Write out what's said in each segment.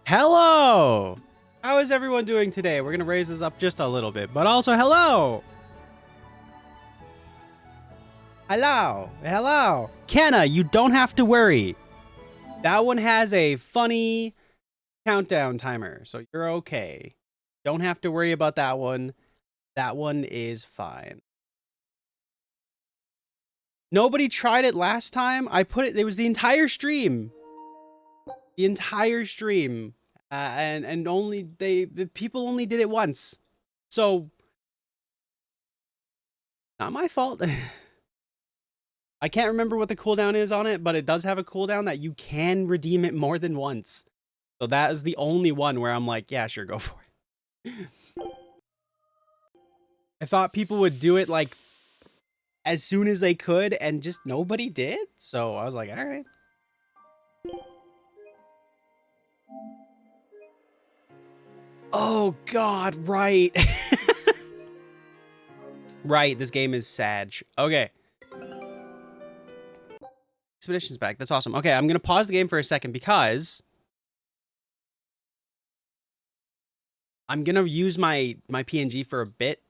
Hello! How is everyone doing today? We're going to raise this up just a little bit, but also hello! Hello! Hello! Kenna, you don't have to worry. That one has a funny countdown timer, so you're okay. Don't have to worry about that one. That one is fine. Nobody tried it last time. It was the entire stream. The entire stream. And the people only did it once. So, not my fault. I can't remember what the cooldown is on it, but it does have a cooldown that you can redeem it more than once. So that is the only one where I'm like, yeah, sure, go for it. I thought people would do it like as soon as they could, and just nobody did. So I was like, all right. Oh, God, right. Right, this game is Sag. Okay. Expedition's back. That's awesome. Okay, I'm going to pause the game for a second because I'm going to use my PNG for a bit,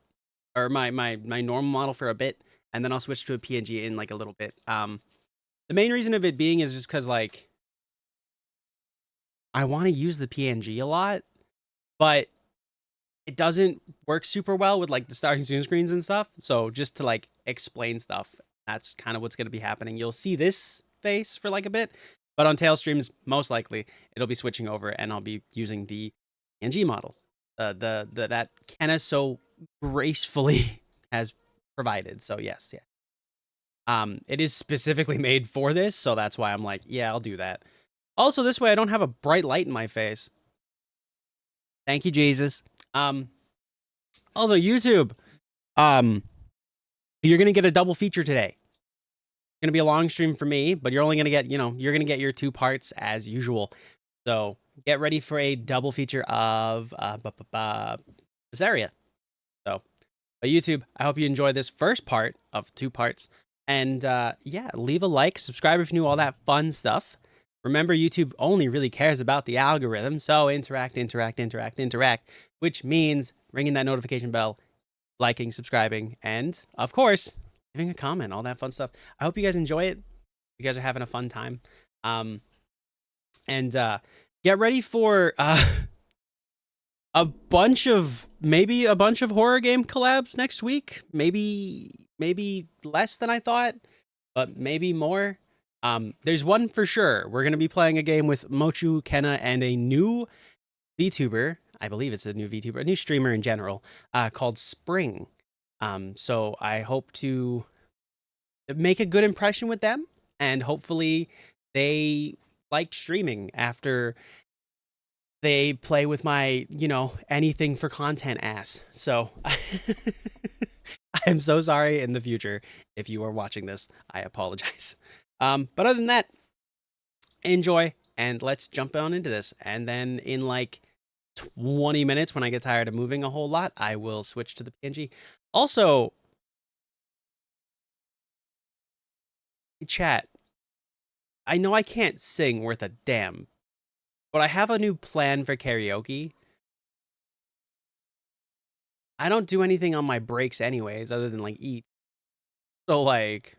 or my normal model for a bit, and then I'll switch to a PNG in like a little bit. The main reason of it being is just because like I want to use the PNG a lot, but it doesn't work super well with like the starting zoom screens and stuff. So just to like explain stuff, that's kind of what's going to be happening. You'll see this face for like a bit, but on tail streams, most likely it'll be switching over and I'll be using the PNG model, that Kenna so gracefully has provided. So yes, yeah. It is specifically made for this, so that's why I'm like, yeah, I'll do that. Also, this way I don't have a bright light in my face. Thank you, Jesus. Also, YouTube, you're gonna get a double feature today. It's gonna be a long stream for me, but you're only gonna get, you're gonna get your 2 parts as usual. So get ready for a double feature of Berseria. So, but YouTube, I hope you enjoy this first part of 2 parts. And yeah, leave a like, subscribe if you knew, all that fun stuff. Remember, YouTube only really cares about the algorithm, so interact, which means ringing that notification bell, liking, subscribing, and, of course, leaving a comment, all that fun stuff. I hope you guys enjoy it. You guys are having a fun time. And get ready for maybe a bunch of horror game collabs next week. Maybe less than I thought, but maybe more. There's one for sure. We're going to be playing a game with Mochu, Kenna, and a new VTuber. I believe it's a new VTuber, a new streamer in general, called Spring. So I hope to make a good impression with them, and hopefully they like streaming after they play with my, anything for content ass. So I'm so sorry in the future if you are watching this. I apologize. But other than that, enjoy, and let's jump on into this. And then in like 20 minutes, when I get tired of moving a whole lot, I will switch to the PNG. Also, chat, I know I can't sing worth a damn, but I have a new plan for karaoke. I don't do anything on my breaks anyways, other than like eat. So like,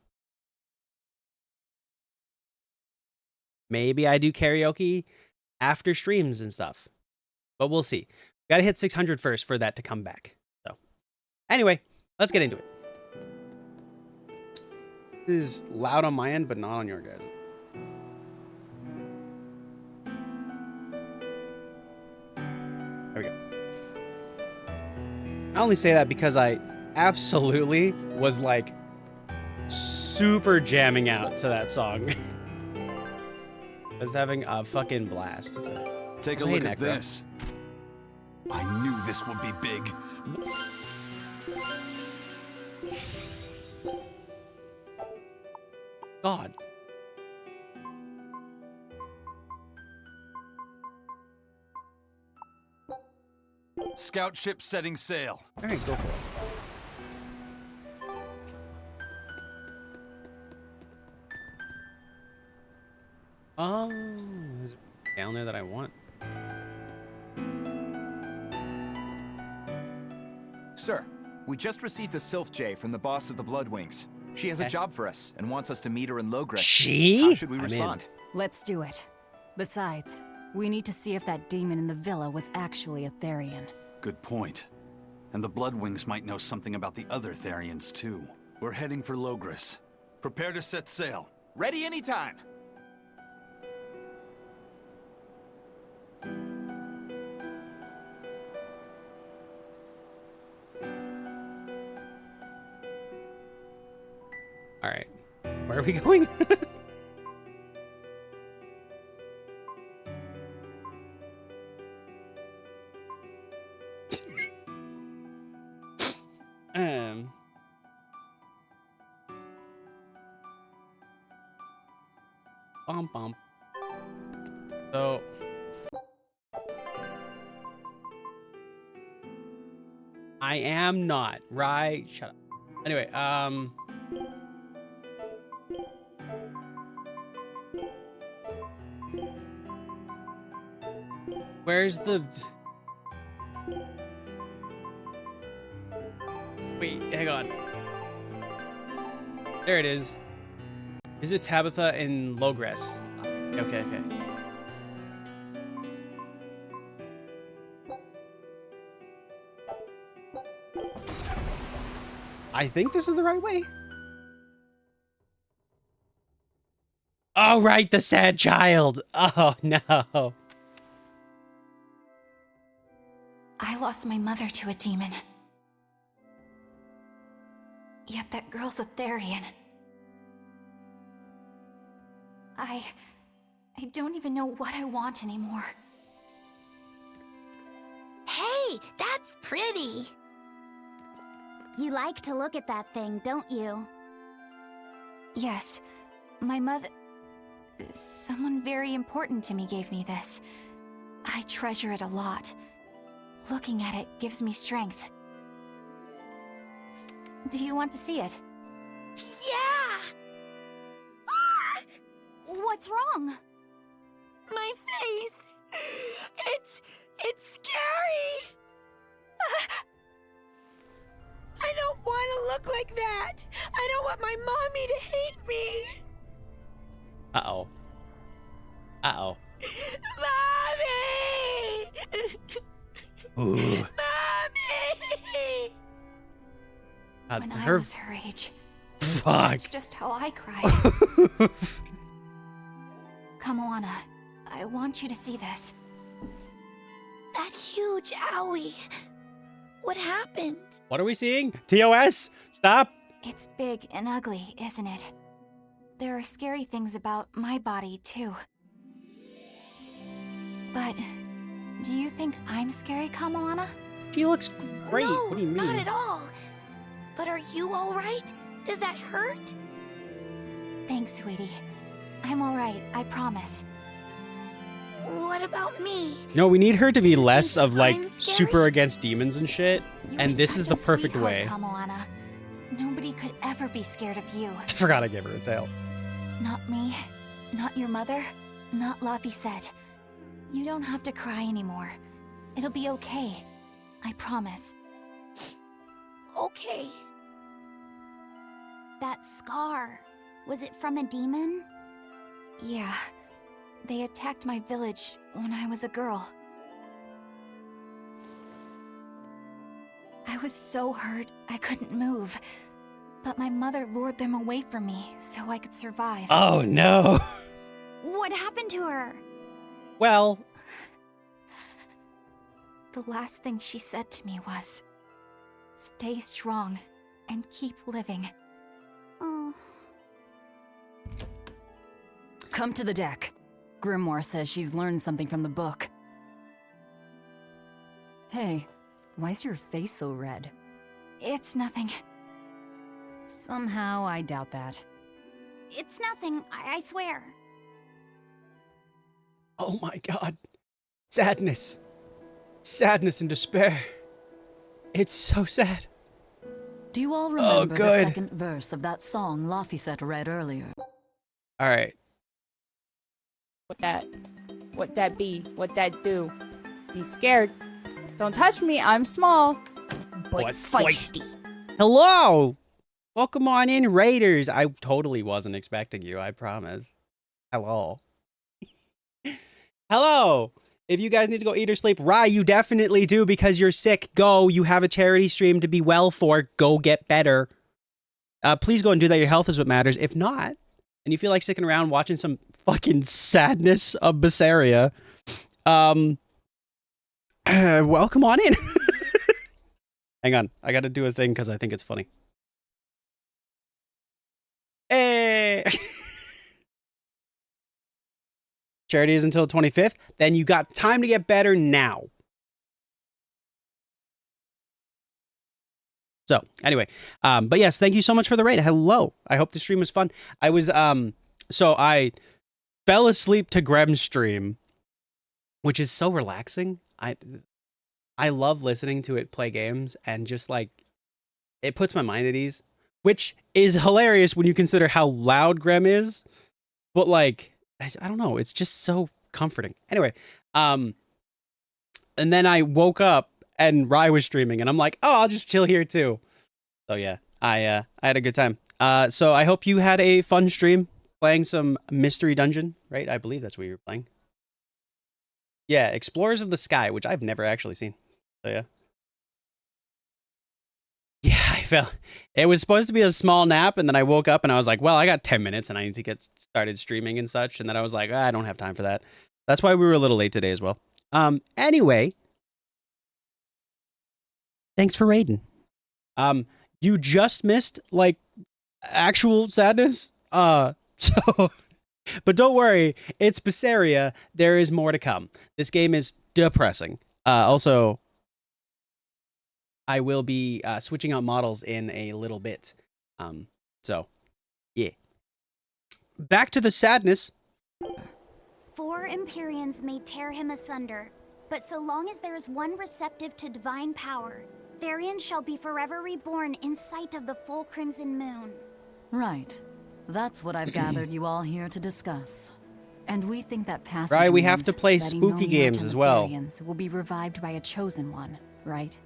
maybe I do karaoke after streams and stuff, but we'll see. Gotta hit 600 first for that to come back. So anyway, let's get into it. This is loud on my end, but not on your guys. There we go. I only say that because I absolutely was like super jamming out to that song. I was having a fucking blast. Take a look at this. I knew this would be big. God. Scout ship setting sail. All right, go for it. Oh, is it down there that I want? Sir, we just received a Sylph J from the boss of the Bloodwings. She has a job for us and wants us to meet her in Logres. She? How should we I'm respond? Let's do it. Besides, we need to see if that demon in the villa was actually a Therian. Good point. And the Bloodwings might know something about the other Therians, too. We're heading for Logres. Prepare to set sail. Ready anytime. All right. Where are we going? um. Bum bum. So. I am not, right? Shut up. Anyway, where's the... Wait, hang on. There it is. Is it Tabitha in Logres? Okay, okay. I think this is the right way. Oh, right, the sad child. Oh, no. I lost my mother to a demon. Yet that girl's a Therian. I don't even know what I want anymore. Hey, that's pretty! You like to look at that thing, don't you? Yes, my mother... Someone very important to me gave me this. I treasure it a lot. Looking at it gives me strength. Do you want to see it? Yeah! Ah! What's wrong? My face! It's scary! I don't want to look like that! I don't want my mommy to hate me! Uh-oh. Uh-oh. Mommy! Ooh. Mommy! When I was her age, Fuck. that's just how I cried. Come, Moana. I want you to see this. That huge owie. What happened? What are we seeing? TOS? Stop. It's big and ugly, isn't it? There are scary things about my body, too. But do you think I'm scary, Kamoana? She looks great. No, What do you mean? not at all. But are you all right? Does that hurt? Thanks, sweetie. I'm all right, I promise. What about me? No, we need her to be Do you less think of like I'm scary? super against demons and shit. You're And this is such the a perfect sweetheart, way. Kamoana. Nobody could ever be scared of you. I forgot I gave her a tail. Not me, not your mother, not Laphicet. You don't have to cry anymore. It'll be okay. I promise. Okay. That scar, was it from a demon? Yeah. They attacked my village when I was a girl. I was so hurt I couldn't move. But my mother lured them away from me so I could survive. Oh no. What happened to her? Well, The last thing she said to me was, "Stay strong and keep living." Oh, Come to the deck. Grimoire says she's learned something from the book. Hey, why's your face so red? It's nothing. Somehow, I doubt that. it's nothing, I swear. oh my god. Sadness. Sadness and despair. It's so sad. Do you all remember the good. second verse of that song Laphicet read earlier? All right. What that be? What that do? Be scared. Don't touch me, I'm small. but What? feisty. Hello! Welcome on in, Raiders. I totally wasn't expecting you, I promise. Hello. Hello! If you guys need to go eat or sleep, Rye, you definitely do because you're sick. Go. You have a charity stream to be well for. Go get better. Please go and do that. Your health is what matters. If not, and you feel like sticking around watching some fucking sadness of Berseria, welcome on in. Hang on. I got to do a thing because I think it's funny. Hey! Charity is until the 25th. Then you got time to get better now. So, anyway. But yes, thank you so much for the raid. Hello. I hope the stream was fun. I was, so I fell asleep to Grem's stream, which is so relaxing. I love listening to it play games and just like, it puts my mind at ease, which is hilarious when you consider how loud Grem is. But like, I don't know. It's just so comforting. Anyway, and then I woke up and Rye was streaming and I'm like, oh, I'll just chill here too. So yeah, I had a good time. So I hope you had a fun stream playing some Mystery Dungeon, right? I believe that's what you were playing. Yeah, Explorers of the Sky, which I've never actually seen. So yeah. Yeah, I fell. It was supposed to be a small nap, and then I woke up and I was like, well, I got 10 minutes and I need to get started streaming and such. And then I was like, I don't have time for that. That's why we were a little late today as well. Anyway. Thanks for raiding. You just missed, like, actual sadness. So, but don't worry. It's Berseria. There is more to come. This game is depressing. Also, I will be switching out models in a little bit. So, yeah. Back to the sadness. 4 Empyreans may tear him asunder, but so long as there is one receptive to divine power, Therian shall be forever reborn in sight of the full crimson moon. Right. That's what I've gathered you all here to discuss. And we think that passage Right, we have means to play that spooky Inomiat games and as the well. Therians will be revived by a chosen one, right?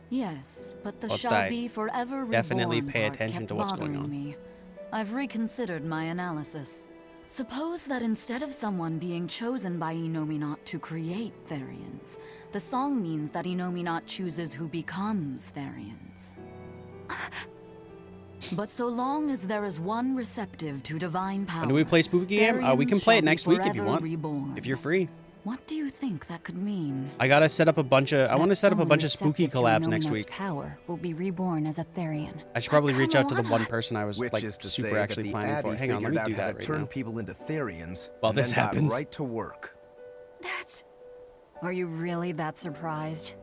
Yes, but the Must shall I be forever definitely reborn pay part attention kept to what's going bothering on. me. I've reconsidered my analysis. Suppose that instead of someone being chosen by Inominat to create Therians, the song means that Inominat chooses who becomes Therians. But so long as there is one receptive to divine power, When do we play spooky game? We can Therians play shall it be next week if you forever want. reborn. If you're free. What do you think that could mean? I gotta set up a bunch of. I want to That set up a someone bunch of spooky receptive to collabs next Inominat's week. power will be reborn as a Therian. I should probably reach out to the Come one on. person I was Which like is to super say actually that the planning for. Abbey Hang on, let me figured do out how that to right turn now. people into Therians, While and this then happens. got right to work. That's... Are you really that surprised?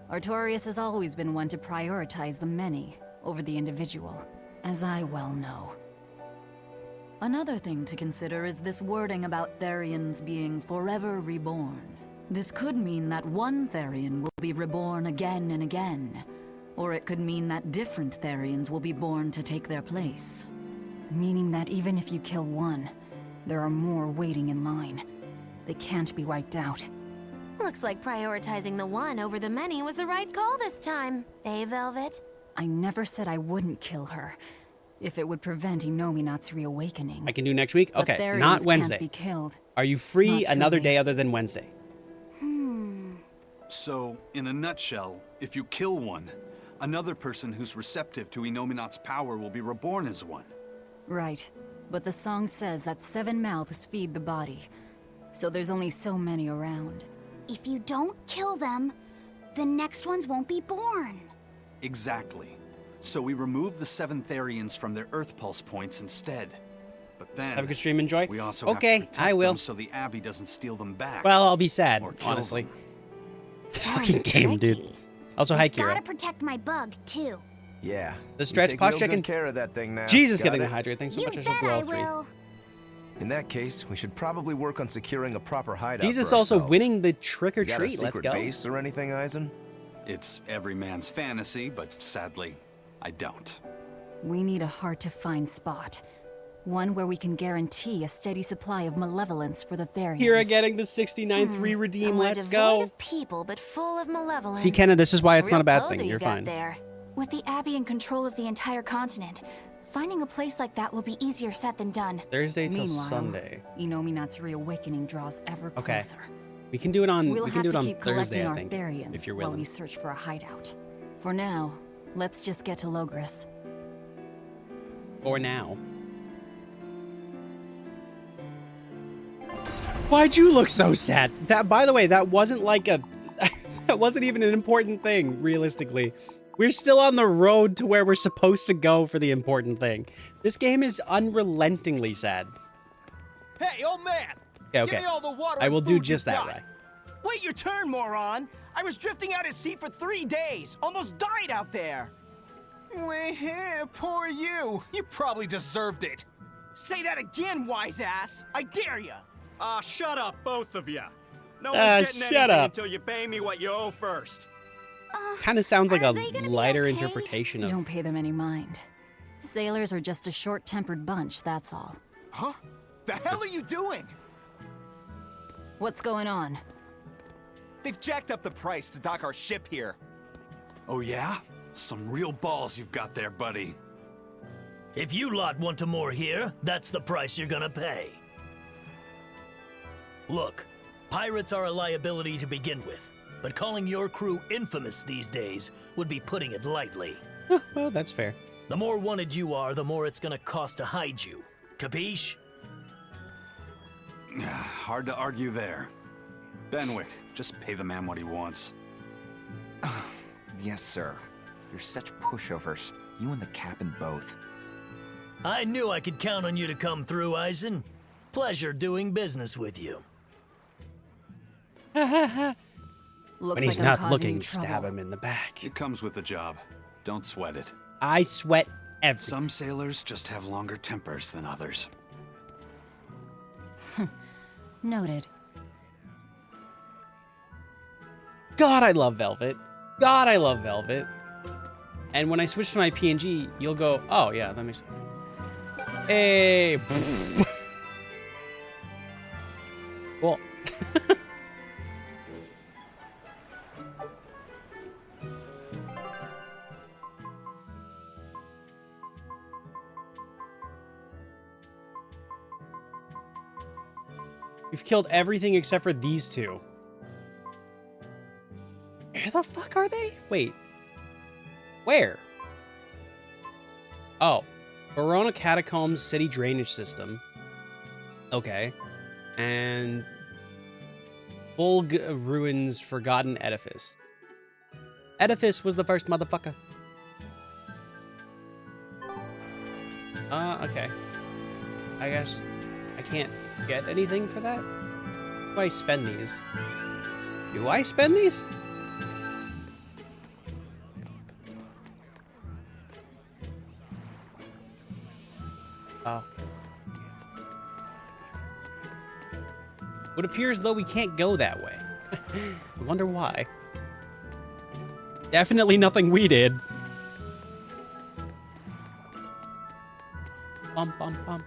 Artorius has always been one to prioritize the many over the individual, as I well know. Another thing to consider is this wording about Therians being forever reborn. This could mean that one Therian will be reborn again and again, or it could mean that different Therians will be born to take their place. Meaning that even if you kill one, there are more waiting in line. They can't be wiped out. Looks like prioritizing the one over the many was the right call this time. Eh, Velvet? I never said I wouldn't kill her, if it would prevent Inominat's reawakening. I can do next week. But Okay, Therians not can't Wednesday. be killed. Are you free Not another truly. day other than Wednesday? So, in a nutshell, if you kill one, another person who's receptive to Inominat's power will be reborn as one. Right, but the song says that 7 mouths feed the body, so there's only so many around. If you don't kill them, the next ones won't be born. Exactly. So we remove the 7 Therians from their Earth Pulse points instead. But then Have a good stream, enjoy. we also Okay, have to protect I will. them so the Abbey doesn't steal them back. Well, I'll be sad, or kill honestly. them. Fucking game, dude. Also, hi, Gotta Kira. protect my bug, too. Yeah. The stretch take pause real checking. good care of that thing now. Jesus, Got getting it? the hydrate. Thanks so You much. I bet shall do I all three. will. In that case, we should probably work on securing a proper hideout Jesus for also ourselves. winning the trick or You got a treat. Let's secret go. base or anything, Eisen? It's every man's fantasy, but sadly, I don't. We need a hard-to-find spot. One where we can guarantee a steady supply of malevolence for the Therians. Kira getting the 69-3 redeem. Somewhere Let's devoid go. of people, but full of malevolence. See, Kenna, this is why it's Real not a bad poser thing. you You're got fine. there. With the Abbey in control of the entire continent, finding a place like that will be easier said than done. Thursday till Meanwhile, Sunday. Inominat's reawakening draws ever Okay. closer. We can do it on. We'll we can have do it to on keep Thursday, collecting I our think, Therians if you're while willing. we search for a hideout. For now, let's just get to Logris. For now. Why'd you look so sad? That, by the way, that wasn't like a. That wasn't even an important thing, realistically. We're still on the road to where we're supposed to go for the important thing. This game is unrelentingly sad. Hey, old man! Okay, okay. Give me all the water I will and do food just you've that got. way. Wait your turn, moron! I was drifting out at sea for 3 days. Almost died out there. Poor you. You probably deserved it. Say that again, wise ass. I dare ya. Shut up, both of you. No Ah, one's getting shut anything up. until you pay me what you owe first. Kind of sounds like are a they gonna be lighter okay? interpretation of. Don't pay them any mind. Sailors are just a short-tempered bunch, that's all. Huh? The hell are you doing? What's going on? They've jacked up the price to dock our ship here. Oh yeah? Some real balls you've got there, buddy. If you lot want to moor here, that's the price you're gonna pay. Look, pirates are a liability to begin with, but calling your crew infamous these days would be putting it lightly. Well, that's fair. The more wanted you are, the more it's gonna cost to hide you. Capiche? Hard to argue there. Benwick, just pay the man what he wants. Yes, sir. You're such pushovers. You and the captain both. I knew I could count on you to come through, Eisen. Pleasure doing business with you. Looks When he's like I'm not causing looking, you trouble. stab him in the back. It comes with the job. Don't sweat it. I sweat everything. Some sailors just have longer tempers than others. Noted. God, I love Velvet. God, I love Velvet. And when I switch to my PNG, you'll go, oh, yeah, that makes sense. Hey. Cool. We've killed everything except for these two. Where the fuck are they? Wait. Where? Oh. Verona Catacombs City Drainage System. Okay. And Bulg Ruins Forgotten Edifice. Edifice was the first motherfucker. Okay. I guess I can't get anything for that? Do I spend these? Do I spend these? Oh. It appears though we can't go that way. I wonder why. Definitely nothing we did. Bum bum bum.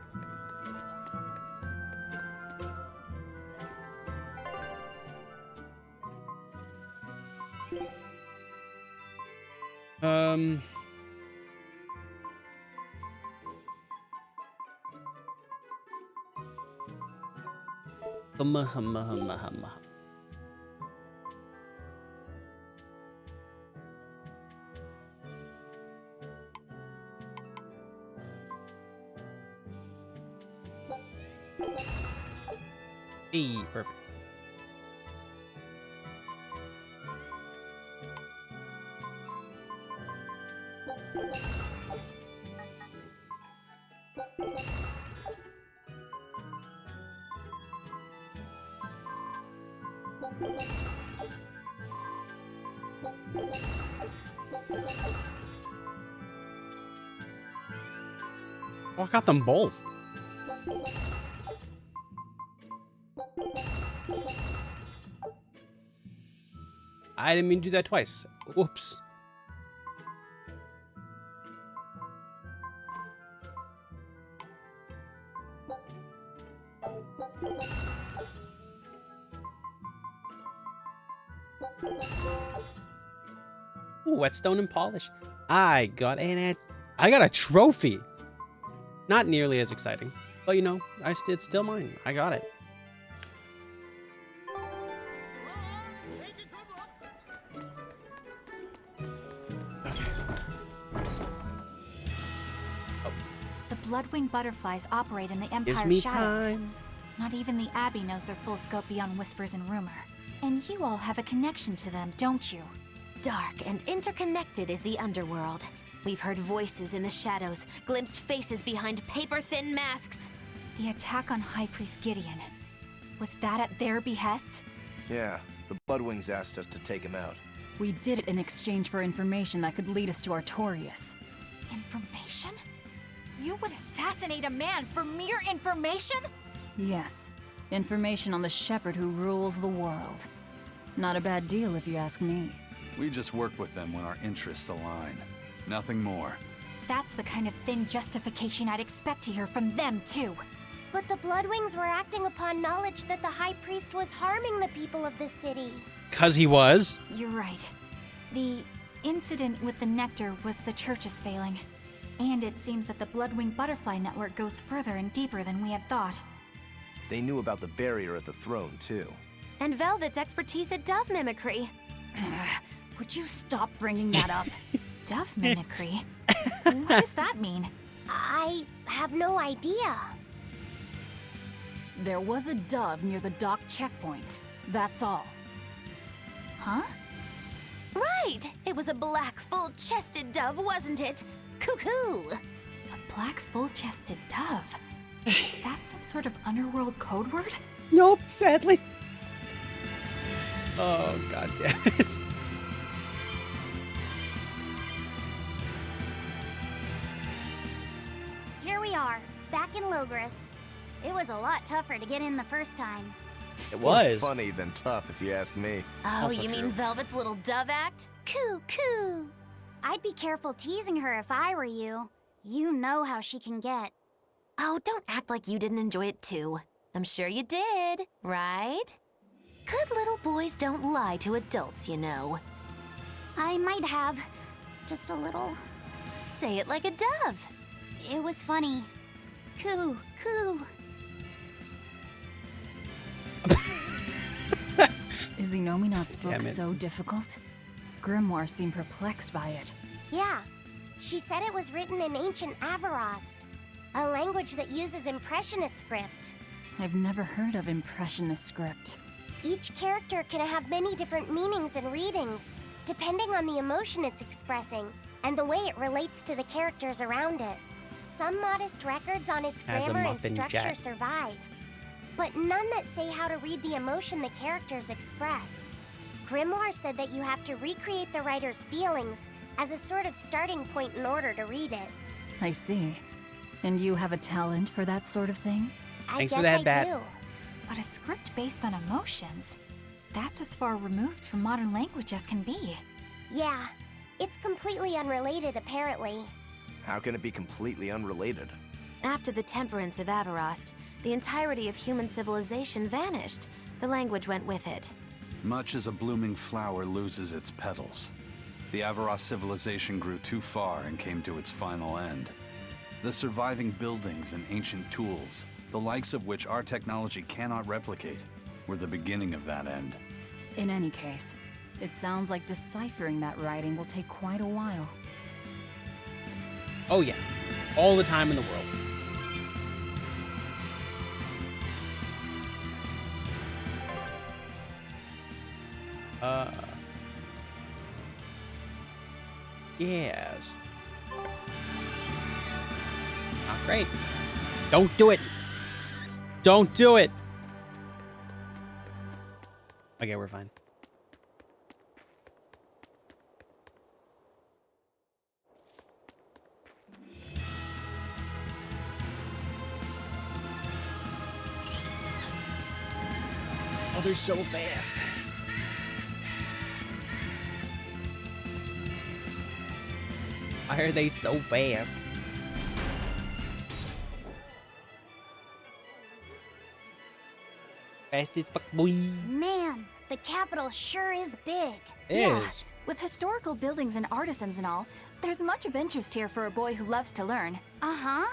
Um. Hey, perfect. Oh, I got them both. I didn't mean to do that twice. Whoops. Ooh, whetstone and polish. I got a trophy. Not nearly as exciting, but you know, it's still mine. I got it. The Bloodwing butterflies operate in the Gives Empire's me shadows. time. Not even the Abbey knows their full scope beyond whispers and rumor. And you all have a connection to them, don't you? Dark and interconnected is the underworld. We've heard voices in the shadows, glimpsed faces behind paper-thin masks. The attack on High Priest Gideon. Was that at their behest? Yeah, the Bloodwings asked us to take him out. We did it in exchange for information that could lead us to Artorias. Information? You would assassinate a man for mere information? Yes, information on the shepherd who rules the world. Not a bad deal if you ask me. We just work with them when our interests align. Nothing more. That's the kind of thin justification I'd expect to hear from them, too. But the Bloodwings were acting upon knowledge that the High Priest was harming the people of the city. 'Cause he was. You're right. The incident with the nectar was the Church's failing. And it seems that the Bloodwing Butterfly Network goes further and deeper than we had thought. They knew about the barrier at the throne, too. And Velvet's expertise at dove mimicry. Would you stop bringing that up? Dove mimicry? What does that mean? I have no idea. There was a dove near the dock checkpoint. That's all. Huh? Right! It was a black, full-chested dove, wasn't it? Cuckoo! A black, full-chested dove? Is that some sort of underworld code word? Nope, sadly. Oh, god damn it. Here we are, back in Logris. It was a lot tougher to get in the first time. It More was. funny than tough, if you ask me. Oh, Also you true. mean Velvet's little dove act? Coo, coo! I'd be careful teasing her if I were you. You know how she can get. Oh, don't act like you didn't enjoy it too. I'm sure you did, right? Good little boys don't lie to adults, you know. I might have. Just a little. Say it like a dove. It was funny. Coo, coo. Is Inominat's book Damn it. so difficult? Grimoire seemed perplexed by it. Yeah. She said it was written in ancient Avarost, a language that uses Impressionist script. I've never heard of Impressionist script. Each character can have many different meanings and readings, depending on the emotion it's expressing and the way it relates to the characters around it. Some modest records on its Has a grammar and muffin structure jet. survive, but none that say how to read the emotion the characters express. Grimoire said that you have to recreate the writer's feelings as a sort of starting point in order to read it. I see. And you have a talent for that sort of thing? Thanks I for guess that, I Bat. do. But a script based on emotions? That's as far removed from modern language as can be. Yeah, it's completely unrelated apparently. How can it be completely unrelated? After the temperance of Avarost, the entirety of human civilization vanished. The language went with it. Much as a blooming flower loses its petals, the Avarost civilization grew too far and came to its final end. The surviving buildings and ancient tools, the likes of which our technology cannot replicate, were the beginning of that end. In any case, it sounds like deciphering that writing will take quite a while. Oh yeah. All the time in the world. Yes. Not great. Don't do it. Don't do it. Okay, we're fine. Oh, they're so fast. Why are they so fast? Fast as fuck, boy. Man, the capital sure is big. It Yeah, is. With historical buildings and artisans and all, there's much of interest here for a boy who loves to learn. Uh-huh.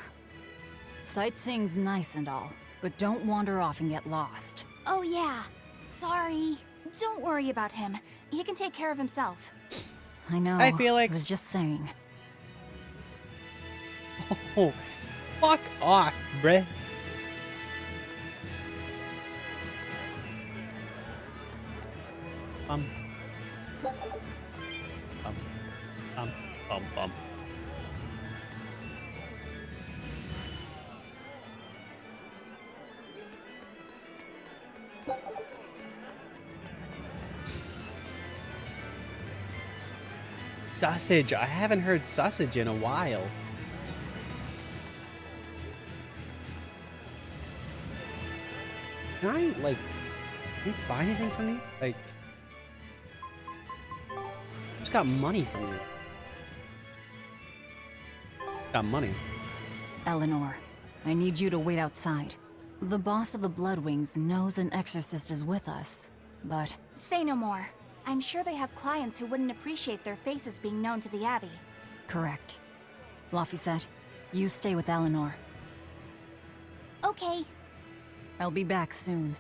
Sightseeing's nice and all, but don't wander off and get lost. Oh yeah. Sorry. Don't worry about him. He can take care of himself. I know. Hi, Felix. I was just saying. Oh, fuck off, bruh. Bum, bum. Sausage. I haven't heard sausage in a while. Can I, like, can you buy anything from me? Like, just got money from you. Got money. Eleanor, I need you to wait outside. The boss of the Bloodwings knows an exorcist is with us, but... Say no more. I'm sure they have clients who wouldn't appreciate their faces being known to the Abbey. Correct. Laphicet, you stay with Eleanor. Okay. I'll be back soon.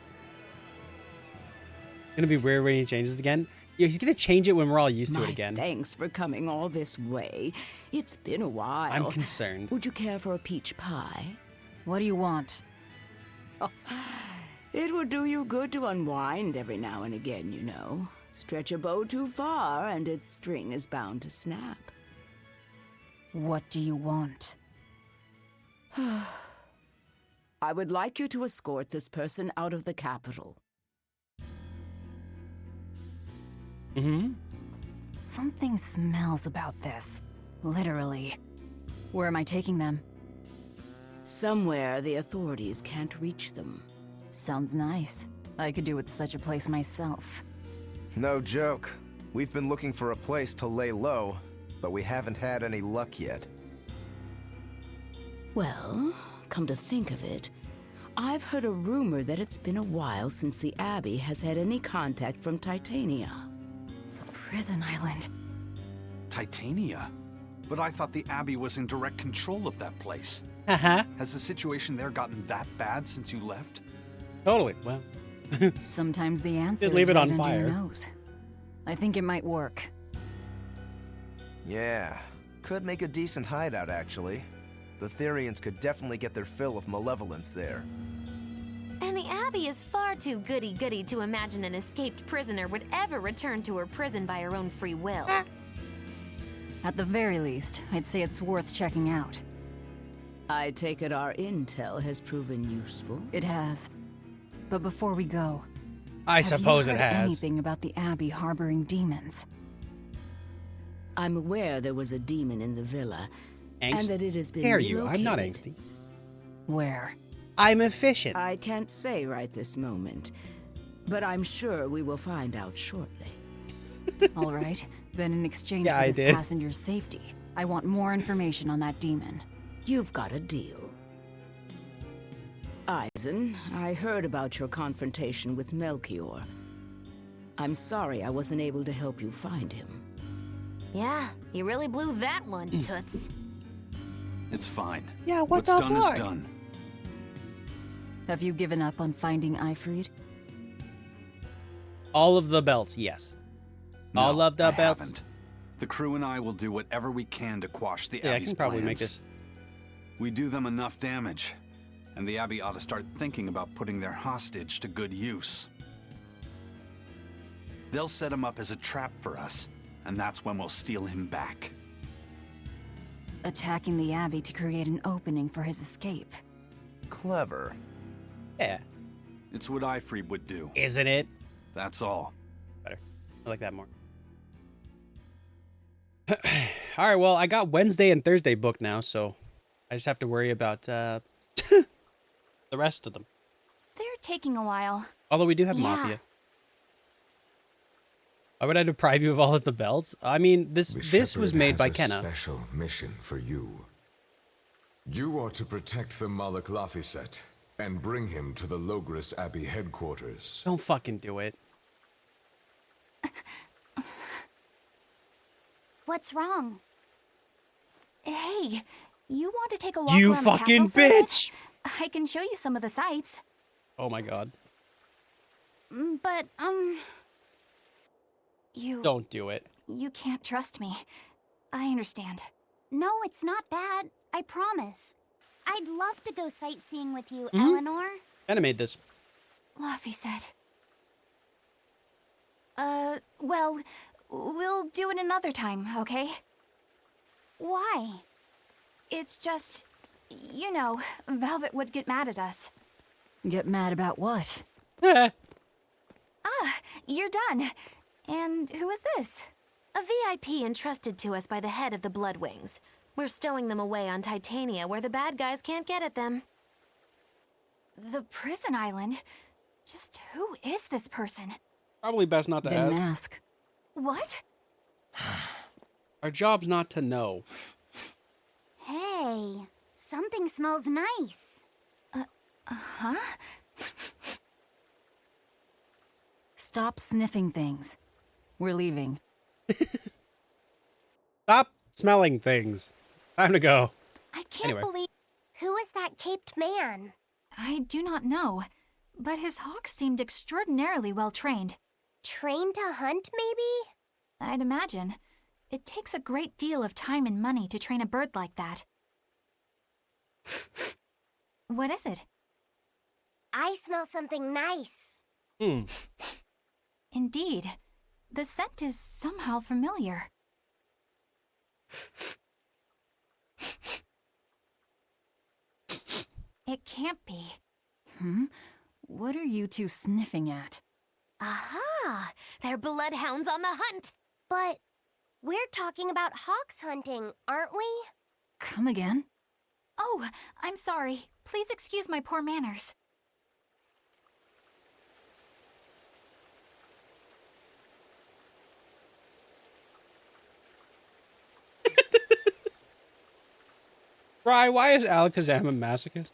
Gonna be weird when he changes it again. Yeah, he's gonna change it when we're all used to it again. Thanks for coming all this way. It's been a while. I'm concerned. Would you care for a peach pie? What do you want? Oh, it would do you good to unwind every now and again, you know. Stretch a bow too far and its string is bound to snap. What do you want? I would like you to escort this person out of the capital. Mm-hmm. Something smells about this. Literally. Where am I taking them? Somewhere the authorities can't reach them. Sounds nice. I could do with such a place myself. No joke. We've been looking for a place to lay low, but we haven't had any luck yet. Well, come to think of it, I've heard a rumor that it's been a while since the Abbey has had any contact from Titania. The prison island. Titania? But I thought the Abbey was in direct control of that place. Uh-huh. Has the situation there gotten that bad since you left? Totally. Well. Sometimes the answer Just leave is it right on under fire. your nose. I think it might work. Yeah, could make a decent hideout, actually. The Therians could definitely get their fill of malevolence there. And the Abbey is far too goody-goody to imagine an escaped prisoner would ever return to her prison by her own free will. At the very least, I'd say it's worth checking out. I take it our intel has proven useful. It has. But before we go, I suppose have it you heard has. anything about the Abbey harboring demons? I'm aware there was a demon in the villa, and Angst? that it has been Dare you? I'm not relocated. angsty. Where? I'm efficient. I can't say right this moment, but I'm sure we will find out shortly. All right. Then in exchange Yeah, for I this did. passenger's safety, I want more information on that demon. You've got a deal. Eisen, I heard about your confrontation with Melchior. I'm sorry I wasn't able to help you find him. Yeah, you really blew that one, Toots. It's fine. Yeah, what What's the done fuck? is done. Have you given up on finding Eifried? All of the belts, yes. All No, of the I belts. haven't. The crew and I will do whatever we can to quash the Yeah, I Abbey's can probably make plans. this. We do them enough damage, and the Abbey ought to start thinking about putting their hostage to good use. They'll set him up as a trap for us, and that's when we'll steal him back. Attacking the Abbey to create an opening for his escape. Clever. Yeah. It's what Eifried would do. Isn't it? That's all. Better. I like that more. All right, well, I got Wednesday and Thursday booked now, so I just have to worry about the rest of them. They're taking a while. Although we do have Yeah. Mafia. Why would I deprive you of all of the belts? I mean, this was made by Kenna. Special mission for you. You are to protect the Malak Laphicet and bring him to the Logris Abbey headquarters. Don't fucking do it. What's wrong? Hey, you want to take a walk You around the fucking capital for a bit? bitch! I can show you some of the sights. Oh my god. But, You... Don't do it. You can't trust me. I understand. no, it's not that. I promise. I'd love to go sightseeing with you, Mhm. Eleanor. Kinda made this. Luffy said. Well, we'll do it another time, okay? Why? It's just, you know, Velvet would get mad at us. Get mad about what? Ah, you're done. And who is this? A VIP entrusted to us by the head of the Bloodwings. We're stowing them away on Titania where the bad guys can't get at them. The prison island? Just who is this person? Probably best not to Didn't ask. ask. What? Our job's not to know. Hey, something smells nice. Huh? Stop sniffing things. We're leaving. Stop smelling things. Time to go. I can't Anyway. believe... Who is that caped man? I do not know, but his hawks seemed extraordinarily well trained. Trained to hunt, maybe? I'd imagine. It takes a great deal of time and money to train a bird like that. What is it? I smell something nice. Indeed. The scent is somehow familiar. It can't be. What are you two sniffing at? Aha! They're bloodhounds on the hunt! But we're talking about hawks hunting, aren't we? Come again? Oh, I'm sorry. Please excuse my poor manners. Rye, why is Alakazam a masochist?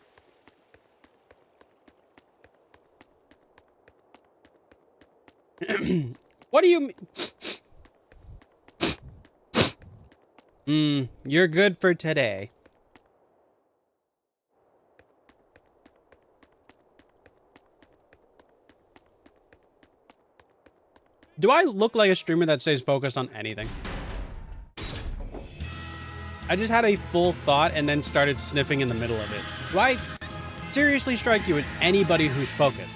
What do you mean? You're good for today. Do I look like a streamer that stays focused on anything? I just had a full thought and then started sniffing in the middle of it. Do I seriously strike you as anybody who's focused?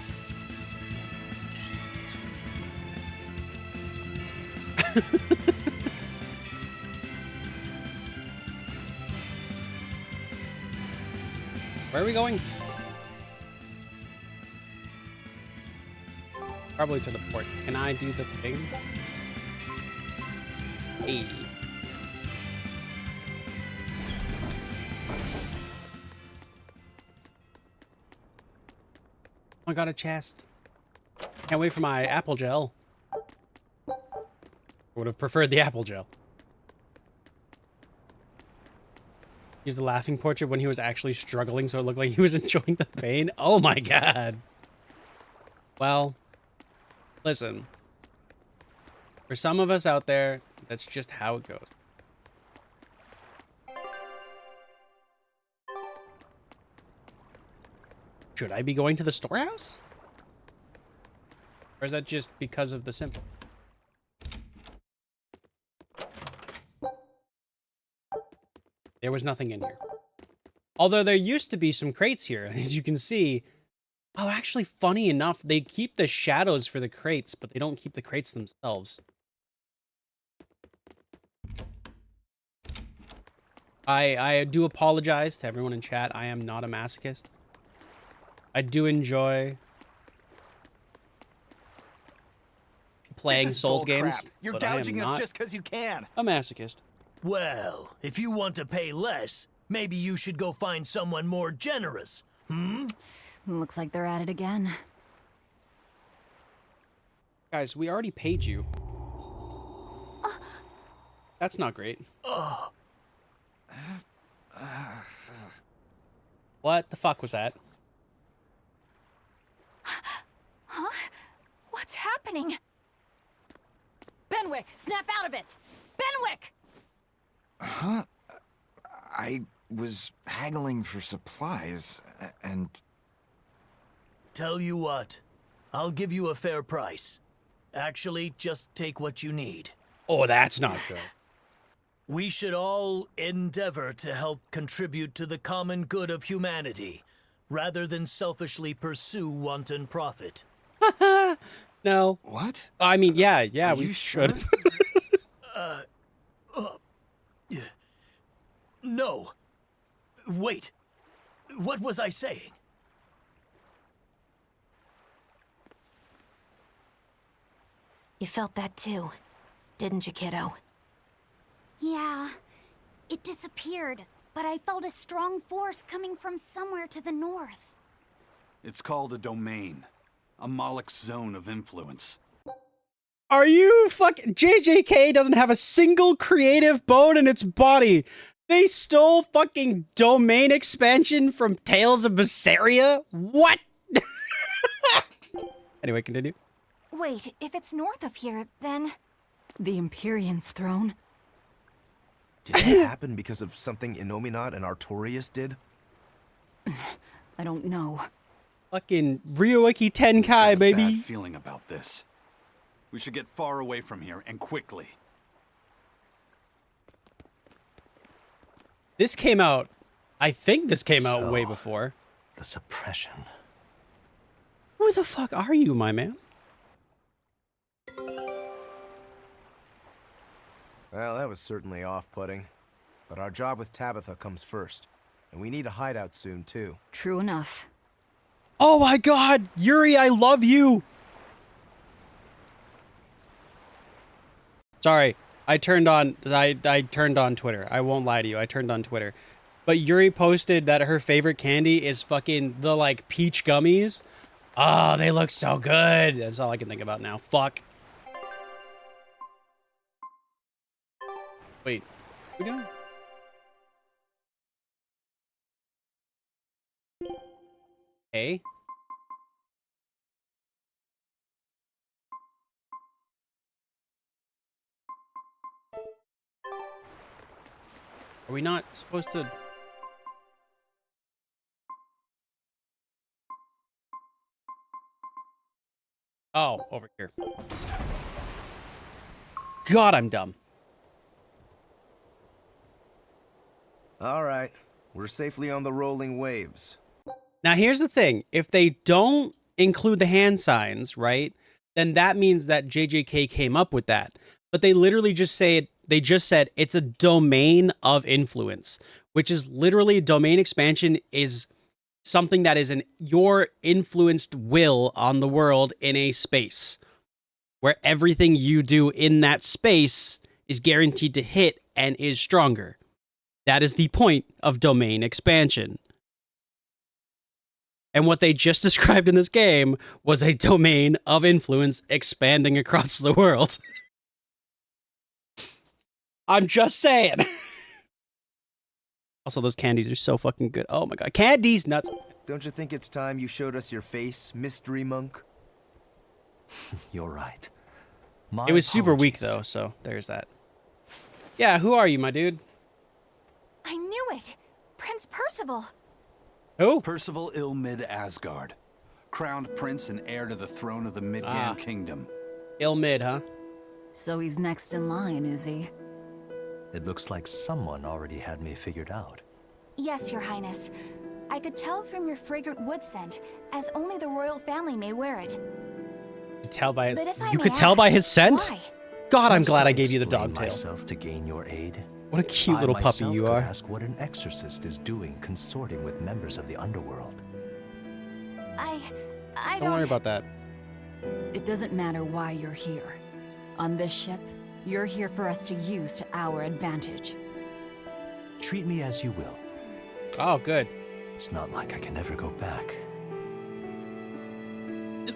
Where are we going? Probably to the port. Can I do the thing? Hey. I got a chest. Can't wait for my apple gel. Would have preferred the apple gel. Use the laughing portrait when he was actually struggling so it looked like he was enjoying the pain. Oh my god. Well, listen. For some of us out there, that's just how it goes. Should I be going to the storehouse? Or is that just because of the symbol? There was nothing in here. Although there used to be some crates here, as you can see. Oh, actually, funny enough, they keep the shadows for the crates, but they don't keep the crates themselves. I do apologize to everyone in chat. I am not a masochist. I do enjoy playing Souls games. You're but I am gouging us not just because you can. a masochist. Well, if you want to pay less, maybe you should go find someone more generous. Looks like they're at it again. Guys, we already paid you. That's not great. What the fuck was that? Huh? What's happening? Benwick, snap out of it! Benwick! Huh? I was haggling for supplies, and... Tell you what, I'll give you a fair price. Actually, just take what you need. Oh, that's not good. We should all endeavor to help contribute to the common good of humanity, rather than selfishly pursue wanton profit. No. What? I mean, yeah, Are we you should. No. Wait. What was I saying? You felt that too, didn't you, kiddo? Yeah, it disappeared, but I felt a strong force coming from somewhere to the north. It's called a domain. A Moloch zone of influence. Are you JJK doesn't have a single creative bone in its body. They stole fucking domain expansion from Tales of Berseria? What? Anyway, continue. Wait, if it's north of here, then... The Empyrean's throne? Did that happen because of something Innominat and Artorias did? I don't know. Fucking Ryoiki Tenkai, baby. Bad feeling about this. We should get far away from here, and quickly. This came out, I think this came out way before. The suppression. Who the fuck are you, my man? Well, that was certainly off-putting. But our job with Tabitha comes first. And we need a hideout soon, too. True enough. Oh my god! Yuri, I love you! Sorry, I turned on Twitter. I won't lie to you, I turned on Twitter. But Yuri posted that her favorite candy is fucking the, like, peach gummies. Oh, they look so good! That's all I can think about now. Fuck. Wait, what are we doing? Hey? Are we not supposed to... Oh, over here. God, I'm dumb. All right. We're safely on the rolling waves. Now, here's the thing. If they don't include the hand signs, right, then that means that JJK came up with that. But they literally just say they just said it's a domain of influence, which is literally domain expansion is something that is your influenced will on the world in a space where everything you do in that space is guaranteed to hit and is stronger. That is the point of domain expansion. And what they just described in this game was a domain of influence expanding across the world. I'm just saying. Also, those candies are so fucking good. Oh my god. Candies nuts. Don't you think it's time you showed us your face, Mystery Monk? You're right. It was super weak, though, so there's that. Yeah, who are you, my dude? I knew it! Prince Percival! Who? Percival Ilmid Asgard. Crowned prince and heir to the throne of the Midgard Kingdom. Ilmid, huh? So he's next in line, is he? It looks like someone already had me figured out. Yes, Your Highness. I could tell from your fragrant wood scent, as only the royal family may wear it. You could tell by his scent? Why? God, I'm glad I gave you the dog tail. Myself to gain your aid. What a cute little puppy you could are. Ask what an exorcist is doing consorting with members of the underworld. I Don't worry about that. It doesn't matter why you're here. On this ship, you're here for us to use to our advantage. Treat me as you will. Oh, good. It's not like I can ever go back.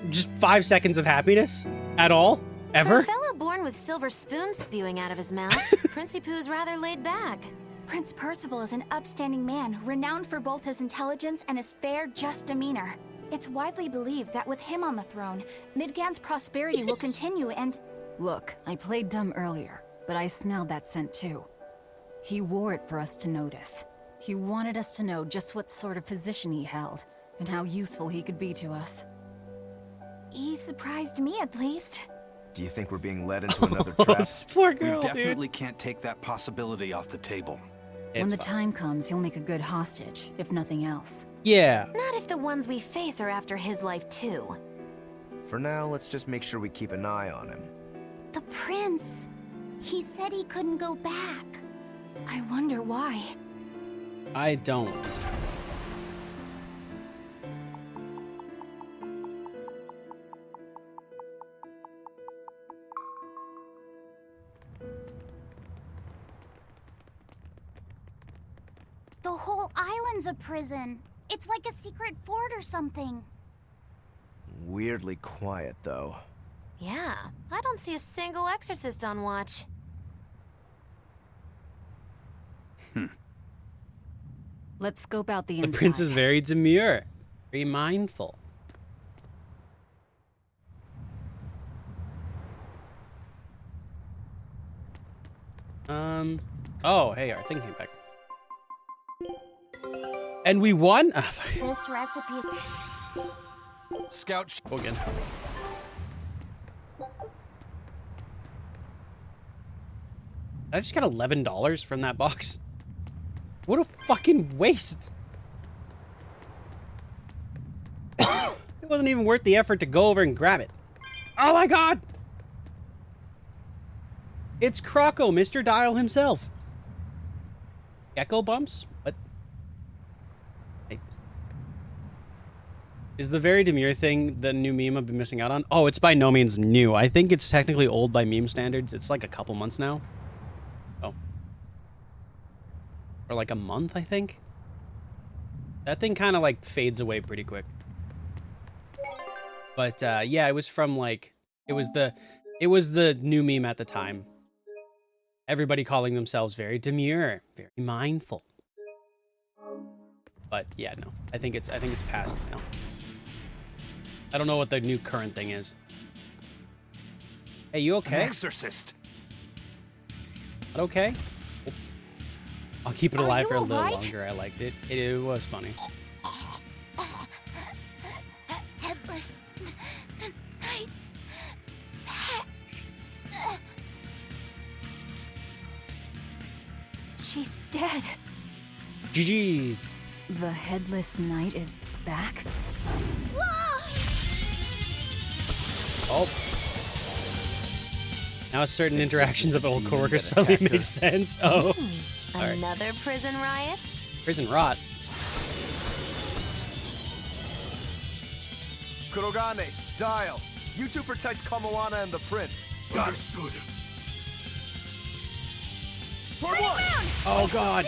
Just 5 seconds of happiness? At all? Ever? For a fellow born with silver spoons spewing out of his mouth, Princey Pooh's rather laid back. Prince Percival is an upstanding man, renowned for both his intelligence and his fair, just demeanor. It's widely believed that with him on the throne, Midgard's prosperity will continue and... Look, I played dumb earlier, but I smelled that scent too. He wore it for us to notice. He wanted us to know just what sort of position he held, and how useful he could be to us. He surprised me, at least. Do you think we're being led into another trap? This poor girl, We definitely dude. can't take that possibility off the table. When the It's time comes, he'll make a good hostage, if nothing else. Yeah. Not if the ones we face are after his life, too. For now, let's just make sure we keep an eye on him. The prince. He said he couldn't go back. I wonder why. I don't. The whole island's a prison. It's like a secret fort or something. Weirdly quiet, though. Yeah, I don't see a single exorcist on watch. Let's scope out the The inside. prince is very demure, very mindful. Oh, hey, our thing came back. And we won? Ah, fuck. This recipe... Scout. Go again. I just got $11 from that box. What a fucking waste. It wasn't even worth the effort to go over and grab it. Oh my god! It's Croco, Mr. Dial himself. Gecko bumps? What? Is the very demure thing the new meme I've been missing out on? Oh, it's by no means new. I think it's technically old by meme standards. It's like a couple months now. Oh. Or like a month, I think. That thing kind of like fades away pretty quick. But yeah, it was from like it was the new meme at the time. Everybody calling themselves very demure, very mindful. But yeah, no. I think it's past now. I don't know what the new current thing is. Hey, you okay? An exorcist. Not okay? I'll keep it Are alive you for a little alright? longer. I liked it. It was funny. Headless Knight's pet. She's dead. GG's. The Headless Knight is back? Oh. Now certain interactions of old demon coworkers that suddenly attacked make her. sense. Oh. Alright. Another prison riot? Prison rot. Kurogane, Dial. You two protect Kamoana and the prince. Understood. Oh god.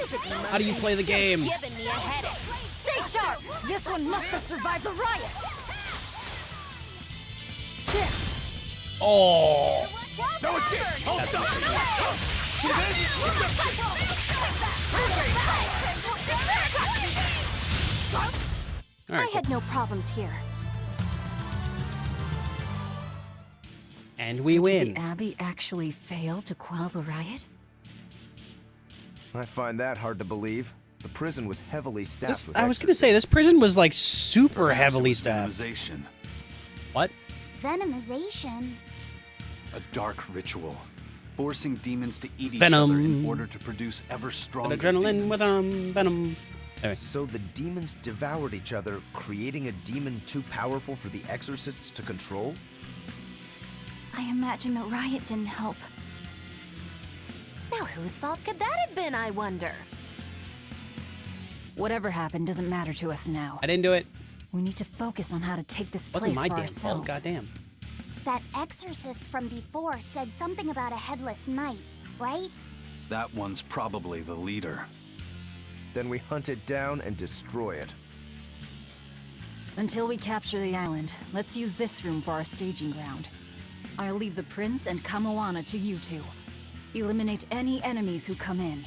How do you play the game? Giving me a headache. Stay sharp! This one must have survived the riot! Oh. No escape! Hold stop! All right. I had no problems here. And So we did win. the Abbey actually fail to quell the riot? I find that hard to believe. The prison was heavily staffed with I was gonna say this exorcists. prison was like super Perhaps it heavily was staffed. venomization, What? Venomization? a dark ritual, forcing demons to eat Venom. each other in order to produce ever stronger Adrenaline with demons. venom. Anyway. So the demons devoured each other, creating a demon too powerful for the exorcists to control? I imagine the riot didn't help. Now whose fault could that have been, I wonder? Whatever happened doesn't matter to us now. I didn't do it. We need to focus on how to take this Wasn't place my for damn fault. ourselves. Goddamn. That exorcist from before said something about a headless knight, right? That one's probably the leader. Then we hunt it down and destroy it. Until we capture the island, let's use this room for our staging ground. I'll leave the prince and Kamoana to you two. Eliminate any enemies who come in.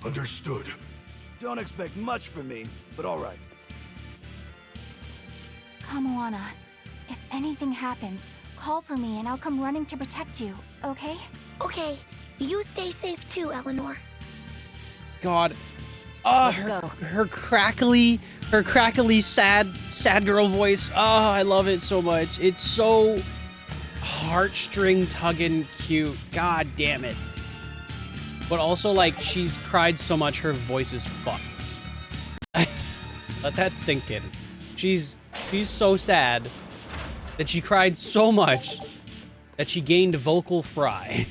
Understood. Don't expect much from me, but all right. Kamoana, if anything happens, call for me and I'll come running to protect you, okay? Okay, You stay safe too, Eleanor. God. Oh, Let's go. Her crackly, sad girl voice. Oh, I love it so much. It's so heartstring tugging cute. God damn it. But also, like, she's cried so much, her voice is fucked. Let that sink in. She's so sad that she cried so much that she gained vocal fry.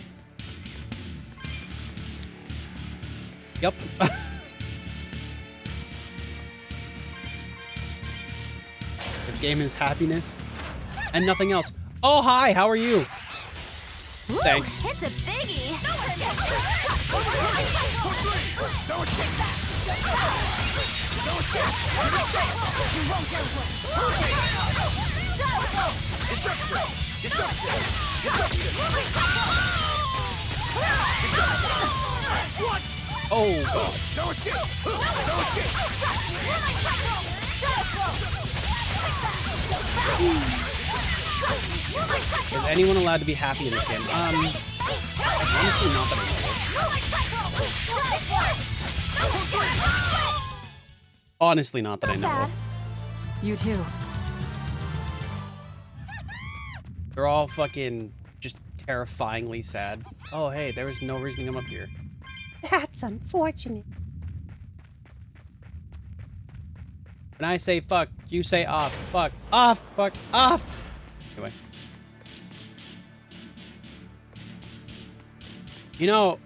Yup. This game is happiness and nothing else. Oh, hi, how are you? Ooh, Thanks. It's a biggie. Oh, God. Is anyone allowed to be happy in this game? Honestly, not that I know of. Honestly, not that I know of. You too. They're all fucking just terrifyingly sad. Oh, hey, there was no reason to come up here. That's unfortunate. When I say fuck, you say off. Fuck, off, fuck, off. Anyway. You know,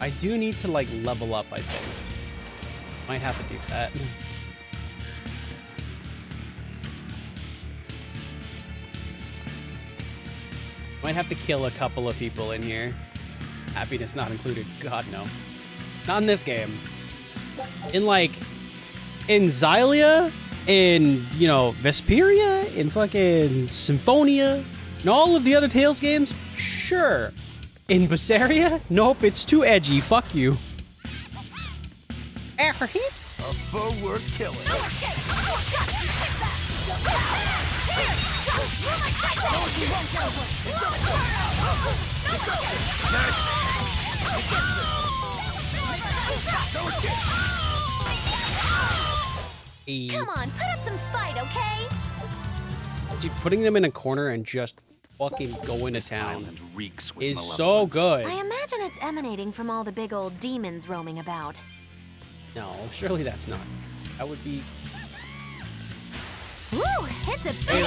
I do need to, like, level up, I think. Might have to do that. Might have to kill a couple of people in here. Happiness not included. God, no. Not in this game. In, like, in Xylia, in, you know, Vesperia, in fucking Symphonia, and all of the other Tales games, sure. In Berseria, nope, it's too edgy. Fuck you. A foe worth killing. Come on, put up some fight, okay? Dude, putting them in a corner and just fucking going to town is so good. I imagine it's emanating from all the big old demons roaming about. No, surely that's not. That would be... Woo! It's a big...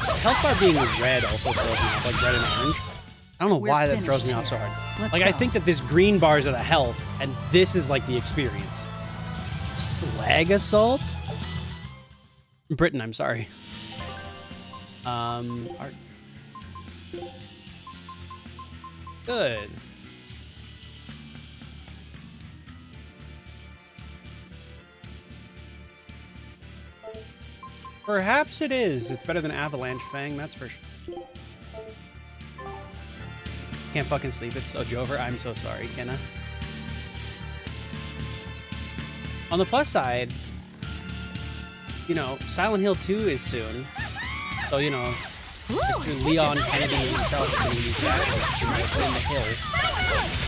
The health bar being red also throws me off, like red and orange. I don't know why that throws me off so hard. Like, I think that this green bars are the health, and this is like the experience. Slag Assault? Britain, I'm sorry. Art. Good. Perhaps it is. It's better than Avalanche Fang, that's for sure. Can't fucking sleep, it's so Jover. I'm so sorry, Kenna. On the plus side, you know, Silent Hill 2 is soon. So, you know, Mr. Leon Kennedy himself is going to use that to put in the Hill.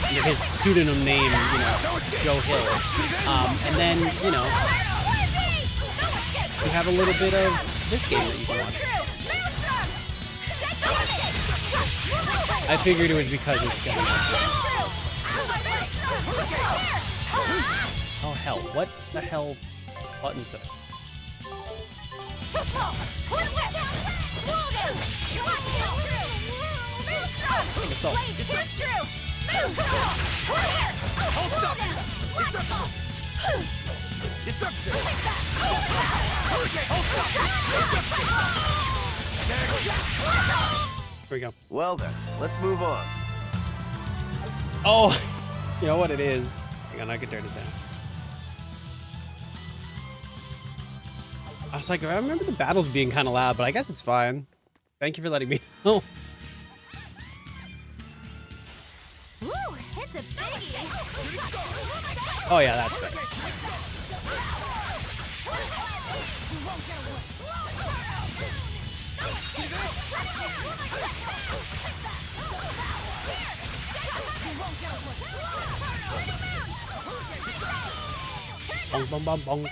Under his pseudonym name, you know, Joe Hill. And then, you know, we have a little bit of this game that you can watch. I figured it was because it's gonna. Oh hell! What the hell buttons that? Take assault. Here we go. Well then, let's move on. Oh, you know what it is. Hang on, I can turn it down. I was like, I remember the battles being kind of loud, but I guess it's fine. Thank you for letting me know. Woo, it's a biggie. Oh yeah, that's better. Bong, bong, bong, bong.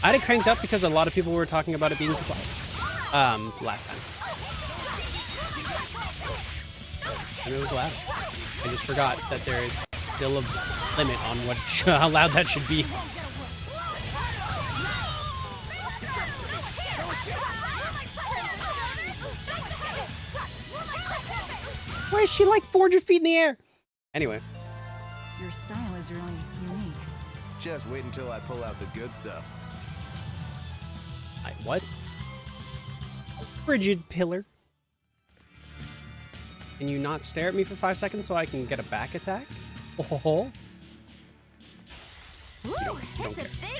I had it cranked up because a lot of people were talking about it being too loud. Last time. And it was loud. I just forgot that there is still a limit on what how loud that should be. Why is she like 400 feet in the air? Anyway. Your style is really unique. Just wait until I pull out the good stuff. What? Frigid pillar. Can you not stare at me for 5 seconds so I can get a back attack? Oh. Woo, don't it's a care.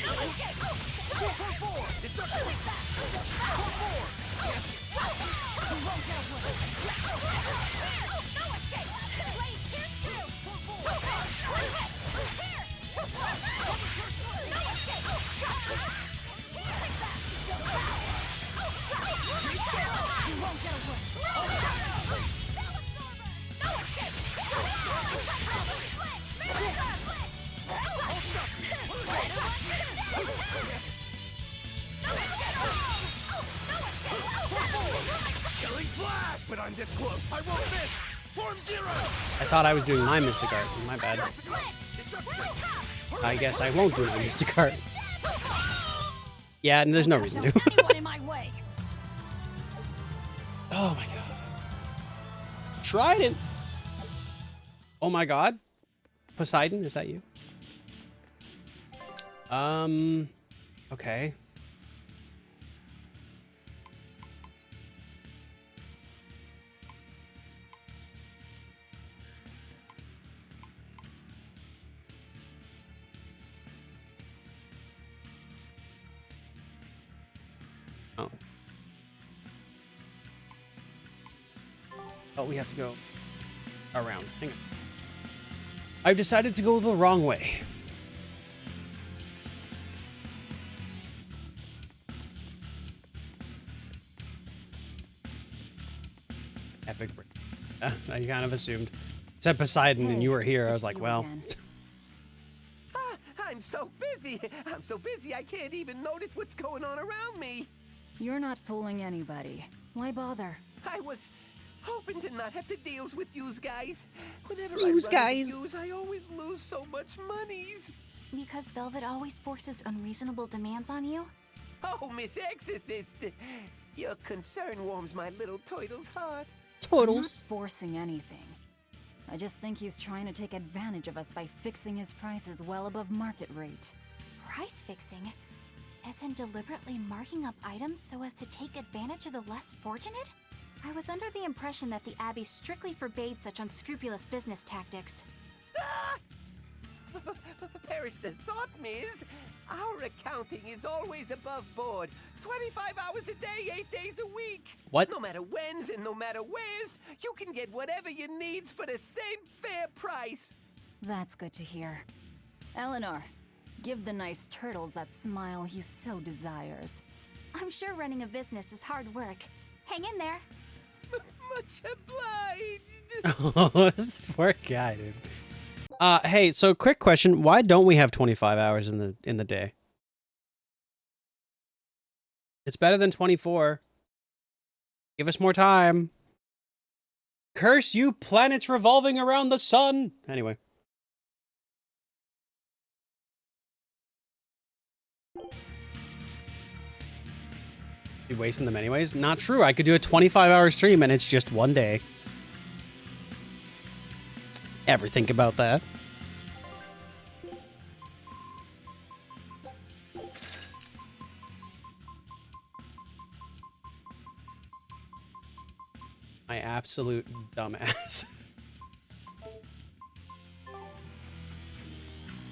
Killing flash! But I'm this close. I won't miss. Form 0. I thought I was doing my Mystic Art. My bad. I guess I won't do my Mystic Art. Yeah, and there's no reason to. Oh my god. Trident! Oh my god. Poseidon, is that you? Okay. Oh. Oh, we have to go around. Hang on. I've decided to go the wrong way. Epic break. I kind of assumed. It said Poseidon and you were here. I was like, well. I'm so busy. I'm so busy I can't even notice what's going on around me. You're not fooling anybody. Why bother? I was hoping to not have to deal with yous guys. Whenever Yous I run guys. into yous, I always lose so much monies. Because Velvet always forces unreasonable demands on you? Oh, Miss Exorcist, your concern warms my little turtle's heart. I'm not forcing anything. I just think he's trying to take advantage of us by fixing his prices well above market rate. Price fixing? As in deliberately marking up items so as to take advantage of the less fortunate? I was under the impression that the Abbey strictly forbade such unscrupulous business tactics. Perish the thought, Miss. Our accounting is always above board. 25 hours a day, 8 days a week. What? No matter whens and no matter wheres, you can get whatever you needs for the same fair price. That's good to hear. Eleanor, give the nice turtles that smile he so desires. I'm sure running a business is hard work. Hang in there. Much obliged. Oh, this poor guy, dude. Hey, so quick question. Why don't we have 25 hours in the day? It's better than 24. Give us more time. Curse you, planets revolving around the sun. Anyway. Be wasting them anyways? Not true. I could do a 25-hour stream and it's just one day. Ever think about that? My absolute dumbass.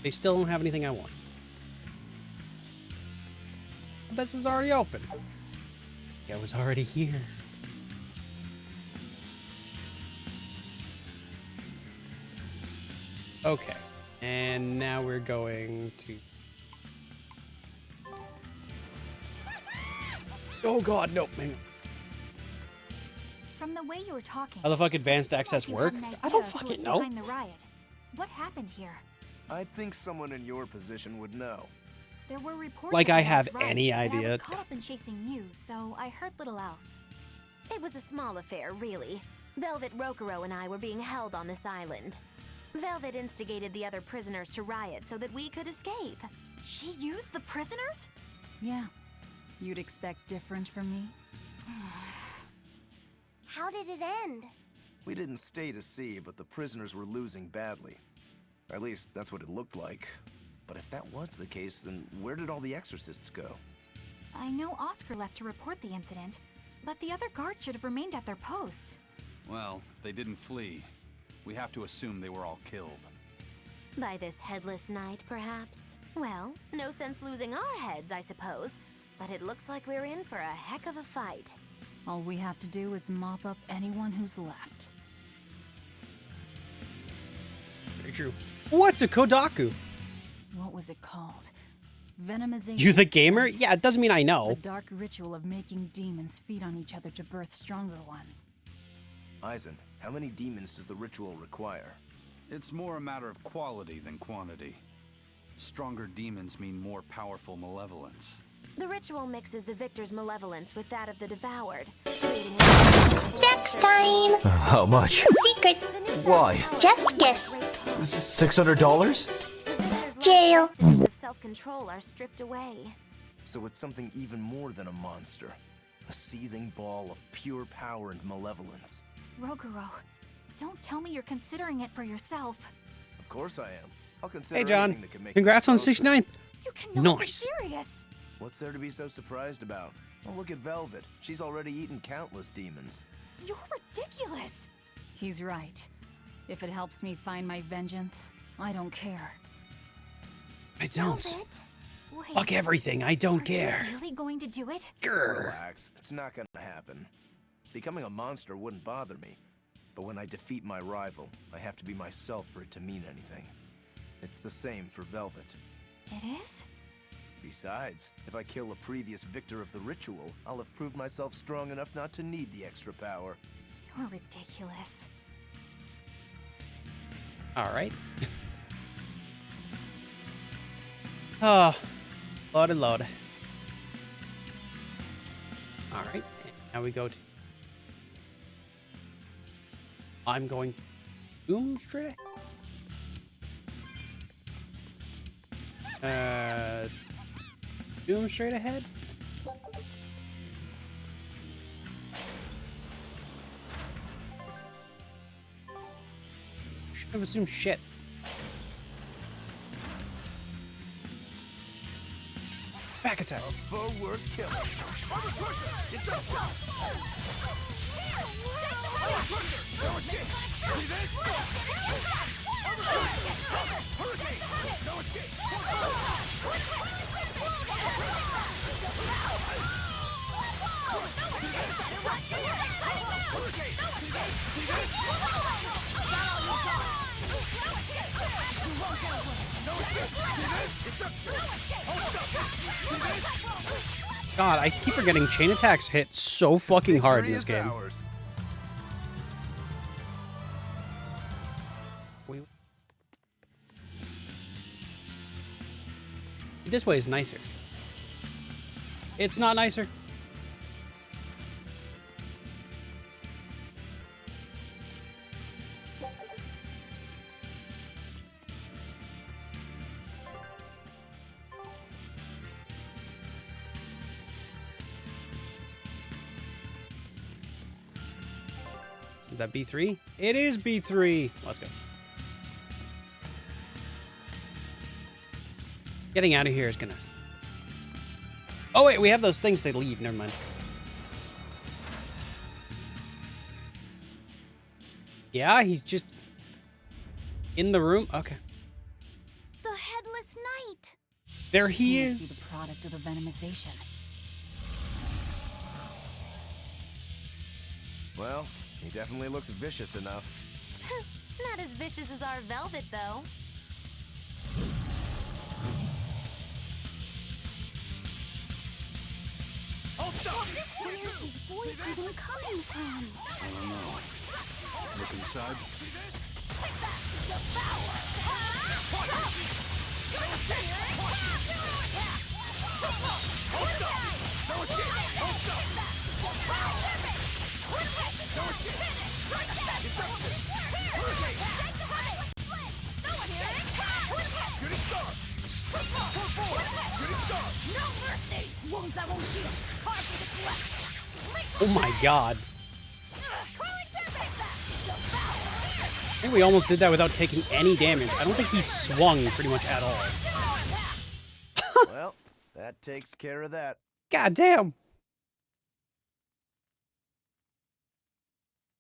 They still don't have anything I want. This is already open. It was already here. Okay. And now we're going to... Oh god, no. Hang on. From the way you were talking, How the fuck advanced access you work? had an I idea don't of who fucking was know. behind the riot. What happened here? I think someone in your position would know. There were reports Like of I a have large riot, any but I idea. was caught up in chasing you, so I heard little else. It was a small affair, really. Velvet, Rokuro, and I were being held on this island. Velvet instigated the other prisoners to riot so that we could escape. She used the prisoners? Yeah. You'd expect different from me? How did it end? We didn't stay to see, but the prisoners were losing badly. At least, that's what it looked like. But if that was the case, then where did all the exorcists go? I know Oscar left to report the incident, but the other guards should have remained at their posts. Well, if they didn't flee, we have to assume they were all killed. By this headless night, perhaps? Well, no sense losing our heads, I suppose. But it looks like we're in for a heck of a fight. All we have to do is mop up anyone who's left. Very true. What's a Kodaku? What was it called? Venomization? You the gamer? Yeah, it doesn't mean I know. The dark ritual of making demons feed on each other to birth stronger ones. Eisen, how many demons does the ritual require? It's more a matter of quality than quantity. Stronger demons mean more powerful malevolence. The ritual mixes the victor's malevolence with that of the devoured. Next time! How much? Secret! Why? Just guess. $600? Jail! Vestiges of self-control are stripped away. So it's something even more than a monster. A seething ball of pure power and malevolence. Roguro, don't tell me you're considering it for yourself. Of course I am. I'll consider Hey, John. anything that can make Congrats me on stronger. 69th. You cannot Nice. be serious. What's there to be so surprised about? Well, look at Velvet. She's already eaten countless demons. You're ridiculous. He's right. If it helps me find my vengeance, I don't care. I don't. Velvet? Wait, Fuck everything. I don't care. you really going to do it? Grr. Relax. It's not gonna happen. Becoming a monster wouldn't bother me. But when I defeat my rival, I have to be myself for it to mean anything. It's the same for Velvet. It is? Besides, if I kill a previous victor of the ritual, I'll have proved myself strong enough not to need the extra power. You're ridiculous. All right. Oh, load. All right. Now we go to... I'm going boom straight ahead. Doom straight ahead. Should have assumed shit. Back attack. A foe worth killing. Armor crusher! It's up! Armor crusher! No escape! See this? Armor crusher! Hurricane! No escape! God, I keep forgetting chain attacks hit so fucking hard in this Victory is game. ours. This way is nicer. It's not nicer. Is that B3? It is B3. Let's go. Getting out of here is gonna... Oh wait, we have those things to leave. Never mind. Yeah, he's just in the room. Okay. The Headless Knight! There he must be is. the product of the venomization. Well, he definitely looks vicious enough. Not as vicious as our Velvet, though. Where's his voice even coming from? I don't know. Look inside. Oh my god. I think we almost did that without taking any damage. I don't think he swung pretty much at all. Well, that takes care of that. God damn.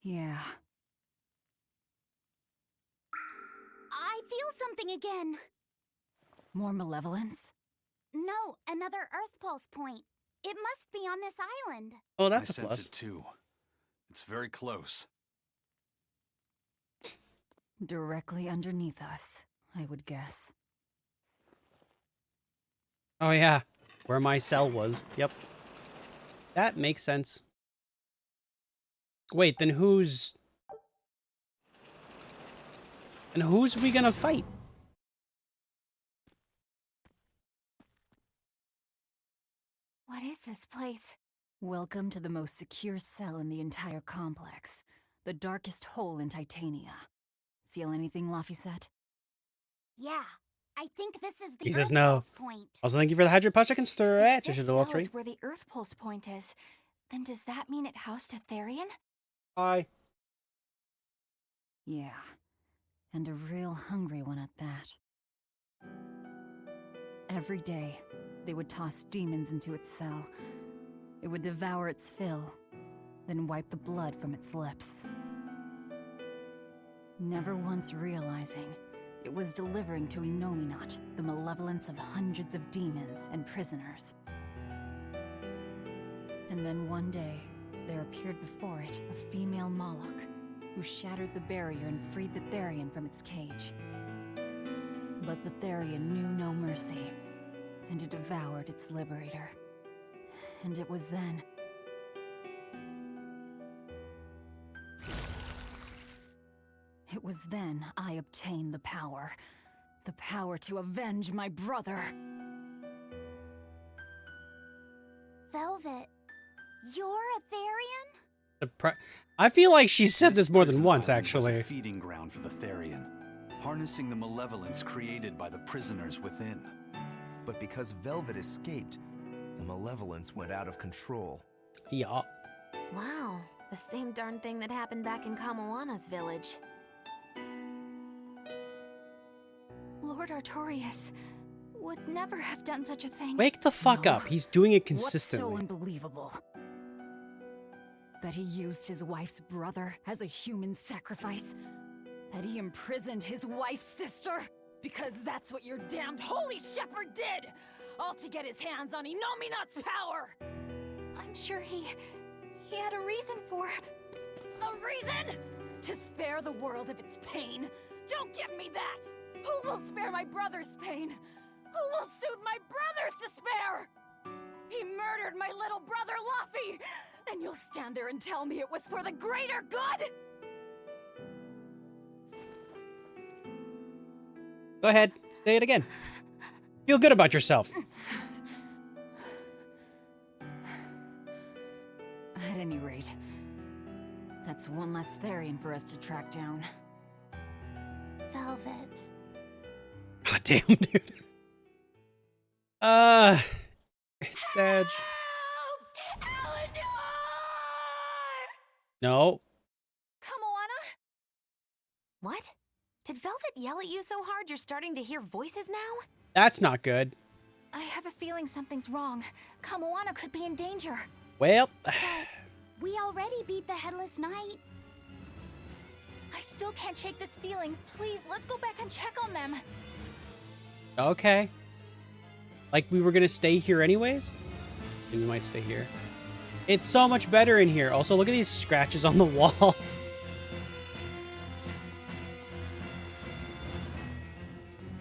Yeah. I feel something again. More malevolence? No, another Earth Pulse point. It must be on this island. Oh, that's I a sense plus. it too. It's very close. Directly underneath us, I would guess. Oh yeah, where my cell was. Yep. That makes sense. Wait, then who's... And who's we gonna fight? What is this place? Welcome to the most secure cell in the entire complex. The darkest hole in Titania. Feel anything, Laphicet? Yeah, I think this is the He Earth says no. Pulse point. Also, thank you for the Hydro Punch. I can stretch. I This should do all cell three. is where the Earth Pulse point is. Then does that mean it housed a Therian? Hi. Yeah. And a real hungry one at that. Every day, they would toss demons into its cell. It would devour its fill, then wipe the blood from its lips. Never once realizing it was delivering to Inominat the malevolence of hundreds of demons and prisoners. And then one day, there appeared before it a female Moloch, who shattered the barrier and freed the Therian from its cage. But the Therian knew no mercy, and it devoured its liberator. And it was then... It was then I obtained the power. The power to avenge my brother. Velvet, you're a Therian? I feel like she said this more than prison once, island was actually. a feeding ground for the Therian, harnessing the malevolence created by the prisoners within. But because Velvet escaped, the malevolence went out of control. Yeah. Wow, the same darn thing that happened back in Kamoana's village. Lord Artorias would never have done such a thing. Wake the fuck up. He's doing it What's so consistently. unbelievable? That he used his wife's brother as a human sacrifice? That he imprisoned his wife's sister? Because that's what your damned holy shepherd did! All to get his hands on Inominat's power! I'm sure he had a reason for... A reason? To spare the world of its pain? Don't give me that! Who will spare my brother's pain? Who will soothe my brother's despair? He murdered my little brother Laffy! And you'll stand there and tell me it was for the greater good? Go ahead. Say it again. Feel good about yourself. At any rate, that's one less Therian for us to track down. Velvet. God damn, dude. It's Sag. No. Kamoana? What? Did Velvet yell at you so hard you're starting to hear voices now? That's not good. I have a feeling something's wrong. Kamoana could be in danger. Well, We already beat the Headless Knight. I still can't shake this feeling. Please, let's go back and check on them. Okay. Like we were gonna stay here anyways? And we might stay here. It's so much better in here. Also, look at these scratches on the wall.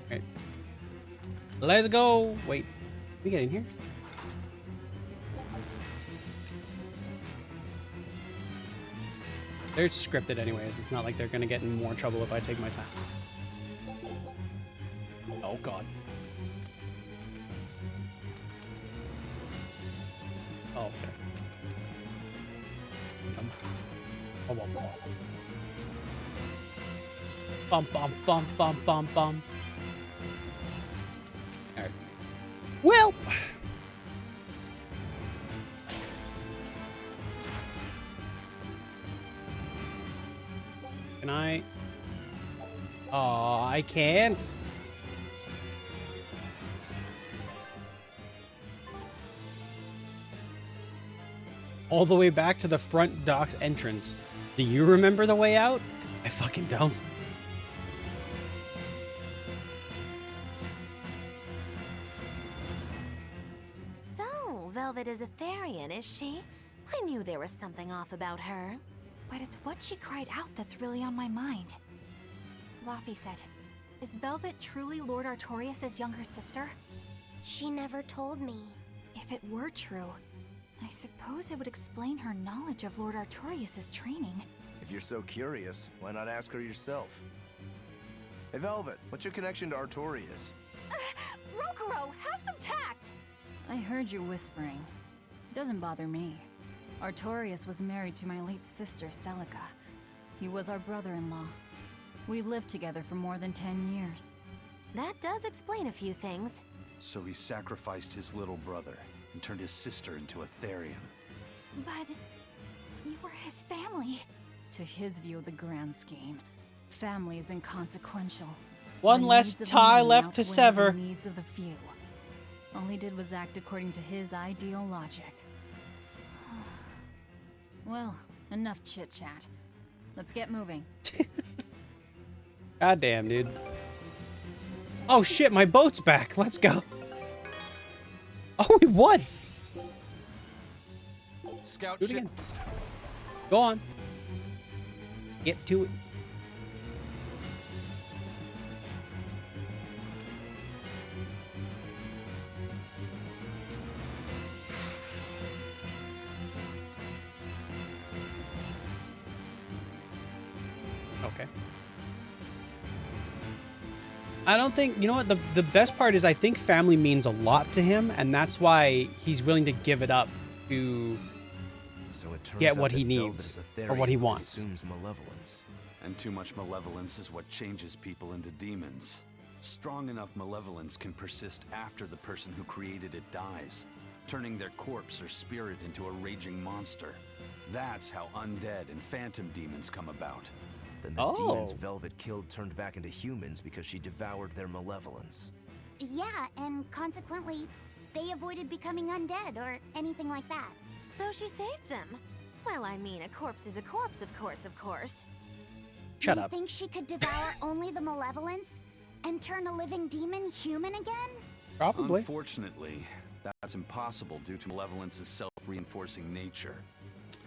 Alright. Let's go. Wait. Can we get in here? They're scripted anyways. It's not like they're gonna get in more trouble if I take my time. Oh god. Oh, okay. Bum, bum, bum, bum, bum, bum. Alright. Well! Can I? Oh, I can't. All the way back to the front dock's entrance. Do you remember the way out? I fucking don't. So, Velvet is a Therian, is she? I knew there was something off about her. But it's what she cried out that's really on my mind. Laphicet, is Velvet truly Lord Artorias' younger sister? She never told me. If it were true, I suppose it would explain her knowledge of Lord Artorias' training. If you're so curious, why not ask her yourself? Hey, Velvet, what's your connection to Artorias? Rokuro, have some tact! I heard you whispering. Doesn't bother me. Artorias was married to my late sister, Celica. He was our brother-in-law. We lived together for more than 10 years. That does explain a few things. So he sacrificed his little brother and turned his sister into a Therian. But you were his family. To his view of the grand scheme, family is inconsequential. One The less needs of the tie many left to outweigh sever. The needs of the few. All he did was act according to his ideal logic. Well, enough chit-chat. Let's get moving. God damn, dude. Oh shit, my boat's back. Let's go. Oh, we won. Scout Do it again. Go on. Get to it. Okay. I don't think, you know what, the best part is I think family means a lot to him, and that's why he's willing to give it up to So it turns get out what that he Velvet needs is a or what he Therian who wants. consumes malevolence. And too much malevolence is what changes people into demons. Strong enough malevolence can persist after the person who created it dies, turning their corpse or spirit into a raging monster. That's how undead and phantom demons come about. Then the demons Velvet killed turned back into humans because she devoured their malevolence. Yeah, and consequently, they avoided becoming undead or anything like that. So she saved them. Well, I mean, a corpse is a corpse, of course, of course. Do you think she could devour only the malevolence and turn a living demon human again? Probably. Unfortunately, that's impossible due to malevolence's self-reinforcing nature.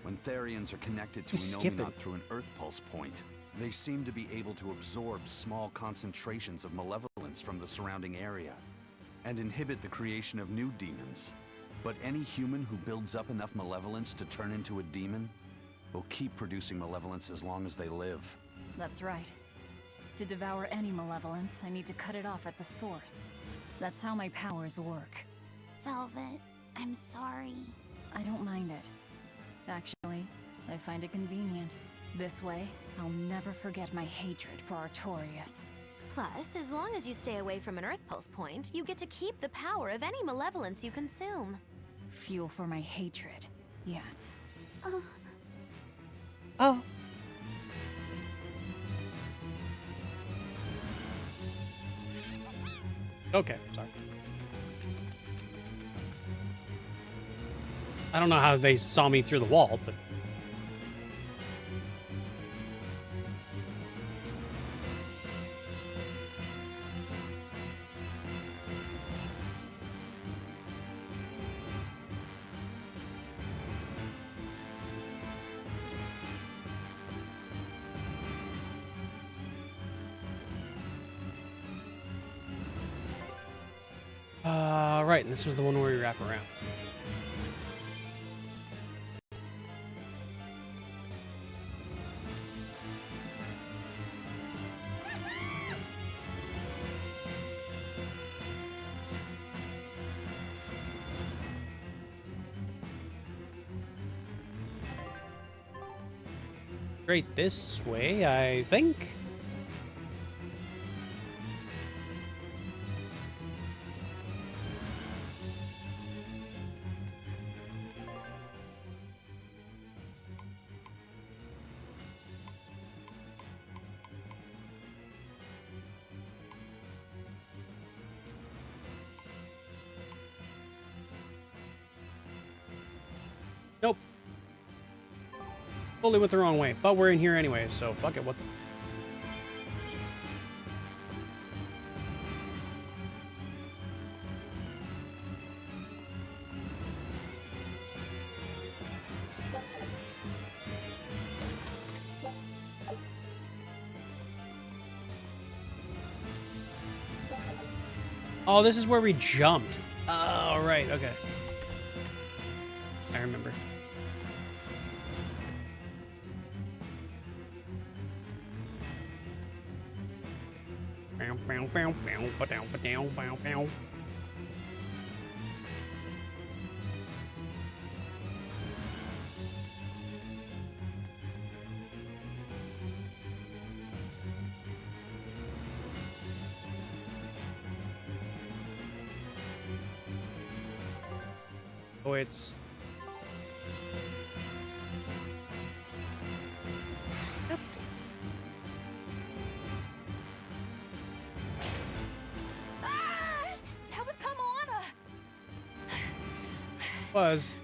When Therians are connected to Enominat through an Earth Pulse point, they seem to be able to absorb small concentrations of malevolence from the surrounding area and inhibit the creation of new demons. But any human who builds up enough malevolence to turn into a demon will keep producing malevolence as long as they live. That's right. To devour any malevolence, I need to cut it off at the source. That's how my powers work. Velvet, I'm sorry. I don't mind it. Actually, I find it convenient. This way, I'll never forget my hatred for Artorias. Plus, as long as you stay away from an Earth Pulse point, you get to keep the power of any malevolence you consume. Fuel for my hatred, yes. Oh. Okay, sorry. I don't know how they saw me through the wall, but... right, and this was the one where we wrap around. Straight this way, I think. Nope. Totally went the wrong way, but we're in here anyway, so fuck it, what's... Oh, this is where we jumped. Oh, right, okay. I remember. Oh, it's... That was Kamana! Was.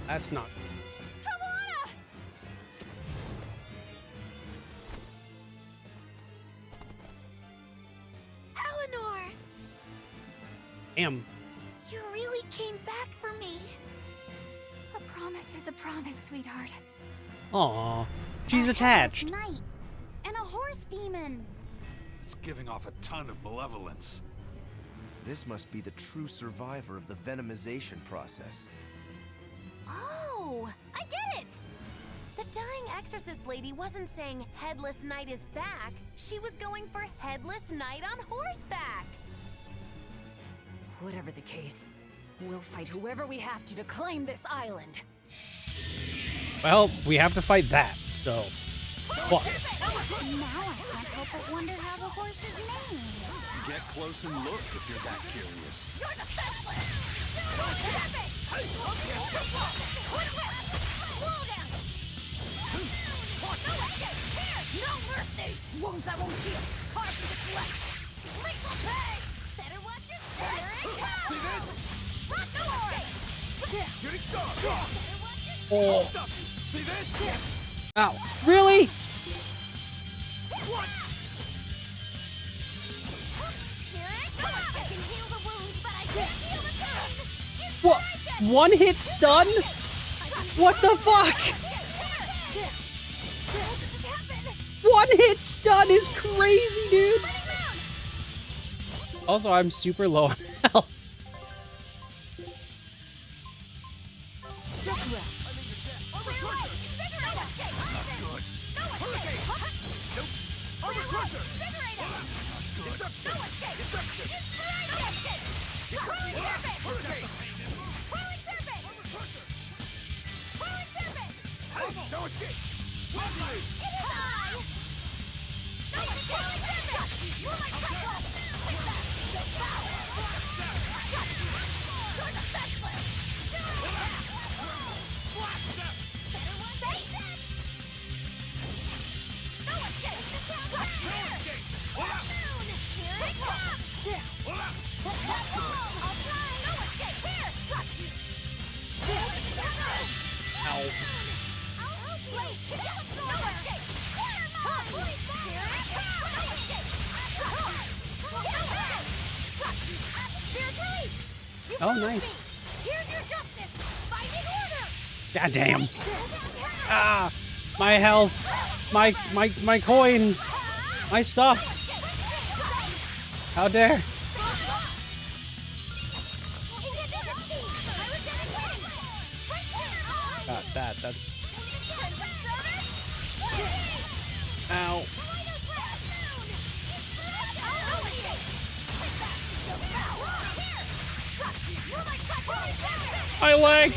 That's not... Kamana! Eleanor! Damn. You really came back for me. A promise is a promise, sweetheart. Aw. She's attached. Knight and a horse demon. It's giving off a ton of malevolence. This must be the true survivor of the venomization process. Oh, I get it! The dying exorcist lady wasn't saying Headless Knight is back. She was going for Headless Knight on horseback. Whatever the case, we'll fight whoever we have to claim this island. Well, we have to fight that, so... What? Now I can't help but wonder how the horse is named. Get close and look if you're that curious. You're defenseless! No mercy! Wounds I won't heal. Scars to the flesh. Lethal pay! Better watch your step. Here it comes! See this? Rock the horse! Shooting star! Oh. Stop! See this? Ow. Really? What? Here it comes! I can heal the wounds, but I can't heal the pain! What? One hit stun? What the fuck? One hit stun is crazy, dude. Also, I'm super low on health. No escape! Oh, nice. Here's your justice! Fighting order! God damn. Ah, my health, my coins, my stuff. How dare. That's. Ow. My leg!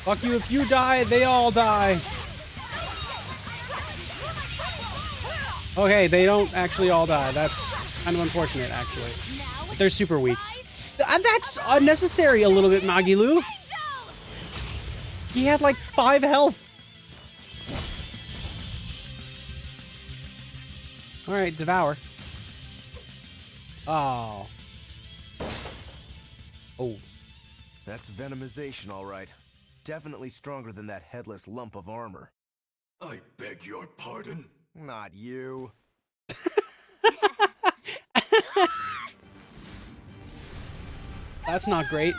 Fuck you, if you die, they all die. Okay, they don't actually all die. That's kind of unfortunate, actually. But they're super weak. That's unnecessary a little bit, Magilu. He had like 5 health. Alright, devour. Oh. Oh. That's venomization, all right. Definitely stronger than that headless lump of armor. I beg your pardon? Not you. That's not great.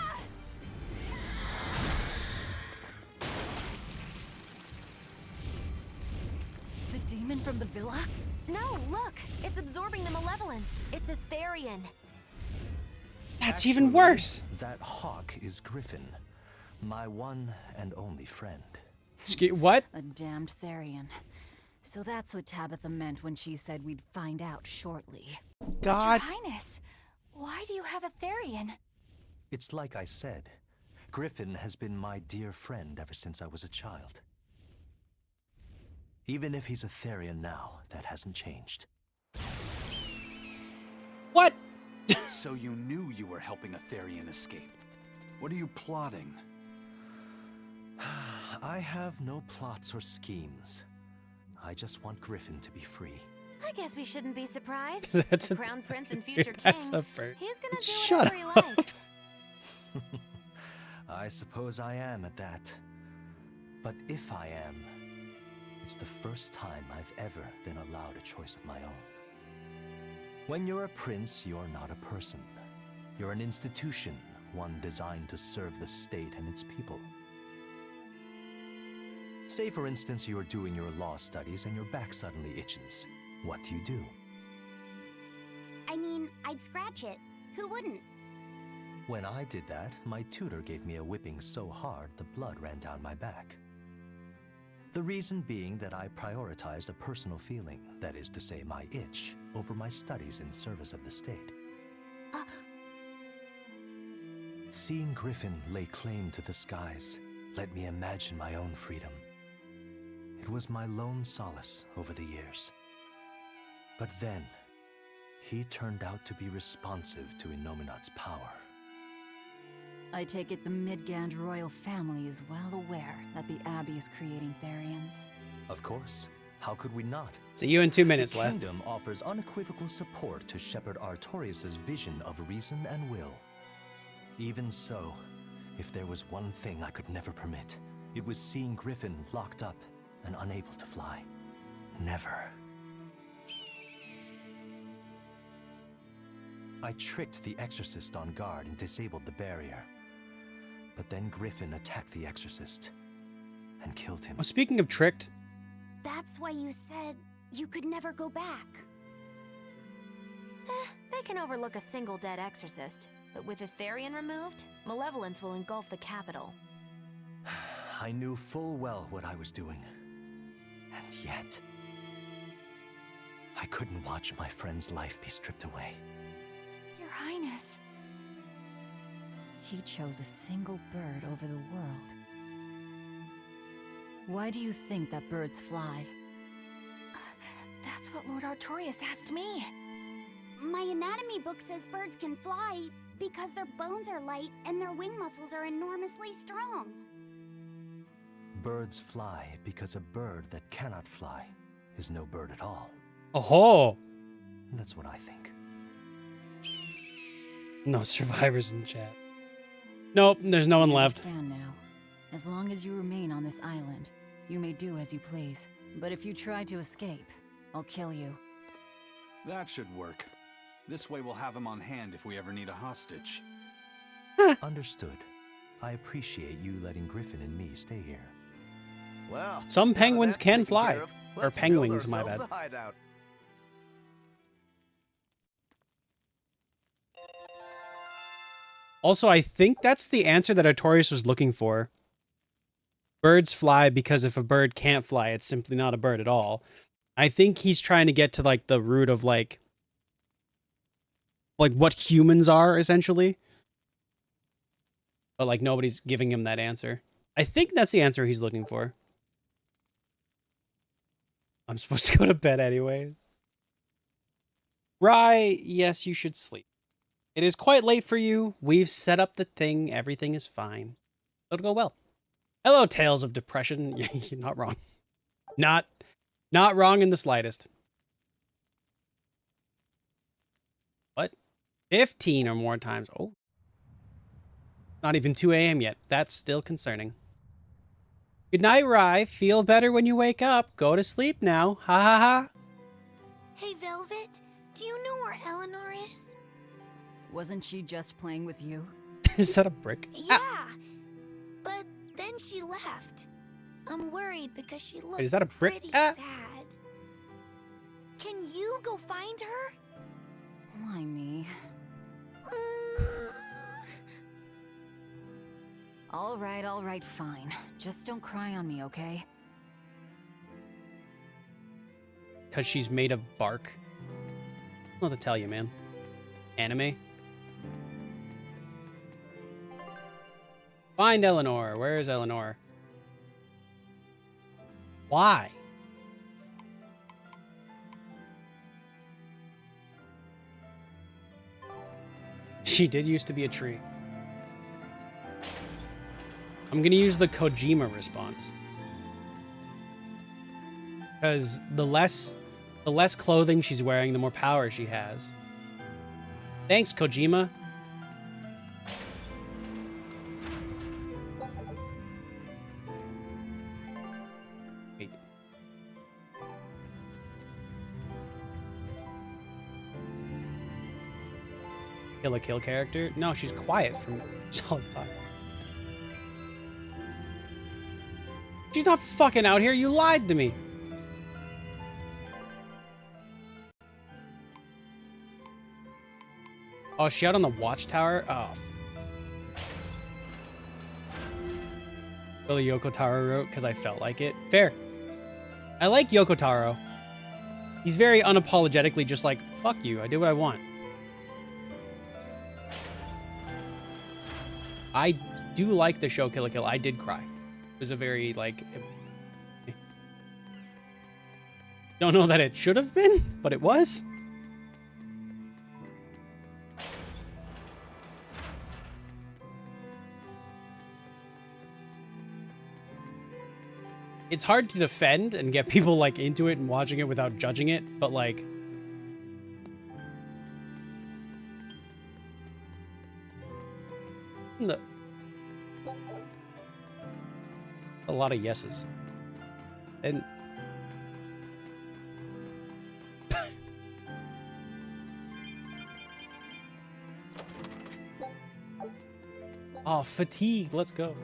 The demon from the villa? No, look! It's absorbing the malevolence. It's a Therian. That's even worse. That hawk is Griffin, my one and only friend. What? A damned Therian. So that's what Tabitha meant when she said we'd find out shortly. But Your Highness, why do you have a Therian? It's like I said. Griffin has been my dear friend ever since I was a child. Even if he's a Therian now, that hasn't changed. What? So you knew you were helping a Therian escape. What are you plotting? I have no plots or schemes. I just want Griffin to be free. I guess we shouldn't be surprised. That's the a Crown Prince and bird. future That's king. a bird. He's gonna do Shut whatever he up. likes. I suppose I am at that. But if I am, it's the first time I've ever been allowed a choice of my own. When you're a prince, you're not a person. You're an institution, one designed to serve the state and its people. Say, for instance, you're doing your law studies and your back suddenly itches. What do? I mean, I'd scratch it. Who wouldn't? When I did that, my tutor gave me a whipping so hard the blood ran down my back. The reason being that I prioritized a personal feeling, that is to say my itch, over my studies in service of the state. Seeing Griffin lay claim to the skies let me imagine my own freedom. It was my lone solace over the years. But then, he turned out to be responsive to Innominat's power. I take it the Midgand royal family is well aware that the Abbey is creating Therians. Of course. How could we not? See you in 2 minutes the left. The kingdom offers unequivocal support to Shepherd Artorius' vision of reason and will. Even so, if there was one thing I could never permit, it was seeing Griffin locked up and unable to fly. Never. I tricked the Exorcist on guard and disabled the barrier. But then Griffin attacked the Exorcist and killed him. Oh, speaking of tricked. That's why you said you could never go back. They can overlook a single dead exorcist, but with a Therian removed, malevolence will engulf the capital. I knew full well what I was doing. And yet, I couldn't watch my friend's life be stripped away. Your Highness. He chose a single bird over the world. Why do you think that birds fly? That's what Lord Artorius asked me. My anatomy book says birds can fly Because their bones are light and their wing muscles are enormously strong. Birds fly because a bird that cannot fly is no bird at all. Oh, That's what I think. no survivors in chat. Nope, there's no one left. Understand now. As long as you remain on this island, you may do as you please. But if you try to escape, I'll kill you. That should work. This way we'll have him on hand if we ever need a hostage. Understood. I appreciate you letting Griffin and me stay here. Well, Some now penguins that's can taken fly. care of, Or let's build penguins, my ourselves bad. a hideout. Also, I think that's the answer that Artorias was looking for. Birds fly because if a bird can't fly, it's simply not a bird at all. I think he's trying to get to like the root of like what humans are essentially. But like nobody's giving him that answer. I think that's the answer he's looking for. I'm supposed to go to bed anyway. Right, yes, you should sleep. It is quite late for you. We've set up the thing. Everything is fine. It'll go well. Hello, Tales of Depression. You're not wrong. Not wrong in the slightest. What? 15 or more times. Oh. Not even 2 a.m. yet. That's still concerning. Good night, Rye. Feel better when you wake up. Go to sleep now. Ha ha ha. Hey, Velvet, do you know where Eleanor is? Wasn't she just playing with you? Is that a brick? Yeah, but then she left. I'm worried because she looks Wait, is that a brick? pretty sad. Can you go find her? Why me? All right, fine. Just don't cry on me, okay? Because she's made of bark. I don't know what to tell you, man. Anime? Find Eleanor. Where is Eleanor? Why? She did used to be a tree. I'm gonna use the Kojima response. Because the less clothing she's wearing, the more power she has. Thanks, Kojima. Wait. Kill a kill character? No, she's quiet from Solid 5. She's not fucking out here. You lied to me. Oh, is she out on the watchtower? Oh. Really, Yoko Taro wrote because I felt like it. Fair. I like Yoko Taro. He's very unapologetically just like, fuck you, I do what I want. I do like the show Kill la Kill. I did cry. It was a very, like... Don't know that it should have been, but it was. It's hard to defend and get people, like, into it and watching it without judging it, but, like... A lot of yeses. And... Oh, fatigue. Let's go.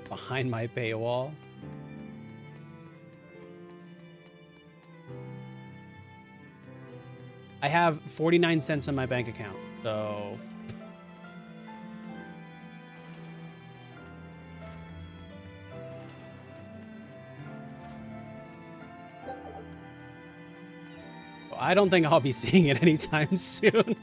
Behind my paywall. I have 49 cents in my bank account, so... I don't think I'll be seeing it anytime soon.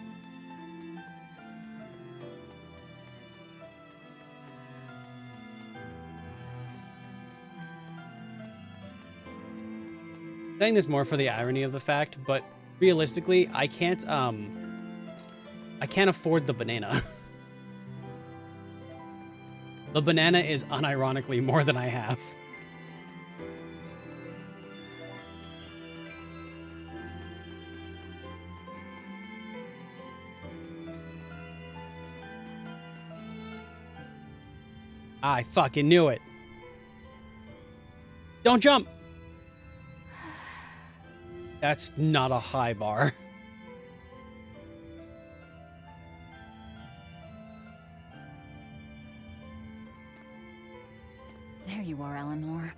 Saying this more for the irony of the fact, but realistically, I can't I can't afford the banana. The banana is unironically more than I have. I fucking knew it. Don't jump. That's not a high bar. There you are, Eleanor.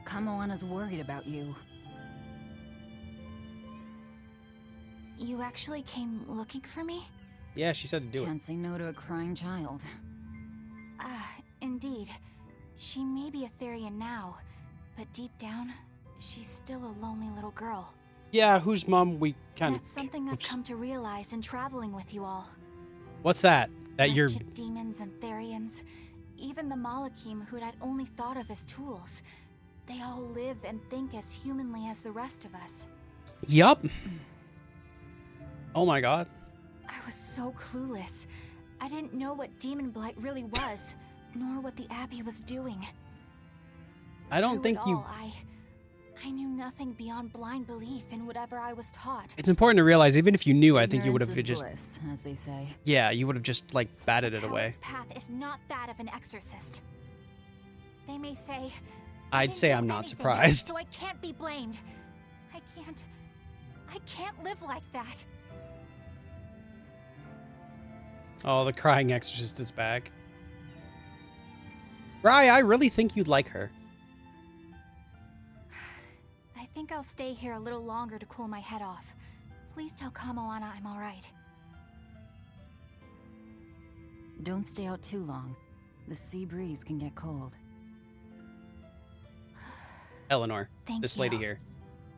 Kamoana's worried about you. You actually came looking for me? Yeah, she said to do it. Can't say no to a crying child. Indeed. She may be a Therian now, but deep down, she's still a lonely little girl. Yeah, whose mom we kind of... That's something I've come to realize in traveling with you all. What's that? That you're... Wretched demons and Therians, even the Malakim who'd I'd only thought of as tools. They all live and think as humanly as the rest of us. Yup. Oh my god. I was so clueless. I didn't know what demon blight really was, nor what the Abbey was doing. I don't think you... I knew nothing beyond blind belief in whatever I was taught. It's important to realize, even if you knew, I think you would have just... Bliss, as they say. Yeah, you would have just, like, batted it away. The path is not that of an exorcist. They may say... I'd say I'm not surprised. So I can't be blamed. I can't live like that. Oh, the crying exorcist is back. Rye, I really think you'd like her. I think I'll stay here a little longer to cool my head off. Please tell Kamoana I'm alright. Don't stay out too long. The sea breeze can get cold. Eleanor, Thank this you. lady here.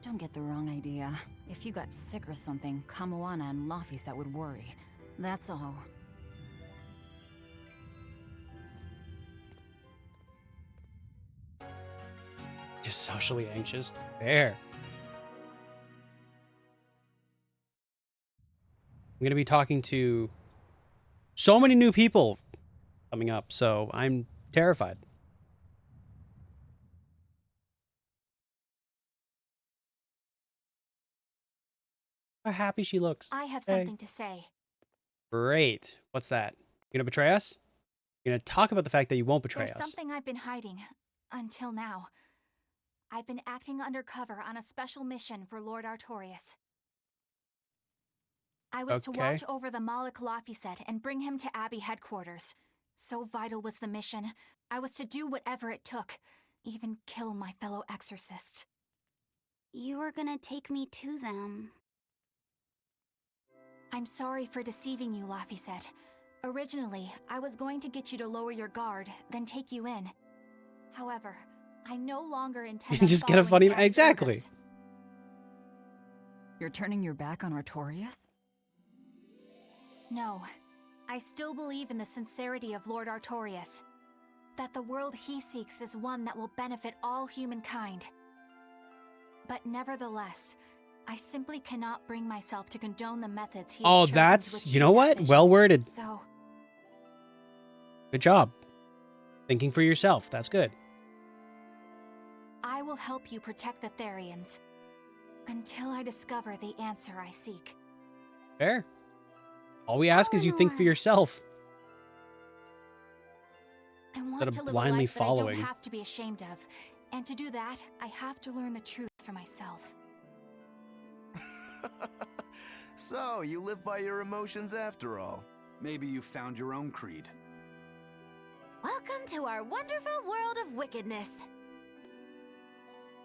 Don't get the wrong idea. If you got sick or something, Kamoana and Laphicet would worry. That's all. Just socially anxious. There. I'm going to be talking to so many new people coming up, so I'm terrified. How happy she looks. I have Hey. something to say. Great. What's that? You gonna betray us? You're gonna talk about the fact that you won't betray There's us. something I've been hiding. Until now. I've been acting undercover on a special mission for Lord Artorias. I was to watch over the Malik Laphicet and bring him to Abbey headquarters. So vital was the mission. I was to do whatever it took. Even kill my fellow exorcists. You were gonna take me to them. I'm sorry for deceiving you, Laphicet. Originally, I was going to get you to lower your guard, then take you in. However, I no longer intend You just get a funny... Exactly. You're turning your back on Artorias? No. I still believe in the sincerity of Lord Artorias. That the world he seeks is one that will benefit all humankind. But nevertheless, I simply cannot bring myself to condone the methods he has chosen to That's... achieve You know what? that Well mission. worded. So, Good job. Thinking for yourself. That's good. I will help you protect the Therians. Until I discover the answer I seek. Fair. All we ask is you think for yourself. I want Instead to of live blindly a life that I following. don't have to be ashamed of. And to do that, I have to learn the truth for myself. So, you live by your emotions after all. Maybe you found your own creed. Welcome to our wonderful world of wickedness.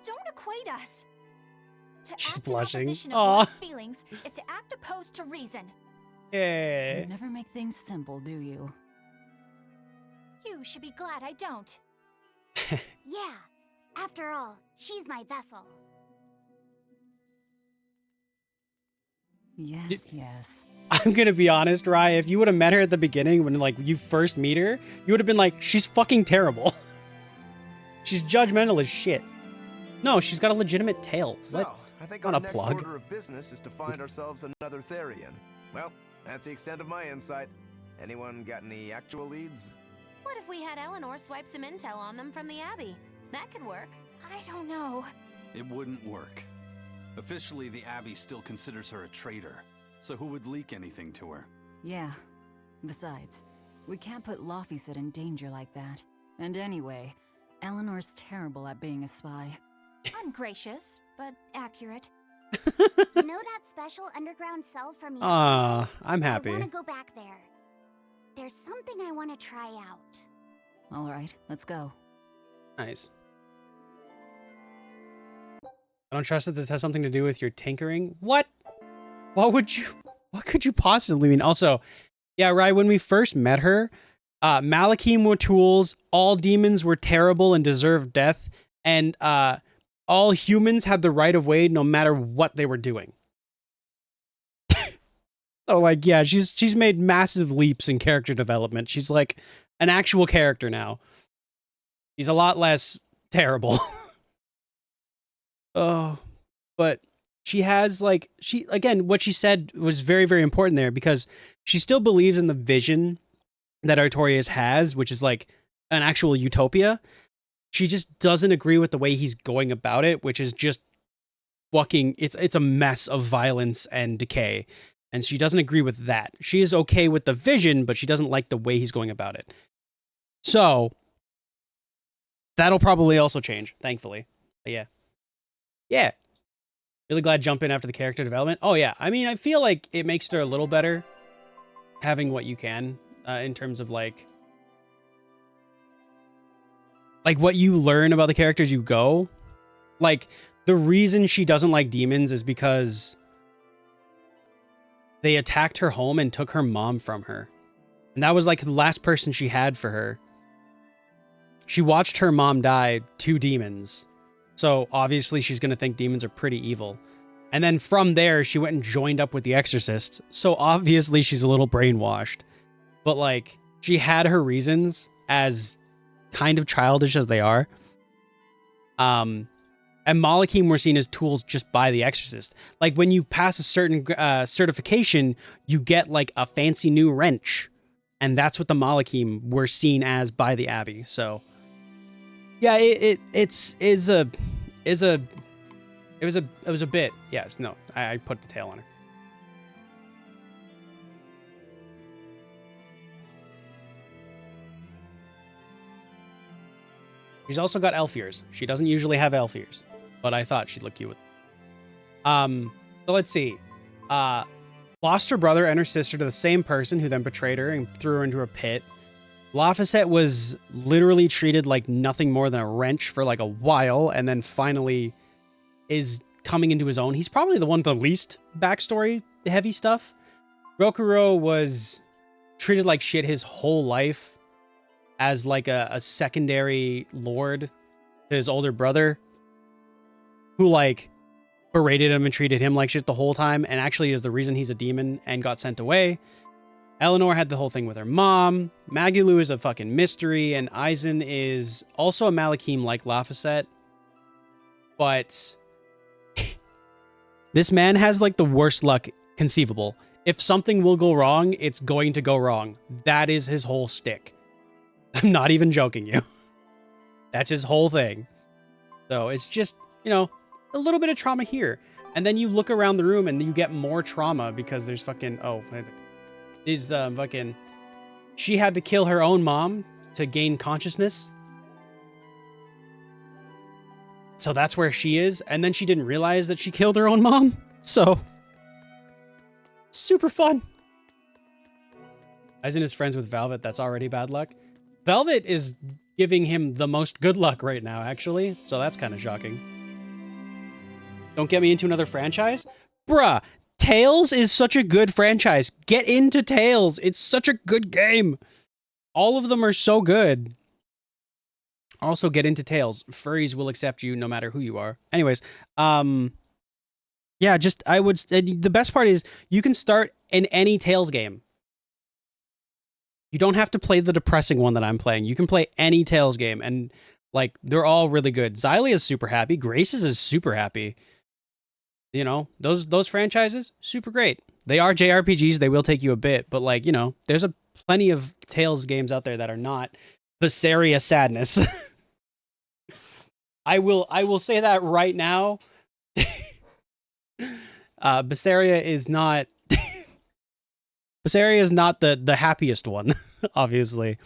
Don't equate us. To She's act blushing. in opposition of Aw. one's feelings is to act opposed to reason. Yeah. You never make things simple, do you? You should be glad I don't. Yeah. After all, she's my vessel. Yes, yes. I'm gonna be honest, Rye, if you would have met her at the beginning when, like, you first meet her, you would have been like, she's fucking terrible. She's judgmental as shit. No, she's got a legitimate tale. So, What? I think Not our a next plug. order of business is to find ourselves another Therian. Well, That's the extent of my insight. Anyone got any actual leads? What if we had Eleanor swipe some intel on them from the Abbey? That could work. I don't know. It wouldn't work. Officially, the Abbey still considers her a traitor. So who would leak anything to her? Yeah. Besides, we can't put Laphicet in danger like that. And anyway, Eleanor's terrible at being a spy. Ungracious, but accurate. You know that special underground cell from yesterday? I'm I happy. want to go back there. There's something I want to try out. All right, let's go. Nice. I don't trust that this has something to do with your tinkering. What? What could you possibly mean? Also, yeah, right, when we first met her, Malakim were tools, all demons were terrible and deserved death, and all humans had the right of way no matter what they were doing. So, like, yeah, she's made massive leaps in character development. She's like an actual character now. She's a lot less terrible. Oh, but she has, like, again, what she said was very, very important there, because she still believes in the vision that Artorias has, which is like an actual utopia. She just doesn't agree with the way he's going about it, which is just fucking, it's a mess of violence and decay. And she doesn't agree with that. She is okay with the vision, but she doesn't like the way he's going about it. So that'll probably also change, thankfully. But yeah. Yeah. Really glad jump in after the character development. Oh yeah. I mean, I feel like it makes her a little better having what you can in terms of like what you learn about the characters you go. Like, the reason she doesn't like demons is because they attacked her home and took her mom from her. And that was like the last person she had for her. She watched her mom die to demons. So obviously she's going to think demons are pretty evil. And then from there, she went and joined up with the Exorcist. So obviously she's a little brainwashed. But like, she had her reasons, as kind of childish as they are. And Malakim were seen as tools just by the Exorcist. Like, when you pass a certain certification, you get like a fancy new wrench. And that's what the Malakim were seen as by the Abbey. So yeah, it was a bit. Yes, no, I put the tail on her. She's also got elf ears. She doesn't usually have elf ears, but I thought she'd look cute with them. So let's see. Lost her brother and her sister to the same person, who then betrayed her and threw her into a pit. Laphicet was literally treated like nothing more than a wrench for like a while, and then finally is coming into his own. He's probably the one with the least backstory heavy stuff. Rokuro was treated like shit his whole life as like a secondary lord to his older brother, who like berated him and treated him like shit the whole time, and actually is the reason he's a demon and got sent away. Eleanor had the whole thing with her mom. Magulu is a fucking mystery, and Eisen is also a Malakim like Laphicet. But this man has like the worst luck conceivable. If something will go wrong, it's going to go wrong. That is his whole shtick. I'm not even joking you. That's his whole thing. So it's just, you know, a little bit of trauma here. And then you look around the room and you get more trauma because there's fucking, these fucking, she had to kill her own mom to gain consciousness. So that's where she is. And then she didn't realize that she killed her own mom. So super fun. Eisen is friends with Velvet. That's already bad luck. Velvet is giving him the most good luck right now, actually. So that's kind of shocking. Don't get me into another franchise? Bruh, Tales is such a good franchise. Get into Tales. It's such a good game. All of them are so good. Also, get into Tales. Furries will accept you no matter who you are. Anyways, yeah, the best part is you can start in any Tales game. You don't have to play the depressing one that I'm playing. You can play any Tales game, and like, they're all really good. Xylia is super happy. Graces is super happy. You know, those franchises, super great. They are JRPGs. They will take you a bit, but like, you know, there's plenty of Tales games out there that are not Berseria sadness. I will say that right now. Berseria is not Berseria is not the happiest one, obviously.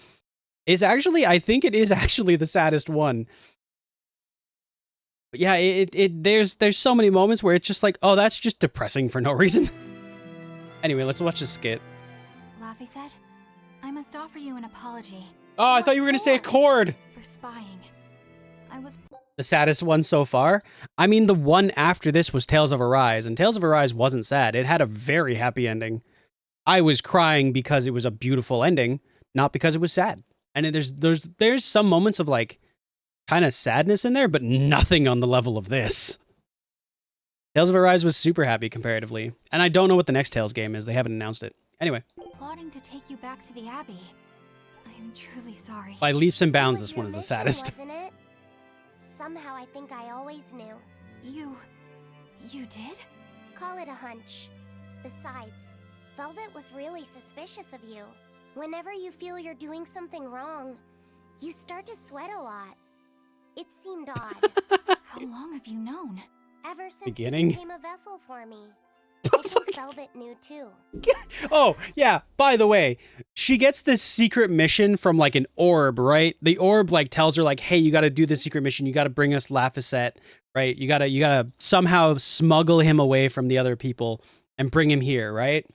I think it is actually the saddest one. But yeah, there's so many moments where it's just like, oh, that's just depressing for no reason. Anyway, let's watch this skit. Laphicet, I must offer you an apology. Oh, I thought you were gonna say a chord. For spying. I was The saddest one so far? I mean, the one after this was Tales of Arise, and Tales of Arise wasn't sad. It had a very happy ending. I was crying because it was a beautiful ending, not because it was sad. And there's some moments of like kind of sadness in there, but nothing on the level of this. Tales of Arise was super happy comparatively, and I don't know what the next Tales game is. They haven't announced it. Anyway. Plotting to take you back to the Abbey. I am truly sorry. By leaps and bounds, this one is the saddest. Wasn't it? Somehow I think I always knew. You did? Call it a hunch. Besides, Velvet was really suspicious of you. Whenever you feel you're doing something wrong, you start to sweat a lot. It seemed odd. How long have you known? Ever since Beginning? you became a vessel for me. I think Velvet knew too. Oh, yeah, by the way, she gets this secret mission from like an orb, right? The orb like tells her like, hey, you gotta do this secret mission, you gotta bring us Laphicet, right? You gotta somehow smuggle him away from the other people and bring him here, right?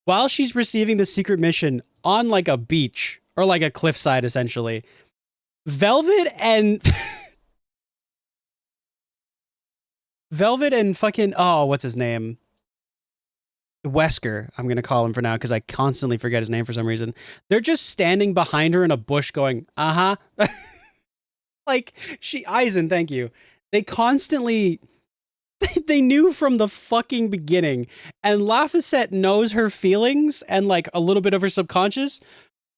While she's receiving the secret mission on like a beach or like a cliffside essentially, Velvet and fucking, oh, what's his name? Wesker, I'm going to call him for now because I constantly forget his name for some reason. They're just standing behind her in a bush going, uh-huh. Like, Eisen, thank you. They constantly, they knew from the fucking beginning. And Laphicet knows her feelings and like a little bit of her subconscious.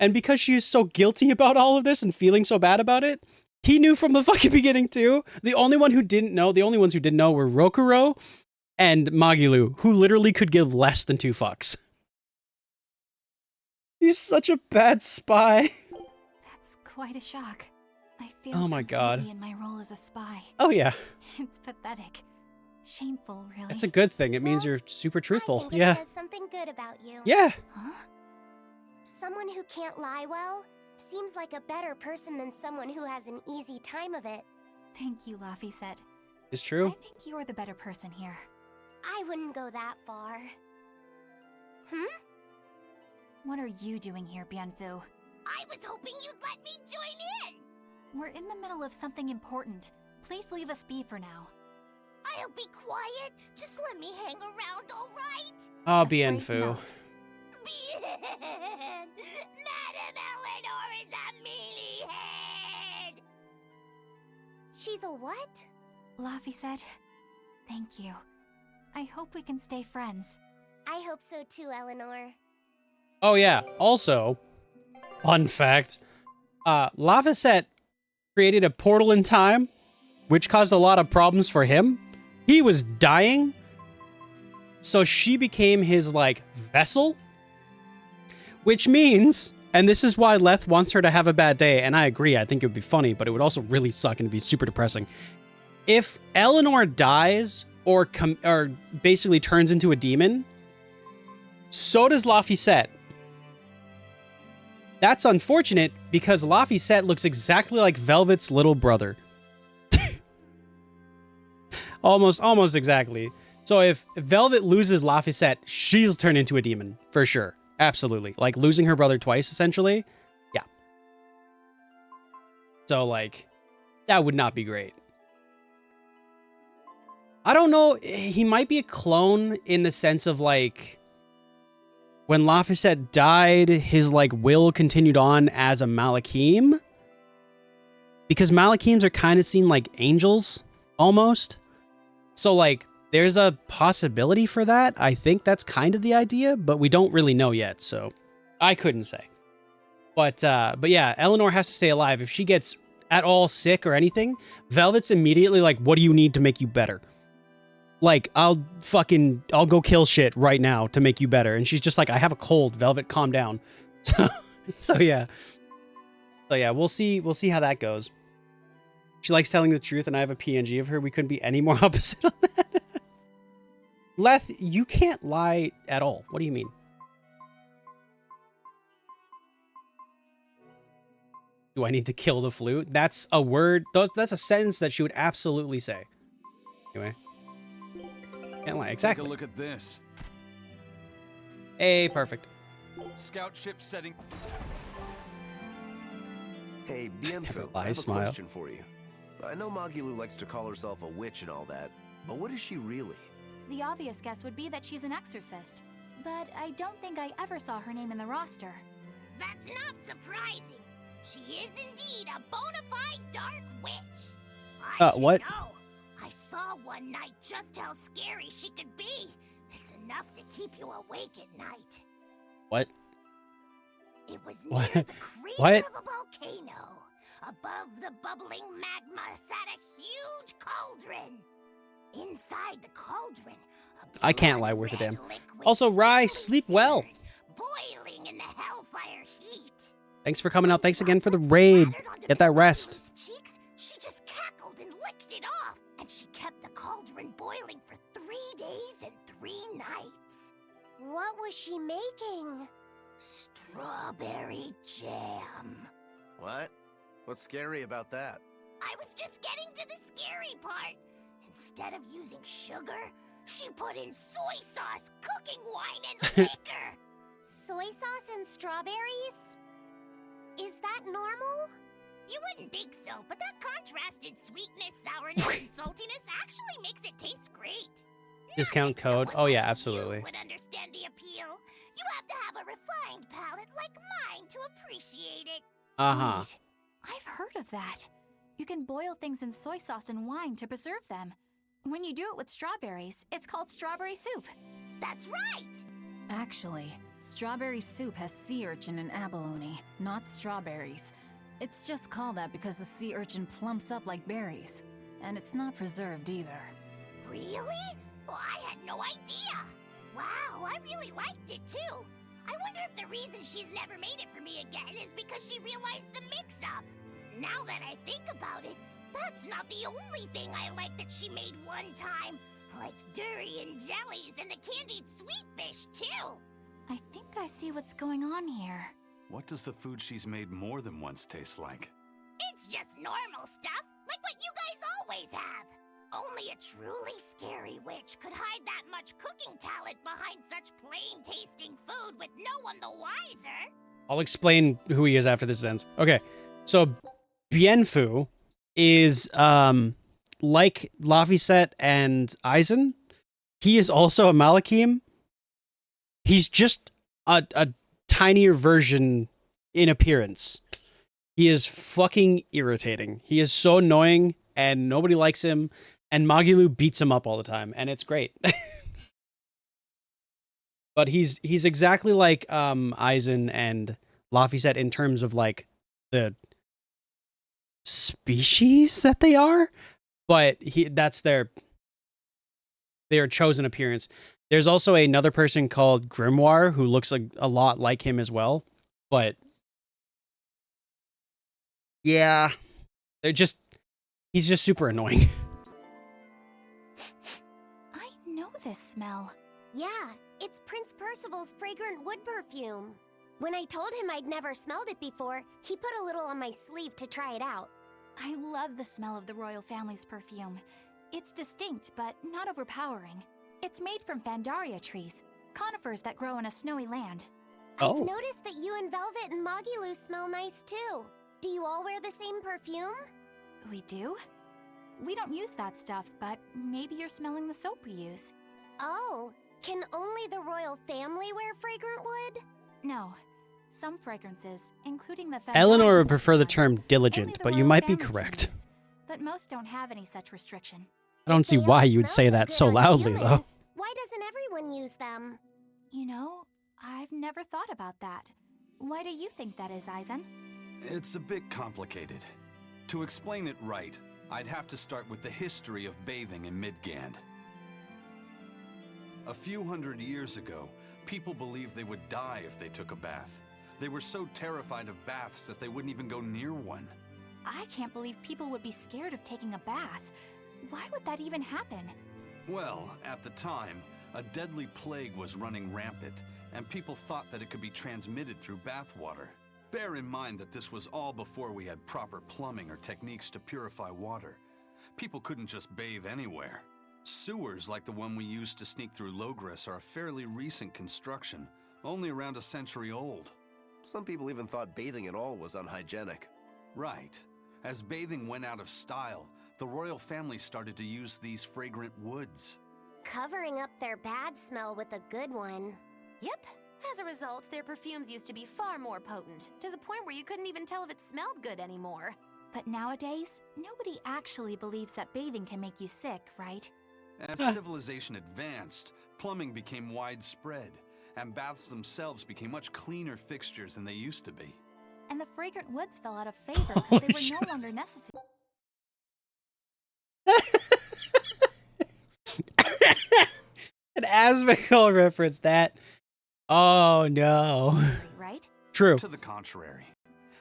And because she is so guilty about all of this and feeling so bad about it, he knew from the fucking beginning too. The only ones who didn't know were Rokuro and Magilu, who literally could give less than 2 fucks. He's such a bad spy. That's quite a shock. I feel oh my god in my role as a spy. Oh yeah. It's pathetic. Shameful, really. It's a good thing. It means you're super truthful. I think yeah. It says something good about you. Yeah. Huh? Someone who can't lie well seems like a better person than someone who has an easy time of it. Thank you, Laphicet. It's true. I think you're the better person here. I wouldn't go that far. What are you doing here, Bienfu? I was hoping you'd let me join in! We're in the middle of something important. Please leave us be for now. I'll be quiet. Just let me hang around, alright? Oh, Bienfu. Bien! Madame Eleanor is a mealy-head! She's a what? Laphicet, thank you. I hope we can stay friends. I hope so too, Eleanor. Oh yeah. Also, fun fact, Laphicet created a portal in time, which caused a lot of problems for him. He was dying, so she became his, like, vessel. Which means, and this is why Leth wants her to have a bad day, and I agree, I think it would be funny, but it would also really suck and be super depressing. If Eleanor dies, or basically turns into a demon, so does Laphicet. That's unfortunate, because Laphicet looks exactly like Velvet's little brother. Almost exactly. So if Velvet loses Laphicet, she'll turn into a demon, for sure. Absolutely. Like, losing her brother twice, essentially. Yeah. So, like, that would not be great. I don't know. He might be a clone in the sense of, like, when Laphicet died, his, like, will continued on as a Malakim. Because Malakims are kind of seen like angels, almost. So, like, there's a possibility for that. I think that's kind of the idea, but we don't really know yet, so I couldn't say. But yeah, Eleanor has to stay alive. If she gets at all sick or anything, Velvet's immediately like, what do you need to make you better? Like, I'll go kill shit right now to make you better. And she's just like, I have a cold, Velvet, calm down. So yeah. So yeah, we'll see how that goes. She likes telling the truth, and I have a PNG of her. We couldn't be any more opposite on that. Leth, you can't lie at all. What do you mean? Do I need to kill the flute? That's a word. That's a sentence that she would absolutely say. Anyway. Can't lie. Exactly. Take a look at this. Hey, perfect. Scout ship setting. Hey, Bienfu, lie, I have smile. a question for you. I know Magilu likes to call herself a witch and all that, but what is she really? The obvious guess would be that she's an exorcist, but I don't think I ever saw her name in the roster. That's not surprising. She is indeed a bona fide dark witch. I should what? know. I saw one night just how scary she could be. It's enough to keep you awake at night. What? It was near What? the crater What? of a volcano. Above the bubbling magma sat a huge cauldron. Inside the cauldron, I can't lie worth a damn. Also, Rye, sleep well. boiling in the hellfire heat. Thanks for coming out. Thanks again for the raid. Get that rest. Cheeks, she just cackled and licked it off, and she kept the cauldron boiling for 3 days and 3 nights. What was she making? Strawberry jam. What? What's scary about that? I was just getting to the scary part. Instead of using sugar, she put in soy sauce, cooking wine, and liquor. Soy sauce and strawberries? Is that normal? You wouldn't think so, but that contrasted sweetness, sourness, and saltiness actually makes it taste great. Discount code. Oh yeah, absolutely. Would understand the appeal. You have to have a refined palate like mine to appreciate it. Uh-huh. Wait, I've heard of that. You can boil things in soy sauce and wine to preserve them. When you do it with strawberries, it's called strawberry soup. That's right! Actually, strawberry soup has sea urchin and abalone, not strawberries. It's just called that because the sea urchin plumps up like berries. And it's not preserved either. Really? Well, I had no idea. Wow, I really liked it too. I wonder if the reason she's never made it for me again is because she realized the mix-up. Now that I think about it, that's not the only thing I like that she made one time. Like durian jellies and the candied sweet fish too. I think I see what's going on here. What does the food she's made more than once taste like? It's just normal stuff, like what you guys always have. Only a truly scary witch could hide that much cooking talent behind such plain-tasting food with no one the wiser. I'll explain who he is after this ends. Okay, so Bienfu is like Laphicet and Aizen. He is also a Malakim. He's just a tinier version in appearance. He is fucking irritating. He is so annoying, and nobody likes him. And Magilu beats him up all the time, and it's great. But he's exactly like Aizen and Laphicet in terms of like the species that they are, but that's their chosen appearance. There's also another person called Grimoire who looks like a lot like him as well, but yeah, he's just super annoying. I know this smell. Yeah, it's Prince Percival's fragrant wood perfume. When I told him I'd never smelled it before, he put a little on my sleeve to try it out. I love the smell of the royal family's perfume. It's distinct, but not overpowering. It's made from Fandaria trees, conifers that grow in a snowy land. I've noticed that you and Velvet and Magilu smell nice too. Do you all wear the same perfume? We do? We don't use that stuff, but maybe you're smelling the soap we use. Oh, can only the royal family wear fragrant wood? No. Some fragrances, including the Eleanor would prefer the term diligent, but you might be correct. But most don't have any such restriction. I don't see why you would say that so loudly, though. Why doesn't everyone use them? You know, I've never thought about that. Why do you think that is, Aizen? It's a bit complicated. To explain it right, I'd have to start with the history of bathing in Midgand. A few hundred years ago, people believed they would die if they took a bath. They were so terrified of baths that they wouldn't even go near one. I can't believe people would be scared of taking a bath. Why would that even happen? Well, at the time, a deadly plague was running rampant, and people thought that it could be transmitted through bathwater. Bear in mind that this was all before we had proper plumbing or techniques to purify water. People couldn't just bathe anywhere. Sewers like the one we used to sneak through Logres are a fairly recent construction, only around a century old. Some people even thought bathing at all was unhygienic. Right. As bathing went out of style, the royal family started to use these fragrant woods. Covering up their bad smell with a good one. Yep. As a result, their perfumes used to be far more potent, to the point where you couldn't even tell if it smelled good anymore. But nowadays, nobody actually believes that bathing can make you sick, right? As civilization advanced, plumbing became widespread, and baths themselves became much cleaner fixtures than they used to be. And the fragrant woods fell out of favor because they were no longer necessary. An Asmodee reference that. Oh no. Right? True. To the contrary,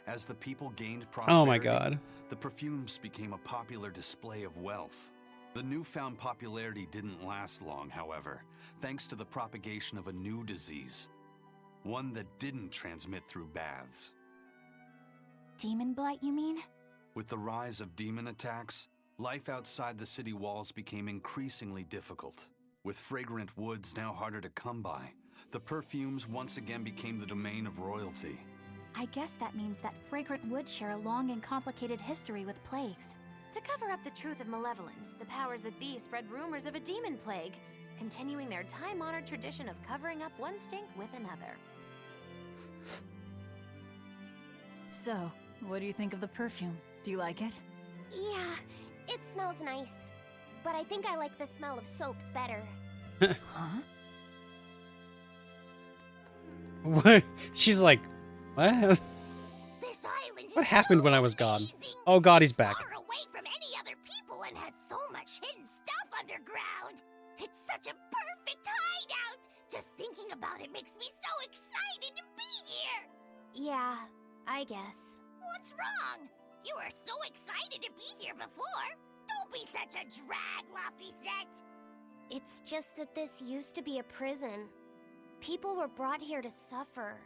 as the people gained prosperity, Oh my god. the perfumes became a popular display of wealth. The newfound popularity didn't last long, however, thanks to the propagation of a new disease. One that didn't transmit through baths. Demon blight, you mean? With the rise of demon attacks, life outside the city walls became increasingly difficult. With fragrant woods now harder to come by, the perfumes once again became the domain of royalty. I guess that means that fragrant woods share a long and complicated history with plagues. To cover up the truth of malevolence, the powers that be spread rumors of a demon plague, continuing their time-honored tradition of covering up one stink with another. So, what do you think of the perfume? Do you like it? Yeah, it smells nice. But I think I like the smell of soap better. Huh? What? She's like, what? This island What happened when I was gone? Oh god, he's back. far away from any other people and has so much hidden stuff underground. It's such a perfect hideout. Just thinking about it makes me so excited to be here. Yeah, I guess. What's wrong? You were so excited to be here before. Don't be such a drag, Laphicet. It's just that this used to be a prison. People were brought here to suffer.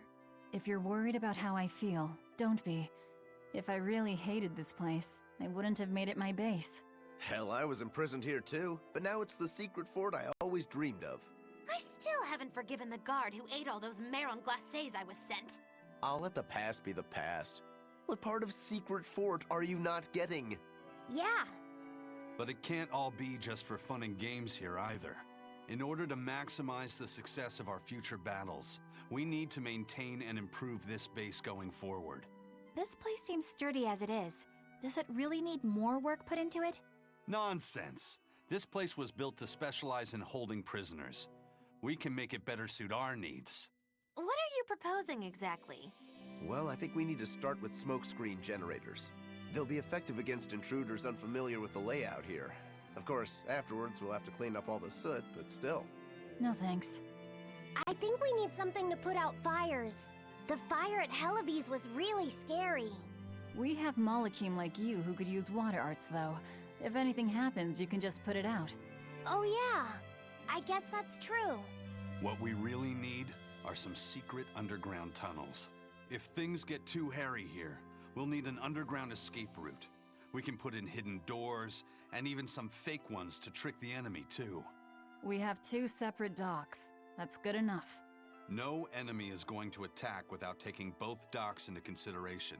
If you're worried about how I feel, don't be. If I really hated this place, I wouldn't have made it my base. Hell, I was imprisoned here too, but now it's the secret fort I always dreamed of. I still haven't forgiven the guard who ate all those marron glacés I was sent. I'll let the past be the past. What part of secret fort are you not getting? Yeah. But it can't all be just for fun and games here either. In order to maximize the success of our future battles, we need to maintain and improve this base going forward. This place seems sturdy as it is. Does it really need more work put into it? Nonsense. This place was built to specialize in holding prisoners. We can make it better suit our needs. What are you proposing exactly? Well, I think we need to start with smokescreen generators. They'll be effective against intruders unfamiliar with the layout here. Of course, afterwards we'll have to clean up all the soot, but still. No thanks. I think we need something to put out fires. The fire at Helavi's was really scary. We have Malakim like you who could use water arts, though. If anything happens, you can just put it out. Oh yeah, I guess that's true. What we really need are some secret underground tunnels. If things get too hairy here, we'll need an underground escape route. We can put in hidden doors, and even some fake ones to trick the enemy too. We have 2 separate docks. That's good enough. No enemy is going to attack without taking both docks into consideration.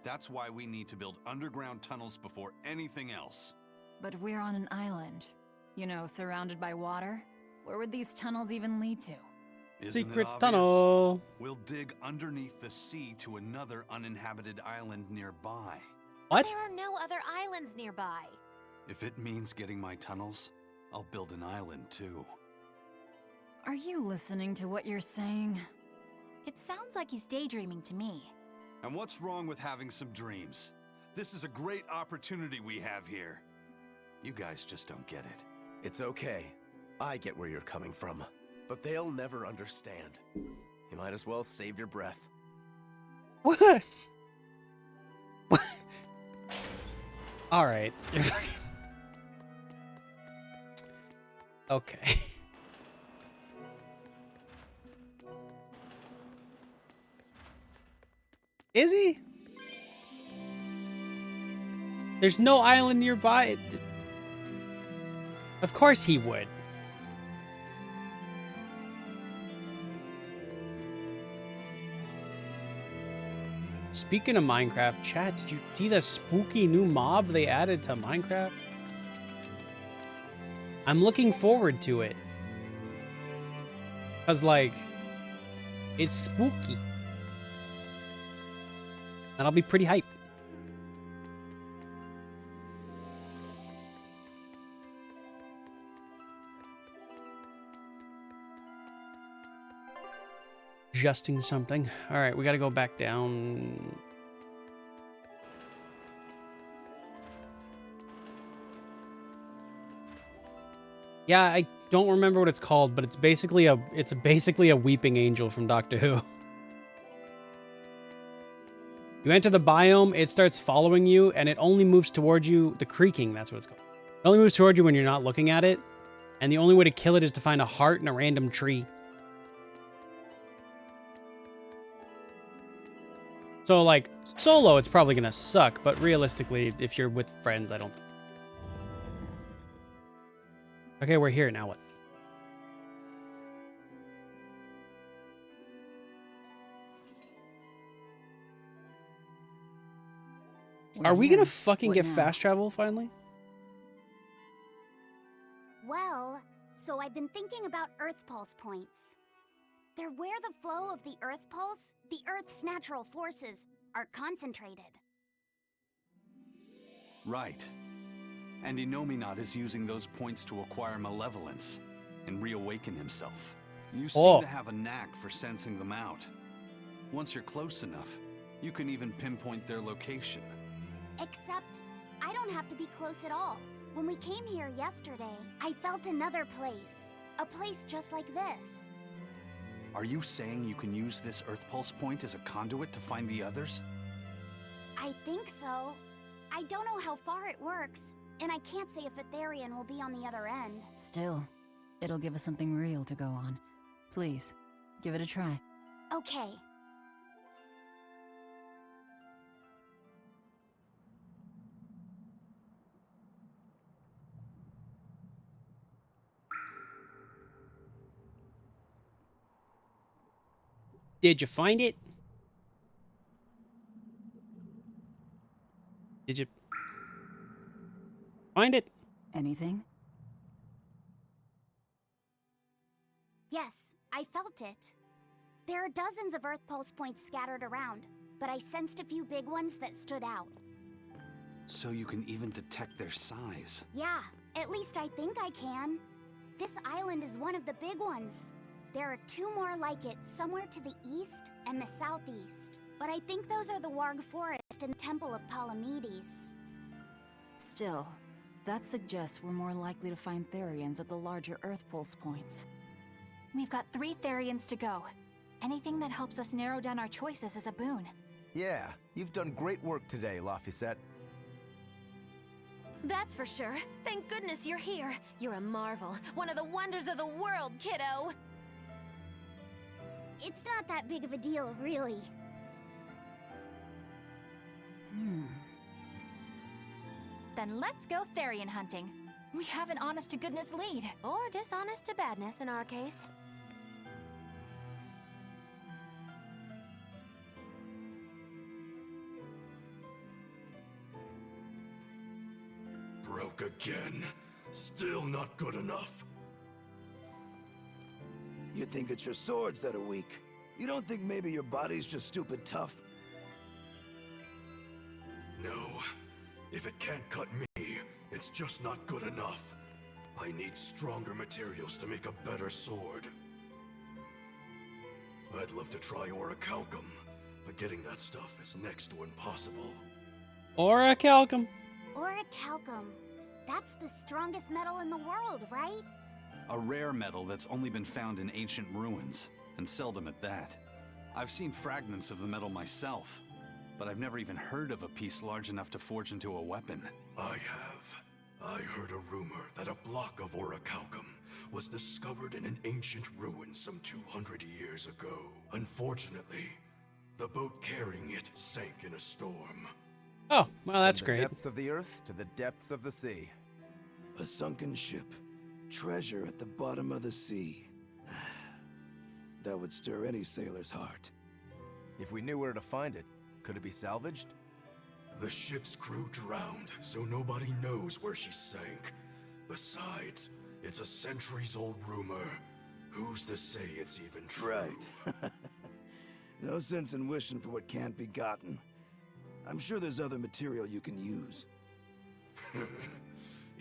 That's why we need to build underground tunnels before anything else. But we're on an island. You know, surrounded by water. Where would these tunnels even lead to? Isn't it Secret obvious? tunnel. We'll dig underneath the sea to another uninhabited island nearby. What? There are no other islands nearby. If it means getting my tunnels, I'll build an island too. Are you listening to what you're saying? It sounds like he's daydreaming to me. And what's wrong with having some dreams? This is a great opportunity we have here. You guys just don't get it. It's okay. I get where you're coming from. But they'll never understand. You might as well save your breath. What? All right. Okay. Is he? There's no island nearby. Of course he would. Speaking of Minecraft, chat, did you see the spooky new mob they added to Minecraft? I'm looking forward to it. Because, like, it's spooky. And I'll be pretty hyped. Adjusting something. All right, we got to go back down. Yeah, I don't remember what it's called, but it's basically a weeping angel from Doctor Who. You enter the biome, it starts following you, and it only moves towards you. The creaking, that's what it's called. It only moves towards you when you're not looking at it, and the only way to kill it is to find a heart in a random tree. So, like, solo, it's probably gonna suck, but realistically, if you're with friends, I don't. Okay, we're here, now what? Are we gonna fucking get fast travel finally? Well, so I've been thinking about Earth Pulse points. They're where the flow of the Earth Pulse, the Earth's natural forces, are concentrated. Right. And Innominat is using those points to acquire malevolence and reawaken himself. You seem to have a knack for sensing them out. Once you're close enough, you can even pinpoint their location. Except, I don't have to be close at all. When we came here yesterday, I felt another place. A place just like this. Are you saying you can use this Earth Pulse point as a conduit to find the others? I think so. I don't know how far it works, and I can't say if Etherian will be on the other end. Still, it'll give us something real to go on. Please, give it a try. Okay. Did you find it? Did you find it? Anything? Yes, I felt it. There are dozens of Earth Pulse points scattered around, but I sensed a few big ones that stood out. So you can even detect their size. Yeah, at least I think I can. This island is one of the big ones. There are two more like it somewhere to the east and the southeast. But I think those are the Warg Forest and Temple of Palamedes. Still, that suggests we're more likely to find Therians at the larger Earth Pulse points. We've got 3 Therians to go. Anything that helps us narrow down our choices is a boon. Yeah, you've done great work today, Laphicet. That's for sure. Thank goodness you're here. You're a marvel. One of the wonders of the world, kiddo. It's not that big of a deal, really. Then let's go Therian hunting. We have an honest-to-goodness lead. Or dishonest to badness in our case. Broke again. Still not good enough. You think it's your swords that are weak. You don't think maybe your body's just stupid tough? No. If it can't cut me, it's just not good enough. I need stronger materials to make a better sword. I'd love to try orichalcum, but getting that stuff is next to impossible. Orichalcum? Orichalcum. That's the strongest metal in the world, right? A rare metal that's only been found in ancient ruins, and seldom at that. I've seen fragments of the metal myself, but I've never even heard of a piece large enough to forge into a weapon. I have. I heard a rumor that a block of orichalcum was discovered in an ancient ruin some 200 years ago. Unfortunately, the boat carrying it sank in a storm. Oh, well, that's From the great. depths of the earth to the depths of the sea. A sunken ship. Treasure at the bottom of the sea. That would stir any sailor's heart. If we knew where to find it, could it be salvaged? The ship's crew drowned, so nobody knows where she sank. Besides, it's a centuries-old rumor. Who's to say it's even true? Right. No sense in wishing for what can't be gotten. I'm sure there's other material you can use.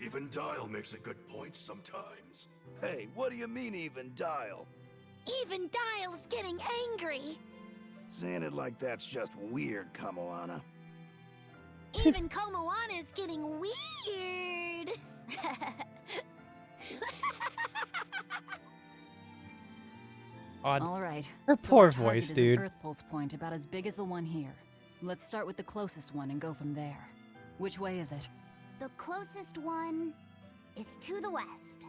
Even Dial makes a good point sometimes. Hey, what do you mean, even Dial? Even Dial's getting angry. Saying it like that's just weird, Kamoana. Even Komoana's getting weird. All right. Her so poor our target voice, is an dude. Earth pulse point about as big as the one here. Let's start with the closest one and go from there. Which way is it? The closest one is to the west.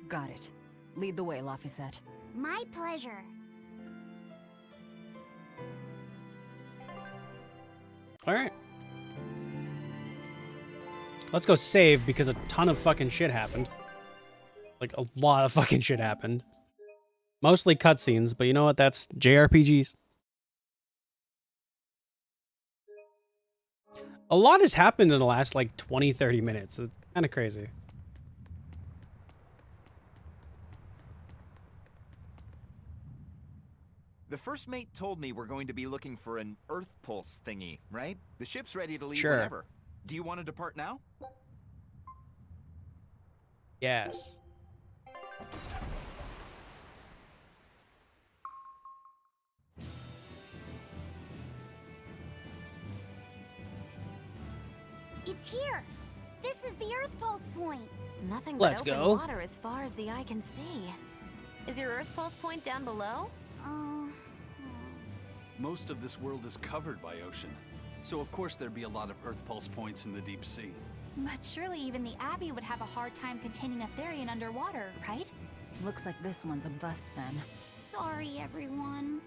Got it. Lead the way, Laphicet. My pleasure. All right. Let's go save because a ton of fucking shit happened. Like, a lot of fucking shit happened. Mostly cutscenes, but you know what? That's JRPGs. A lot has happened in the last, like, 20, 30 minutes. It's kind of crazy. The first mate told me we're going to be looking for an Earth pulse thingy, right? The ship's ready to leave Sure. whenever. Do you want to depart now? Yes. It's here. This is the Earth Pulse point. Nothing Let's but open go. water as far as the eye can see. Is your Earth Pulse point down below? Most of this world is covered by ocean, so of course there'd be a lot of Earth pulse points in the deep sea. But surely even the Abbey would have a hard time containing a Therian underwater, right? Looks like this one's a bust then. Sorry, everyone.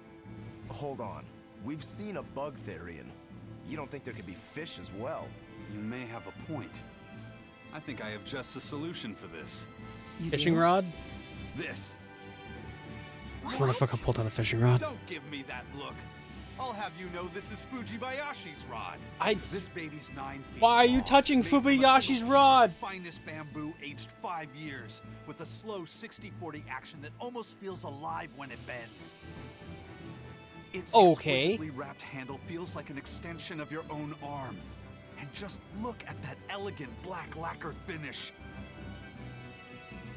Hold on. We've seen a bug Therian. You don't think there could be fish as well? You may have a point. I think I have just a solution for this. Fishing rod? This. This motherfucker pulled out a fishing rod. Don't give me that look. I'll have you know this is Fujibayashi's rod. This baby's 9 feet. Why are you long, touching made from a Fubayashi's single rod? piece of finest bamboo aged 5 years with a slow 60-40 action that almost feels alive when it bends. Its Okay. exquisitely wrapped handle feels like an extension of your own arm. And just look at that elegant black lacquer finish.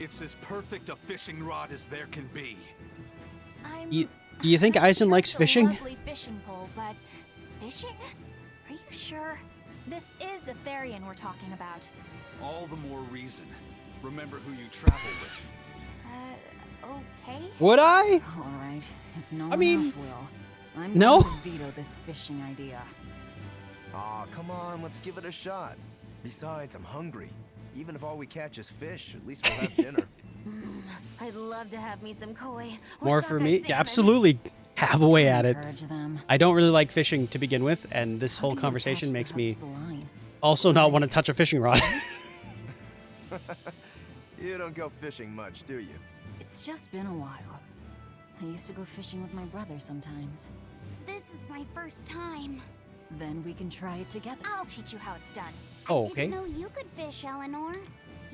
It's as perfect a fishing rod as there can be. Do you think Eisen likes It's a fishing? lovely fishing pole, but fishing? Are you sure? This is a Therian we're talking about. All the more reason. Remember who you travel with. Okay. Would I? All right. If no I one mean, else will, I'm no. going to veto this fishing idea. Aw, come on, let's give it a shot. Besides, I'm hungry. Even if all we catch is fish, at least we'll have dinner. I'd love to have me some koi. Or More for sockeye me? salmon. Yeah, absolutely. Have a way at it. Encourage them. I don't really like fishing to begin with, and this whole conversation makes me also not want to touch a fishing rod. You don't go fishing much, do you? It's just been a while. I used to go fishing with my brother sometimes. This is my first time. Then we can try it together. I'll teach you how it's done. Oh, I okay. didn't know you could fish, Eleanor.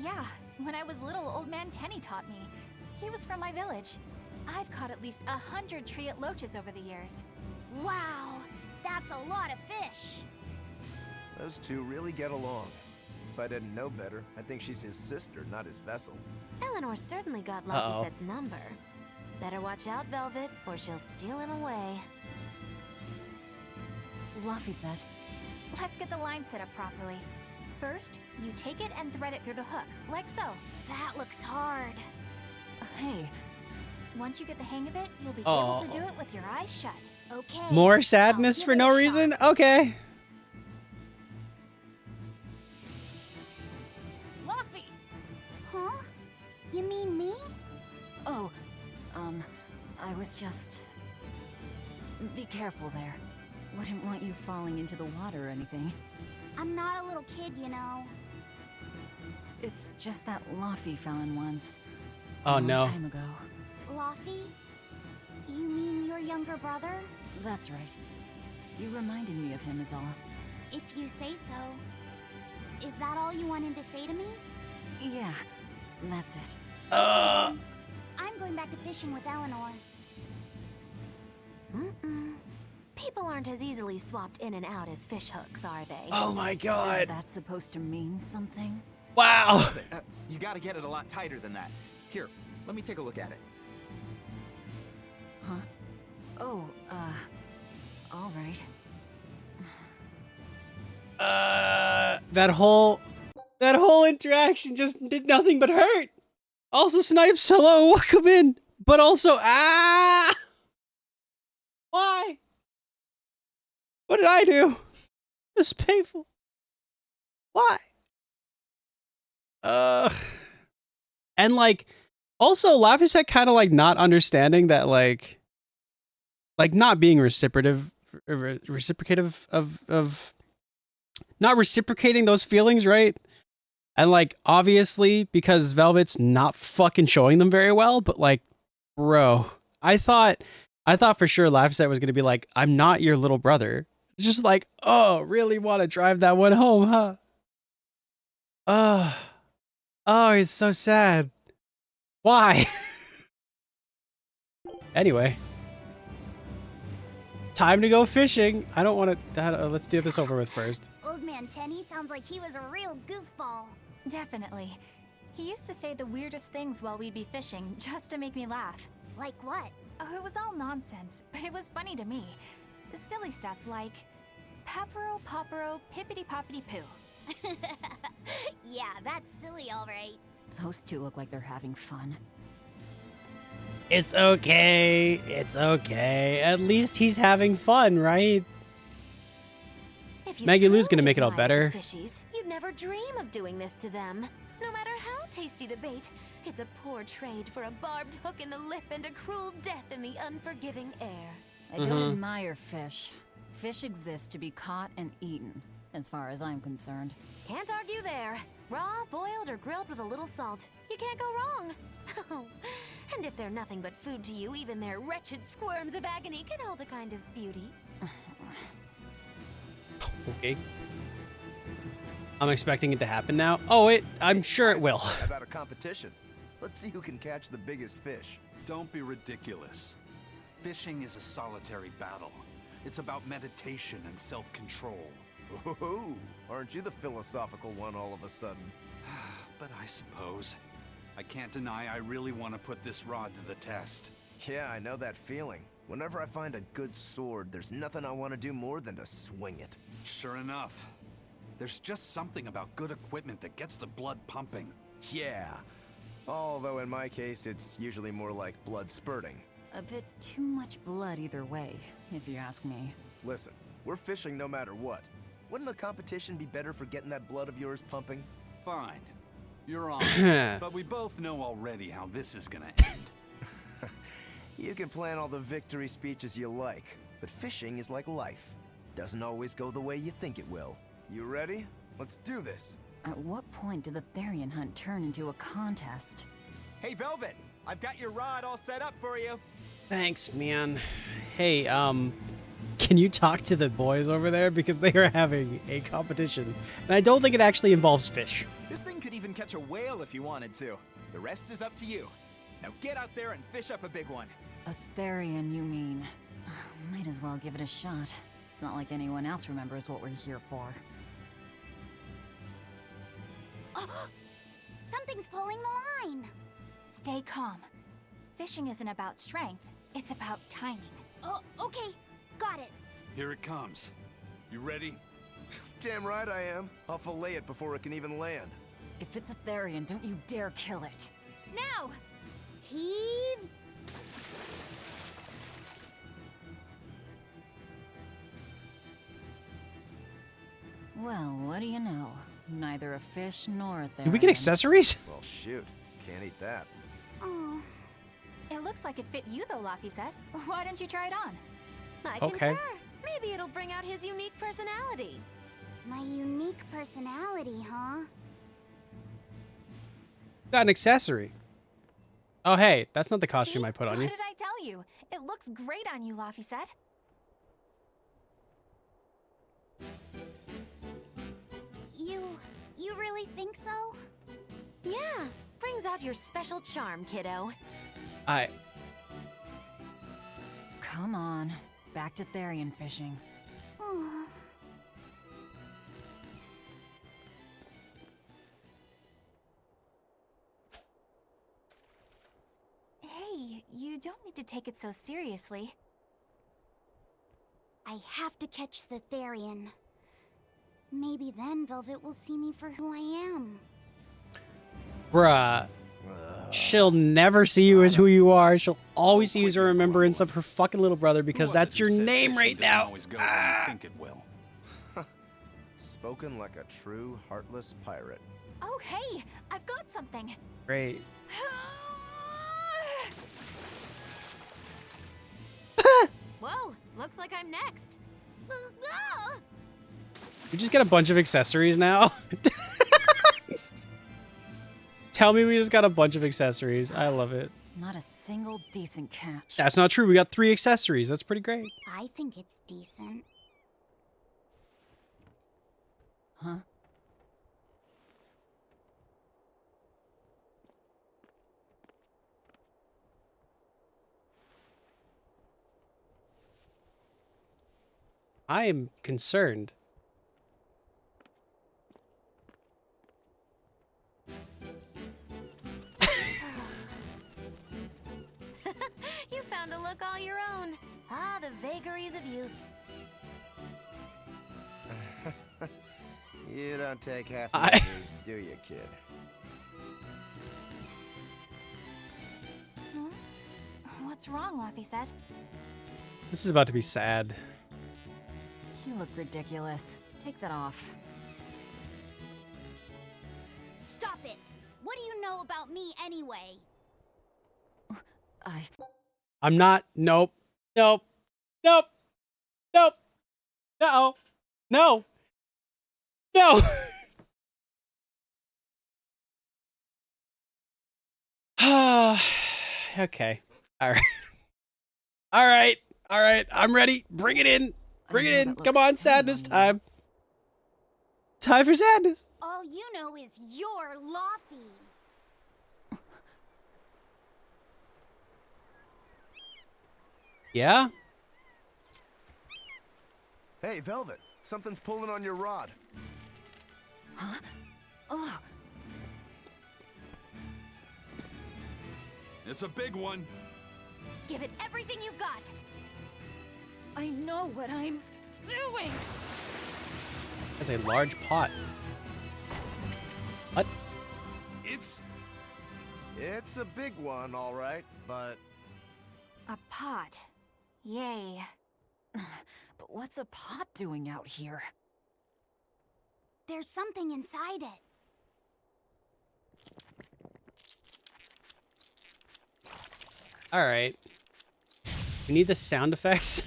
Yeah, when I was little, old man Tenny taught me. He was from my village. I've caught at least 100 treat loaches over the years. Wow, that's a lot of fish. Those two really get along. If I didn't know better, I'd think she's his sister, not his vessel. Eleanor certainly got Uh-oh. Laphicet's number. Better watch out, Velvet, or she'll steal him away. Laphicet. Let's get the line set up properly. First, you take it and thread it through the hook, like so. That looks hard. hey. Once you get the hang of it, you'll be Oh. able to do it with your eyes shut. Okay. More sadness for no reason? Okay. Luffy! Huh? You mean me? Oh, I was just... Be careful there. Wouldn't want you falling into the water or anything. I'm not a little kid, you know. It's just that Luffy fell in once. Oh, a long no. time ago. Luffy? You mean your younger brother? That's right. You reminded me of him is all. If you say so. Is that all you wanted to say to me? Yeah, that's it. I'm going back to fishing with Eleanor. People aren't as easily swapped in and out as fish hooks, are they? Oh my god. Is that supposed to mean something? Wow. You gotta get it a lot tighter than that. Here, let me take a look at it. Huh? Oh, all right. That whole interaction just did nothing but hurt. Also, Snipes, hello, welcome in. But also, why? What did I do? This is painful. Why? And like, also, Laphicet kind of like not understanding that like not being reciprocative of not reciprocating those feelings, right? And like, obviously, because Velvet's not fucking showing them very well, but like, bro, I thought for sure Laphicet was gonna be like, I'm not your little brother. Just like, oh, really want to drive that one home, huh? Oh, it's so sad. Why? Anyway. Time to go fishing. I don't want to... let's do this over with first. Old Man Tenny sounds like he was a real goofball. Definitely. He used to say the weirdest things while we'd be fishing, just to make me laugh. Like what? Oh, it was all nonsense, but it was funny to me. Silly stuff like... Papero, popero, pippity-poppity-poo. Yeah, that's silly, all right. Those two look like they're having fun. It's okay. It's okay. At least he's having fun, right? If you Maggie Lou's gonna truly make it all admire better. the fishies, you'd never dream of doing this to them. No matter how tasty the bait, it's a poor trade for a barbed hook in the lip and a cruel death in the unforgiving air. I don't admire fish. Fish exist to be caught and eaten, as far as I'm concerned. Can't argue there. Raw, boiled, or grilled with a little salt. You can't go wrong. Oh, and if they're nothing but food to you, even their wretched squirms of agony can hold a kind of beauty. Okay. I'm expecting it to happen now. Oh, I'm sure it will. How about a competition? Let's see who can catch the biggest fish. Don't be ridiculous. Fishing is a solitary battle. It's about meditation and self-control. Ooh, aren't you the philosophical one all of a sudden? But I suppose. I can't deny I really want to put this rod to the test. Yeah, I know that feeling. Whenever I find a good sword, there's nothing I want to do more than to swing it. Sure enough. There's just something about good equipment that gets the blood pumping. Yeah. Although in my case, it's usually more like blood spurting. A bit too much blood either way, if you ask me. Listen, we're fishing no matter what. Wouldn't a competition be better for getting that blood of yours pumping? Fine. You're on. But we both know already how this is gonna end. You can plan all the victory speeches you like, but fishing is like life. Doesn't always go the way you think it will. You ready? Let's do this. At what point did the Therian hunt turn into a contest? Hey, Velvet! I've got your rod all set up for you. Thanks, man. Hey, can you talk to the boys over there? Because they are having a competition. And I don't think it actually involves fish. This thing could even catch a whale if you wanted to. The rest is up to you. Now get out there and fish up a big one. A Therian, you mean? Might as well give it a shot. It's not like anyone else remembers what we're here for. Something's pulling the line. Stay calm. Fishing isn't about strength, it's about timing. Oh, okay. Got it. Here it comes. You ready? Damn right I am. I'll fillet it before it can even land. If it's a Therian, don't you dare kill it. Now! Heave. Well, what do you know? Neither a fish nor a therian. Did we get accessories? Well, shoot. Can't eat that. Oh. It looks like it fit you though, Laphicet. Why don't you try it on? I Okay. concur. Maybe it'll bring out his unique personality. My unique personality, huh? Got an accessory. Oh, hey, that's not the costume I put on What you. did I tell you? It looks great on you, Laphicet. You really think so? Yeah, brings out your special charm, kiddo. Come on, back to therian fishing. Oh. Hey, you don't need to take it so seriously. I have to catch the Therian. Maybe then Velvet will see me for who I am. Bruh. She'll never see you as who you are. She'll always see you as a remembrance of her fucking little brother because that's your name right now. Think it will. Spoken like a true heartless pirate. Oh, hey, I've got something. Great. Whoa, looks like I'm next. We just got a bunch of accessories now. Tell me we just got a bunch of accessories. I love it. Not a single decent catch. That's not true. We got 3 accessories. That's pretty great. I think it's decent. Huh? I am concerned. You found a look all your own. Ah, the vagaries of youth. You don't take half measures, do you, kid? What's wrong, Laphicet? This is about to be sad. You look ridiculous. Take that off. Stop it! What do you know about me anyway? I'm not. Nope. Nope. Nope. Nope. No. No. No. Okay. All right. All right. All right. I'm ready. Bring it in. Bring it in. Come on, sadness time. Time for sadness. All you know is you're Laffy. Yeah? Hey, Velvet. Something's pulling on your rod. Huh? Oh. It's a big one. Give it everything you've got. I know what I'm doing. That's a large pot. What? It's a big one, all right, but... A pot. Yay. But what's a pot doing out here? There's something inside it. All right. We need the sound effects.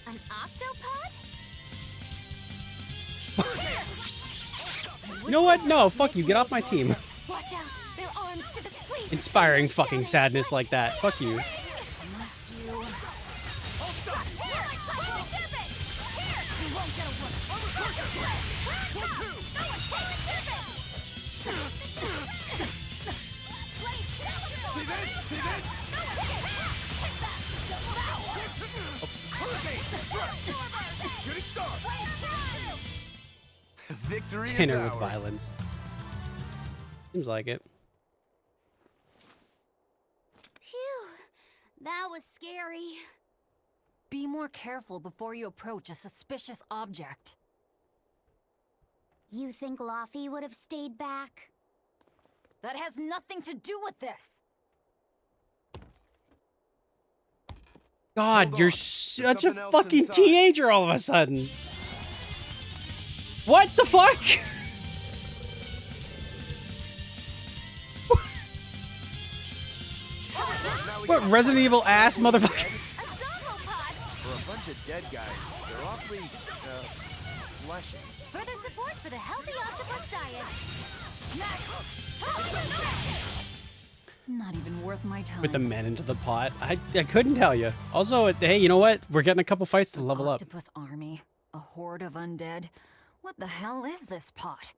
An octopod? You know what? No, fuck you. Get off my team. Watch out. Their arms to the squeak. Inspiring fucking sadness like that. Fuck you. Must you? Victory Dinner is with ours. violence. Seems like it. Phew. That was scary. Be more careful before you approach a suspicious object. You think Laffy would have stayed back? That has nothing to do with this. God, you're such a fucking teenager all of a sudden. What the fuck? What Resident Evil ass motherfucker? For a bunch of dead guys, they're awfully, fleshy. Further support for the healthy octopus diet. Not even worth my time. With the men into the pot. I couldn't tell you. Also, hey, you know what? We're getting a couple fights to level up. Octopus army, a horde of undead. What the hell is this pot?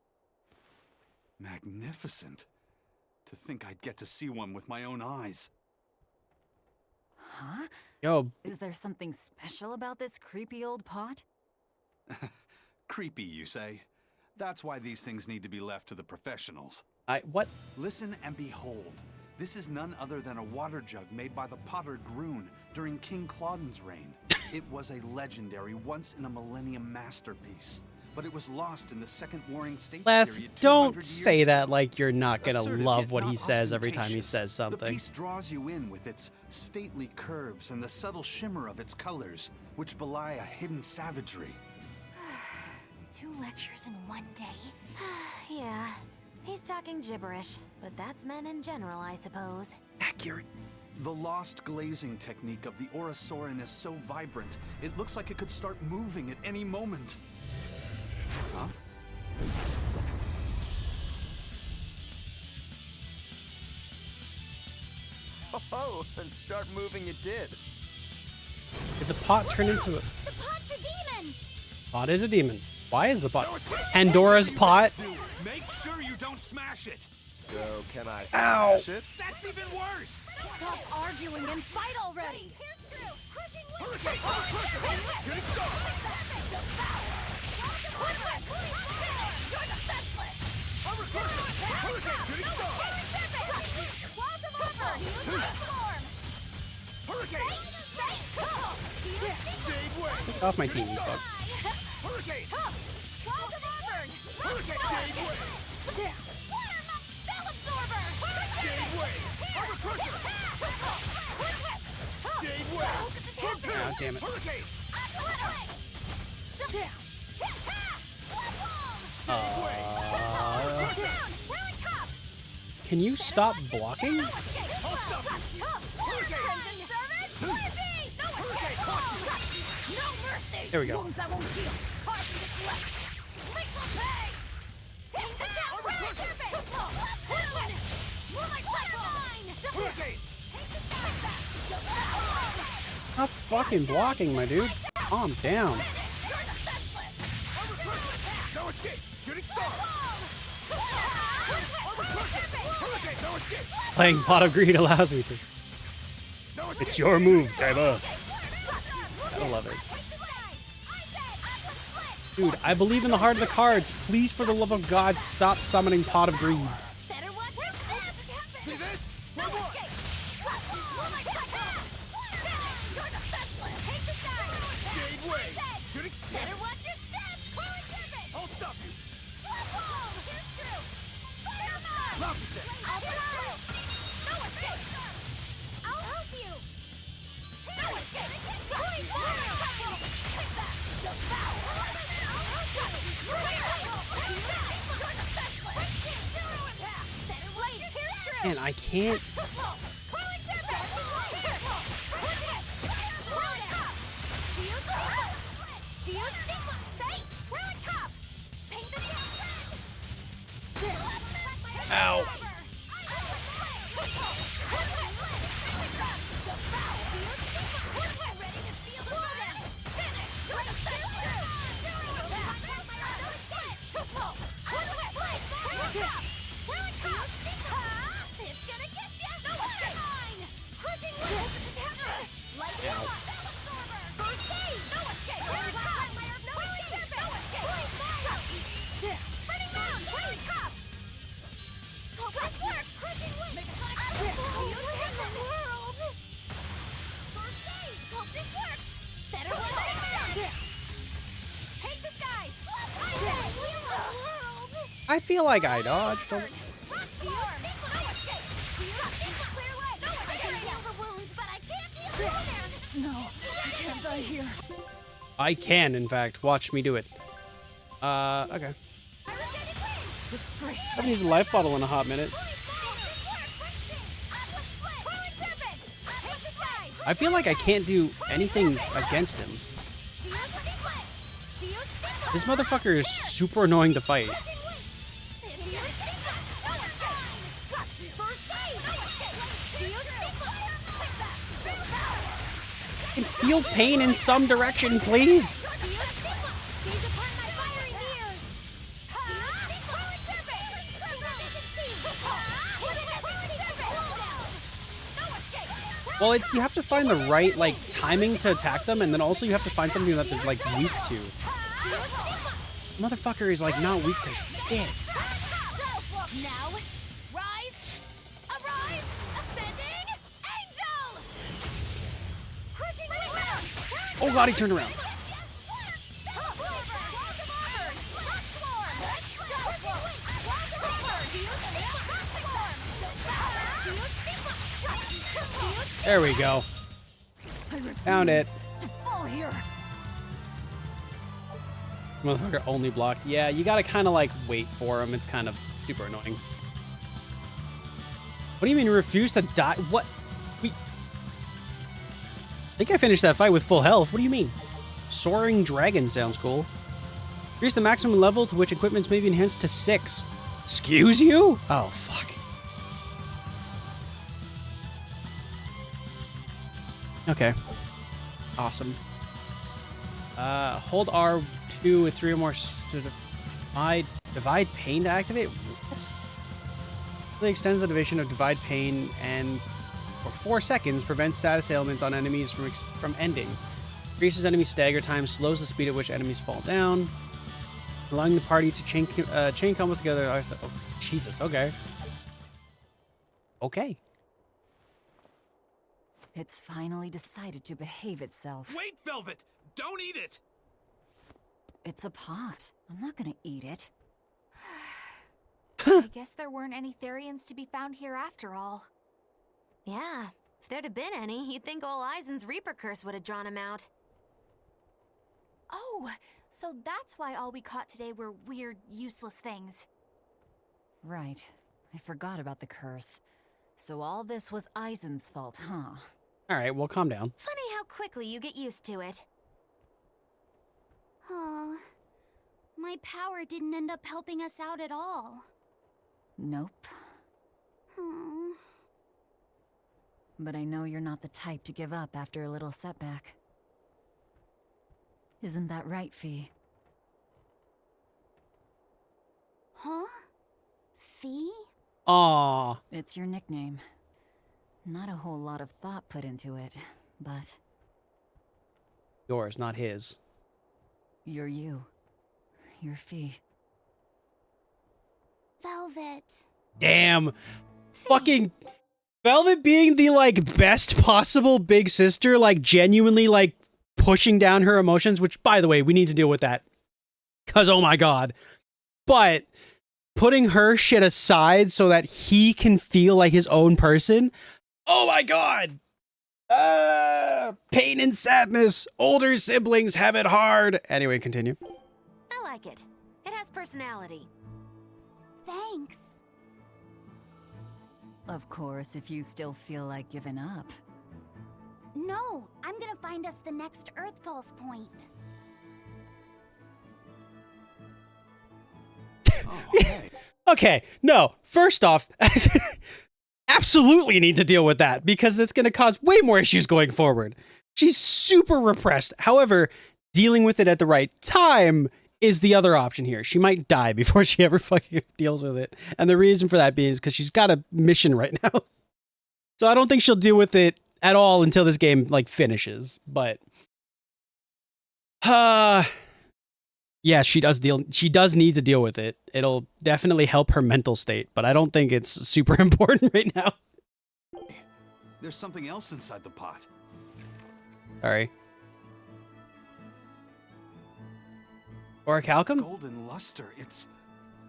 Magnificent. To think I'd get to see one with my own eyes. Huh? Yo. Is there something special about this creepy old pot? Creepy, you say? That's why these things need to be left to the professionals. What? Listen and behold. This is none other than a water jug made by the potter Groon during King Clauden's reign. It was a legendary, once-in-a-millennium masterpiece, but it was lost in the Second Warring States Left, period. don't say that like you're not gonna Assertive, love yet what he not says every time he ostentatious. says The something. piece draws you in with its stately curves and the subtle shimmer of its colors, which belie a hidden savagery. 2 lectures in one day? Yeah, he's talking gibberish, but that's men in general, I suppose. Accurate. The lost glazing technique of the Orosaurin is so vibrant, it looks like it could start moving at any moment. Huh? Oh, and start moving it did. Did the pot turn into a... The pot's a demon! Pot is a demon. Why is the pot? Pandora's pot? Make sure you don't smash it. So, can I Ow. smash it? That's even worse. Stop arguing and fight already! Take off my team, you fuck. Oh, damn it. Can you stop blocking? There we go. Stop fucking blocking, my dude. Calm down. Playing Pot of Greed allows me to. It's your move, Kaiba. Gotta love it. Dude, I believe in the heart of the cards. Please, for the love of God, stop summoning Pot of Greed. Man, I can't. Ow. I feel like I dodged. I can, in fact. Watch me do it. Okay. I haven't used a life bottle in a hot minute. I feel like I can't do anything against him. This motherfucker is super annoying to fight. I can feel pain in some direction, please. Well, it's you have to find the right like timing to attack them, and then also you have to find something that they're like weak to. Motherfucker is like not weak to shit. Now, rise, arise, ascending, angel. Oh god, he turned around. There we go. Found it. Motherfucker only blocked. Yeah, you gotta kind of like wait for him. It's kind of super annoying. What do you mean refuse to die? What? I think I finished that fight with full health. What do you mean? Soaring Dragon sounds cool. Increase the maximum level to which equipments may be enhanced to 6. Excuse you? Oh, fuck. Okay. Awesome. Hold R2 with 3 or more to divide pain to activate? What? It extends the duration of divide pain and for 4 seconds prevents status ailments on enemies from ending. Increases enemy stagger time, slows the speed at which enemies fall down, allowing the party to chain combos together. Oh, Jesus, okay. Okay. It's finally decided to behave itself. Wait, Velvet! Don't eat it! It's a pot. I'm not gonna eat it. I guess there weren't any Therians to be found here after all. Yeah, if there'd have been any, you'd think old Eisen's Reaper curse would have drawn him out. Oh, so that's why all we caught today were weird, useless things. Right. I forgot about the curse. So all this was Eisen's fault, huh? Alright, well, calm down. Funny how quickly you get used to it. Oh, my power didn't end up helping us out at all. Nope. Hmm. But I know you're not the type to give up after a little setback. Isn't that right, Fee? Huh? Fee? Aww. It's your nickname. Not a whole lot of thought put into it, but... Yours, not his. You're you. You're Fee. Velvet. Damn. Fucking Velvet being the, like, best possible big sister, like, genuinely, like, pushing down her emotions, which, by the way, we need to deal with that. Because, oh my god. But putting her shit aside so that he can feel like his own person. Oh my god. Pain and sadness. Older siblings have it hard. Anyway, continue. I like it. It has personality. Thanks. Of course, if you still feel like giving up. No, I'm gonna find us the next Earth Pulse point. Okay, no. First off, absolutely need to deal with that because it's going to cause way more issues going forward. She's super repressed. However, dealing with it at the right time is the other option here. She might die before she ever fucking deals with it. And the reason for that being is because she's got a mission right now. So I don't think she'll deal with it at all until this game like finishes. But yeah, she does need to deal with it. It'll definitely help her mental state, but I don't think it's super important right now. There's something else inside the pot. Sorry. Orichalcum? Golden luster. It's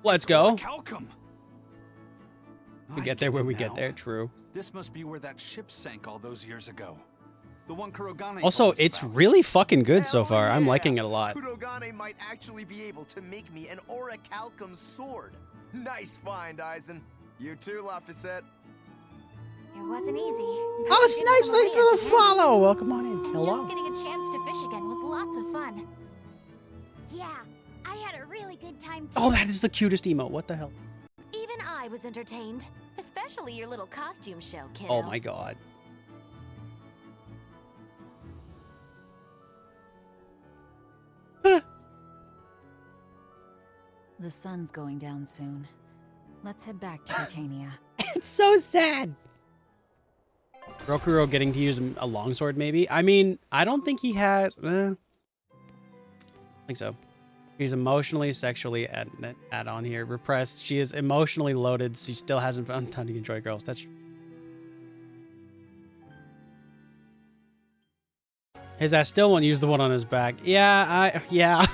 Let's go. Orichalcum. We get there when we get there, true. This must be where that ship sank all those years ago. The one Kurogane Also, told us it's about. really fucking good so far. I'm liking it a lot. Kurogane might actually be able to make me an orichalcum sword. Nice find, Aizen. You too, Laphicet. It wasn't easy. Oh, Snipes, thanks for the follow. Welcome on in. Hello. Just getting a chance to fish again was lots of fun. Yeah, I had a really good time too. Oh, that is the cutest emote. What the hell? Even I was entertained. Especially your little costume show, kiddo. Oh my god. The sun's going down soon. Let's head back to Titania. It's so sad. Rokuro getting to use a longsword, maybe? I mean, I don't think he has... I think so. He's emotionally, sexually add on here. Repressed. She is emotionally loaded. She still hasn't found time to enjoy girls. That's true. His ass still won't use the one on his back. Yeah.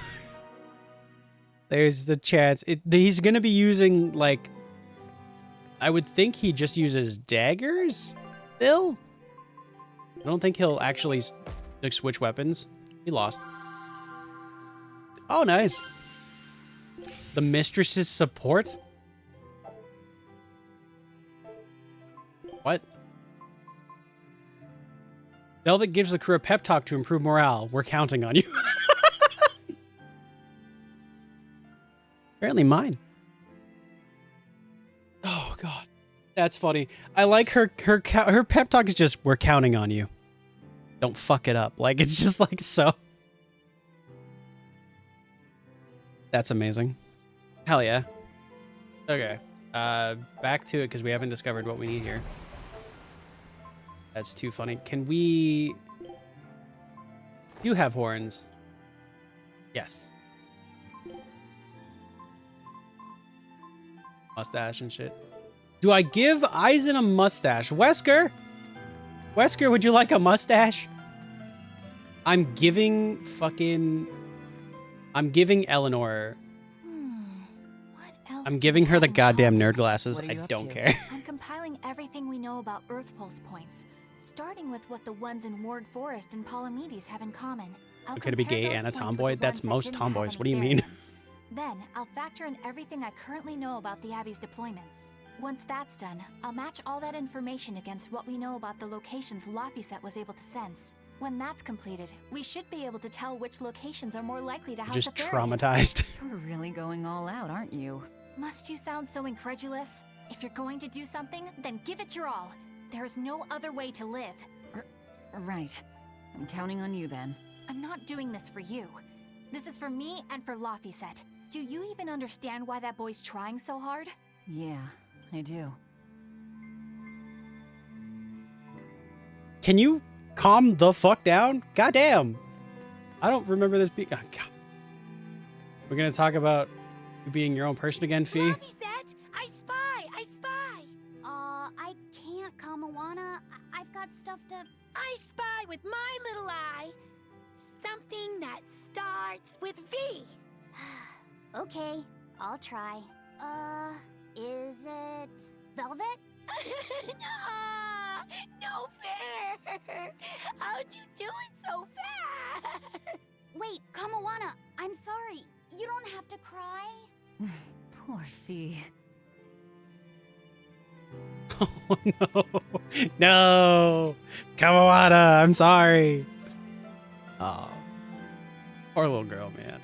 There's the chance. He's going to be using, like... I would think he just uses daggers still. I don't think he'll actually like, switch weapons. He lost. Oh, nice. The mistress's support? What? Velvet gives the crew a pep talk to improve morale. We're counting on you. Apparently mine. Oh, God. That's funny. I like her pep talk is just, we're counting on you. Don't fuck it up. Like, it's just like so. That's amazing. Hell yeah. Okay. Back to it because we haven't discovered what we need here. That's too funny. Can we... do have horns? Yes. Mustache and shit. Do I give Aizen a mustache? Wesker? Wesker, would you like a mustache? I'm giving Eleanor... I'm giving her the goddamn nerd glasses. I don't care. I'm compiling everything we know about Earth Pulse points, starting with what the ones in Ward Forest and Palamedes have in common. I'll Could it be compare gay those and a points with tomboy? the That's ones that most didn't have tomboys. any What do you mean? variants. Then, I'll factor in everything I currently know about the Abbey's deployments. Once that's done, I'll match all that information against what we know about the locations Laphicet was able to sense. When that's completed, we should be able to tell which locations are more likely to house Just a Therian. traumatized. You're really going all out, aren't you? Must you sound so incredulous? If you're going to do something, then give it your all. There's no other way to live. Right. I'm counting on you then. I'm not doing this for you. This is for me and for Laphicet. Do you even understand why that boy's trying so hard? Yeah, I do. Can you calm the fuck down? Goddamn. I don't remember this being... Oh, God. We're going to talk about you being your own person again, Fee? Laphicet, I spy! I can't, Kamawana. I've got stuff to... I spy with my little eye. Something that starts with V. Okay, I'll try. Is it Velvet? No fair! How'd you do it so fast? Wait, Kamawana, I'm sorry. You don't have to cry. Poor Fee. Oh, no. No. Kawawada, I'm sorry. Oh. Poor little girl, man.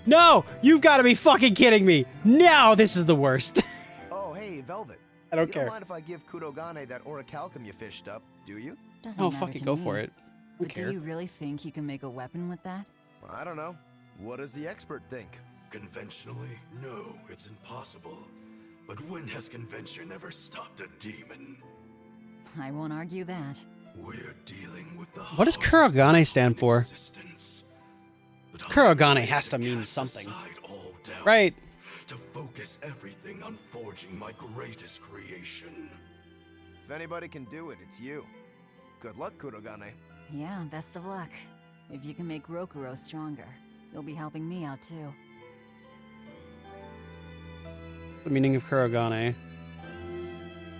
No! You've got to be fucking kidding me! No! This is the worst. Oh, hey, Velvet. I don't You care. don't mind if I give Kurogane that orichalcum you fished up, do you? Doesn't Oh, matter fuck it, to go me. for it. But care. do you really think you can make a weapon with that? I don't know. What does the expert think? Conventionally, no, it's impossible. But when has convention ever stopped a demon? I won't argue that. We're dealing with the What does Kurogane stand for? Kurogane has to mean something. Right. To focus everything on forging my greatest creation. If anybody can do it, it's you. Good luck, Kurogane. Yeah, best of luck. If you can make Rokuro stronger, you'll be helping me out too. The meaning of Kurogane.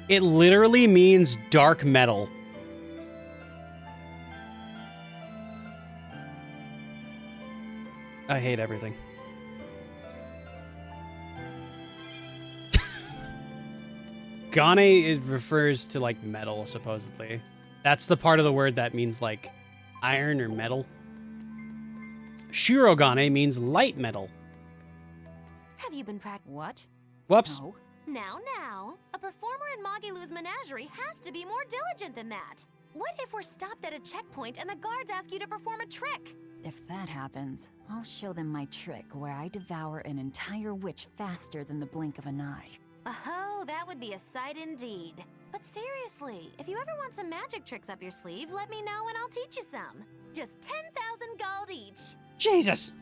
It literally means dark metal. I hate everything. Gane refers to like metal, supposedly. That's the part of the word that means like iron or metal. Shirogane means light metal. Have you been practicing? What? Whoops. No. Now, a performer in Magilu's menagerie has to be more diligent than that. What if we're stopped at a checkpoint and the guards ask you to perform a trick? If that happens, I'll show them my trick where I devour an entire witch faster than the blink of an eye. Oh, that would be a sight indeed. But seriously, if you ever want some magic tricks up your sleeve, let me know and I'll teach you some. Just 10,000 gold each. Jesus!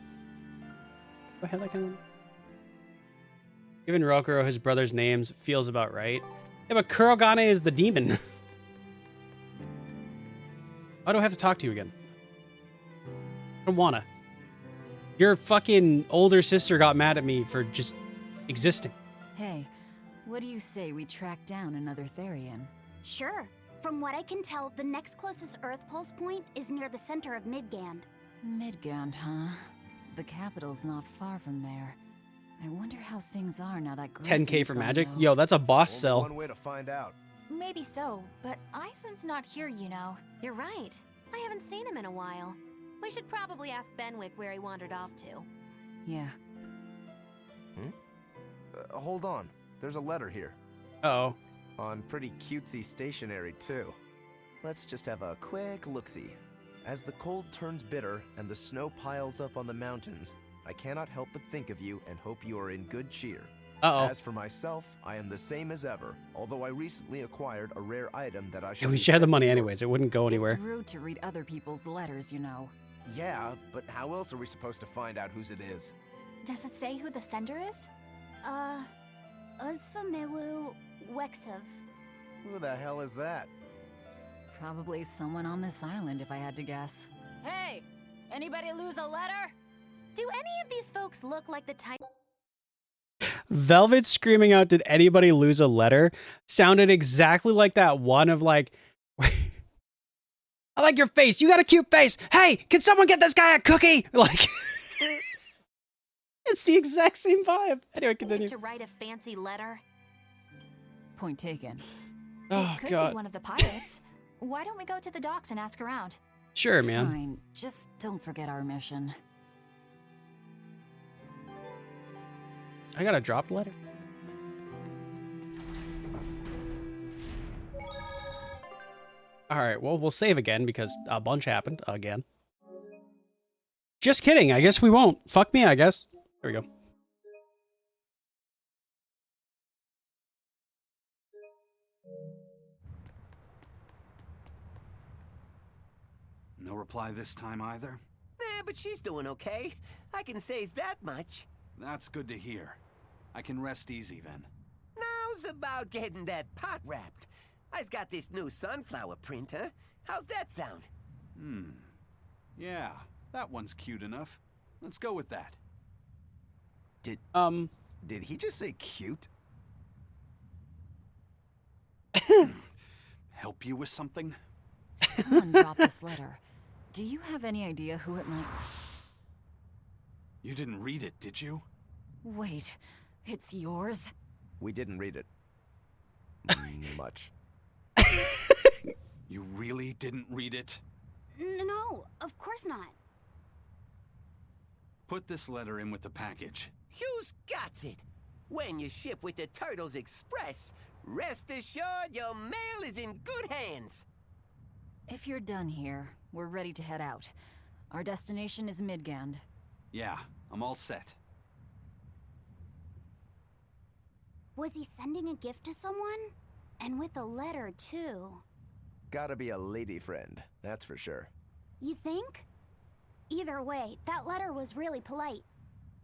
What the hell, kind of... Given Rokuro his brother's names feels about right. Yeah, but Kurogane is the demon. Why do I have to talk to you again? I don't wanna. Your fucking older sister got mad at me for just existing. Hey, what do you say we track down another Therian? Sure. From what I can tell, the next closest Earth pulse point is near the center of Midgand. Midgand, huh? The capital's not far from there. I wonder how things are now that 10k for magic? Yo, that's a boss cell. One way to find out. Maybe so, but Eisen's not here, you know. You're right. I haven't seen him in a while. We should probably ask Benwick where he wandered off to. Yeah. Hold on. There's a letter here. Uh-oh. On pretty cutesy stationery, too. Let's just have a quick look-see. As the cold turns bitter and the snow piles up on the mountains, I cannot help but think of you and hope you are in good cheer. Uh-oh. As for myself, I am the same as ever, although I recently acquired a rare item that I Yeah, shall we be share the sending money you. anyways. It wouldn't go anywhere. It's rude to read other people's letters, you know. Yeah, but how else are we supposed to find out whose it is? Does it say who the sender is? Uzfamewu Wexov. Who the hell is that? Probably someone on this island, if I had to guess. Hey! Anybody lose a letter? Do any of these folks look like the type? Velvet screaming out, "Did anybody lose a letter?" sounded exactly like that one of like, I like your face. You got a cute face. Hey, can someone get this guy a cookie? Like, it's the exact same vibe. Anyway, continue. To write a fancy letter? Point taken. Oh, It could God. be one of the pirates. Why don't we go to the docks and ask around? Sure, man. Fine. Just don't forget our mission. I got a dropped letter. All right, well, we'll save again because a bunch happened again. Just kidding. I guess we won't. Fuck me, I guess. There we go. No reply this time either? But she's doing okay. I can say's that much. That's good to hear. I can rest easy then. Now's about getting that pot wrapped. I's got this new sunflower printer. How's that sound? Yeah, that one's cute enough. Let's go with that. Did he just say cute? Help you with something? Someone dropped this letter. Do you have any idea who it might... You didn't read it, did you? Wait, it's yours? We didn't read it. Much. You really didn't read it? No, of course not. Put this letter in with the package. Who's got it? When you ship with the Turtles Express, rest assured your mail is in good hands. If you're done here, we're ready to head out. Our destination is Midgand. Yeah, I'm all set. Was he sending a gift to someone? And with a letter, too. Gotta be a lady friend, that's for sure. You think? Either way, that letter was really polite.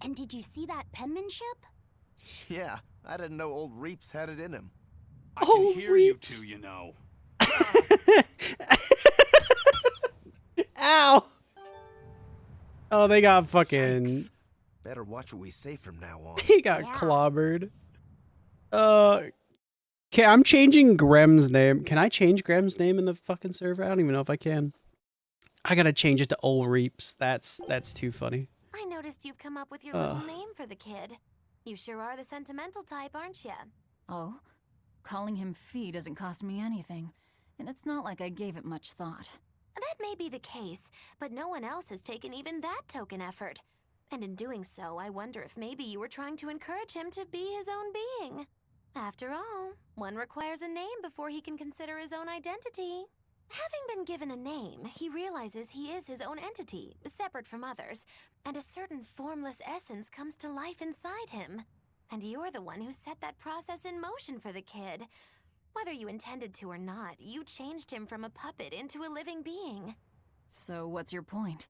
And did you see that penmanship? Yeah, I didn't know old Reeps had it in him. I can hear you two, you know. Ow! Oh, they got fucking... Yikes. Better watch what we say from now on. He got clobbered. Okay, I'm changing Grem's name. Can I change Grem's name in the fucking server? I don't even know if I can. I gotta change it to Ol Reeps. That's too funny. I noticed you've come up with your little name for the kid. You sure are the sentimental type, aren't you? Oh? Calling him Fee doesn't cost me anything, and it's not like I gave it much thought. That may be the case, but no one else has taken even that token effort. And in doing so, I wonder if maybe you were trying to encourage him to be his own being. After all, one requires a name before he can consider his own identity. Having been given a name, he realizes he is his own entity, separate from others, and a certain formless essence comes to life inside him. And you're the one who set that process in motion for the kid. Whether you intended to or not, you changed him from a puppet into a living being. So what's your point?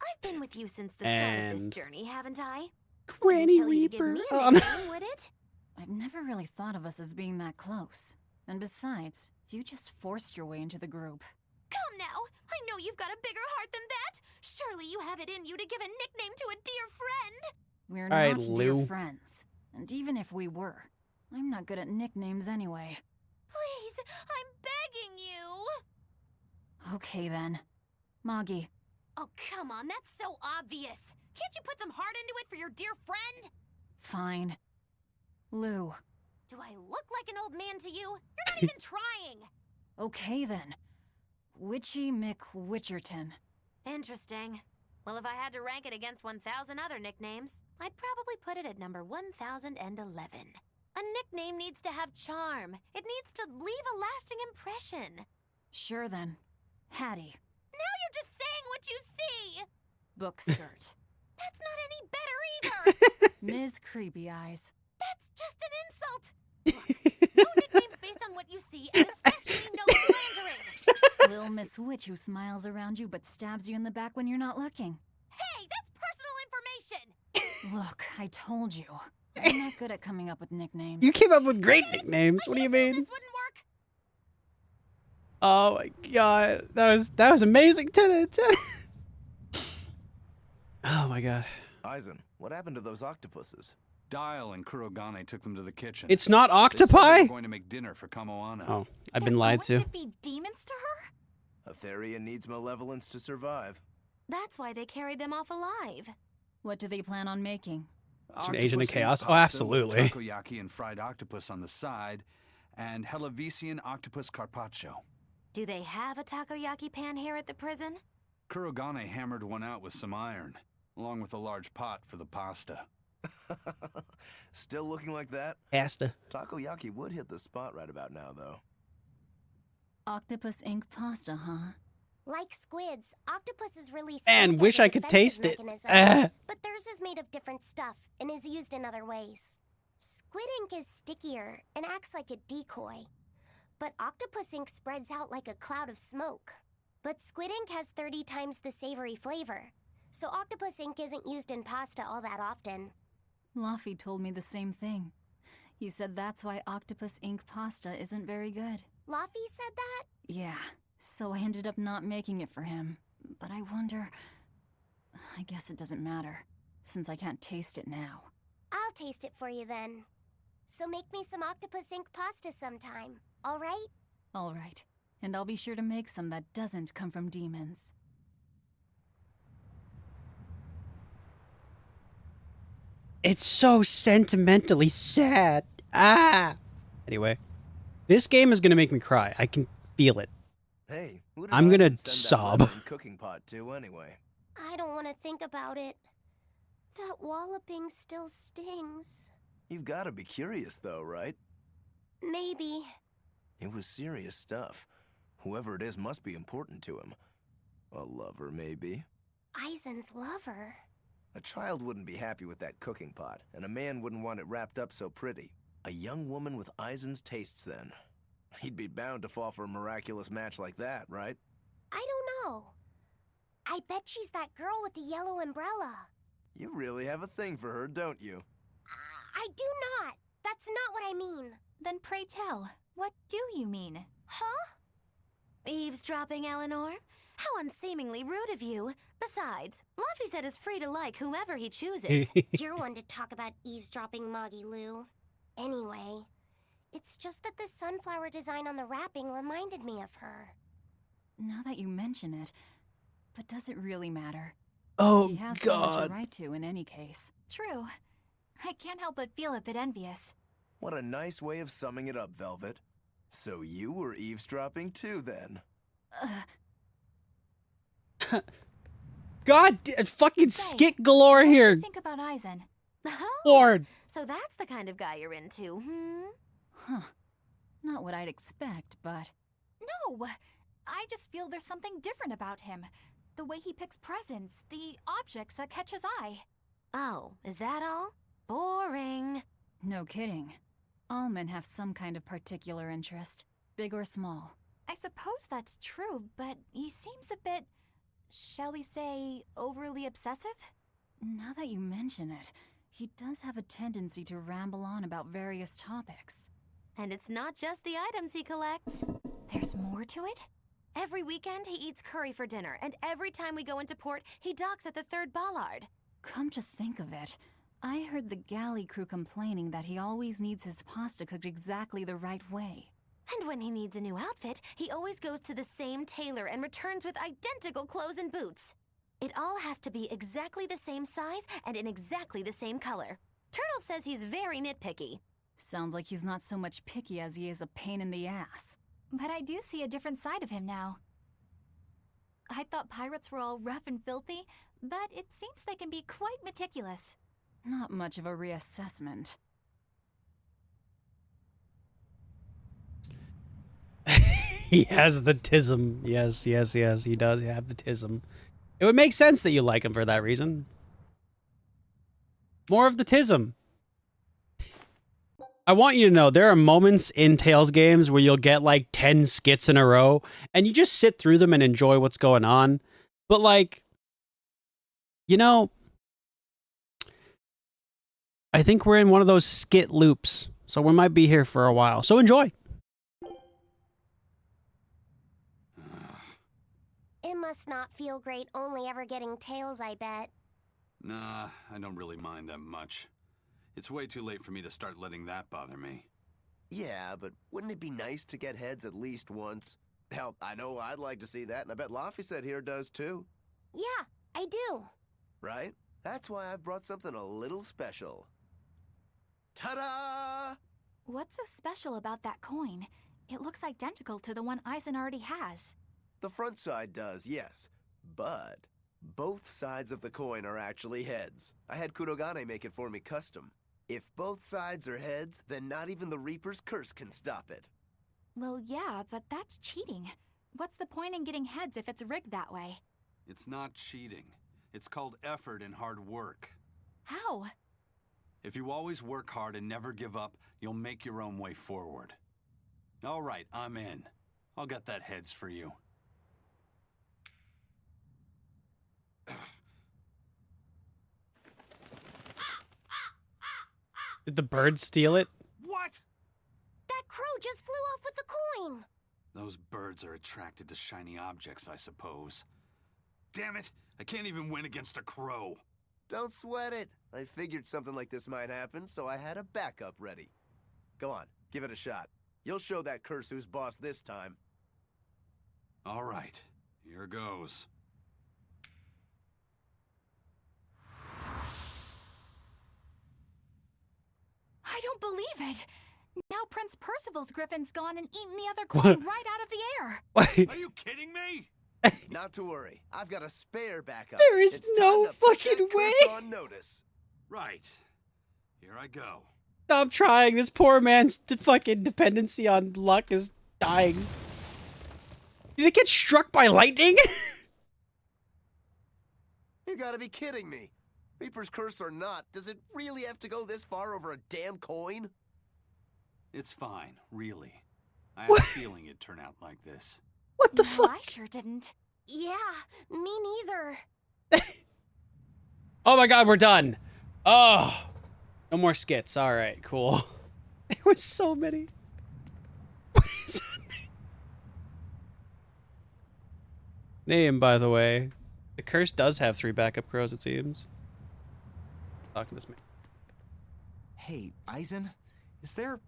I've been with you since the start of this And- journey, haven't I? Granny Wouldn't kill you to give Reaper. me a Oh, nickname, would it? I've never really thought of us as being that close. And besides, you just forced your way into the group. Come now! I know you've got a bigger heart than that! Surely you have it in you to give a nickname to a dear friend! We're All right, not Lou. dear friends. And even if we were, I'm not good at nicknames anyway. Please, I'm begging you! Okay then. Moggy. Oh, come on, that's so obvious! Can't you put some heart into it for your dear friend? Fine. Lou. Do I look like an old man to you? You're not even trying! Okay then. Witchy McWitcherton. Interesting. Well, if I had to rank it against 1,000 other nicknames, I'd probably put it at number 1,011. A nickname needs to have charm. It needs to leave a lasting impression. Sure then. Hattie. Now you're just saying what you see! Book skirt. That's not any better either! Ms. Creepy Eyes. That's just an insult! Look, no nicknames based on what you see, and especially no slandering! Lil Miss Witch who smiles around you but stabs you in the back when you're not looking. Hey, that's personal information! Look, I told you. I'm not good at coming up with nicknames. You came up with great nicknames. What do you mean? This wouldn't work. Oh my god, that was amazing, Tenant. Oh my god. Aizen, what happened to those octopuses? Dial and Kurogane took them to the kitchen. It's not They said they octopi? were going to make dinner for Kamoana. Oh, I've been lied to. To feed demons to her? A Therian needs malevolence to survive. That's why they carried them off alive. What do they plan on making? An agent of Octopus chaos? and Oh, pasta absolutely. with takoyaki and fried octopus on the side, and Hellavisian octopus carpaccio. Do they have a takoyaki pan here at the prison? Kurogane hammered one out with some iron, along with a large pot for the pasta. Still looking like that? Pasta. Takoyaki would hit the spot right about now, though. Octopus ink pasta, huh? Like squids, octopuses release Man, ink wish as a I could defensive taste it. mechanism, Ah. but theirs is made of different stuff and is used in other ways. Squid ink is stickier and acts like a decoy, but octopus ink spreads out like a cloud of smoke. But squid ink has 30 times the savory flavor, so octopus ink isn't used in pasta all that often. Luffy told me the same thing. He said that's why octopus ink pasta isn't very good. Luffy said that? Yeah, so I ended up not making it for him. But I wonder... I guess it doesn't matter, since I can't taste it now. I'll taste it for you then. So make me some octopus ink pasta sometime, all right? All right, and I'll be sure to make some that doesn't come from demons. It's so sentimentally sad. Ah. Anyway, this game is gonna make me cry. I can feel it. Hey, who did I'm gonna Aizen send that sob. lemon cooking pot to anyway? I don't want to think about it. That walloping still stings. You've got to be curious, though, right? Maybe. It was serious stuff. Whoever it is must be important to him. A lover, maybe. Aizen's lover. A child wouldn't be happy with that cooking pot, and a man wouldn't want it wrapped up so pretty. A young woman with Aizen's tastes, then. He'd be bound to fall for a miraculous match like that, right? I don't know. I bet she's that girl with the yellow umbrella. You really have a thing for her, don't you? I do not. That's not what I mean. Then pray tell, what do you mean? Huh? Eavesdropping, Eleanor? How unseemingly rude of you. Besides, Luffy said is free to like whomever he chooses. You're one to talk about eavesdropping, Moggy Lou. Anyway, it's just that the sunflower design on the wrapping reminded me of her. Now that you mention it, but does it really matter? Oh, He has God. someone to write to in any case. True. I can't help but feel a bit envious. What a nice way of summing it up, Velvet. So you were eavesdropping too, then? God, fucking skit galore here. Think about Eisen. Lord. So that's the kind of guy you're into, Huh. Not what I'd expect, but... No! I just feel there's something different about him. The way he picks presents, the objects that catch his eye. Oh, is that all? Boring. No kidding. All men have some kind of particular interest, big or small. I suppose that's true, but he seems a bit, shall we say, overly obsessive? Now that you mention it, he does have a tendency to ramble on about various topics. And it's not just the items he collects. There's more to it? Every weekend, he eats curry for dinner, and every time we go into port, he docks at the 3rd Ballard. Come to think of it, I heard the galley crew complaining that he always needs his pasta cooked exactly the right way. And when he needs a new outfit, he always goes to the same tailor and returns with identical clothes and boots. It all has to be exactly the same size and in exactly the same color. Turtle says he's very nitpicky. Sounds like he's not so much picky as he is a pain in the ass. But I do see a different side of him now. I thought pirates were all rough and filthy, but it seems they can be quite meticulous. Not much of a reassessment. He has the tism. Yes, yes, yes. He does have the tism. It would make sense that you like him for that reason. More of the tism. I want you to know there are moments in Tales games where you'll get like 10 skits in a row and you just sit through them and enjoy what's going on. But like, you know, I think we're in one of those skit loops. So we might be here for a while. So enjoy. It must not feel great only ever getting tails, I bet. Nah, I don't really mind that much. It's way too late for me to start letting that bother me. Yeah, but wouldn't it be nice to get heads at least once? Hell, I know I'd like to see that, and I bet Laphicet here does too. Yeah, I do. Right? That's why I've brought something a little special. Ta-da! What's so special about that coin? It looks identical to the one Eisen already has. The front side does, yes. But both sides of the coin are actually heads. I had Kurogane make it for me custom. If both sides are heads, then not even the Reaper's curse can stop it. Well, yeah, but that's cheating. What's the point in getting heads if it's rigged that way? It's not cheating. It's called effort and hard work. How? If you always work hard and never give up, you'll make your own way forward. All right, I'm in. I'll get that heads for you. Did the bird steal it? What? That crow just flew off with the coin. Those birds are attracted to shiny objects, I suppose. Damn it! I can't even win against a crow. Don't sweat it. I figured something like this might happen, so I had a backup ready. Go on, give it a shot. You'll show that curse who's boss this time. All right, here goes. I don't believe it! Now Prince Percival's griffin's gone and eaten the other coin right out of the air! Are you kidding me? Not to worry, I've got a spare backup. There is It's no time to put fucking that way. curse on notice. Right. Here I go. Stop trying. This poor man's fucking dependency on luck is dying. Did it get struck by lightning? You gotta be kidding me. Reaper's curse or not, does it really have to go this far over a damn coin? It's fine, really. I had a feeling it'd turn out like this. What the fuck? I sure didn't. Yeah, me neither. Oh my god, we're done. Oh, no more skits. All right, cool. There was so many. What is that name, by the way? The curse does have 3 backup crows, it seems. Talking to this man. Hey, Eisen, is there,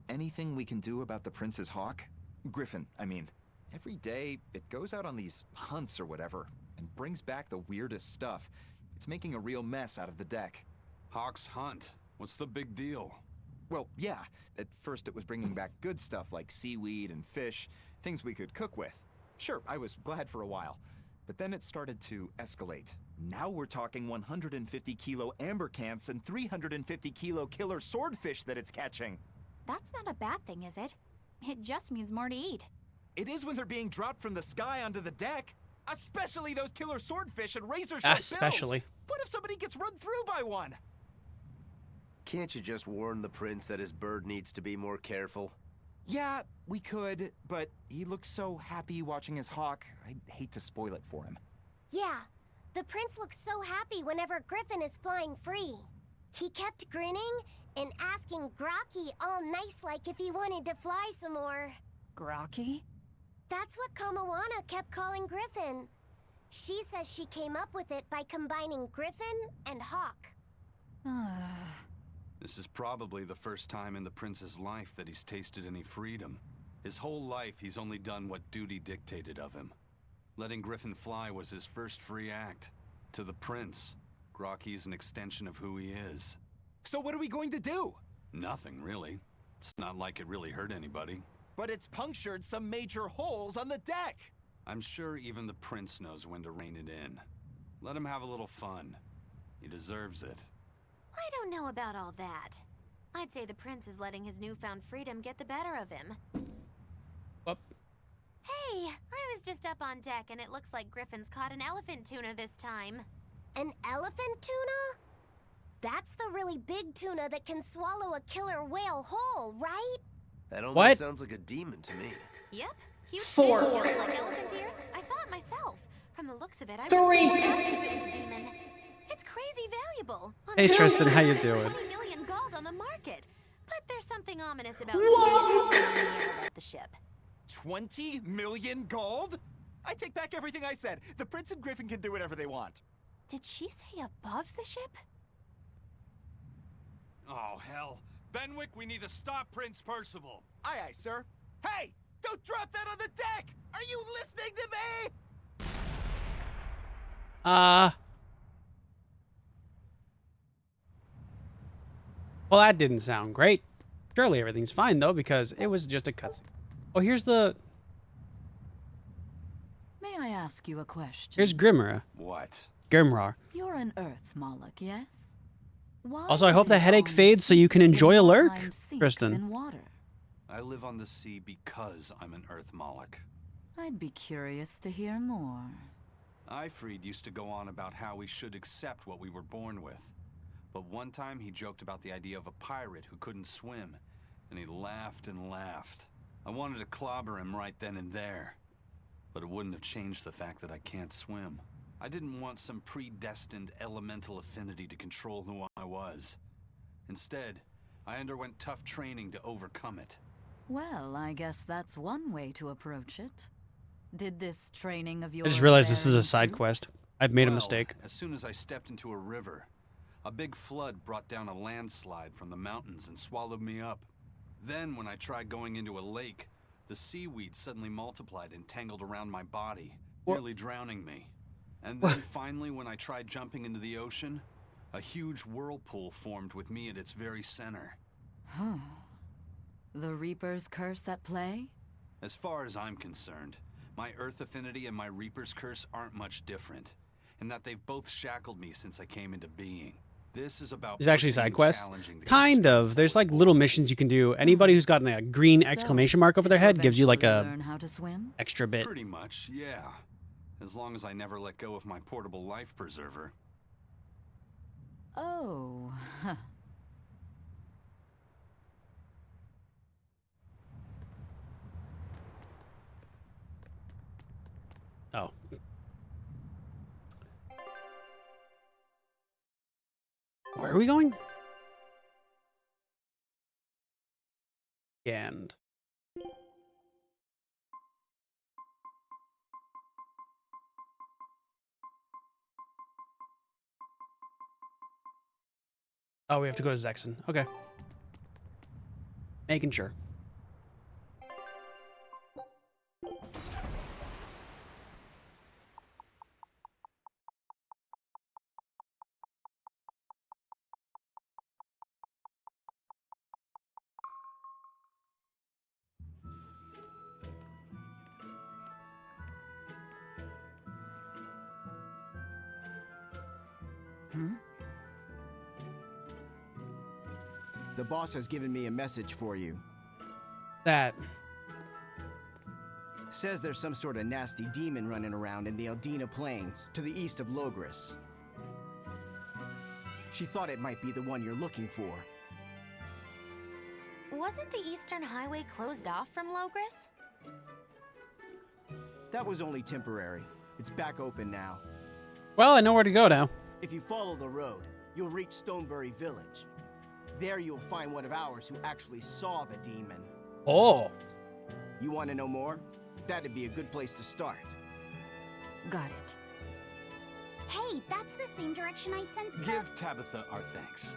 anything we can do about the Prince's hawk? Griffin, I mean. Every day, it goes out on these hunts or whatever, and brings back the weirdest stuff. It's making a real mess out of the deck. Hawk's hunt? What's the big deal? Well, yeah. At first it was bringing back good stuff like seaweed and fish, things we could cook with. Sure, I was glad for a while. But then it started to escalate. Now we're talking 150 kilo amber cants and 350 kilo killer swordfish that it's catching. That's not a bad thing, is it? It just means more to eat. It is when they're being dropped from the sky onto the deck. Especially those killer swordfish and razor-sharp bills. Especially. What if somebody gets run through by one? Can't you just warn the prince that his bird needs to be more careful? Yeah, we could, but he looks so happy watching his hawk. I'd hate to spoil it for him. Yeah, the prince looks so happy whenever Griffin is flying free. He kept grinning and asking Grocky all nice-like if he wanted to fly some more. Grocky? That's what Kamawana kept calling Griffin. She says she came up with it by combining Griffin and Hawk. This is probably the first time in the prince's life that he's tasted any freedom. His whole life, he's only done what duty dictated of him. Letting Griffin fly was his first free act. To the prince, Grocky's an extension of who he is. So what are we going to do? Nothing, really. It's not like it really hurt anybody. But it's punctured some major holes on the deck. I'm sure even the prince knows when to rein it in. Let him have a little fun. He deserves it. I don't know about all that. I'd say the prince is letting his newfound freedom get the better of him. Whoop. Hey, I was just up on deck and it looks like Griffin's caught an elephant tuna this time. An elephant tuna? That's the really big tuna that can swallow a killer whale whole, right? That almost What? sounds like a demon to me. Yep, huge Four. fish skills like elephant ears. I saw it myself. From the looks of it, I Three. wouldn't be surprised if it was a demon. It's crazy valuable. Hey Tristan, how you doing? 20 million gold on the market. But there's something ominous about seeing it hovering in the air above the ship. 20 million gold? I take back everything I said. The prince and Griffin can do whatever they want. Did she say above the ship? Oh, hell. Benwick, we need to stop Prince Percival. Aye, aye, sir. Hey, don't drop that on the deck! Are you listening to me? Well, that didn't sound great. Surely everything's fine, though, because it was just a cutscene. Oh, here's the... May I ask you a question? Here's Grimra. What? Grimrar. You're an Earth Moloch, yes? Why Also, I hope the live headache on fades so sea you can enjoy a when lurk, time sinks Tristan. in water? I live on the sea because I'm an Earth Moloch. I'd be curious to hear more. Ifrid used to go on about how we should accept what we were born with. But one time he joked about the idea of a pirate who couldn't swim, and he laughed and laughed. I wanted to clobber him right then and there, but it wouldn't have changed the fact that I can't swim. I didn't want some predestined elemental affinity to control who I was. Instead, I underwent tough training to overcome it. Well, I guess that's one way to approach it. Did this training of yours... I just realized this is bear a side fruit? quest. I've made a Well, mistake. As soon as I stepped into a river, a big flood brought down a landslide from the mountains and swallowed me up. Then, when I tried going into a lake, the seaweed suddenly multiplied and tangled around my body, nearly drowning me. And then finally, when I tried jumping into the ocean, a huge whirlpool formed with me at its very center. Huh. The Reaper's curse at play? As far as I'm concerned, my Earth affinity and my Reaper's curse aren't much different, in that they've both shackled me since I came into being. This is about There's actually pushing side and quests. challenging the Kind of. There's like little missions you can do. Anybody who's got a green exclamation mark over their head gives you like a Learn how to swim? extra bit. Pretty much, yeah. As long as I never let go of my portable life preserver. Oh, huh. Oh. Where are we going? And oh, we have to go to Zexen. Okay. Making sure. The boss has given me a message for you. That. Says there's some sort of nasty demon running around in the Eldina Plains, to the east of Logris. She thought it might be the one you're looking for. Wasn't the Eastern Highway closed off from Logris? That was only temporary. It's back open now. Well, I know where to go now. If you follow the road, you'll reach Stonebury Village. There you'll find one of ours who actually saw the demon. Oh. You want to know more? That'd be a good place to start. Got it. Hey, that's the same direction I sensed the... Give Tabitha our thanks.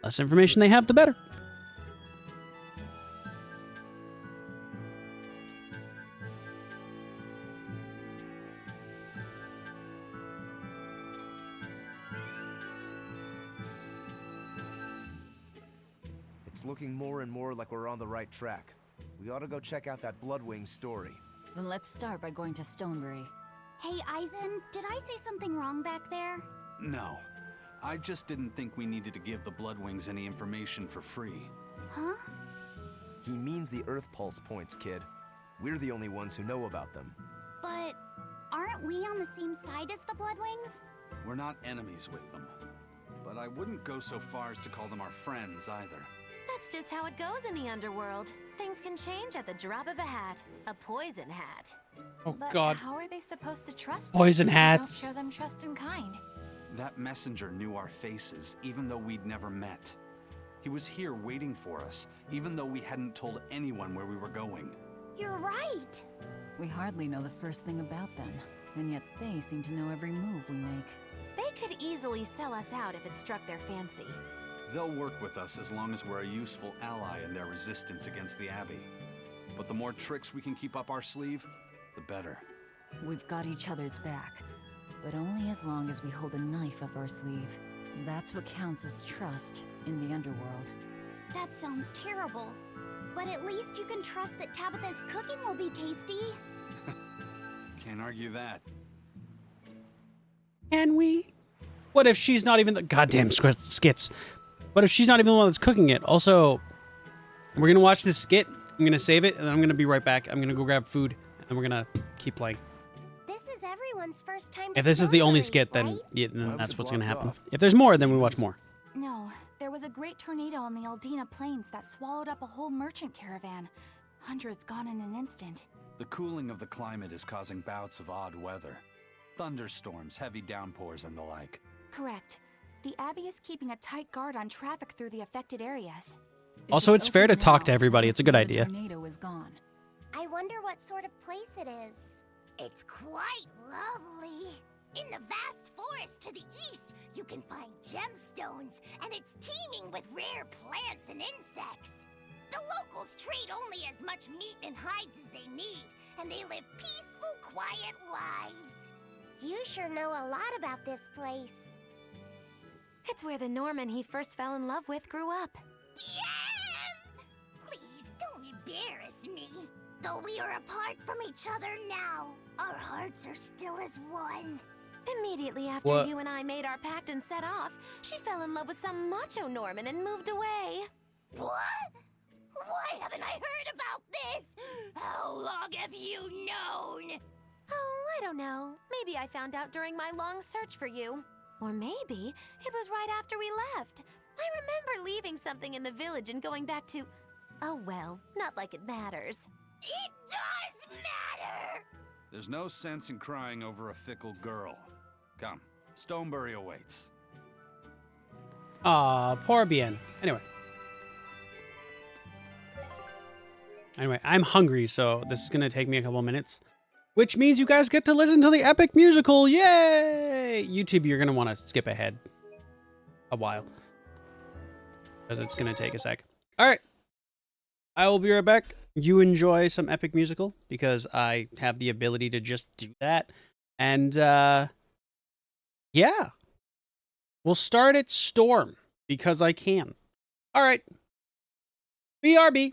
Less information they have, the better. It's looking more and more like we're on the right track. We ought to go check out that Bloodwing story. Then let's start by going to Stonebury. Hey, Eisen, did I say something wrong back there? No. I just didn't think we needed to give the Bloodwings any information for free. Huh? He means the Earth Pulse points, kid. We're the only ones who know about them. But aren't we on the same side as the Bloodwings? We're not enemies with them. But I wouldn't go so far as to call them our friends either. That's just how it goes in the underworld. Things can change at the drop of a hat. A poison hat. Oh, But God. how are they supposed to trust Poison us if we don't hats. show them trust and kind? That messenger knew our faces, even though we'd never met. He was here waiting for us, even though we hadn't told anyone where we were going. You're right. We hardly know the first thing about them, and yet they seem to know every move we make. They could easily sell us out if it struck their fancy. They'll work with us as long as we're a useful ally in their resistance against the Abbey. But the more tricks we can keep up our sleeve, the better. We've got each other's back, but only as long as we hold a knife up our sleeve. That's what counts as trust in the underworld. That sounds terrible. But at least you can trust that Tabitha's cooking will be tasty. Can't argue that. Can we? What if she's not even the goddamn skits? What if she's not even the one that's cooking it? Also, we're gonna watch this skit. I'm gonna save it, and then I'm gonna be right back. I'm gonna go grab food, and we're gonna keep playing. This is everyone's first time. If this is the only skit, then, right? yeah, then Why was that's it what's gonna blocked happen. off? If there's more, then we watch more. No, there was a great tornado on the Aldina Plains that swallowed up a whole merchant caravan. Hundreds gone in an instant. The cooling of the climate is causing bouts of odd weather. Thunderstorms, heavy downpours, and the like. Correct. The Abbey is keeping a tight guard on traffic through the affected areas. If Also, it's fair open to talk now, to everybody. that It's a must good mean the idea. tornado is gone. I wonder what sort of place it is. It's quite lovely. In the vast forest to the east, you can find gemstones, and it's teeming with rare plants and insects. The locals trade only as much meat and hides as they need, and they live peaceful, quiet lives. You sure know a lot about this place. It's where the Norman he first fell in love with grew up. Yeah! Please don't embarrass me. Though we are apart from each other now, our hearts are still as one. Immediately after What? you and I made our pact and set off, she fell in love with some macho Norman and moved away. What? Why haven't I heard about this? How long have you known? Oh, I don't know. Maybe I found out during my long search for you. Or maybe it was right after we left. I remember leaving something in the village and going back to... Oh well, not like it matters. It does matter! There's no sense in crying over a fickle girl. Come, Stonebury awaits. Aw, poor Bien. Anyway, I'm hungry, so this is gonna take me a couple minutes. Which means you guys get to listen to the epic musical. Yay! YouTube, you're gonna want to skip ahead a while. Because it's gonna take a sec. Alright. I will be right back. You enjoy some epic musical, because I have the ability to just do that. And, yeah. We'll start at Storm, because I can. Alright. BRB.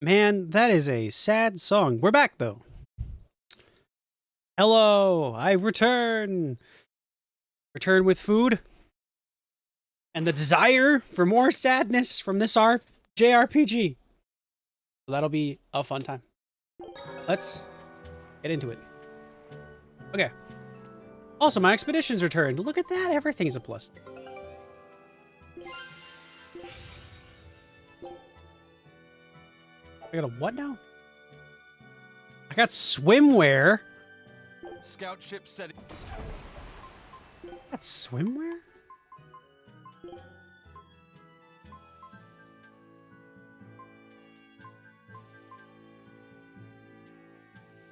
Man, that is a sad song. We're back, though. Hello, I return. Return with food. And the desire for more sadness from this JRPG. So that'll be a fun time. Let's get into it. Okay. Also, my expedition's returned. Look at that. Everything's a plus. I got a what now? I got swimwear. Scout ship setting. That's swimwear?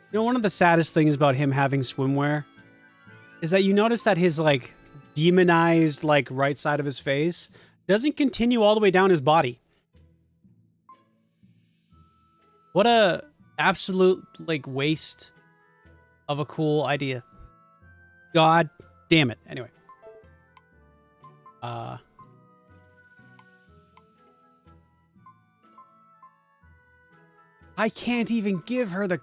You know, one of the saddest things about him having swimwear is that you notice that his, like, demonized, like, right side of his face doesn't continue all the way down his body. What a absolute, like, waste of a cool idea. God damn it. Anyway. I can't even give her the...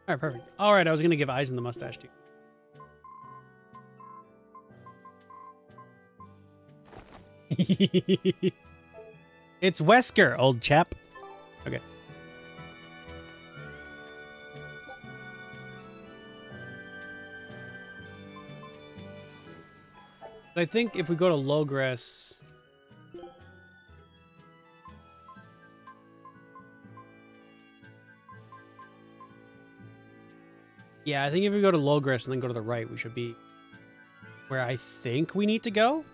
Alright, perfect. Alright, I was gonna give eyes in the mustache too. It's Wesker, old chap. Okay. I think if we go to Logress... Yeah, I think if we go to Logress and then go to the right, we should be where I think we need to go.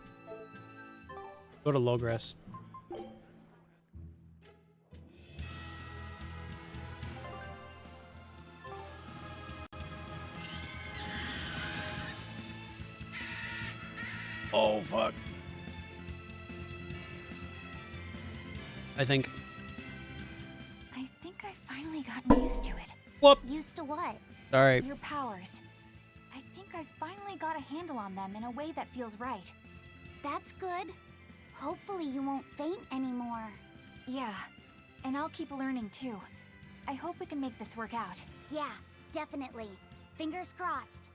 Go to Logress. Oh, fuck. I think I've finally gotten used to it. Whoop. Used to what? Sorry. Your powers. I think I've finally got a handle on them in a way that feels right. That's good. Hopefully you won't faint anymore. Yeah, and I'll keep learning too. I hope we can make this work out. Yeah, definitely. Fingers crossed.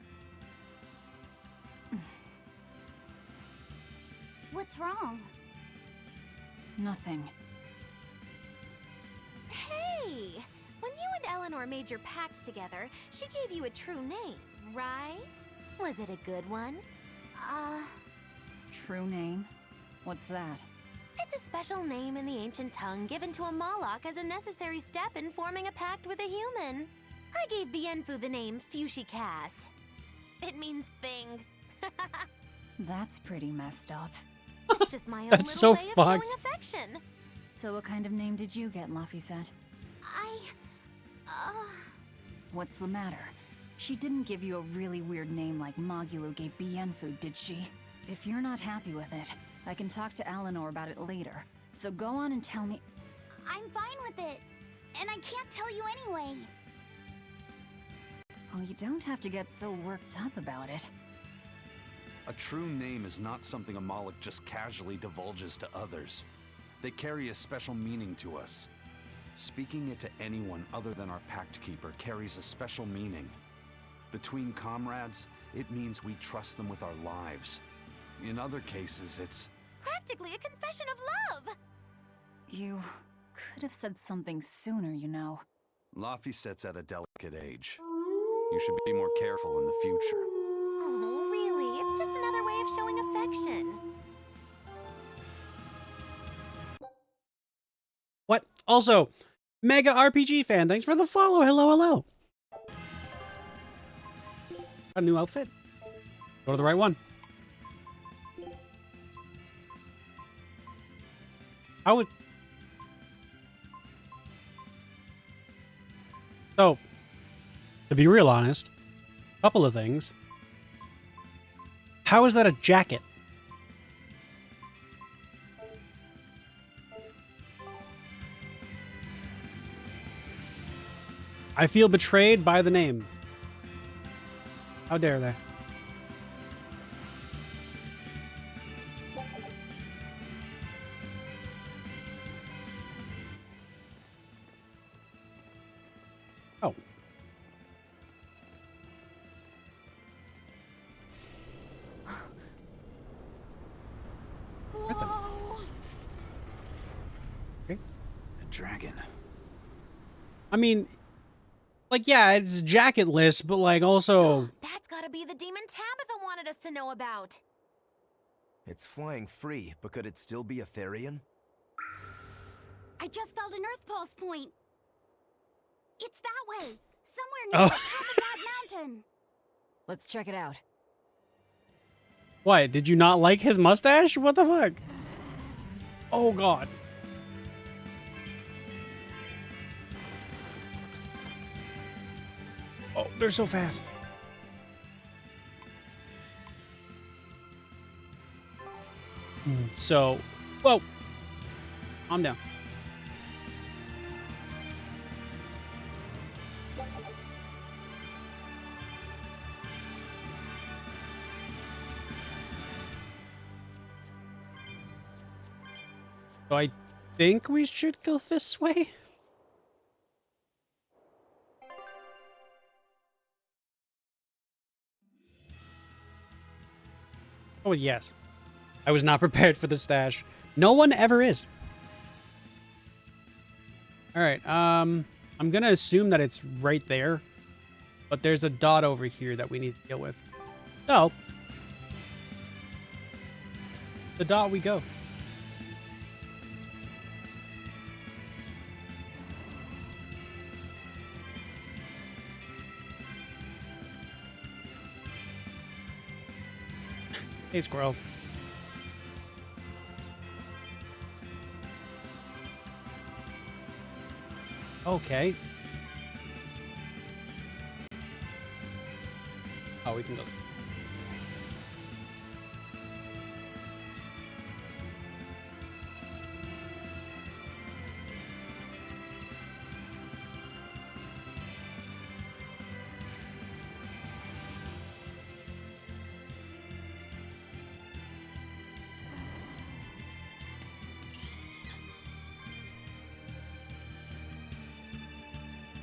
What's wrong? Nothing. Hey! When you and Eleanor made your pact together, she gave you a true name, right? Was it a good one? True name? What's that? It's a special name in the ancient tongue given to a Moloch as a necessary step in forming a pact with a human. I gave Bienfu the name Fushi Cass. It means thing. That's pretty messed up. It's just my own That's little so way of fucked. showing affection. So what kind of name did you get, Laphicet? What's the matter? She didn't give you a really weird name like Magulu gave Bienfu, did she? If you're not happy with it, I can talk to Eleanor about it later. So go on and tell me... I'm fine with it. And I can't tell you anyway. Well, you don't have to get so worked up about it. A true name is not something a Moloch just casually divulges to others. They carry a special meaning to us. Speaking it to anyone other than our Pact Keeper carries a special meaning. Between comrades, it means we trust them with our lives. In other cases, it's... Practically a confession of love! You could have said something sooner, you know. Laphicet's at a delicate age. You should be more careful in the future. Oh, really? It's just another way of showing affection. What? Also, Mega RPG fan, thanks for the follow. Hello, hello. A new outfit. Go to the right one. I would... So, to be real honest, a couple of things. How is that a jacket? I feel betrayed by the name. How dare they? Oh. Okay. A dragon. I mean, like, yeah, it's jacketless, but like also. That's gotta be the demon Tabitha wanted us to know about. It's flying free, but could it still be a Therian? I just felt an Earth Pulse point. It's that way. Somewhere Oh. near the top of that mountain. Let's check it out. What? Did you not like his mustache? What the fuck? Oh god. Oh, they're so fast. So, whoa. Calm down. So I think we should go this way. Oh, yes. I was not prepared for the stash. No one ever is. All right. I'm going to assume that it's right there. But there's a dot over here that we need to deal with. So, the dot we go. Hey, squirrels. Okay. Oh, we can go.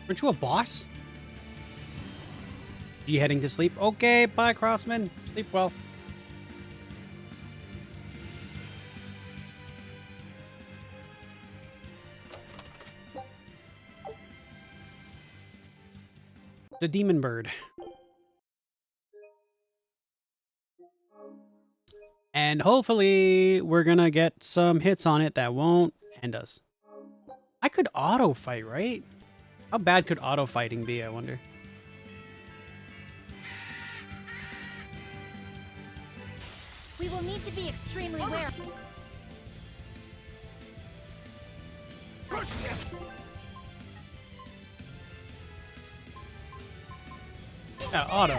Aren't you a boss? You heading to sleep? Okay, bye, Crossman. Sleep well. The demon bird. And hopefully we're gonna get some hits on it that won't end us. I could auto fight, right? How bad could auto fighting be, I wonder? We will need to be extremely wary. Yeah, auto.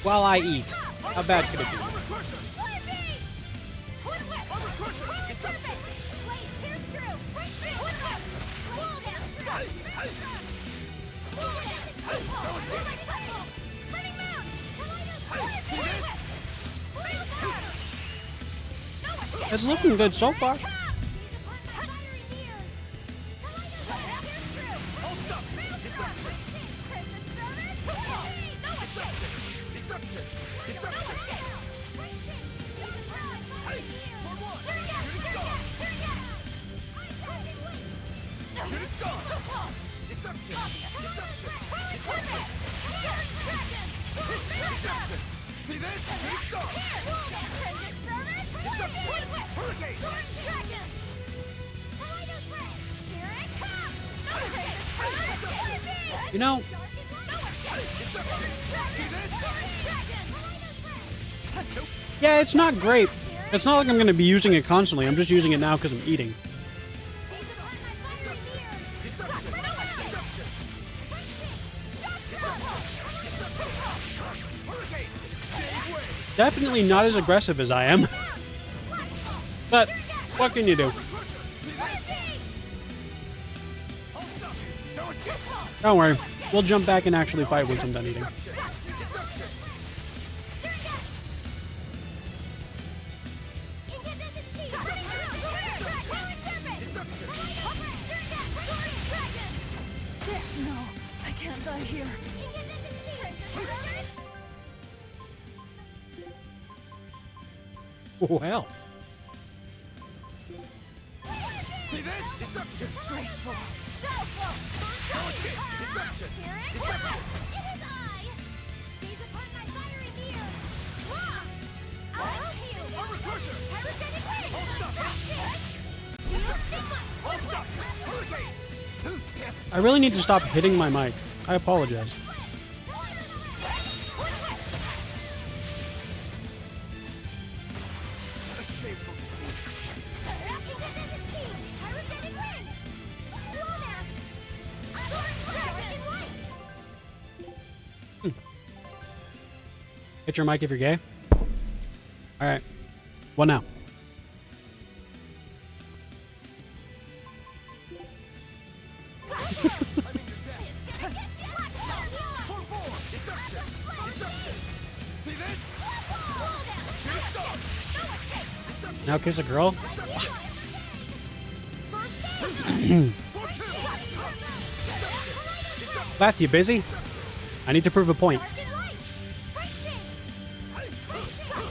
While I eat. How bad could it be? It's looking good so far. You know, yeah, it's not great. It's not like I'm going to be using it constantly. I'm just using it now because I'm eating. Definitely not as aggressive as I am. But what can you do? Don't worry. We'll jump back and actually fight once I'm done eating. No, I can't die here. Well. See this? Deception! Disgraceful. Deception! It is I! Gaze upon my fiery mirror! I'll help you! Armor crusher! Parasitic wind! Hold stop! Hurricane! I really need to stop hitting my mic. I apologize. Hit your mic if you're gay. All right. What now? Now kiss a girl? Lath, you busy? I need to prove a point.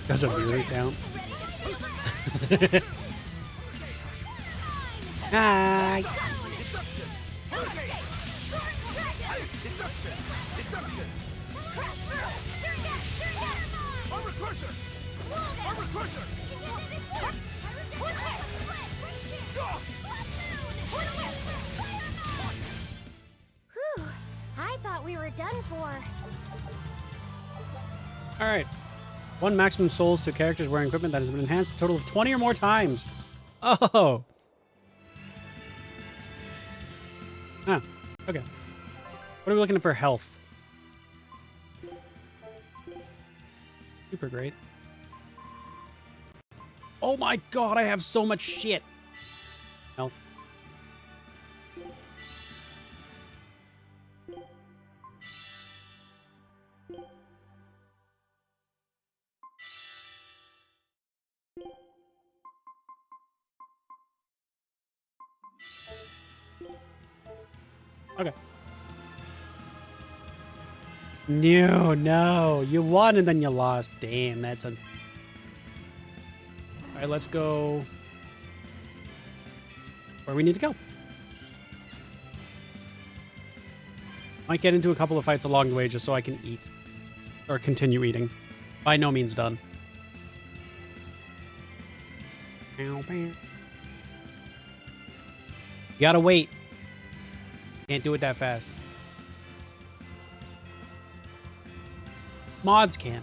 Doesn't really count. Hi. Armor crusher! Armor crusher! Whew. I thought we were done for. All right. 1 maximum souls to characters wearing equipment that has been enhanced a total of 20 or more times. Oh. Ah, okay. What are we looking at for health? Super great. Oh my god, I have so much shit. Health. Okay. No. You won and then you lost. Damn, that's Alright, let's go where we need to go. Might get into a couple of fights along the way just so I can eat. Or continue eating. By no means done. You gotta wait. Can't do it that fast. Mods can.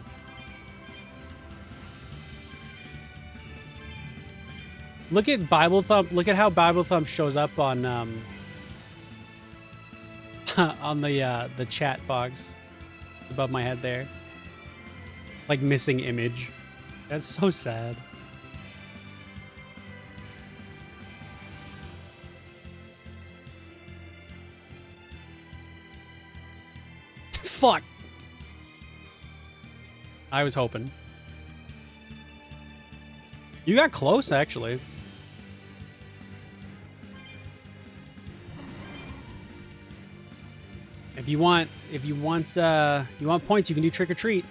Look at Bible Thump. Look at how Bible Thump shows up on on the chat box above my head there. Like missing image. That's so sad. Fuck. I was hoping. You got close, actually. If you want points, you can do trick or treat.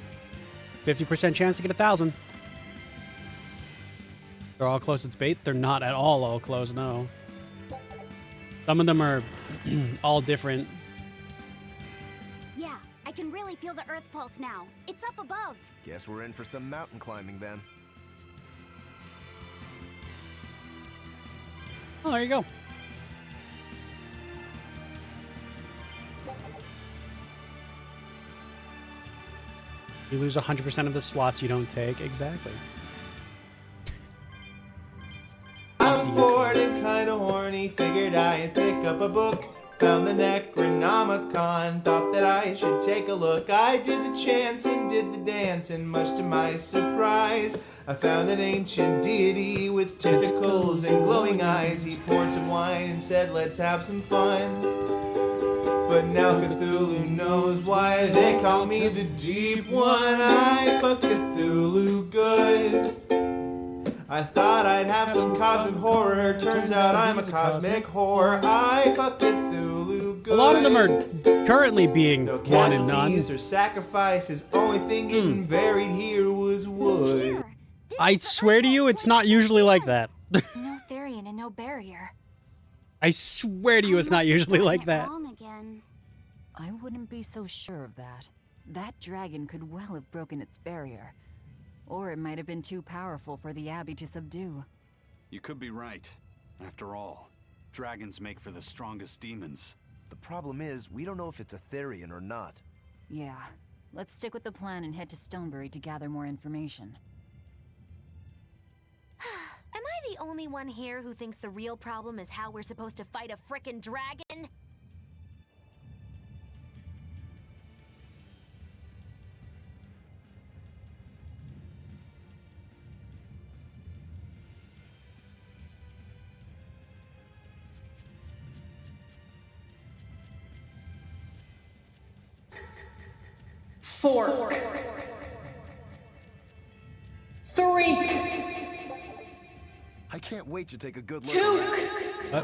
50% chance to get 1,000. They're all close as bait. They're not at all close. No. Some of them are all different. Yeah, I can really feel the earth pulse now. It's up above. Guess we're in for some mountain climbing then. Oh, there you go. You lose 100% of the slots you don't take. Exactly. I was bored and kinda horny, figured I'd pick up a book. Found the Necronomicon, thought that I should take a look. I did the chants and did the dance, and much to my surprise, I found an ancient deity with tentacles and glowing eyes. He poured some wine and said, let's have some fun. but now Cthulhu knows why they call me the Deep One. I fuck Cthulhu good. I thought I'd have some cosmic horror, turns out I'm a cosmic whore. I fuck Cthulhu good. A lot of them are currently being No one and none. casualties or sacrifices, only thing getting buried here was wood. I swear to you, it's not usually like that. No Therian and no barrier. I swear to you, it's not usually like that. I wouldn't be so sure of that. That dragon could well have broken its barrier. Or it might have been too powerful for the Abbey to subdue. You could be right. After all, dragons make for the strongest demons. The problem is, we don't know if it's a Therian or not. Yeah. Let's stick with the plan and head to Stonebury to gather more information. Am I the only one here who thinks the real problem is how we're supposed to fight a frickin' dragon? Four. 3. I can't wait to take a good look 2. around. Now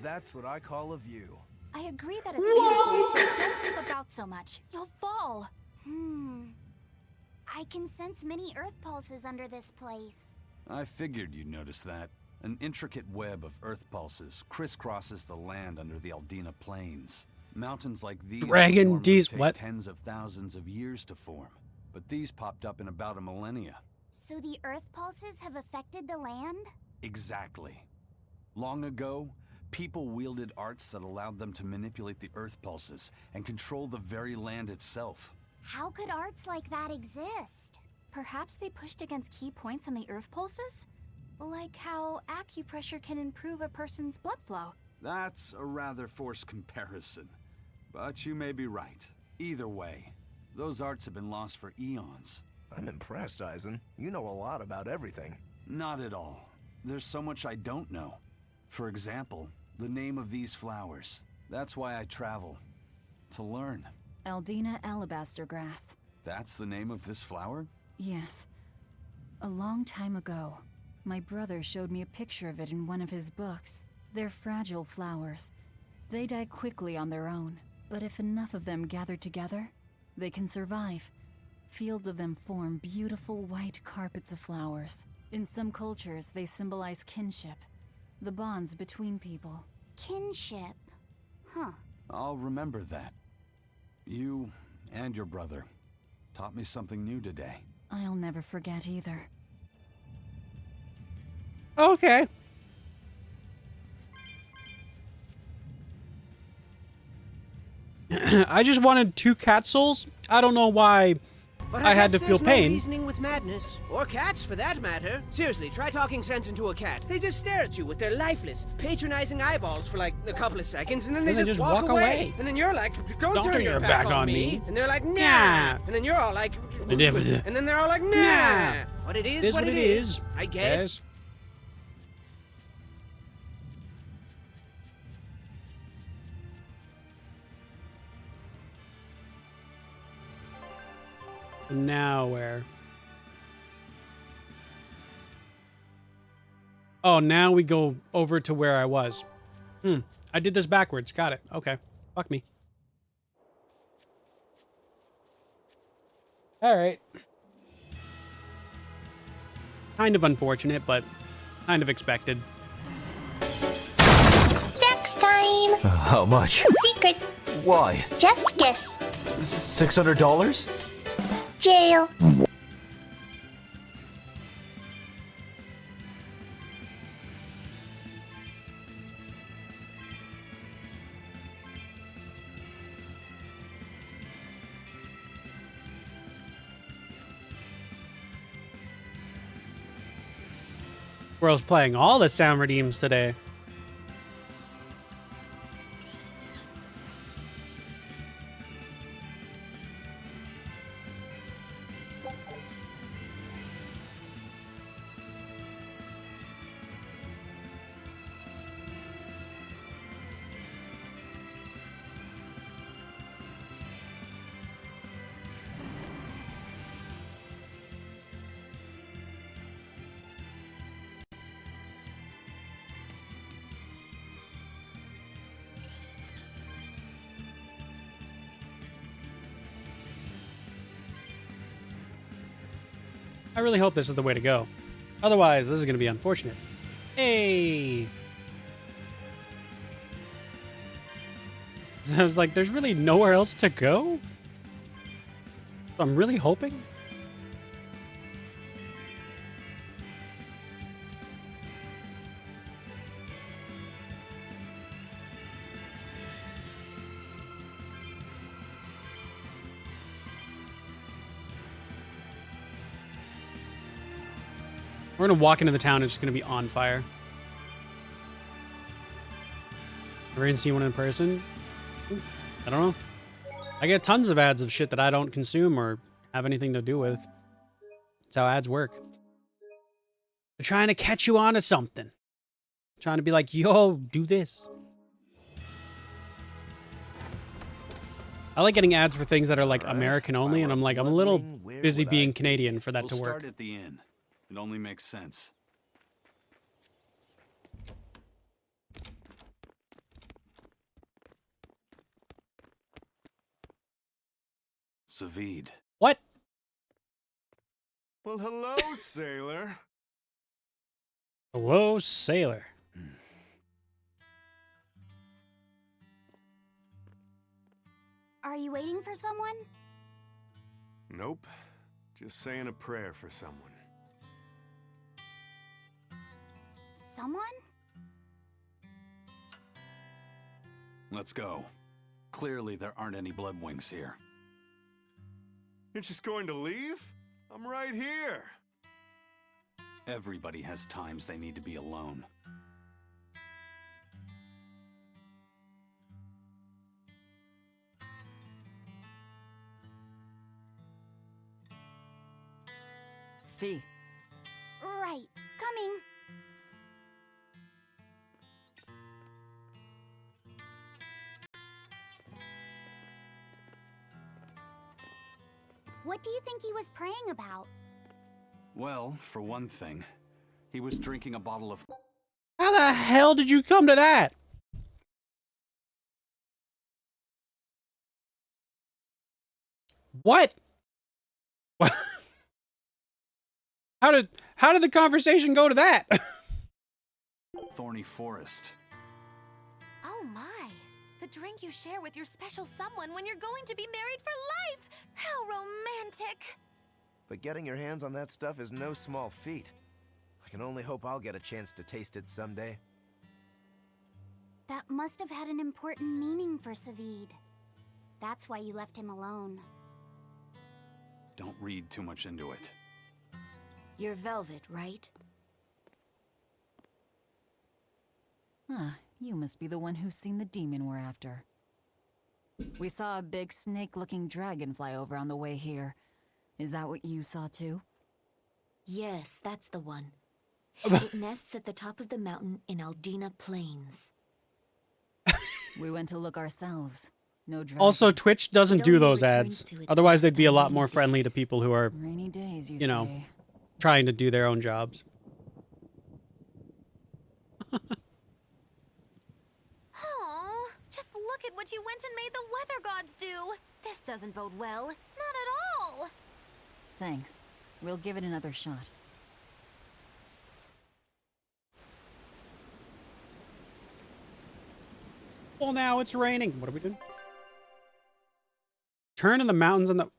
that's what I call a view. I agree that it's beautiful, but don't move about so much. You'll fall. I can sense many earth pulses under this place. I figured you'd notice that. An intricate web of earth pulses crisscrosses the land under the Aldina Plains. Mountains like these Dragon normally D's take what? tens of thousands of years to form, but these popped up in about a millennia. So the earth pulses have affected the land? Exactly. Long ago, people wielded arts that allowed them to manipulate the earth pulses and control the very land itself. How could arts like that exist? Perhaps they pushed against key points on the earth pulses? Like how acupressure can improve a person's blood flow. That's a rather forced comparison, but you may be right. Either way, those arts have been lost for eons. I'm impressed, Eisen. You know a lot about everything. Not at all. There's so much I don't know. For example, the name of these flowers. That's why I travel. To learn. Aldina alabaster grass. That's the name of this flower? Yes. A long time ago, my brother showed me a picture of it in one of his books. They're fragile flowers. They die quickly on their own, but if enough of them gather together, they can survive. Fields of them form beautiful white carpets of flowers. In some cultures, they symbolize kinship, the bonds between people. Kinship. Huh. I'll remember that. You and your brother taught me something new today. I'll never forget either. Okay. I just wanted 2 cat souls. I don't know why But I had guess to feel there's no pain. reasoning with madness, or cats for that matter. Seriously, try talking sense into a cat. They just stare at you with their lifeless, patronizing eyeballs for like a couple of seconds, and then they just walk away. And then you're like, don't turn your back on me. And they're like, nah. Nah. And then you're all like, And then they're all like, nah. Nah. What it is, It is what it is. I guess. Yes. Now where? Oh, now we go over to where I was. I did this backwards. Got it. Okay. Fuck me. All right. Kind of unfortunate, but kind of expected. Next time! How much? Secret. Why? Just guess. $600? Jail. Squirrel's playing all the sound redeems today. I really hope this is the way to go. Otherwise, this is going to be unfortunate. Hey! I was like, there's really nowhere else to go? So I'm really hoping? We're gonna walk into the town and it's just gonna be on fire. Ever gonna see one in person? I don't know. I get tons of ads of shit that I don't consume or have anything to do with. That's how ads work. They're trying to catch you onto something. Trying to be like, yo, do this. I like getting ads for things that are like American only, and I'm like, I'm a little busy being Canadian for that to work. We'll start at the inn. It only makes sense. Savid. What? Well, hello, sailor. Hello, sailor. Are you waiting for someone? Nope. Just saying a prayer for someone. Someone? Let's go. Clearly, there aren't any Bloodwings here. You're just going to leave? I'm right here. Everybody has times they need to be alone. Fee. Right. Coming. What do you think he was praying about? Well, for one thing, he was drinking a bottle of... How the hell did you come to that? What? How did the conversation go to that? Thorny forest. Oh my. The drink you share with your special someone when you're going to be married for life. How romantic. But getting your hands on that stuff is no small feat. I can only hope I'll get a chance to taste it someday. That must have had an important meaning for Savid. That's why you left him alone. Don't read too much into it. You're Velvet, right? Ah, you must be the one who's seen the demon we're after. We saw a big snake-looking dragon fly over on the way here. Is that what you saw too? Yes, that's the one. It nests at the top of the mountain in Aldina Plains. We went to look ourselves. No dragon. Also, Twitch doesn't do those ads. Otherwise, they'd be a lot more friendly to people who are, Rainy days, you know, trying to do their own jobs. Oh, just look at what you went and made the weather gods do. This doesn't bode well. Not at all. Thanks. We'll give it another shot. Well, now it's raining. What are we doing? Turn in the mountains and the...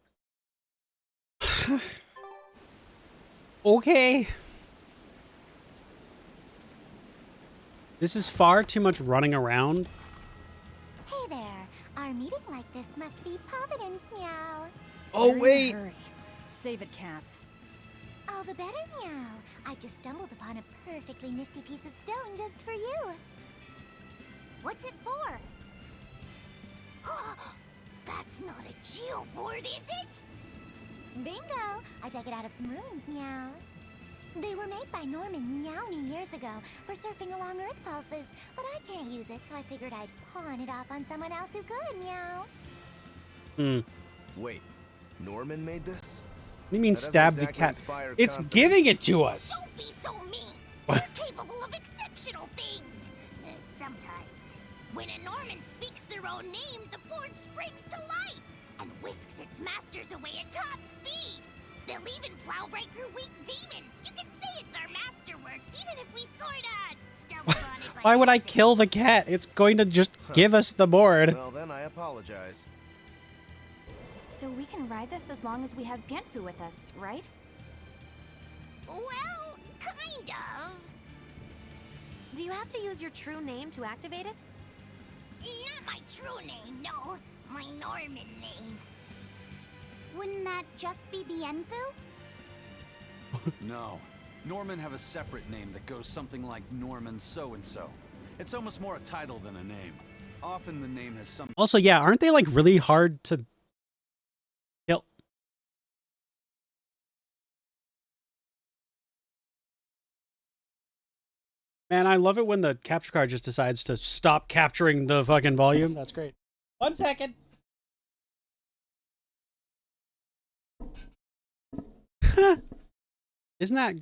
Okay. This is far too much running around. Hey there. Our meeting like this must be Providence, meow. Oh, We're in a wait. hurry. Save it, cats. All the better, meow. I've just stumbled upon a perfectly nifty piece of stone just for you. What's it for? That's not a geoboard, is it? Bingo! I dug it out of some ruins, meow. They were made by Norman Meowny years ago for surfing along Earth pulses, but I can't use it, so I figured I'd pawn it off on someone else who could, meow. Wait, Norman made this? What do you mean That doesn't stab the exactly cat? inspire It's confidence. giving it to us. Don't be so mean. What? We're capable of exceptional things. Sometimes. When a Norman speaks their own name, the board springs to life and whisks its masters away at top speed. They'll even plow right through weak demons. You can say it's our masterwork, even if we sorta stumbled on it by Why would I kill the cat? It's going to just give us the board. Well, then I apologize. So we can ride this as long as we have Bienfu with us, right? Well, kind of. Do you have to use your true name to activate it? Not my true name, no. My Norman name. Wouldn't that just be Bienfu? No. Norman have a separate name that goes something like Norman so-and-so. It's almost more a title than a name. Often the name has some... Also, yeah, aren't they like really hard to kill? Man, I love it when the capture card just decides to stop capturing the fucking volume. That's great. 1 second. Isn't that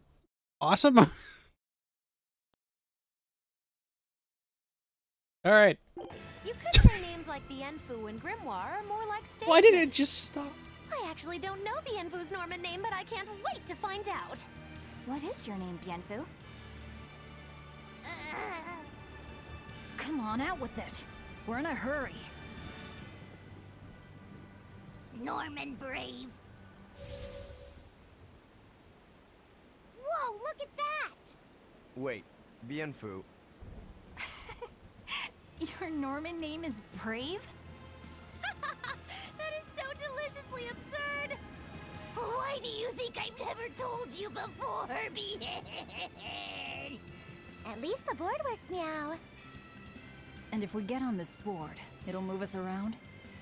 awesome? All right. You could say names like Bienfu and Grimoire are more like stage Why did it names. just stop? I actually don't know Bienfu's Norman name, but I can't wait to find out. What is your name, Bienfu? Come on, out with it. We're in a hurry. Norman Brave. Whoa, look at that! Wait, Bienfu. Your Norman name is Brave? That is so deliciously absurd. Why do you think I've never told you before, Bien? At least the board works, meow. And if we get on this board, it'll move us around?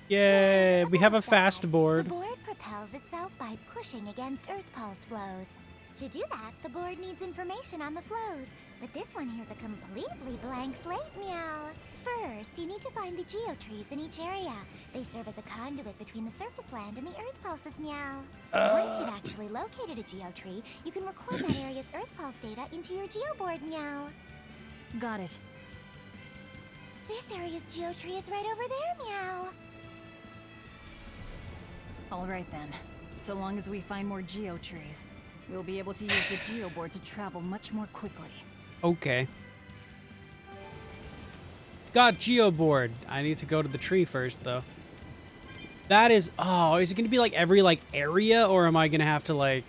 Yay, we have a fast board. The board propels itself by pushing against Earth Pulse flows. To do that, the board needs information on the flows. But this one here's a completely blank slate, meow. First, you need to find the geotrees in each area. They serve as a conduit between the surface land and the Earth Pulses, meow. Once you've actually located a geotree, you can record that area's Earth Pulse data into your geoboard, meow. Got it. This area's geotree is right over there, meow. All right then. So long as we find more geotrees, we'll be able to use the geoboard to travel much more quickly. Okay. Got geoboard. I need to go to the tree first, though. That is... Oh, is it going to be like every like area, or am I going to have to like...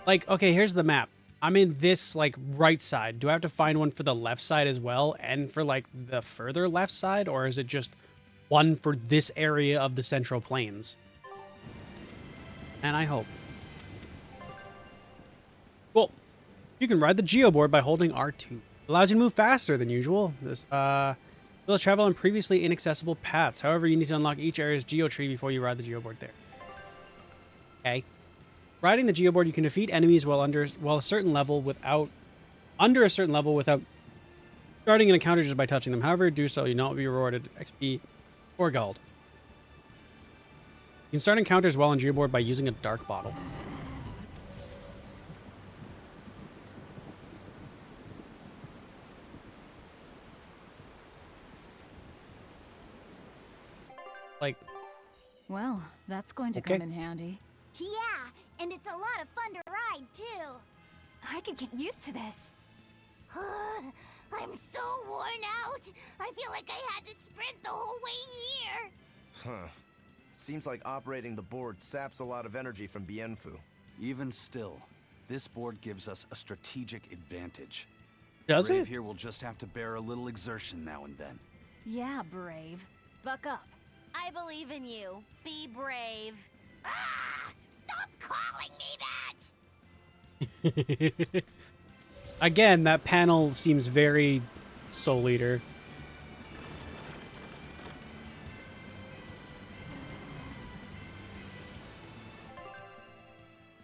Like, okay, here's the map. I'm in this like right side. Do I have to find one for the left side as well, and for like the further left side, or is it just one for this area of the Central Plains? And I hope. Cool. You can ride the geoboard by holding R2. It allows you to move faster than usual. This will travel on previously inaccessible paths. However, you need to unlock each area's geotree before you ride the geoboard there. Okay. Riding the geoboard, you can defeat enemies under a certain level without starting an encounter just by touching them. However, do so, you not be rewarded XP or gold. You can start encounters while on geoboard by using a dark bottle. Like, well, that's going to Okay. come in handy. Yeah, and it's a lot of fun to ride, too. I could get used to this. I'm so worn out. I feel like I had to sprint the whole way here. Huh. Seems like operating the board saps a lot of energy from Bienfu. Even still, this board gives us a strategic advantage. Does Brave it? here will just have to bear a little exertion now and then. Yeah, Brave. Buck up. I believe in you. Be brave. Ah! Stop calling me that! Again, that panel seems very Soul Eater.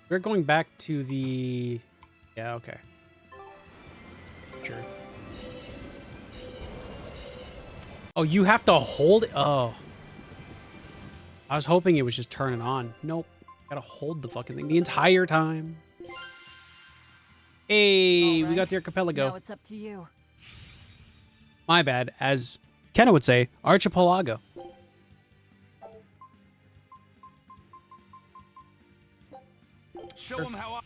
We're going back to the... Yeah, okay. Sure. Oh, you have to hold it? Oh. I was hoping it was just turning on. Nope. Gotta hold the fucking thing the entire time. Hey, we got the archipelago. Now it's up to you. My bad. As Kenna would say, archipelago. Show them how I...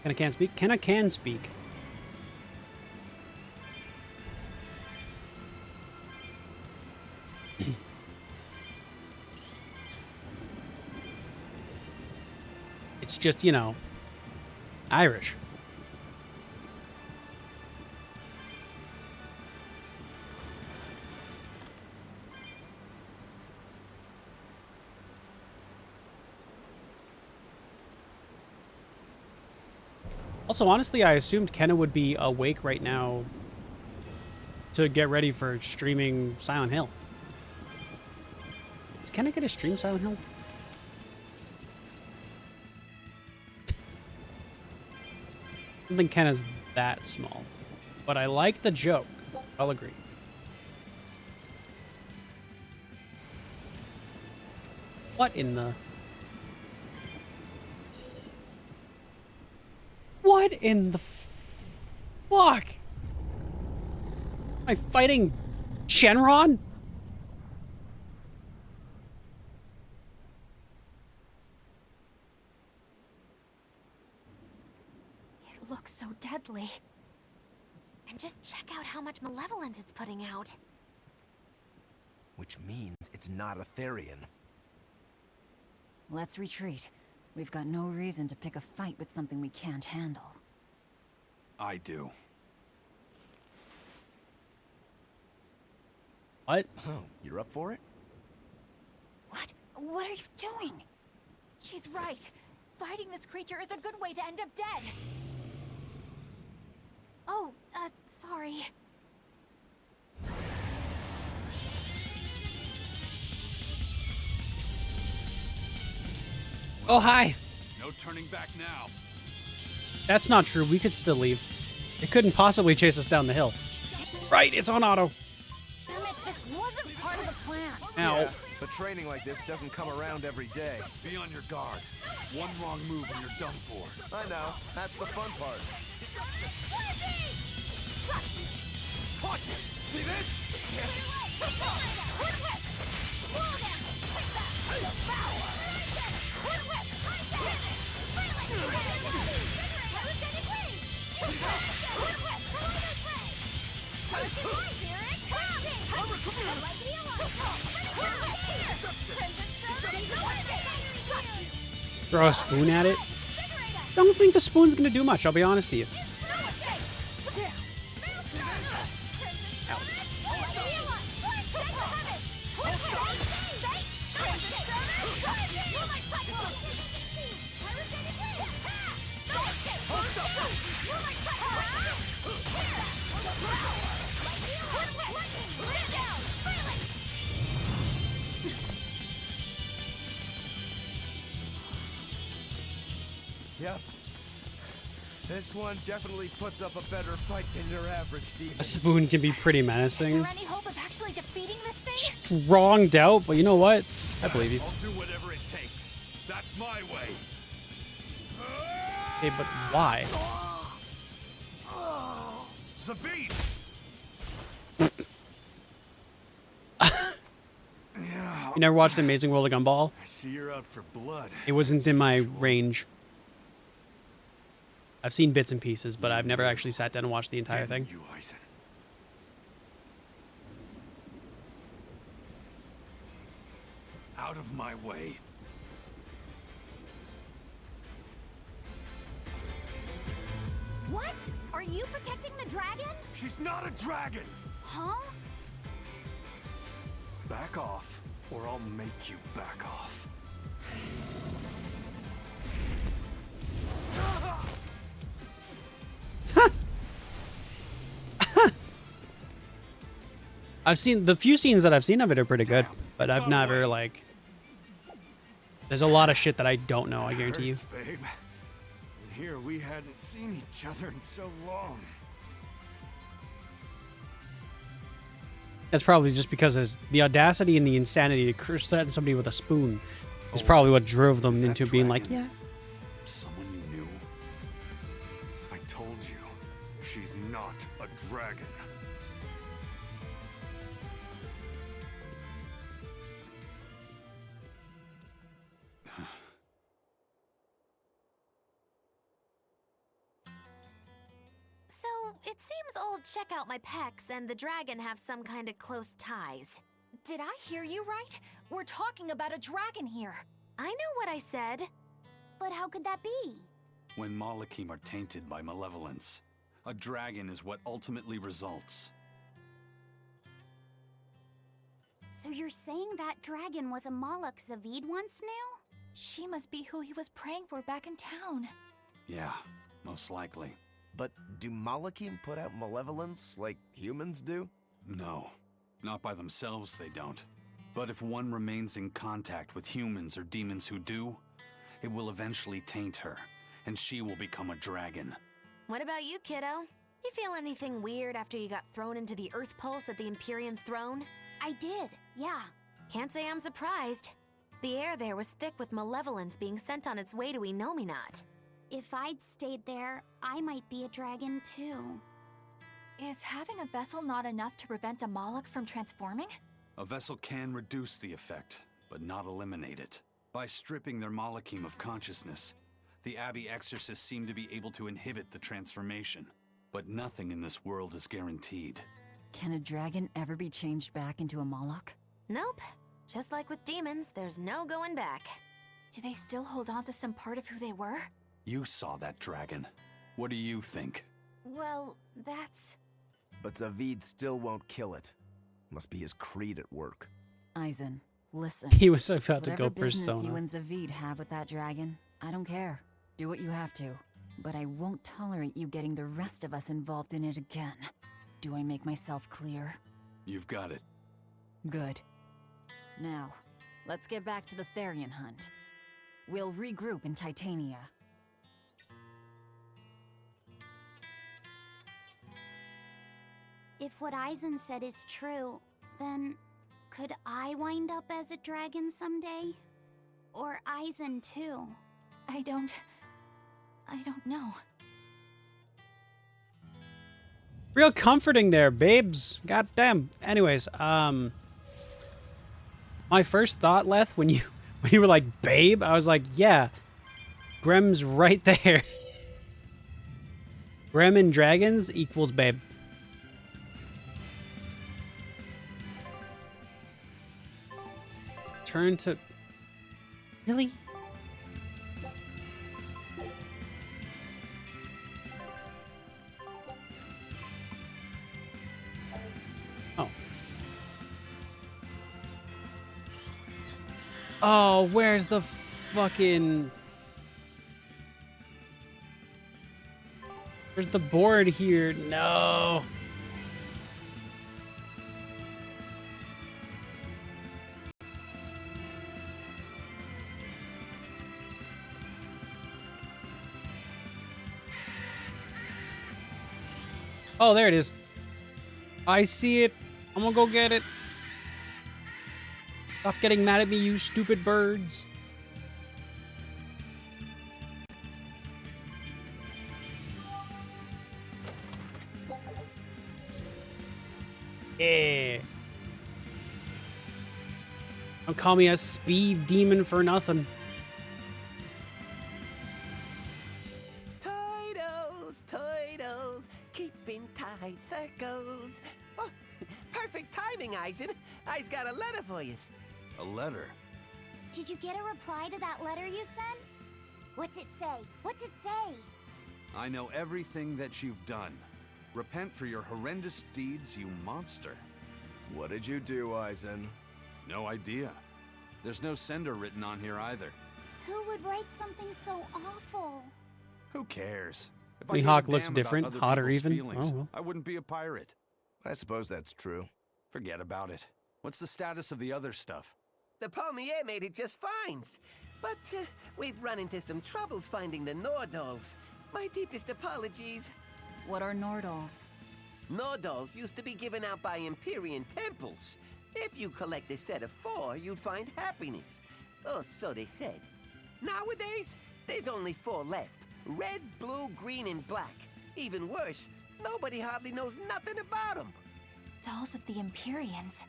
Kenna can't speak. Kenna can speak. It's just, you know, Irish. Also, honestly, I assumed Kenna would be awake right now to get ready for streaming Silent Hill. Is Kenna gonna stream Silent Hill? I don't think Kenna's that small, but I like the joke. I'll agree. What in the... What in the fuck? Am I fighting Shenron? It looks so deadly. And just check out how much malevolence it's putting out. Which means it's not a Therian. Let's retreat. We've got no reason to pick a fight with something we can't handle. I do. What? Oh, you're up for it? What? What are you doing? She's right. Fighting this creature is a good way to end up dead. Oh, sorry. Oh, hi. No turning back now. That's not true. We could still leave. It couldn't possibly chase us down the hill. Right, it's on auto. Damn it, this wasn't part of the plan. Ow. Yeah, but training like this doesn't come around every day. Be on your guard. One wrong move and you're done for. I know. That's the fun part. Watch it. See this? Throw a spoon at it. Don't think the spoon's gonna do much, I'll be honest to you. Yep. This one definitely puts up a better fight than your average demon. A spoon can be pretty menacing. Is there any hope of actually defeating this thing? Strong doubt, but you know what? I believe you. I'll do whatever it takes. That's my way. Okay, but why? Sabine! You never watched Amazing World of Gumball? I see you're out for blood. It wasn't in my range. I've seen bits and pieces, but I've never actually sat down and watched the entire thing. You, Eisen. Out of my way. What? Are you protecting the dragon? She's not a dragon! Huh? Back off, or I'll make you back off. I've seen the few scenes that I've seen of it are pretty good, but I've never like. There's a lot of shit that I don't know. I guarantee you. Babe. And here we hadn't seen each other in so long. That's probably just because there's the audacity and the insanity to curse at somebody with a spoon is probably what drove them into being like, yeah. Someone you knew? told you, she's not a dragon. So, it seems old Check Out My Pecs and the dragon have some kind of close ties. Did I hear you right? We're talking about a dragon here. I know what I said. But how could that be? When Malakim are tainted by malevolence, a dragon is what ultimately results. So you're saying that dragon was a Malak Zavid once knew? She must be who he was praying for back in town. Yeah, most likely. But do Malakim put out malevolence like humans do? No, not by themselves they don't. But if one remains in contact with humans or demons who do, it will eventually taint her, and she will become a dragon. What about you, kiddo? You feel anything weird after you got thrown into the Earth Pulse at the Empyrean's throne? I did, yeah. Can't say I'm surprised. The air there was thick with malevolence being sent on its way to Enominat. If I'd stayed there, I might be a dragon too. Is having a vessel not enough to prevent a Malak from transforming? A vessel can reduce the effect, but not eliminate it. By stripping their Malakim of consciousness, the Abbey exorcists seem to be able to inhibit the transformation. But nothing in this world is guaranteed. Can a dragon ever be changed back into a Malak? Nope. Just like with demons, there's no going back. Do they still hold on to some part of who they were? You saw that dragon. What do you think? Well, that's... But Zavid still won't kill it. Must be his creed at work. Eisen, listen. He was about to Whatever go business Persona. you and Zavid have with that dragon, I don't care. Do what you have to. But I won't tolerate you getting the rest of us involved in it again. Do I make myself clear? You've got it. Good. Now, let's get back to the Therian hunt. We'll regroup in Titania. If what Eisen said is true, then could I wind up as a dragon someday? Or Eisen too? I don't know. Real comforting there, babes. Goddamn. Anyways, my first thought, Leth, when you were like, babe, I was like, yeah, Grem's right there. Grem and dragons equals babe. Turn to... Really? Oh. Oh, where's the fucking... Where's the board here? No. Oh, there it is. I see it. I'm gonna go get it. Stop getting mad at me, you stupid birds. Yeah. Don't call me a speed demon for nothing. Toidles, keeping tight circles. Oh, perfect timing, Eisen. I's got a letter for you. A letter? Did you get a reply to that letter you sent? What's it say? What's it say? I know everything that you've done. Repent for your horrendous deeds, you monster. What did you do, Eisen? No idea. There's no sender written on here either. Who would write something so awful? Who cares? If I mean, gave Hawk a looks damn different, about other hotter people's even. feelings, Oh, well. I wouldn't be a pirate. I suppose that's true. Forget about it. What's the status of the other stuff? The Palmier made it just fine. But we've run into some troubles finding the Nordals. My deepest apologies. What are Nordals? Nordals used to be given out by Empyrean temples. If you collect a set of 4, you'd find happiness. Oh, so they said. Nowadays, there's only 4 left. Red, blue, green, and black. Even worse, nobody hardly knows nothing about them. Dolls of the Empyreans.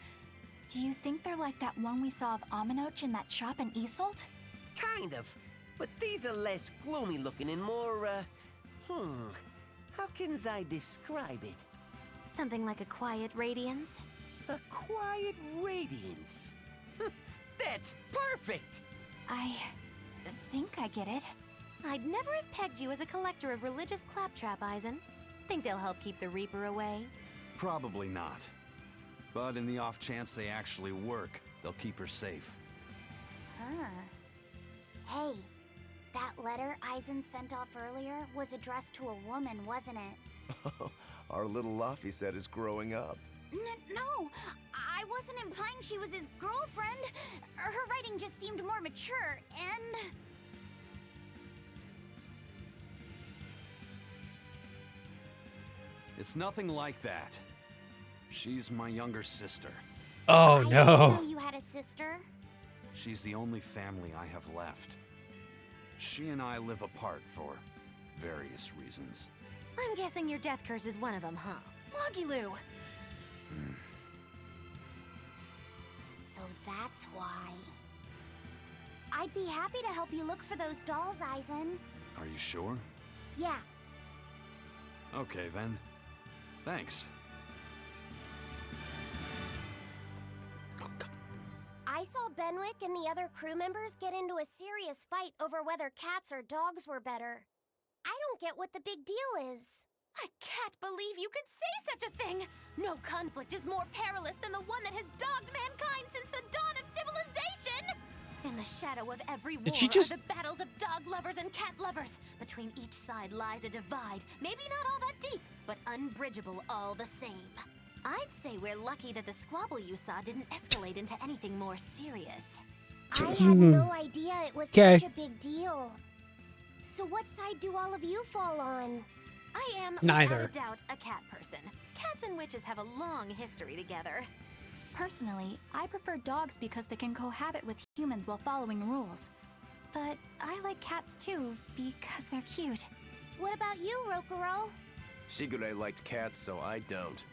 Do you think they're like that one we saw of Aminoch in that shop in Isolt? Kind of. But these are less gloomy looking and more, how can I describe it? Something like a quiet radiance? A quiet radiance. That's perfect! I think I get it. I'd never have pegged you as a collector of religious claptrap, Eisen. Think they'll help keep the Reaper away? Probably not. But in the off chance they actually work, they'll keep her safe. Hey, that letter Eisen sent off earlier was addressed to a woman, wasn't it? Our little Laphicet is growing up. No, I wasn't implying she was his girlfriend. Her writing just seemed more mature, and... It's nothing like that. She's my younger sister. Oh, I no. didn't know you had a sister. She's the only family I have left. She and I live apart for various reasons. I'm guessing your death curse is one of them, huh? Magilou! So that's why. I'd be happy to help you look for those dolls, Eisen. Are you sure? Yeah. Okay, then. Thanks. I saw Benwick and the other crew members get into a serious fight over whether cats or dogs were better. I don't get what the big deal is. I can't believe you could say such a thing! No conflict is more perilous than the one that has dogged mankind since the dawn of civilization! In the shadow of every war are the battles of dog lovers and cat lovers. Between each side lies a divide, maybe not all that deep, but unbridgeable all the same. I'd say we're lucky that the squabble you saw didn't escalate into anything more serious. I had no idea it was such a big deal. So what side do all of you fall on? I am, Neither. without a doubt, a cat person. Cats and witches have a long history together. Personally, I prefer dogs because they can cohabit with humans while following rules. But I like cats too, because they're cute. What about you, Rokuro? Shigure liked cats, so I don't.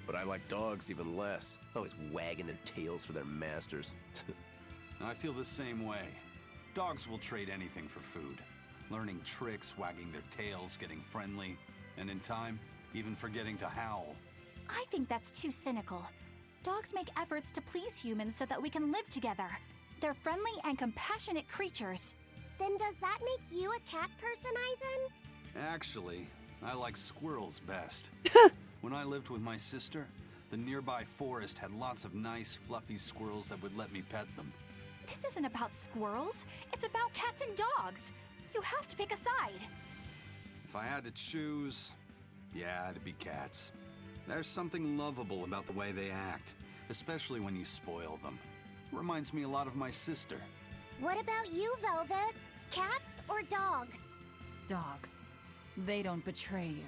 But I like dogs even less. Always wagging their tails for their masters. I feel the same way. Dogs will trade anything for food. Learning tricks, wagging their tails, getting friendly, and in time, even forgetting to howl. I think that's too cynical. Dogs make efforts to please humans so that we can live together. They're friendly and compassionate creatures. Then does that make you a cat person, Eisen? Actually, I like squirrels best. When I lived with my sister, the nearby forest had lots of nice, fluffy squirrels that would let me pet them. This isn't about squirrels. It's about cats and dogs. You have to pick a side. If I had to choose, yeah, it'd be cats. There's something lovable about the way they act, especially when you spoil them. Reminds me a lot of my sister. What about you, Velvet? Cats or dogs? Dogs. They don't betray you.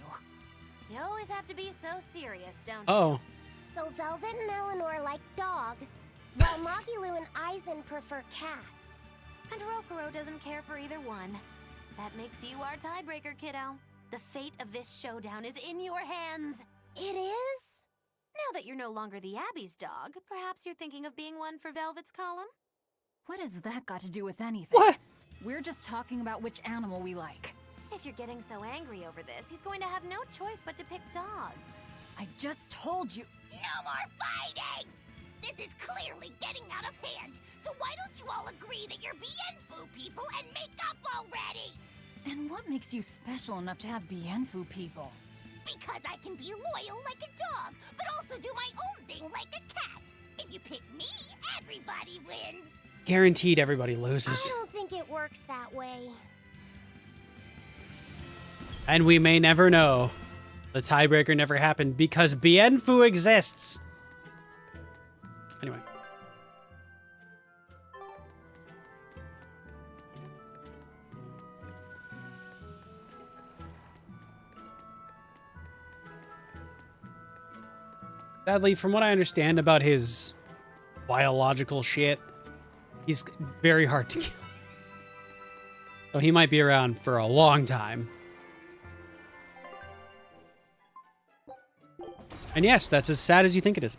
You always have to be so serious, don't you? Oh. So Velvet and Eleanor like dogs, while Magilou and Eisen prefer cats. And Rokuro doesn't care for either one. That makes you our tiebreaker, kiddo. The fate of this showdown is in your hands. It is? Now that you're no longer the Abbey's dog, perhaps you're thinking of being one for Velvet's column? What has that got to do with anything? What? We're just talking about which animal we like. If you're getting so angry over this, he's going to have no choice but to pick dogs. I just told you. No more fighting! This is clearly getting out of hand, so why don't you all agree that you're Bienfu people and make up already? And what makes you special enough to have Bienfu people? Because I can be loyal like a dog, but also do my own thing like a cat. If you pick me, everybody wins. Guaranteed everybody loses. I don't think it works that way. And we may never know. The tiebreaker never happened because Bienfu exists. Anyway. Sadly, from what I understand about his biological shit, he's very hard to kill. So he might be around for a long time. And yes, that's as sad as you think it is.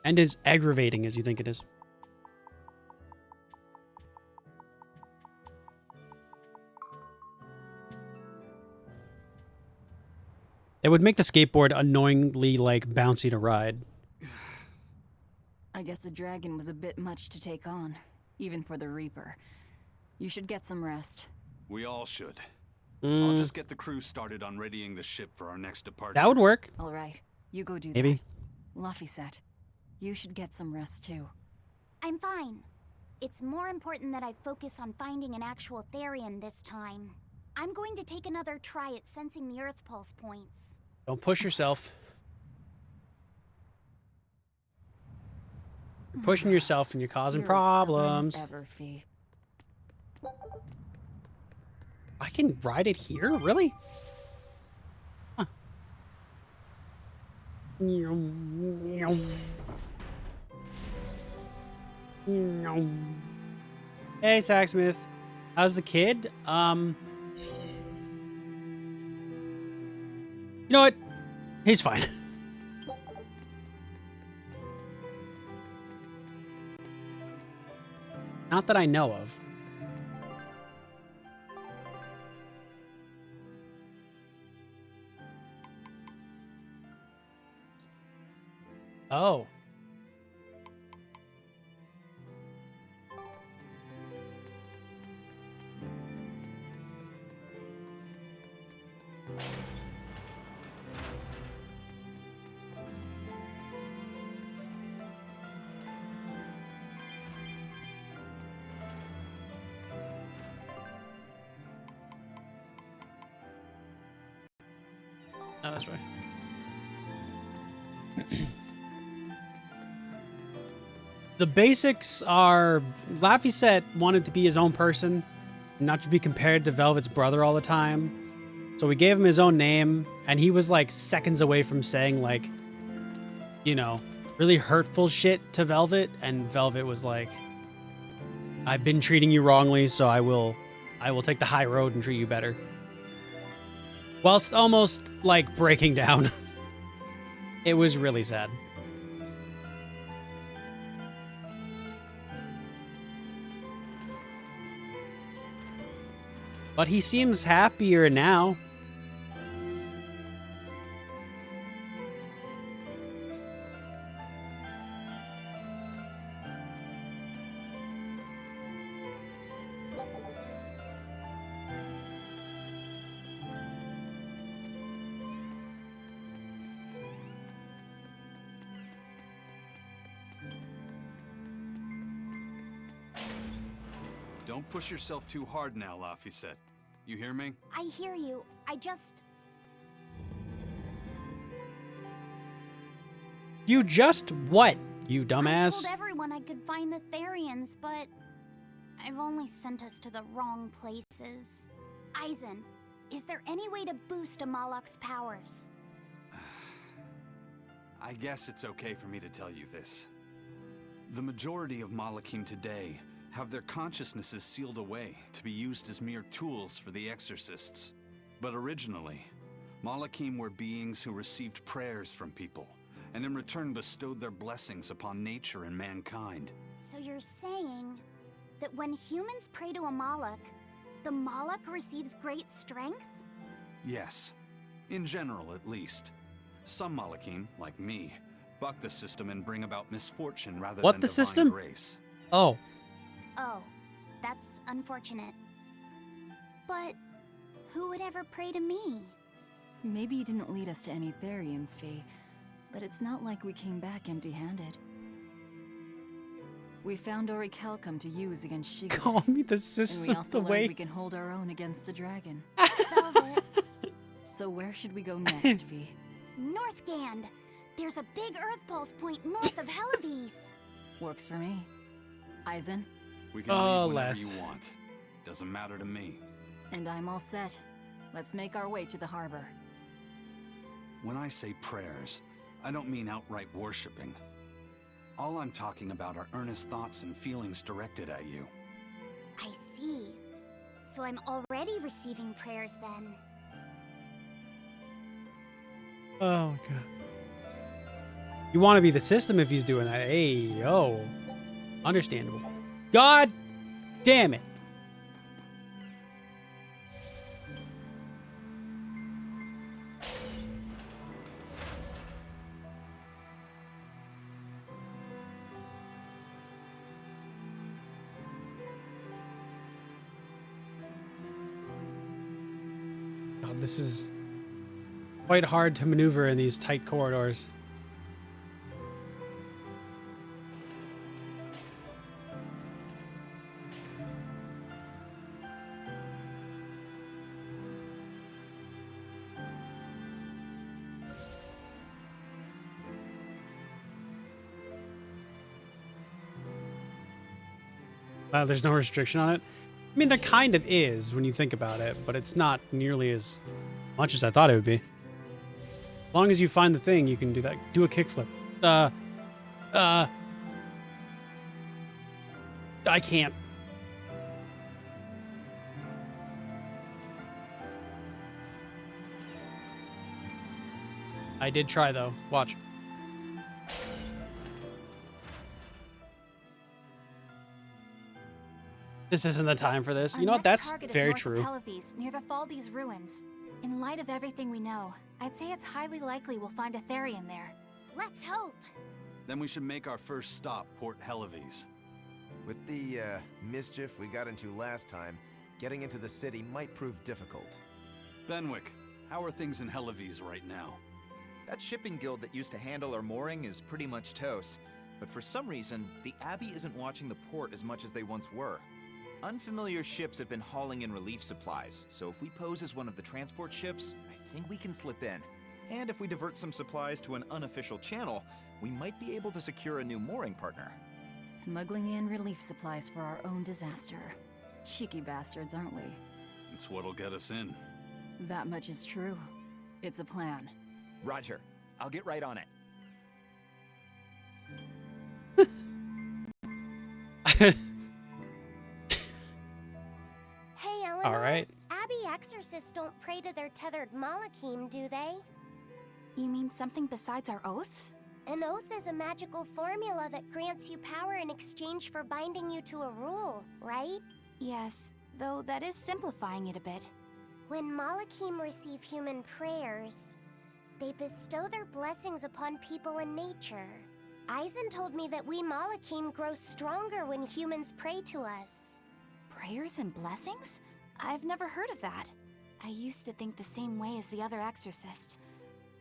And as aggravating as you think it is. It would make the skateboard annoyingly, like, bouncy to ride. I guess a dragon was a bit much to take on, even for the Reaper. You should get some rest. We all should. I'll just get the crew started on readying the ship for our next departure. That would work. All right, you go do Maybe. that. Laphicet, you should get some rest too. I'm fine. It's more important that I focus on finding an actual Therian this time. I'm going to take another try at sensing the Earth Pulse points. Don't push yourself. You're pushing yourself and you're causing You're as stubborn problems. as ever, Fee. I can ride it here? Really? Huh. Hey, Sacksmith. How's the kid? You know what? He's fine. Not that I know of. Oh. Oh, that's right. The basics are Laphicet wanted to be his own person, not to be compared to Velvet's brother all the time. So we gave him his own name, and he was like seconds away from saying like, you know, really hurtful shit to Velvet, and Velvet was like, I've been treating you wrongly, so I will take the high road and treat you better. Whilst almost like breaking down. It was really sad. But he seems happier now. Don't push yourself too hard now, Laphicet. You hear me? I hear you. I just... You just what, you I dumbass? told everyone I could find the Therians, but I've only sent us to the wrong places. Aizen, is there any way to boost Amalok's powers? I guess it's okay for me to tell you this. The majority of Malakim today have their consciousnesses sealed away to be used as mere tools for the exorcists. But originally, Malakim were beings who received prayers from people, and in return bestowed their blessings upon nature and mankind. So you're saying that when humans pray to a Malak, the Malak receives great strength? Yes, in general at least. Some Malakim, like me, buck the system and bring about misfortune rather What than the divine system? grace. Oh. Oh, that's unfortunate. But who would ever pray to me? Maybe you didn't lead us to any Therians, Fee, but it's not like we came back empty-handed. We found Orichalcum to use against Shigure. Call me the And system we also the learned way. we can hold our own against a dragon. Velvet. So where should we go next, Fee? Northgand! There's a big Earth Pulse point north of Helivis. Works for me. Aizen? We can Oh, leave whenever Leth. you want. Doesn't matter to me. And I'm all set. Let's make our way to the harbor. When I say prayers, I don't mean outright worshipping. All I'm talking about are earnest thoughts and feelings directed at you. I see. So I'm already receiving prayers then. Oh my god. You want to be the system if he's doing that. Hey, yo. Understandable. God damn it. God, this is quite hard to maneuver in these tight corridors. There's no restriction on it. I mean, there kind of is when you think about it, but it's not nearly as much as I thought it would be. As long as you find the thing, you can do that. Do a kickflip. I can't. I did try though. Watch. This isn't the time for this. You know what? That's very true. Near the Faldi's ruins. In light of everything we know, I'd say it's highly likely we'll find a Therian there. Let's hope. Then we should make our first stop, Port Helives. With the mischief we got into last time, getting into the city might prove difficult. Benwick, how are things in Helives right now? That shipping guild that used to handle our mooring is pretty much toast. But for some reason, the Abbey isn't watching the port as much as they once were. Unfamiliar ships have been hauling in relief supplies, so if we pose as one of the transport ships, I think we can slip in. And if we divert some supplies to an unofficial channel, we might be able to secure a new mooring partner. Smuggling in relief supplies for our own disaster. Cheeky bastards, aren't we? It's what'll get us in. That much is true. It's a plan. Roger. I'll get right on it. Hey, Eleanor. All right. Abbey exorcists don't pray to their tethered Malachim, do they? You mean something besides our oaths? An oath is a magical formula that grants you power in exchange for binding you to a rule, right? Yes, though that is simplifying it a bit. When Malachim receive human prayers, they bestow their blessings upon people and nature. Eisen told me that we Malachim grow stronger when humans pray to us. Prayers and blessings? I've never heard of that. I used to think the same way as the other exorcists.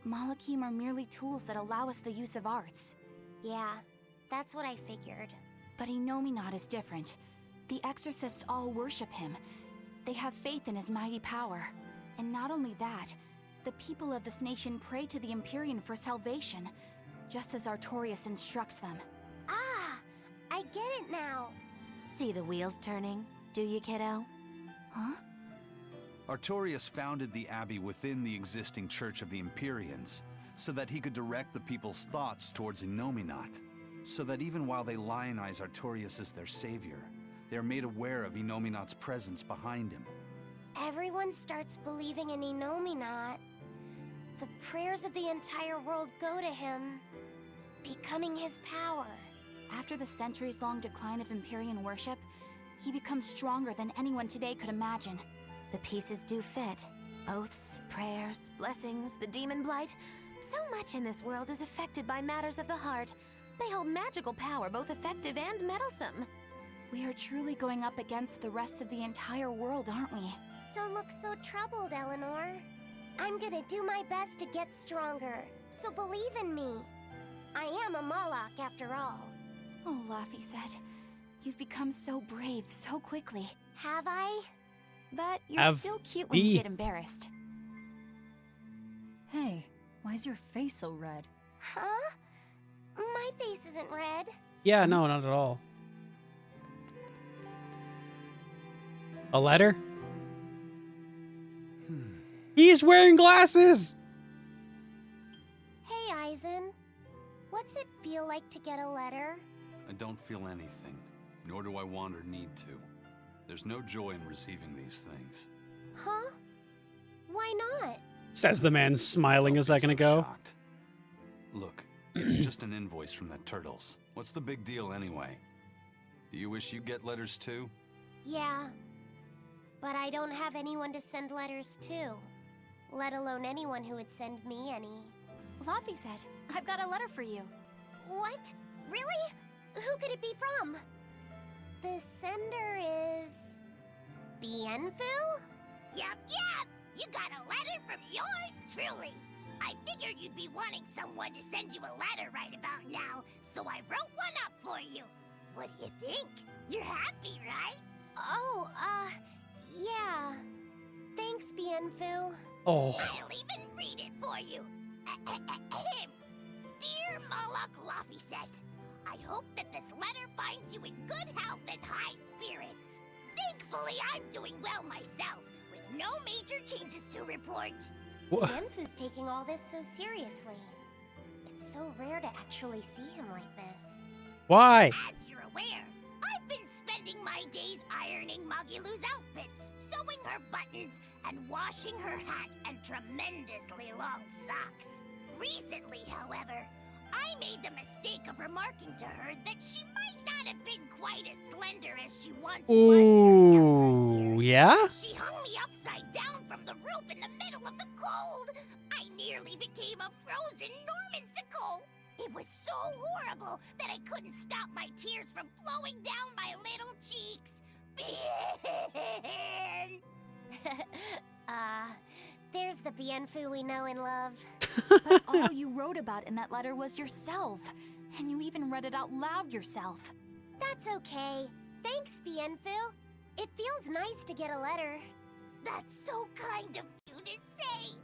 Malachim are merely tools that allow us the use of arts. Yeah, that's what I figured. But Innominat is different. The exorcists all worship him. They have faith in his mighty power. And not only that, the people of this nation pray to the Empyrean for salvation, just as Artorias instructs them. Ah, I get it now. See the wheels turning, do you, kiddo? Huh? Artorias founded the Abbey within the existing Church of the Empyreans, so that he could direct the people's thoughts towards Innominat, so that even while they lionize Artorias as their savior, they are made aware of Innominat's presence behind him. Everyone starts believing in Innominat. The prayers of the entire world go to him, becoming his power. After the centuries-long decline of Empyrean worship, he becomes stronger than anyone today could imagine. The pieces do fit. Oaths, prayers, blessings, the demon blight. So much in this world is affected by matters of the heart. They hold magical power, both effective and meddlesome. We are truly going up against the rest of the entire world, aren't we? Don't look so troubled, Eleanor. I'm gonna do my best to get stronger, so believe in me. I am a Malak after all. Oh, Laphicet, you've become so brave so quickly. Have I? But you're still cute when you get embarrassed. Hey, why's your face so red? Huh? My face isn't red. Yeah, no, not at all. A letter? He's wearing glasses! Hey, Eisen. What's it feel like to get a letter? I don't feel anything, nor do I want or need to. There's no joy in receiving these things. Huh? Why not? Says the man smiling a second ago. Shocked. Look, it's just an invoice from the turtles. What's the big deal anyway? Do you wish you get letters too? Yeah, but I don't have anyone to send letters to, let alone anyone who would send me any. Laphicet, I've got a letter for you. What? Really? Who could it be from? The sender is... Bienfu? Yep, yep! You got a letter from yours truly! I figured you'd be wanting someone to send you a letter right about now, so I wrote one up for you. What do you think? You're happy, right? Oh, yeah. Thanks, Bienfu. Oh. I'll even read it for you. Dear Moloch Laphicet, I hope that this letter finds you in good health and high spirits. Thankfully, I'm doing well myself, with no major changes to report. Bienfu's taking all this so seriously. It's so rare to actually see him like this. Why? As you're aware, I've been spending my days ironing Magilu's outfits, sewing her buttons, and washing her hat and tremendously long socks. Recently, however, I made the mistake of remarking to her that she might not have been quite as slender as she once was. Ooh, yeah? She hung me upside down from the roof in the middle of the cold. I nearly became a frozen Normansicle. It was so horrible that I couldn't stop my tears from flowing down my little cheeks. There's the Bienfu we know and love. But all you wrote about in that letter was yourself. And you even read it out loud yourself. That's okay. Thanks, Bienfu. It feels nice to get a letter. That's so kind of you to say.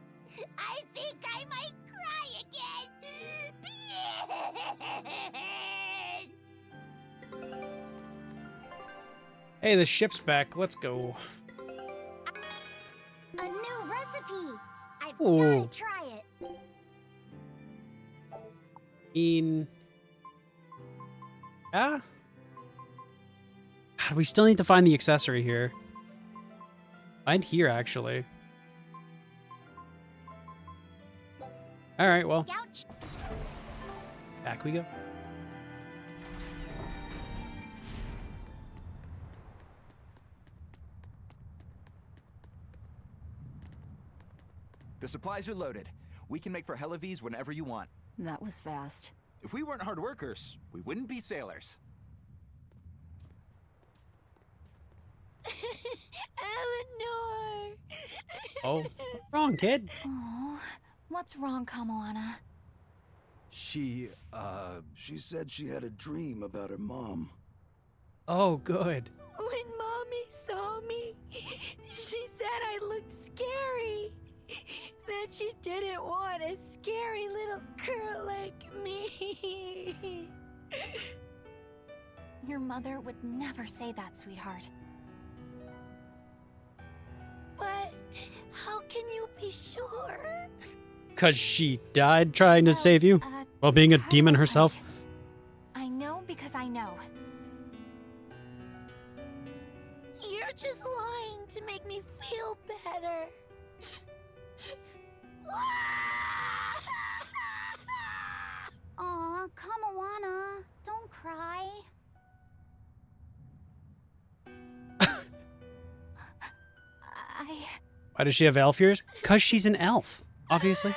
I think I might cry again. Hey, the ship's back. Let's go. A new recipe. I've Ooh. gotta try it. Yeah? We still need to find the accessory here. Find here, actually. Alright, well. Back we go. The supplies are loaded. We can make for Helavies whenever you want. That was fast. If we weren't hard workers, we wouldn't be sailors. Eleanor! Oh, what's wrong, kid? Oh, what's wrong, Kamoana? She said she had a dream about her mom. Oh, good. When Mommy saw me, she said I looked scary. That she didn't want a scary little girl like me. Your mother would never say that, sweetheart. But how can you be sure? Because she died trying to save you? While being a demon herself? I know because I know. You're just lying to make me feel better. Aw, Kamoana, don't cry. Why does she have elf ears? Because she's an elf, obviously.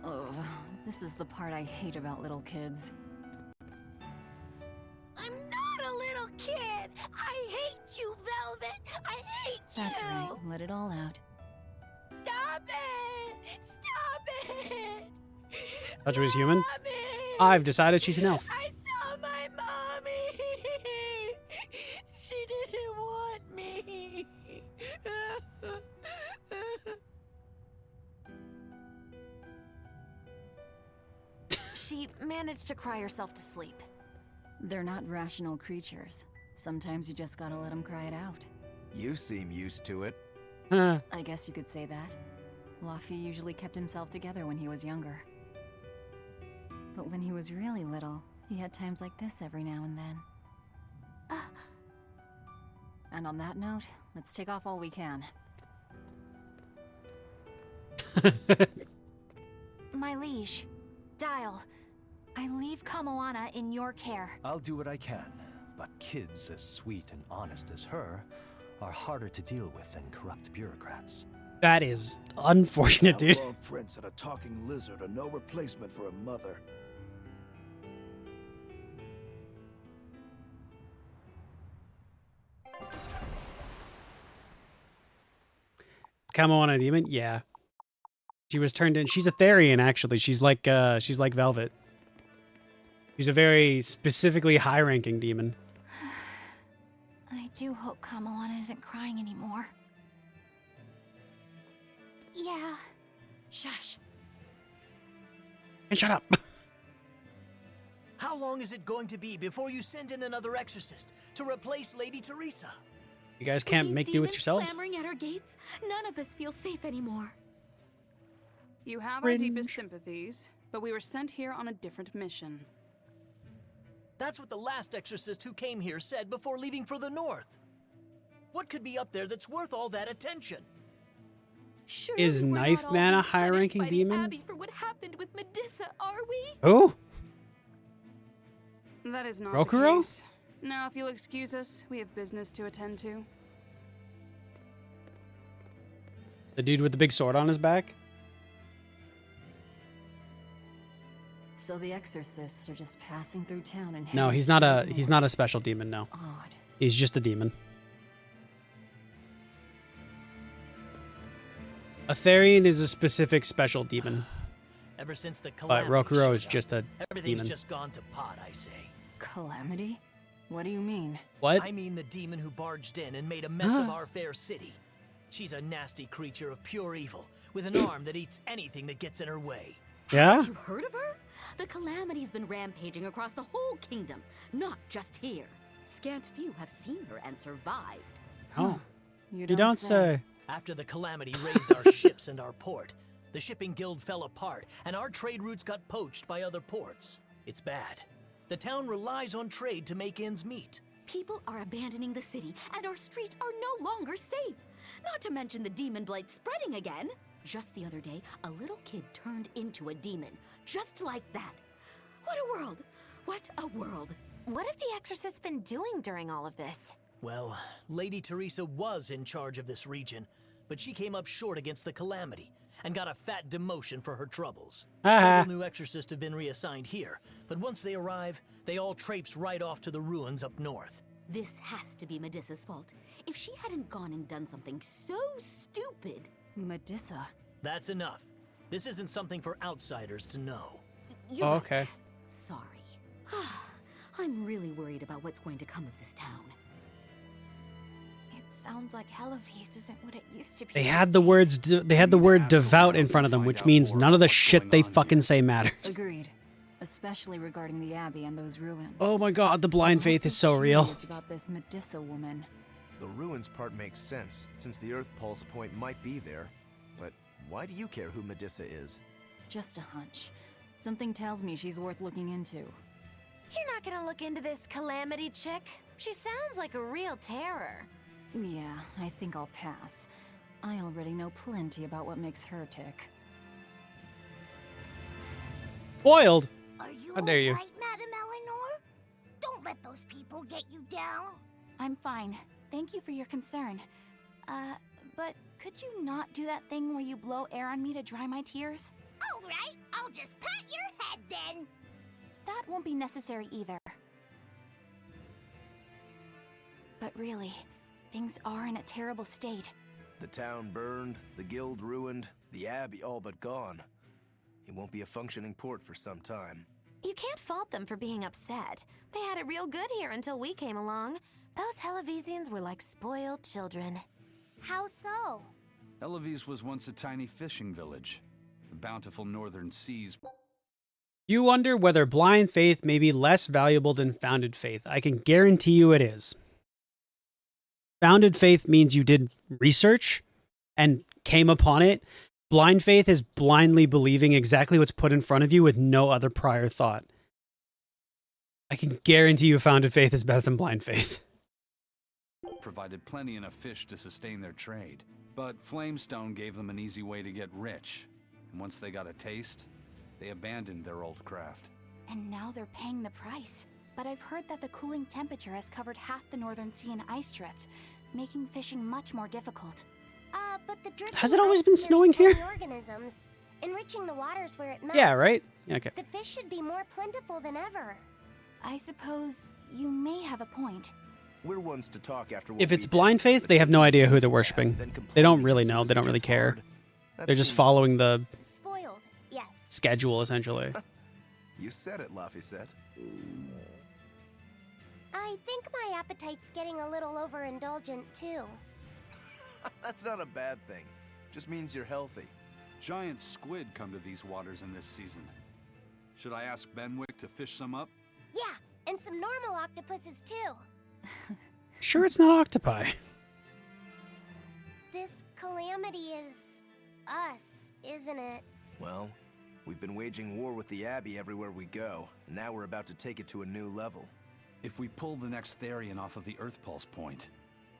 Oh, this is the part I hate about little kids. I'm not a little kid. I hate you, Velvet. I hate you. That's right. Let it all out. Stop it! Stop it! Thought she was human? I've decided she's an elf. I saw my mommy. She didn't want me. She managed to cry herself to sleep. They're not rational creatures. Sometimes you just gotta let them cry it out. You seem used to it. I guess you could say that. Laffy usually kept himself together when he was younger. But when he was really little, he had times like this every now and then. And on that note, let's take off all we can. My liege, Dial, I leave Kamoana in your care. I'll do what I can, but kids as sweet and honest as her are harder to deal with than corrupt bureaucrats. That is unfortunate, dude. Outlaw prince and a talking lizard are no replacement for a mother. Come on, a demon? Yeah. She was turned in. She's a Therian, actually. She's like Velvet. She's a very specifically high-ranking demon. I do hope Kamoana isn't crying anymore. Yeah. Shush. And shut up. How long is it going to be before you send in another exorcist to replace Lady Teresa? You guys can't make do with yourselves? Clamoring at our gates, none of us feel safe anymore. You have our deepest sympathies, but we were sent here on a different mission. That's what the last exorcist who came here said before leaving for the north. What could be up there that's worth all that attention? Surely Is we're Knife not all Man a being high-ranking punished by the demon? Abbey for what happened with Medusa, are we? Oh, That is not Rokuro? the case. Now, if you'll excuse us, we have business to attend to. the dude with the big sword on his back? So the exorcists are just passing through town and No, he's not a special demon, no. Odd. He's just a demon. A Therian is a specific special demon. Ever since the But calamity Rokuro is showed just up, a everything's demon. just gone to pot, I say. Calamity? What do you mean? What? I mean the demon who barged in and made a mess of Huh? our fair city. She's a nasty creature of pure evil, with an arm that eats anything that gets in her way. Yeah? You heard of her? The Calamity's been rampaging across the whole kingdom, not just here. Scant few have seen her and survived. Oh. You don't say. After the calamity raised our ships and our port, the shipping guild fell apart, and our trade routes got poached by other ports. It's bad. The town relies on trade to make ends meet. People are abandoning the city, and our streets are no longer safe. Not to mention the demon blight spreading again. Just the other day, a little kid turned into a demon. Just like that. What a world! What a world! What have the exorcists been doing during all of this? Well, Lady Teresa was in charge of this region, but she came up short against the calamity and got a fat demotion for her troubles. Several new exorcists have been reassigned here, but once they arrive, they all traipse right off to the ruins up north. This has to be Medusa's fault. If she hadn't gone and done something so stupid... Medusa? That's enough. This isn't something for outsiders to know. You're Oh, right. okay. Sorry. I'm really worried about what's going to come of this town. It sounds like Hellafeast isn't what it used to be. They had the words. They had the word devout in front of them, which means none of the shit they fucking say matters. Agreed. Especially regarding the Abbey and those ruins. Oh my god, the blind faith is so real. Curious about this Medusa woman. The ruins part makes sense, since the Earth Pulse point might be there. But why do you care who Medusa is? Just a hunch. Something tells me she's worth looking into. You're not gonna look into this Calamity chick? She sounds like a real terror. Yeah, I think I'll pass. I already know plenty about what makes her tick. Boiled. Are you How dare you? alright, Madam Eleanor? Don't let those people get you down. I'm fine. Thank you for your concern. But could you not do that thing where you blow air on me to dry my tears? Alright, I'll just pat your head then. That won't be necessary either. But really, things are in a terrible state. The town burned, the guild ruined, the Abbey all but gone. It won't be a functioning port for some time. You can't fault them for being upset. They had it real good here until we came along. Those Hellavesians were like spoiled children. How so? Eloise was once a tiny fishing village. The bountiful northern seas. You wonder whether blind faith may be less valuable than founded faith. I can guarantee you it is. Founded faith means you did research and came upon it. Blind faith is blindly believing exactly what's put in front of you with no other prior thought. I can guarantee you founded faith is better than blind faith. provided plenty enough fish to sustain their trade. But Flamestone gave them an easy way to get rich. And once they got a taste, they abandoned their old craft. And now they're paying the price. But I've heard that the cooling temperature has covered half the northern sea in ice drift, making fishing much more difficult. But the drift Has it always been snowing here? Organisms, enriching the waters where it melts. Yeah, right? Okay. The fish should be more plentiful than ever. I suppose you may have a point. We're ones to talk after what If it's we blind did, faith, but they have no taking idea who this they're path, worshiping. then They don't completing really as soon know. as They it don't really gets care. hard, that They're just seems- following the Spoiled, yes. schedule, essentially. You said it, Laphicet. I think my appetite's getting a little overindulgent, too. That's not a bad thing. Just means you're healthy. Giant squid come to these waters in this season. Should I ask Benwick to fish some up? Yeah, and some normal octopuses, too. Sure, it's not octopi. This calamity is us, isn't it? Well, we've been waging war with the Abbey everywhere we go, and now we're about to take it to a new level. If we pull the next Therian off of the Earth Pulse point,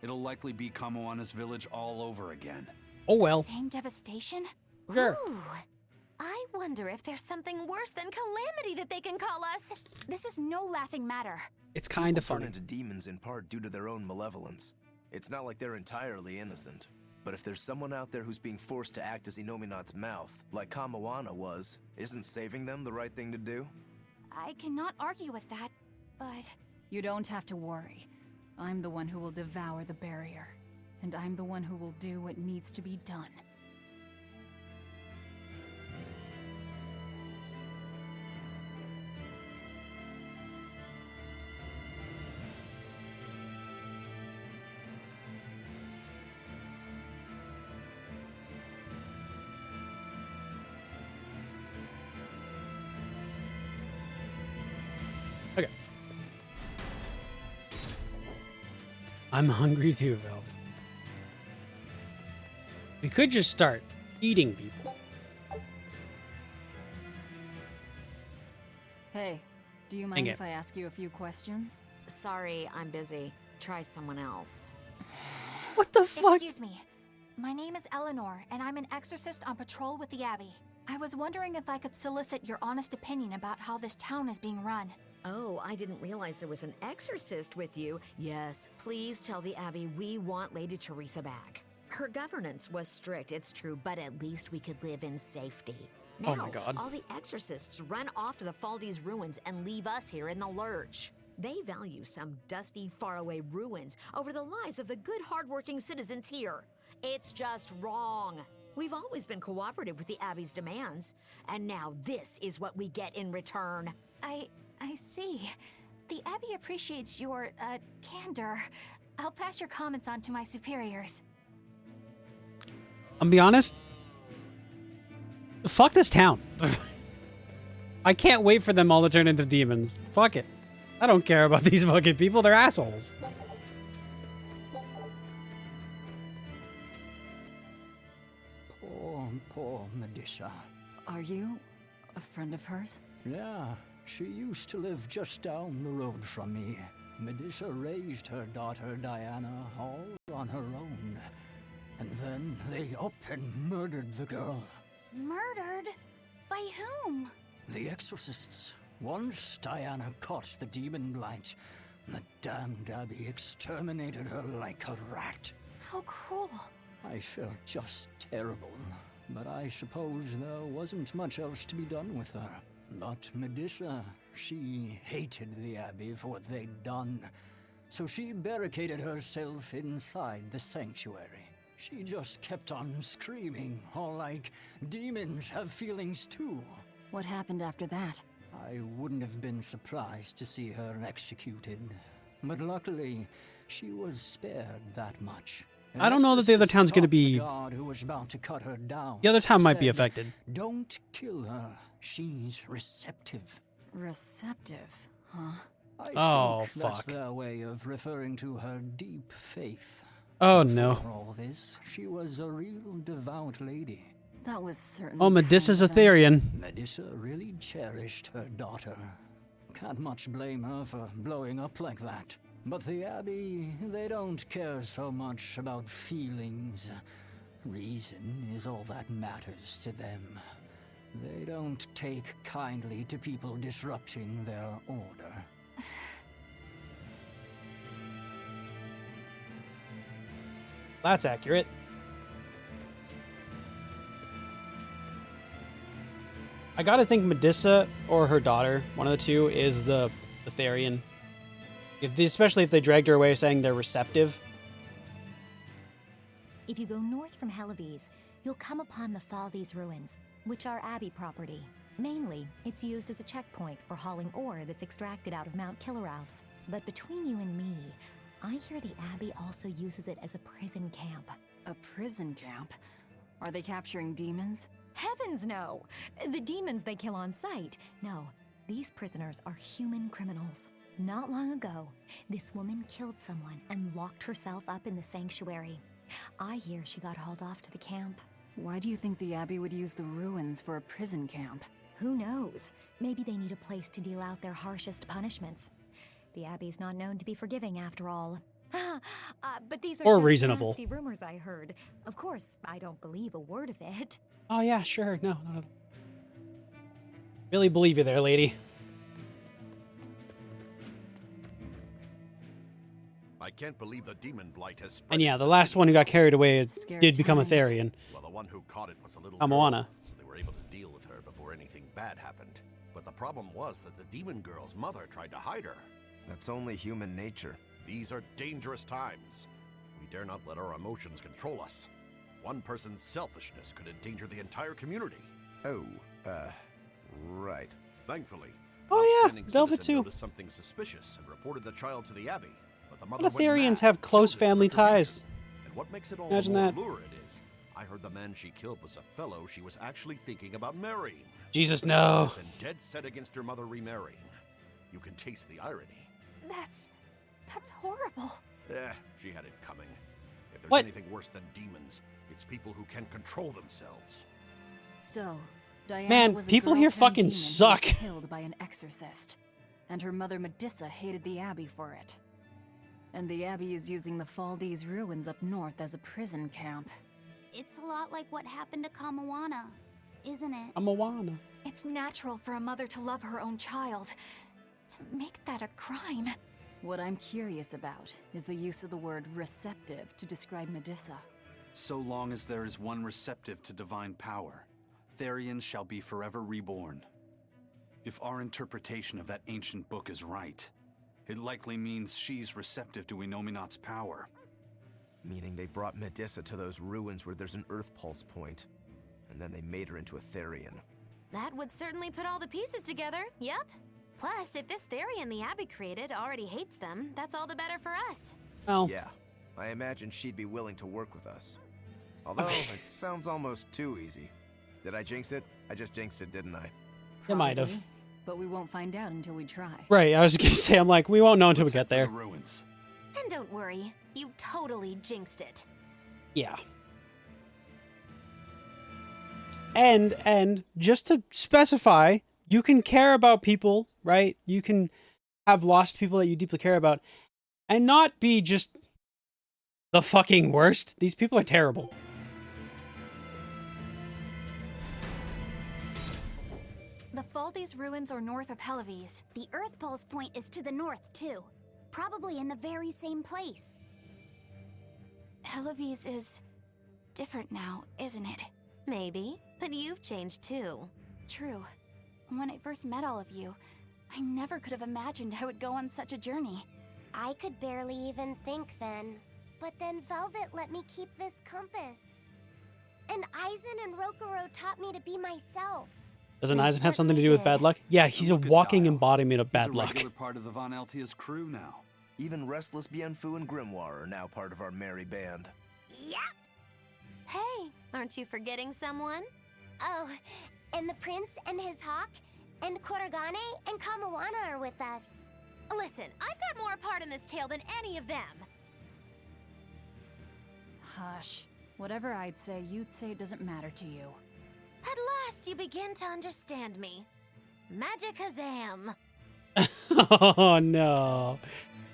it'll likely be Kamoana's village all over again. Oh well. Same devastation? Sure. Ooh, I wonder if there's something worse than calamity that they can call us. This is no laughing matter. It's kind of People funny. turn into demons in part due to their own malevolence. It's not like they're entirely innocent. But if there's someone out there who's being forced to act as Inominat's mouth, like Kamoana was, isn't saving them the right thing to do? I cannot argue with that, but... You don't have to worry. I'm the one who will devour the barrier. And I'm the one who will do what needs to be done. Okay. I'm hungry too, Velvet. We could just start eating people. Hey, do you Dang mind it. if I ask you a few questions? Sorry, I'm busy. Try someone else. What the fuck? Excuse me. My name is Eleanor, and I'm an exorcist on patrol with the Abbey. I was wondering if I could solicit your honest opinion about how this town is being run. Oh, I didn't realize there was an exorcist with you. Yes, please tell the Abbey we want Lady Teresa back. Her governance was strict, it's true, but at least we could live in safety. Now, Oh my God. all the exorcists run off to the Faldi's ruins and leave us here in the lurch. They value some dusty, faraway ruins over the lives of the good, hardworking citizens here. It's just wrong. We've always been cooperative with the Abbey's demands, and now this is what we get in return. I see. The Abbey appreciates your, candor. I'll pass your comments on to my superiors. I'm gonna be honest. Fuck this town. I can't wait for them all to turn into demons. Fuck it. I don't care about these fucking people. They're assholes. Poor Medusa. Are you a friend of hers? Yeah, she used to live just down the road from me. Medusa raised her daughter Diana all on her own. And then they up and murdered the girl. Murdered? By whom? The exorcists. Once Diana caught the demon blight, the damned Abbey exterminated her like a rat. How cruel. I felt just terrible, but I suppose there wasn't much else to be done with her. But Medusa, she hated the Abbey for what they'd done, so she barricaded herself inside the sanctuary. She just kept on screaming, all like, demons have feelings too. What happened after that? I wouldn't have been surprised to see her executed, but luckily, she was spared that much. I don't know that the other town's gonna be. The guard who was about to cut her down. The other town might be said, affected. Don't kill her. She's receptive. Receptive, huh? I think fuck. that's their way of referring to her deep faith. Oh Before no. all this, she was a real devout lady. That was certainly. Oh, Medusa's a kind of them. Therian. Medusa really cherished her daughter. Can't much blame her for blowing up like that. But the Abbey, they don't care so much about feelings. Reason is all that matters to them. They don't take kindly to people disrupting their order. That's accurate. I gotta think Medusa or her daughter, one of the two, is the Therian. Especially if they dragged her away saying they're receptive. If you go north from Helives, you'll come upon the Thaldes ruins, which are Abbey property. Mainly, it's used as a checkpoint for hauling ore that's extracted out of Mount Killerhouse. But between you and me, I hear the Abbey also uses it as a prison camp. A prison camp? Are they capturing demons? Heavens no! The demons they kill on sight. No, these prisoners are human criminals. Not long ago, this woman killed someone and locked herself up in the sanctuary. I hear she got hauled off to the camp. Why do you think the Abbey would use the ruins for a prison camp? Who knows? Maybe they need a place to deal out their harshest punishments. The Abbey's not known to be forgiving after all. But these are Or just reasonable. nasty rumors I heard. Of course, I don't believe a word of it. Oh yeah, sure. No. Really believe you there, lady. I can't believe the demon blight has spread. And yeah, the last one who got carried away did become a Therian. Well, the one who caught it was a little Moana. girl, so they were able to deal with her before anything bad happened. But the problem was that the demon girl's mother tried to hide her. That's only human nature. These are dangerous times. We dare not let our emotions control us. One person's selfishness could endanger the entire community. Oh, right. Thankfully, Oh, an yeah, upstanding Velvet citizen too. noticed something suspicious and reported the child to the Abbey. But the A mother lot of went Therians mad, have close killed it family for retribution. ties. And what makes it all Imagine the more that. lurid is, I heard the man she killed was a fellow she was actually thinking about marrying. Jesus, no. And dead set against her mother remarrying. You can taste the irony. That's horrible. She had it coming. If there's What? anything worse than demons, it's people who can't control themselves. So, Diana Man, was a people girl here turned fucking demon who was suck. killed by an exorcist, and her mother Medusa hated the Abbey for it. And the Abbey is using the Thaldes ruins up north as a prison camp. It's a lot like what happened to Kamawana, isn't it? I'm Moana. It's natural for a mother to love her own child. To make that a crime. What I'm curious about is the use of the word receptive to describe Medusa. So long as there is one receptive to divine power, Therians shall be forever reborn. If our interpretation of that ancient book is right, it likely means she's receptive to Inominat's power. Meaning they brought Medusa to those ruins where there's an Earth Pulse point, and then they made her into a Therian. That would certainly put all the pieces together, yep. Plus, if this Therian the Abbey created already hates them, that's all the better for us. Well, Yeah, I imagine she'd be willing to work with us. Although, it sounds almost too easy. Did I jinx it? I just jinxed it, didn't I? it might have. Probably, but we won't find out until we try. Right, I was gonna say, I'm like, we won't know until we get there. Ruins. And don't worry, you totally jinxed it. Yeah. And just to specify, you can care about people, right? You can have lost people that you deeply care about and not be just the fucking worst. These people are terrible. The Thaldes ruins are north of Helives. The Earth Pulse point is to the north, too. Probably in the very same place. Helives is different now, isn't it? Maybe, but you've changed too. True. When I first met all of you, I never could have imagined I would go on such a journey. I could barely even think then. But then Velvet let me keep this compass. And Aizen and Rokuro taught me to be myself. Doesn't They Aizen have something to do with certainly bad luck? Yeah, he's a walking embodiment of He's bad a luck. regular part of the Von Altia's crew now. Even Restless Bienfu and Grimoire are now part of our merry band. Yep. Hey, aren't you forgetting someone? Oh, and the prince and his hawk, and Korogane and Kamawana are with us. Listen, I've got more part in this tale than any of them. Hush. Whatever I'd say, you'd say it doesn't matter to you. At last you begin to understand me. Magic Kazam. Oh no.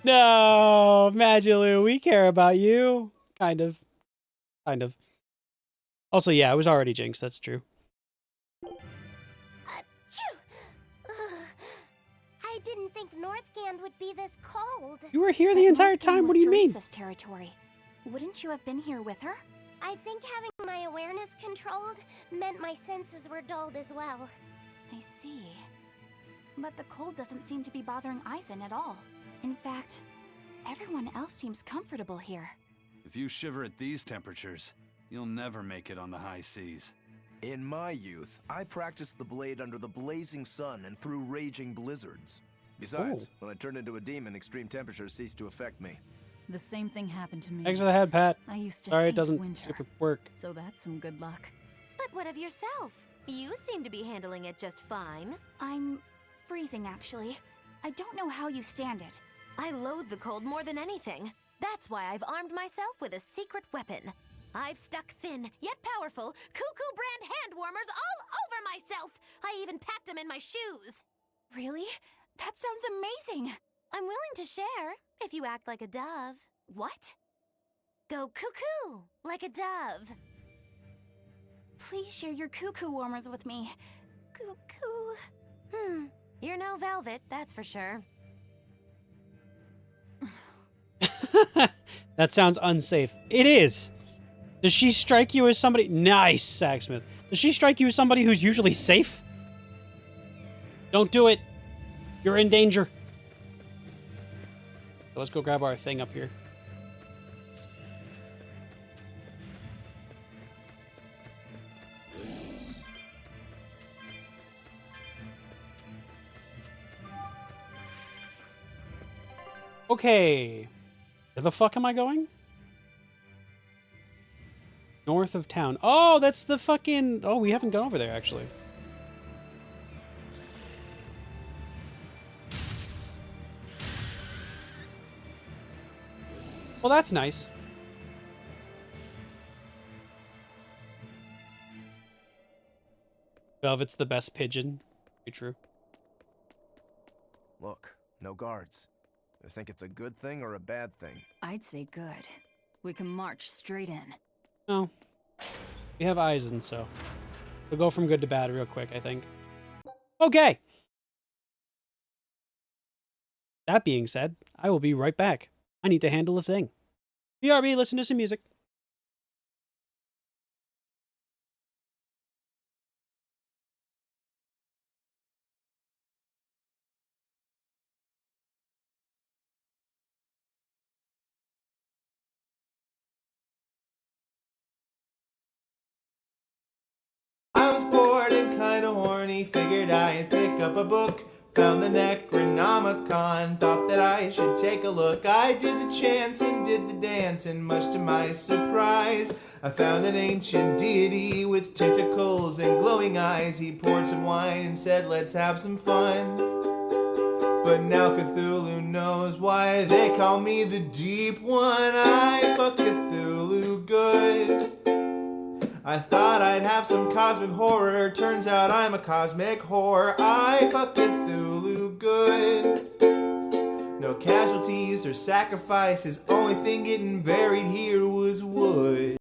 No, Magilu, we care about you. Kind of. Kind of. Also, yeah, I was already jinxed. That's true. I didn't think Northgand would be this cold. You were here the entire time. What do you mean? Teresa's territory. Wouldn't you have been here with her? I think having my awareness controlled meant my senses were dulled as well. I see. But the cold doesn't seem to be bothering Aizen at all. In fact, everyone else seems comfortable here. If you shiver at these temperatures, you'll never make it on the high seas. In my youth, I practiced the blade under the blazing sun and through raging blizzards. Besides, when I turned into a demon, extreme temperatures ceased to affect me. The same thing happened to me. Thanks for the head, Pat. I used to Sorry, hate it doesn't winter, super work. so that's some good luck. But what of yourself? You seem to be handling it just fine. I'm freezing, actually. I don't know how you stand it. I loathe the cold more than anything. That's why I've armed myself with a secret weapon. I've stuck thin, yet powerful, Cuckoo brand hand warmers all over myself. I even packed them in my shoes. Really? That sounds amazing. I'm willing to share, if you act like a dove. What? Go cuckoo, like a dove. Please share your cuckoo warmers with me. Cuckoo. You're no velvet, that's for sure. That sounds unsafe. It is. Does she strike you as somebody? Nice, Sacksmith. Does she strike you as somebody who's usually safe? Don't do it. You're in danger. Let's go grab our thing up here. Okay. Where the fuck am I going? North of town. Oh, that's the fucking... Oh, we haven't gone over there, actually. Well, that's nice. Velvet's the best pigeon. Very true. Look, no guards. I think it's a good thing or a bad thing. I'd say good. We can march straight in. No. We have Aizen, so we'll go from good to bad real quick, I think. Okay. That being said, I will be right back. I need to handle a thing. BRB, listen to some music. I was bored and kinda horny, figured I'd pick up a book. Found the Necronomicon, thought that I should take a look. I did the chants and did the dance, and much to my surprise, I found an ancient deity with tentacles and glowing eyes. He poured some wine and said, let's have some fun. But now Cthulhu knows why they call me the Deep One. I fuck Cthulhu good. I thought I'd have some cosmic horror, turns out I'm a cosmic whore. I fuck Cthulhu good. No casualties or sacrifices, only thing getting buried here was wood.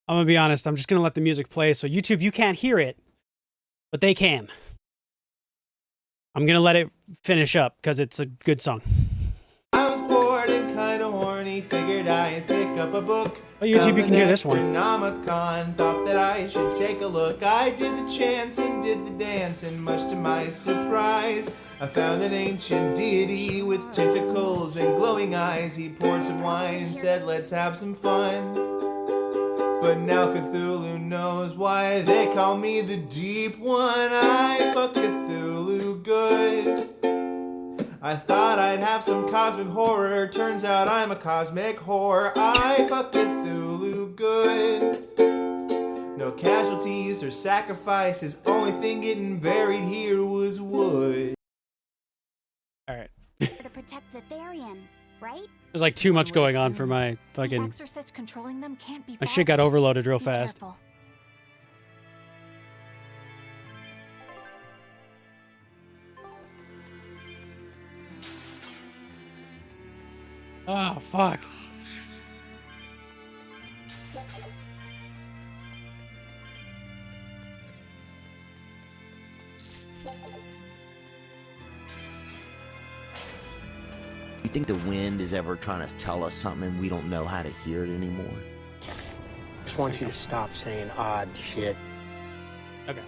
I'm gonna be honest. I'm just gonna let the music play. So YouTube, you can't hear it, but they can. I'm gonna let it finish up because it's a good song. I was bored and kinda horny, figured I'd pick up a book. Oh, YouTube, you can hear this one. Necronomicon, thought that I should take a look. I did the chants and did the dance, and much to my surprise, I found an ancient deity with tentacles and glowing eyes. He poured some wine and said, let's have some fun. But now Cthulhu knows why they call me the Deep One. I fuck Cthulhu good. I thought I'd have some cosmic horror, turns out I'm a cosmic whore. I fuck Cthulhu good. No casualties or sacrifices, only thing getting buried here was wood. Alright. To protect the Therian, right? There's like too much going on for my fucking... Exorcist controlling them can't be My shit got overloaded real fast. Careful. Oh, fuck. You think the wind is ever trying to tell us something and we don't know how to hear it anymore? Just want you to stop saying odd shit. Okay.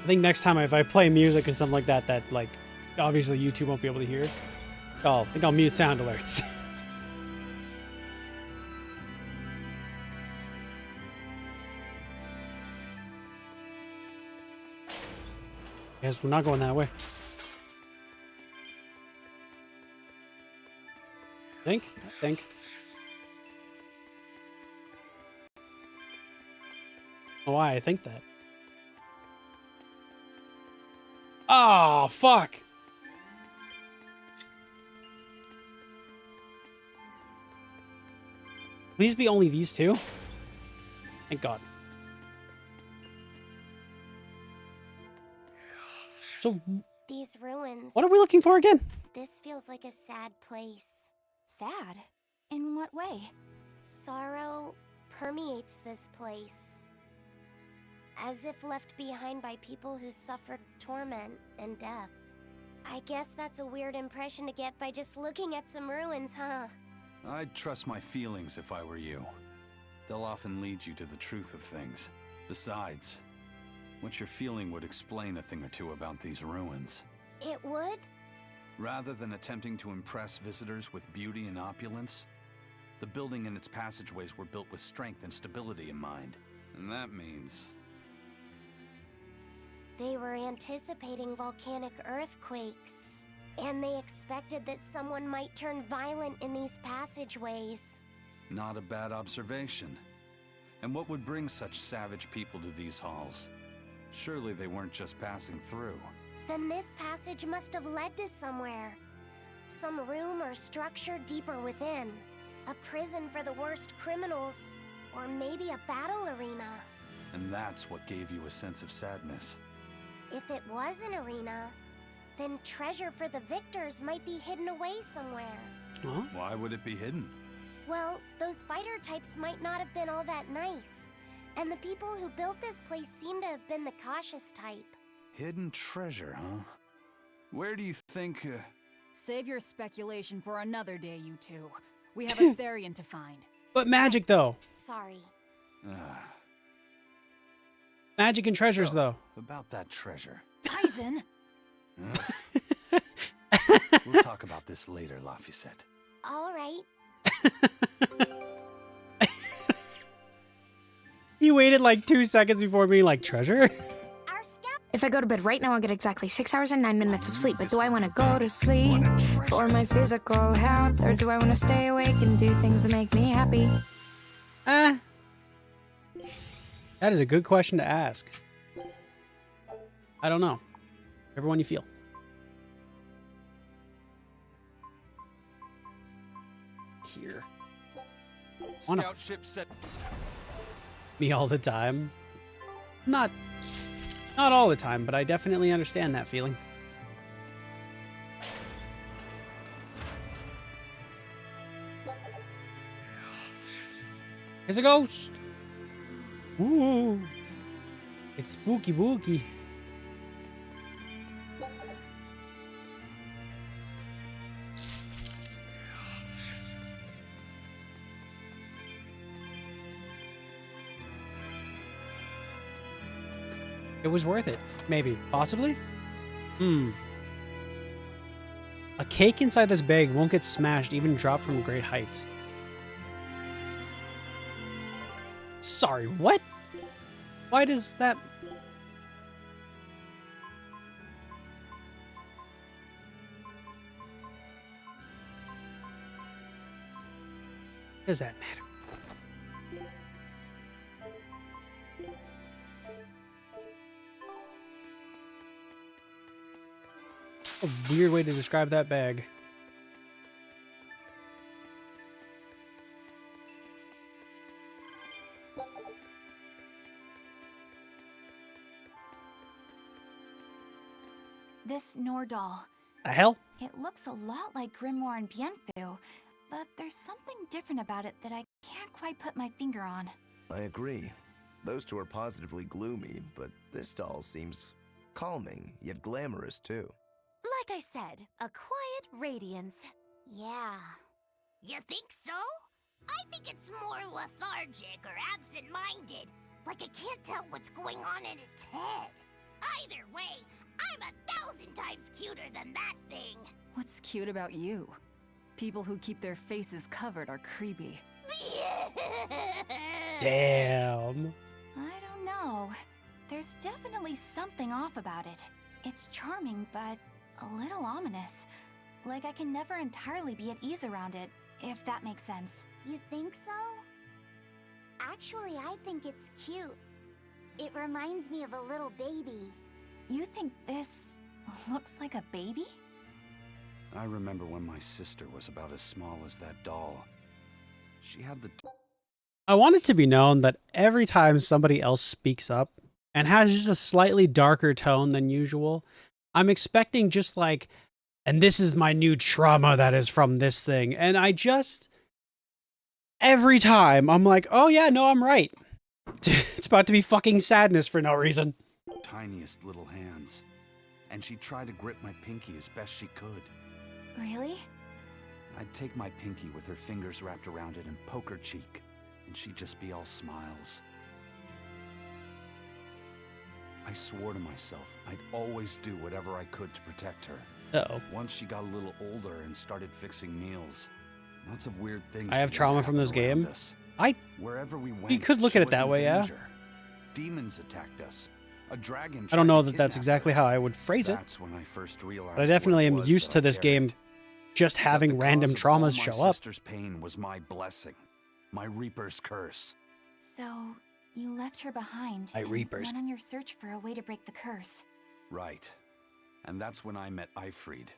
I think next time if I play music and something like that, that like obviously YouTube won't be able to hear, I think I'll mute sound alerts. Guess we're not going that way. I think. Why I think that. Oh, fuck. Please be only these two. Thank God. So, these ruins. what are we looking for again? This feels like a sad place. Sad? In what way? Sorrow permeates this place. As if left behind by people who suffered torment and death. I guess that's a weird impression to get by just looking at some ruins, huh? I'd trust my feelings if I were you. They'll often lead you to the truth of things. Besides, what you're feeling would explain a thing or two about these ruins. It would? Rather than attempting to impress visitors with beauty and opulence, the building and its passageways were built with strength and stability in mind. And that means... They were anticipating volcanic earthquakes, and they expected that someone might turn violent in these passageways. Not a bad observation. And what would bring such savage people to these halls? Surely they weren't just passing through. Then this passage must have led to somewhere. Some room or structure deeper within. A prison for the worst criminals, or maybe a battle arena. And that's what gave you a sense of sadness. If it was an arena, then treasure for the victors might be hidden away somewhere. Huh? Why would it be hidden? Well, those fighter types might not have been all that nice. And the people who built this place seem to have been the cautious type. Hidden treasure, huh? Where do you think... Save your speculation for another day, you two. We have a Therian to find. But magic, though. Sorry. Magic and treasures, though. About that treasure. Tyson! We'll talk about this later, Laphicet. All right. He waited like 2 seconds before being like, treasure? If I go to bed right now, I'll get exactly 6 hours and 9 minutes of sleep. But do I want to go to sleep for my physical health? Or do I want to stay awake and do things that make me happy? That is a good question to ask. I don't know. Everyone you feel. Here. Scout ship set. Me all the time. Not all the time, but I definitely understand that feeling. It's a ghost. Ooh. It's spooky booky. It was worth it. Maybe. Possibly? A cake inside this bag won't get smashed, even dropped from great heights. Sorry, what? Why does that... Does that matter? A weird way to describe that bag. This Nordal. The hell? It looks a lot like Grimoire and Bienfu, but there's something different about it that I can't quite put my finger on. I agree. Those two are positively gloomy, but this doll seems calming, yet glamorous too. Like I said, a quiet radiance. Yeah. You think so? I think it's more lethargic or absent-minded. Like it can't tell what's going on in its head. Either way, I'm 1,000 times cuter than that thing. What's cute about you? People who keep their faces covered are creepy. Damn. I don't know. There's definitely something off about it. It's charming, but a little ominous. Like I can never entirely be at ease around it, if that makes sense. You think so? Actually, I think it's cute. It reminds me of a little baby. You think this looks like a baby? I remember when my sister was about as small as that doll. She had the... I want it to be known that every time somebody else speaks up and has just a slightly darker tone than usual, I'm expecting just like, and this is my new trauma that is from this thing. And I just, every time, I'm like, oh yeah, no, I'm right. It's about to be fucking sadness for no reason. Tiniest little hands. And she'd try to grip my pinky as best she could. Really? I'd take my pinky with her fingers wrapped around it and poke her cheek, and she'd just be all smiles. I swore to myself I'd always do whatever I could to protect her. Uh-oh. Once she got a little older and started fixing meals, lots of weird things. I have trauma from this game. Wherever we went, you could look she at it was that in way, yeah. danger. Demons attacked us. A dragon. I don't tried know to that that's kidnap exactly her. how I would phrase it. That's when I first realized But I definitely what it am was used that to I this carried. game just having That the random cause of all traumas my show up. sister's pain was my blessing, my Reaper's curse. So, you left her behind My and Reapers. went on your search for a way to break the curse. Right. And that's when I met Eifried.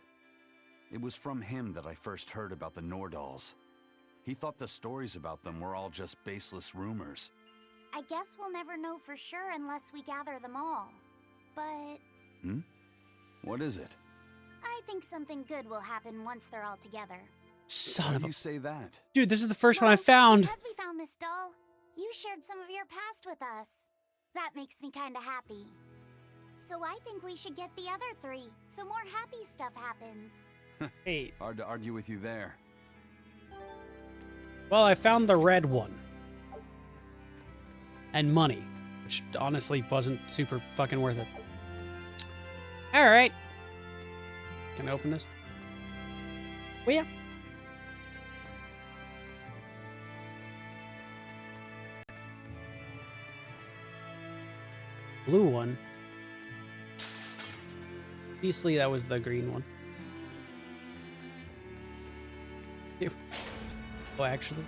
It was from him that I first heard about the Nordals. He thought the stories about them were all just baseless rumors. I guess we'll never know for sure unless we gather them all. But Hmm? What is it? I think something good will happen once they're all together. Son Why of do a... you say that? Dude, this is the first one I found. Because we found this doll, you shared some of your past with us. That makes me kinda happy. So I think we should get the other three, so more happy stuff happens. Hey. Hard to argue with you there. Well, I found the red one. And money, which honestly wasn't super fucking worth it. Alright. Can I open this? Oh, yeah. Blue one. Obviously, that was the green one. Ew. Oh, actually.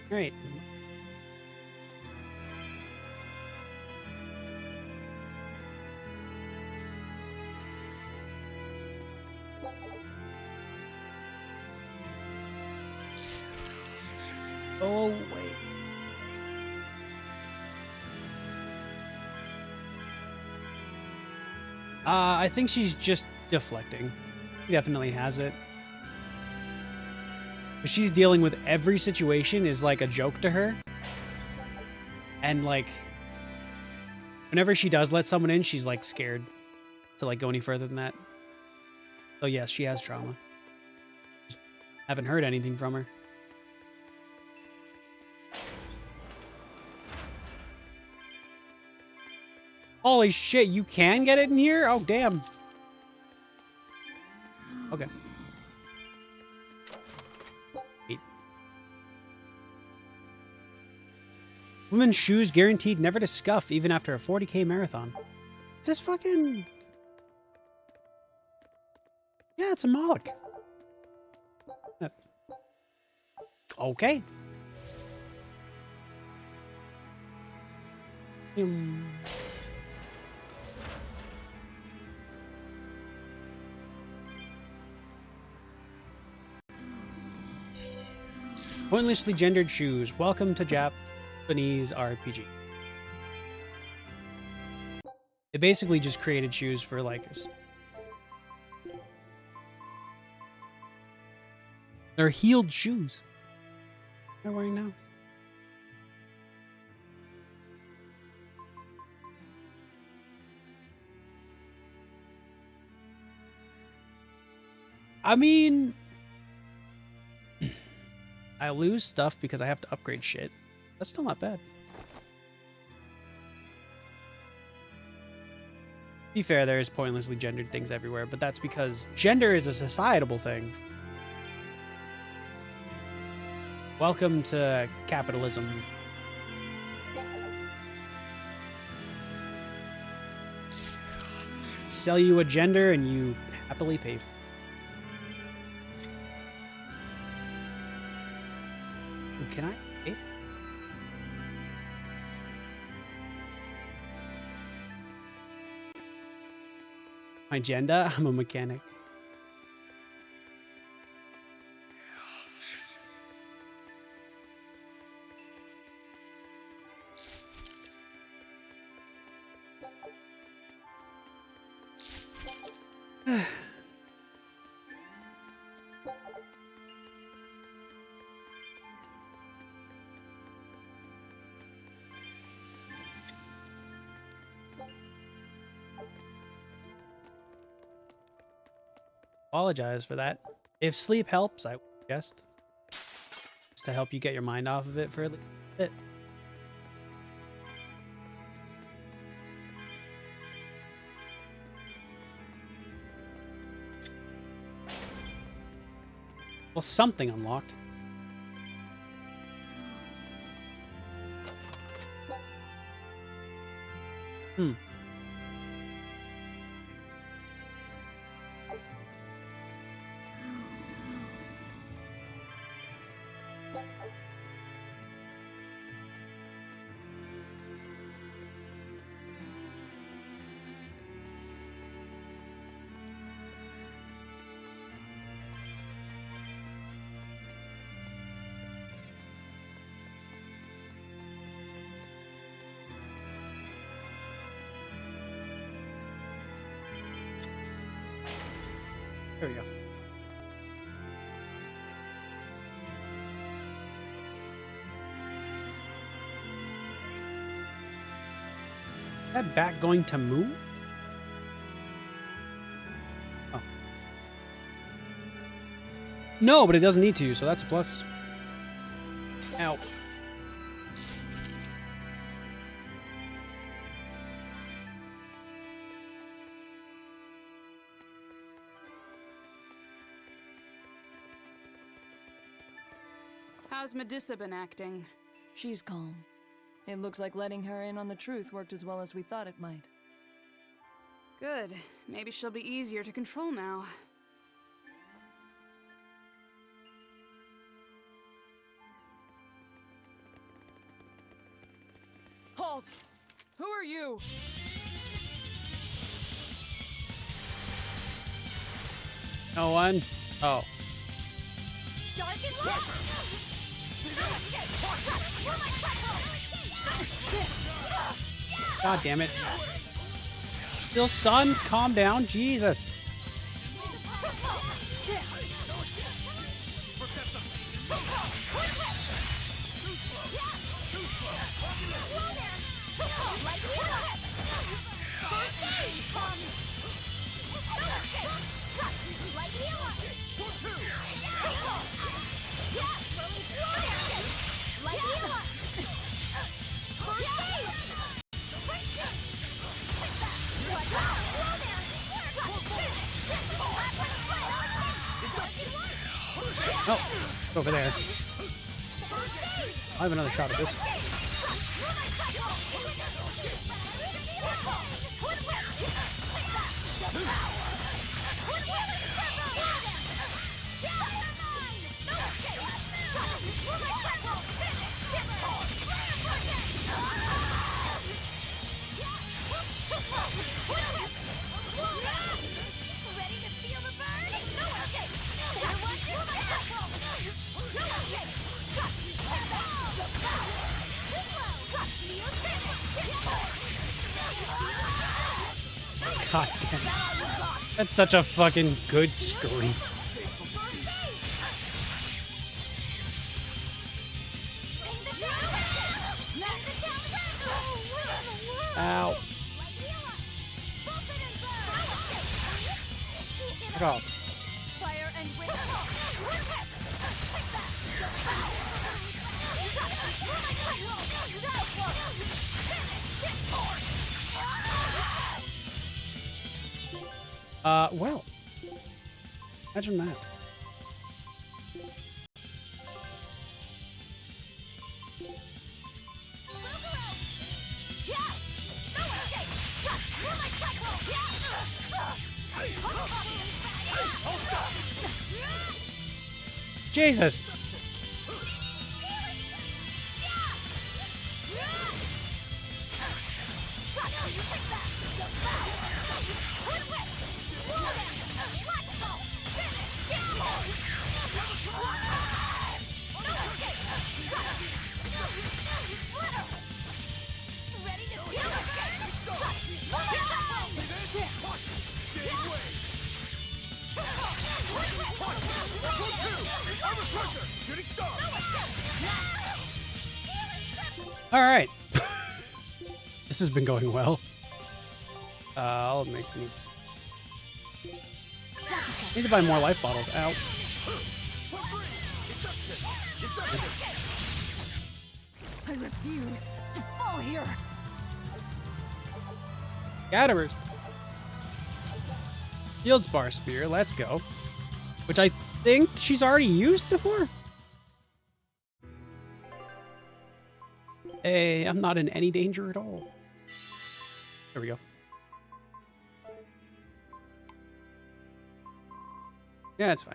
Great. Oh, wait. I think she's just deflecting. He definitely has it. But she's dealing with every situation is like a joke to her. And like, whenever she does let someone in, she's like scared to like go any further than that. So yes, she has trauma. Just haven't heard anything from her. Holy shit, you can get it in here? Oh, damn. Okay. Wait. Women's shoes guaranteed never to scuff even after a 40K marathon. Is this fucking... Yeah, it's a Moloch. Okay. Pointlessly gendered shoes. Welcome to Japanese RPG. They basically just created shoes for like... They're heeled shoes. What am I wearing now? I mean... I lose stuff because I have to upgrade shit. That's still not bad. To be fair, there's pointlessly gendered things everywhere, but that's because gender is a societal thing. Welcome to capitalism. Sell you a gender and you happily pay for it. Can I? Okay. My gender? I'm a mechanic. Apologize for that. If sleep helps, I would suggest. Just to help you get your mind off of it for a little bit. Well, something unlocked. Hmm. There we go. Is that bat going to move? Oh. No, but it doesn't need to, so that's a plus. Ow. How's Medusa been acting? She's calm. It looks like letting her in on the truth worked as well as we thought it might. Good. Maybe she'll be easier to control now. Halt! Who are you? No one? Oh. Dark and light! God damn it. Still stunned? Calm down. Jesus. Oh, over there. I have another shot at this. God damn it. That's such a fucking good scream. Ow. Fuck off. Well. Imagine that. Jesus. All right. This has been going well. I'll make me. Need to buy more life bottles. Ow. I refuse to fall here. Gatherers. Field Spar Spear. Let's go. Which I think she's already used before. Hey, I'm not in any danger at all. There we go. Yeah, it's fine.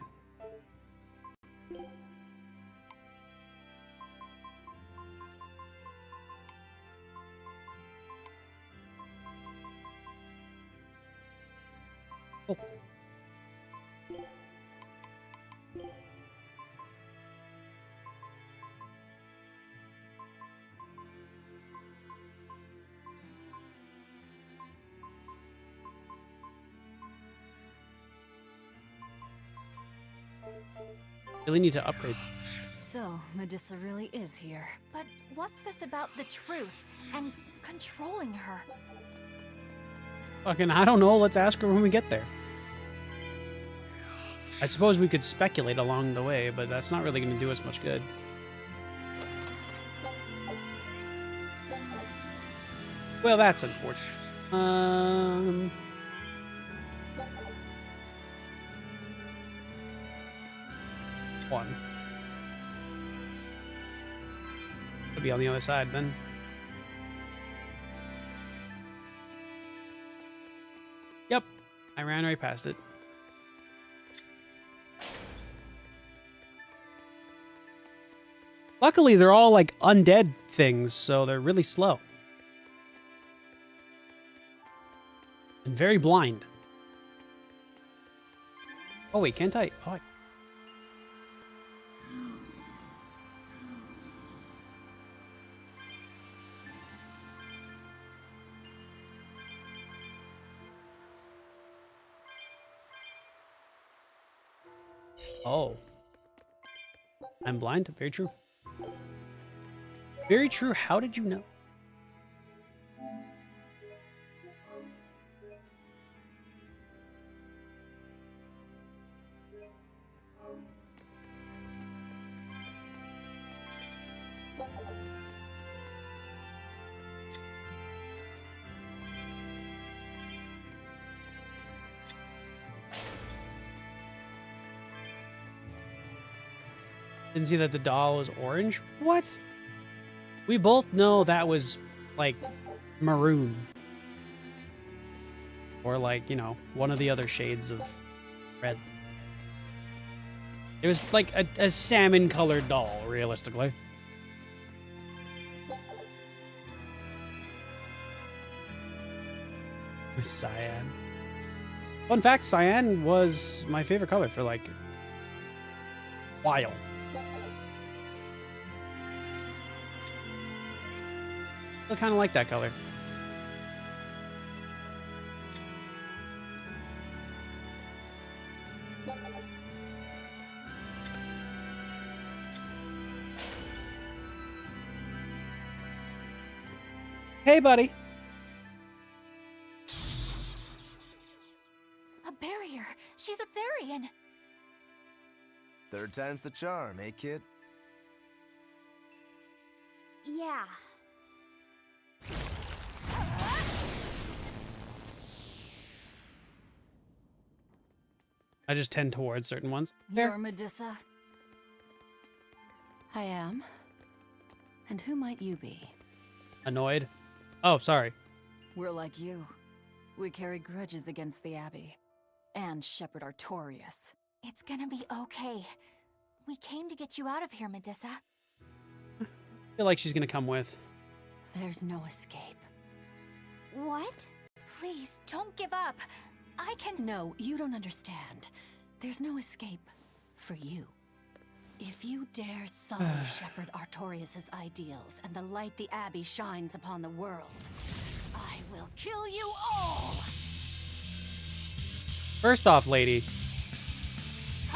Oh. Really need to upgrade. So, Medusa really is here. But what's this about the truth and controlling her? Fucking, I don't know. Let's ask her when we get there. I suppose we could speculate along the way, but that's not really going to do us much good. Well, that's unfortunate. One. It'll be on the other side then. Yep, I ran right past it. Luckily, they're all like undead things, so they're really slow. And very blind. Oh wait, can't I? Oh, Oh. I'm blind? Very true. Very true. How did you know? Didn't see that the doll was orange? What? We both know that was, like, maroon. Or, like, you know, one of the other shades of red. It was, like, a salmon-colored doll, realistically. Cyan. Fun fact, cyan was my favorite color for, like, a while. I kind of like that color. Hey, buddy. A barrier. She's a Therian. Third time's the charm, eh, kid? Yeah. I just tend towards certain ones. You're Medusa? I am. And who might you be? Annoyed. Oh, sorry. We're like you. We carry grudges against the Abbey. And Shepherd Artorias. It's gonna be okay. We came to get you out of here, Medusa. I feel like she's gonna come with. There's no escape. What? Please, don't give up. I can... No, you don't understand. There's no escape for you. If you dare sully Shepherd Artorias' ideals and the light the Abbey shines upon the world, I will kill you all! First off, lady,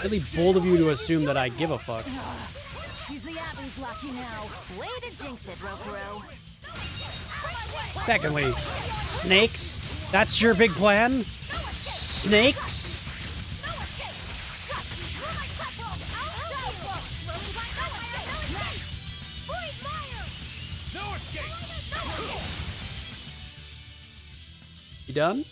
really bold of you to assume that I give a fuck. She's the Abbey's lucky now. Way to jinx it, Rokuro. Secondly, snakes? That's your big plan? Snakes? You done?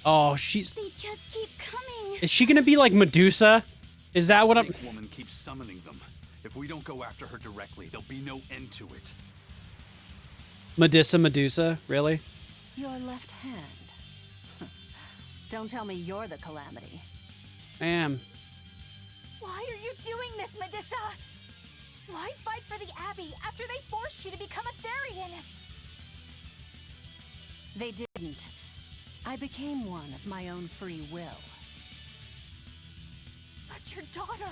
Oh, she's... They just keep coming. Is she gonna be like Medusa? Is that what I'm... Snake woman keeps summoning them. If we don't go after her directly, there'll be no end to it. Medusa? Really? Your left hand. Don't tell me you're the calamity. I am. Why are you doing this, Medusa? Why fight for the Abbey after they forced you to become a Therian? They didn't. I became one of my own free will. But your daughter,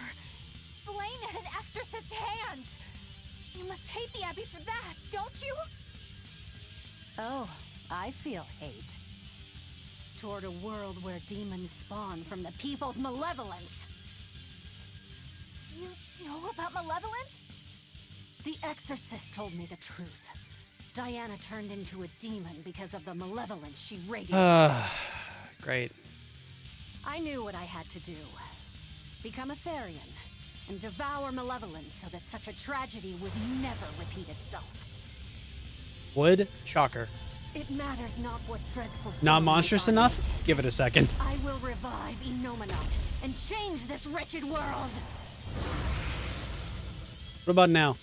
slain at an exorcist's hands. You must hate the Abbey for that, don't you? Oh, I feel hate. Toward a world where demons spawn from the people's malevolence. You know about malevolence? The exorcist told me the truth. Diana turned into a demon because of the malevolence she radiated. Great. I knew what I had to do. Become a Therian and devour malevolence so that such a tragedy would never repeat itself. Would? Shocker. It matters not what dreadful... Not monstrous enough? Give it a second. I will revive Enominat and change this wretched world! What about now?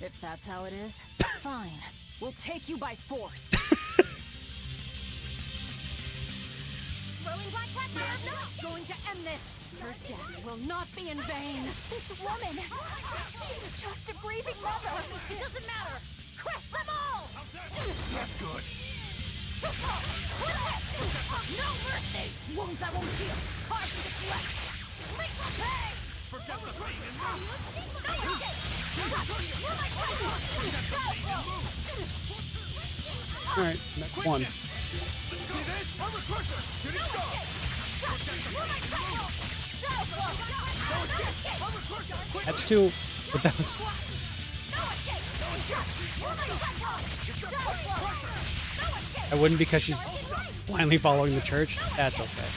If that's how it is, fine. We'll take you by force. We're not going to end this! Her death will not be in vain! This woman, she's just a grieving mother. It doesn't matter. Crush them all! Not good. No mercy! Wounds that won't heal. Scars to the flesh. Sleep will pay! Forget the pain and Alright, that's one. That's two. But that... I wouldn't because she's blindly following the church. That's okay.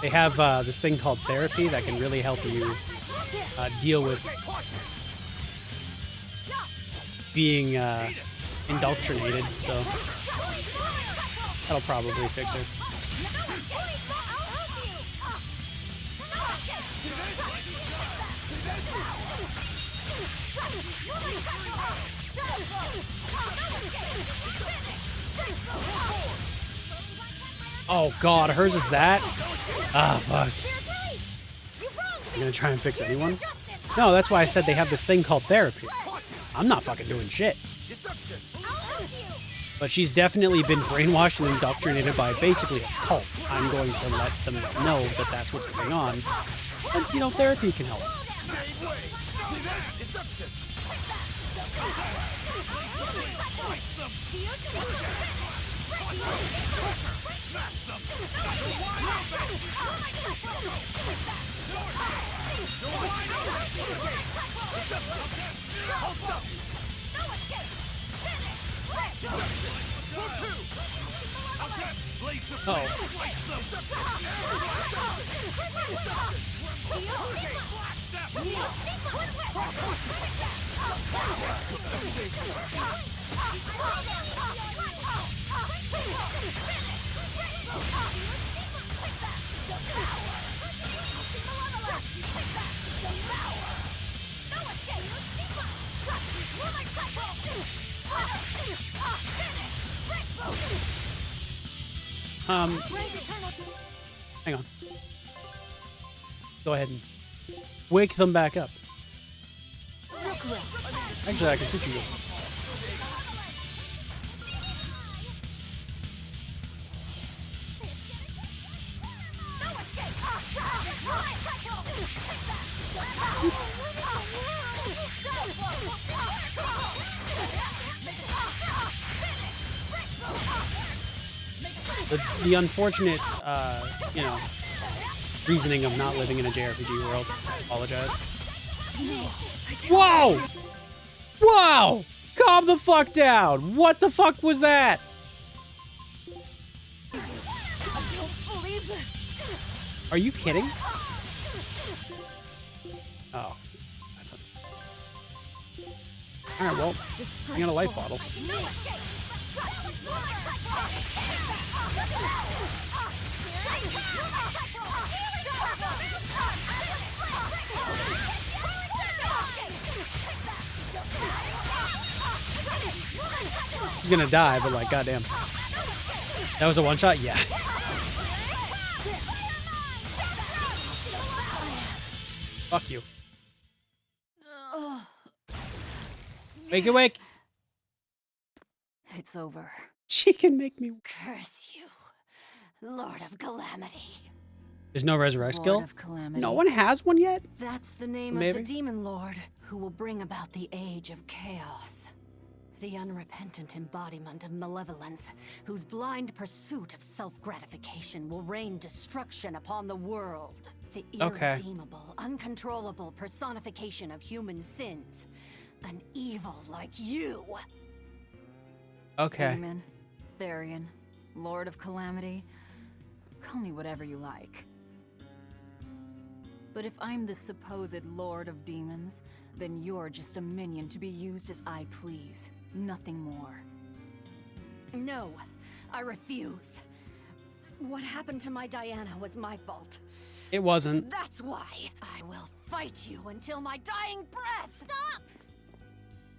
They have this thing called therapy that can really help you deal with being indoctrinated, so that'll probably fix her. Oh god, hers is that? Ah, fuck. You gonna try and fix anyone? No, that's why I said they have this thing called therapy. I'm not fucking doing shit. But she's definitely been brainwashed and indoctrinated by basically a cult. I'm going to let them know that that's what's going on. And, you know, therapy can help. Hang on. Go ahead and wake them back up. Actually, I can teach you. The unfortunate, you know, reasoning of not living in a JRPG world. I apologize. Whoa! Whoa! Calm the fuck down! What the fuck was that? I don't believe this. Are you kidding? Oh. That's a... Alright, well, I got a life bottle. He's gonna die, but like, goddamn. That was a one shot? Yeah. Fuck you. Wake, awake. It's over. She can make me. Curse you, Lord of Calamity. There's no resurrect skill? Lord of Calamity. No one has one yet? That's the name Maybe. of the Demon Lord who will bring about the Age of Chaos. The unrepentant embodiment of malevolence, whose blind pursuit of self-gratification will rain destruction upon the world. The irredeemable, uncontrollable personification of human sins. An evil like you. Okay. Demon, Therian, Lord of Calamity. Call me whatever you like. But if I'm the supposed Lord of Demons, then you're just a minion to be used as I please. Nothing more. No, I refuse. What happened to my Diana was my fault. It wasn't. That's why I will fight you until my dying breath. Stop!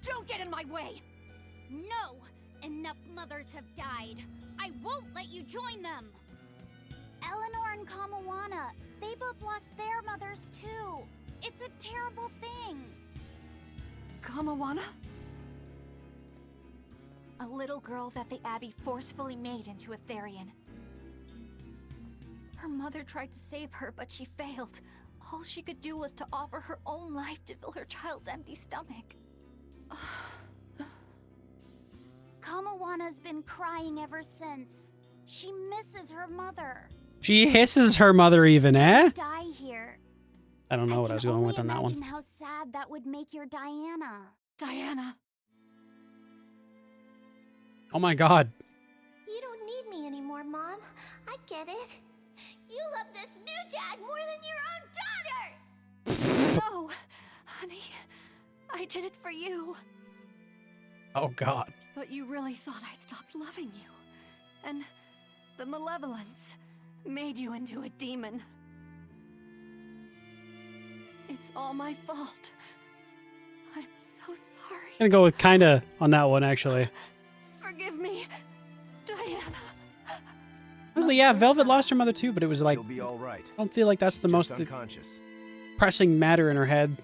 Don't get in my way! No! Enough mothers have died. I won't let you join them! Eleanor and Kamawana, they both lost their mothers too. It's a terrible thing. Kamawana? A little girl that the Abbey forcefully made into a Therian. Her mother tried to save her, but she failed. All she could do was to offer her own life to fill her child's empty stomach. Kamawana's been crying ever since. She misses her mother. She hisses her mother even, eh? Die here. I don't know what I was going with on that one. Imagine how sad that would make your Diana. Diana. Oh my god. You don't need me anymore, Mom. I get it. You love this new dad more than your own daughter! No, honey. I did it for you. Oh god. But you really thought I stopped loving you. And the malevolence made you into a demon. It's all my fault. I'm so sorry. I'm gonna go with kinda on that one, actually. Forgive me, Diana. Honestly, yeah, Velvet lost her mother too, but it was like, She'll be all right. I don't feel like that's the most unconscious. pressing matter in her head.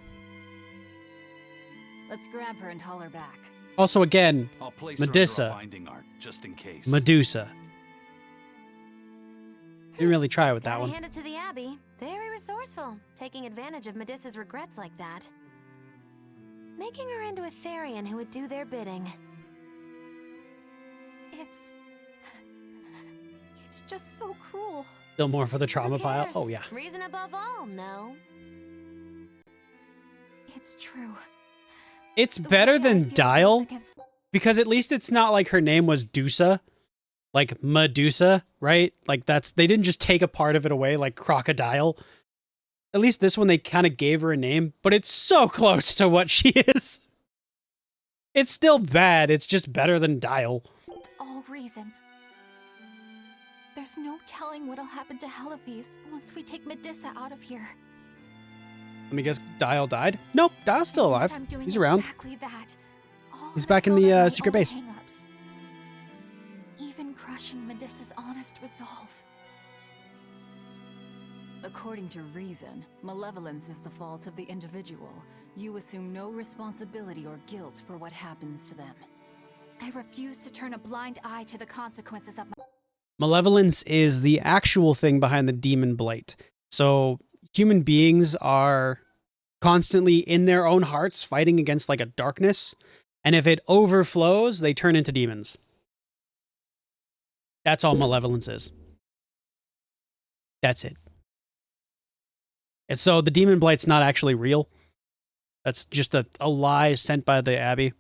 Let's grab her and haul her back. Also, again, I'll place her under Medusa. a binding art, just in case. Medusa. Didn't really try with that Gotta one. hand it to the Abbey. Very resourceful, taking advantage of Medusa's regrets like that. Making her into a Therian who would do their bidding. It's just so cruel. Still more for the trauma Who pile. cares? Oh, yeah. Reason above all, no. It's true. It's better than Dial, because at least it's not like her name was Dusa, like Medusa, right? Like they didn't just take a part of it away like Crocodile. At least this one they kind of gave her a name, but it's so close to what she is. It's still bad, it's just better than Dial. All reason. There's no telling what'll happen to Helives once we take Medusa out of here. Let me guess, Dial died? Nope, Dial's still alive. I'm doing He's around. Exactly that. All He's back in the secret base. hang-ups. Even crushing Medusa's honest resolve. According to reason, malevolence is the fault of the individual. You assume no responsibility or guilt for what happens to them. I refuse to turn a blind eye to the consequences of my... Malevolence is the actual thing behind the demon blight. So human beings are constantly in their own hearts fighting against like a darkness. And if it overflows, they turn into demons. That's all malevolence is. That's it. And so the demon blight's not actually real. That's just a lie sent by the Abbey.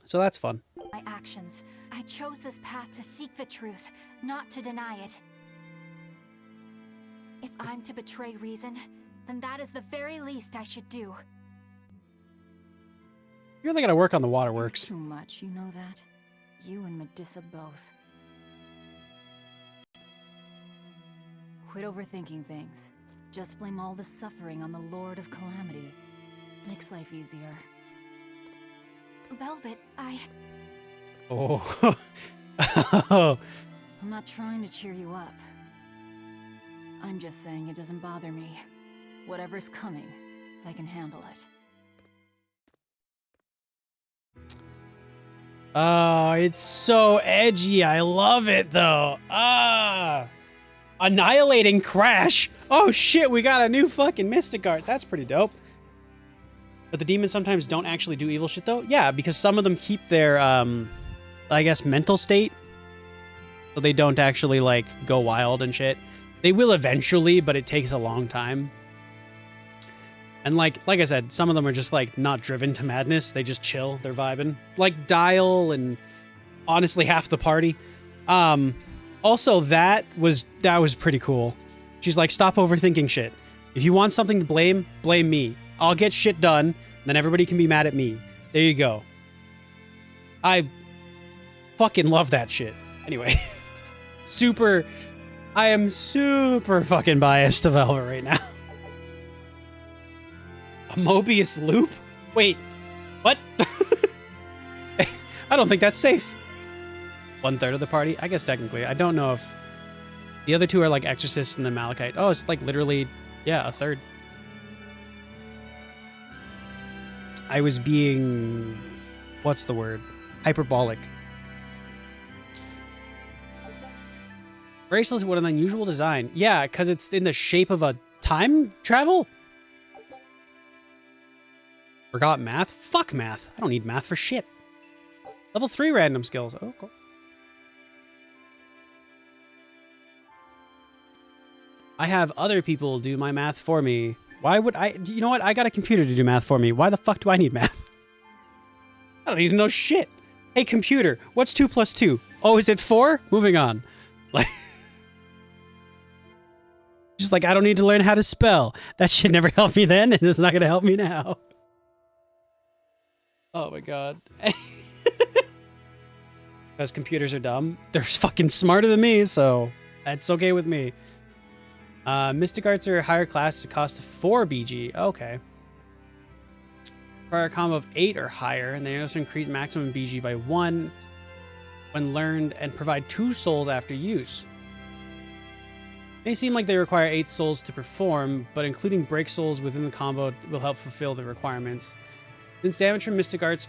So that's fun. my actions. I chose this path to seek the truth, not to deny it. If I'm to betray reason, then that is the very least I should do. You really gotta work on the waterworks. Too much, you know that? You and Medusa both. Quit overthinking things. Just blame all the suffering on the Lord of Calamity. Makes life easier. Velvet, Oh. I'm not trying to cheer you up. I'm just saying it doesn't bother me. Whatever's coming, I can handle it. Oh, it's so edgy. I love it, though. Annihilating Crash. Oh, shit, we got a new fucking Mystic Art. That's pretty dope. But the demons sometimes don't actually do evil shit, though? Yeah, because some of them keep their, I guess, mental state. So they don't actually, like, go wild and shit. They will eventually, but it takes a long time. And like I said, some of them are just like not driven to madness. They just chill. They're vibing. Like Dial and honestly half the party. Also that was pretty cool. She's like, stop overthinking shit. If you want something to blame, blame me. I'll get shit done. Then everybody can be mad at me. There you go. I fucking love that shit. Anyway, I am super fucking biased to Velvet right now. A Mobius loop? Wait, what? I don't think that's safe. 1/3 of the party? I guess technically. I don't know if the other two are like Exorcist and the Malachite. Oh, it's like literally, yeah, a third. I was being, what's the word? Hyperbolic. Bracelets, what an unusual design. Yeah, because it's in the shape of a time travel? Forgot math? Fuck math. I don't need math for shit. Level 3 random skills. Oh, cool. I have other people do my math for me. Why would I? You know what? I got a computer to do math for me. Why the fuck do I need math? I don't need to know shit. Hey, computer, what's 2 plus 2? Oh, is it 4? Moving on. Like, just like, I don't need to learn how to spell. That shit never helped me then, and it's not going to help me now. Oh my god. Because computers are dumb. They're fucking smarter than me, so That's okay with me. Mystic Arts are higher class to cost 4 BG. Okay. Require a combo of 8 or higher, and they also increase maximum BG by 1 when learned and provide 2 souls after use. May seem like they require 8 souls to perform, but including break souls within the combo will help fulfill the requirements. Since damage from Mystic Arts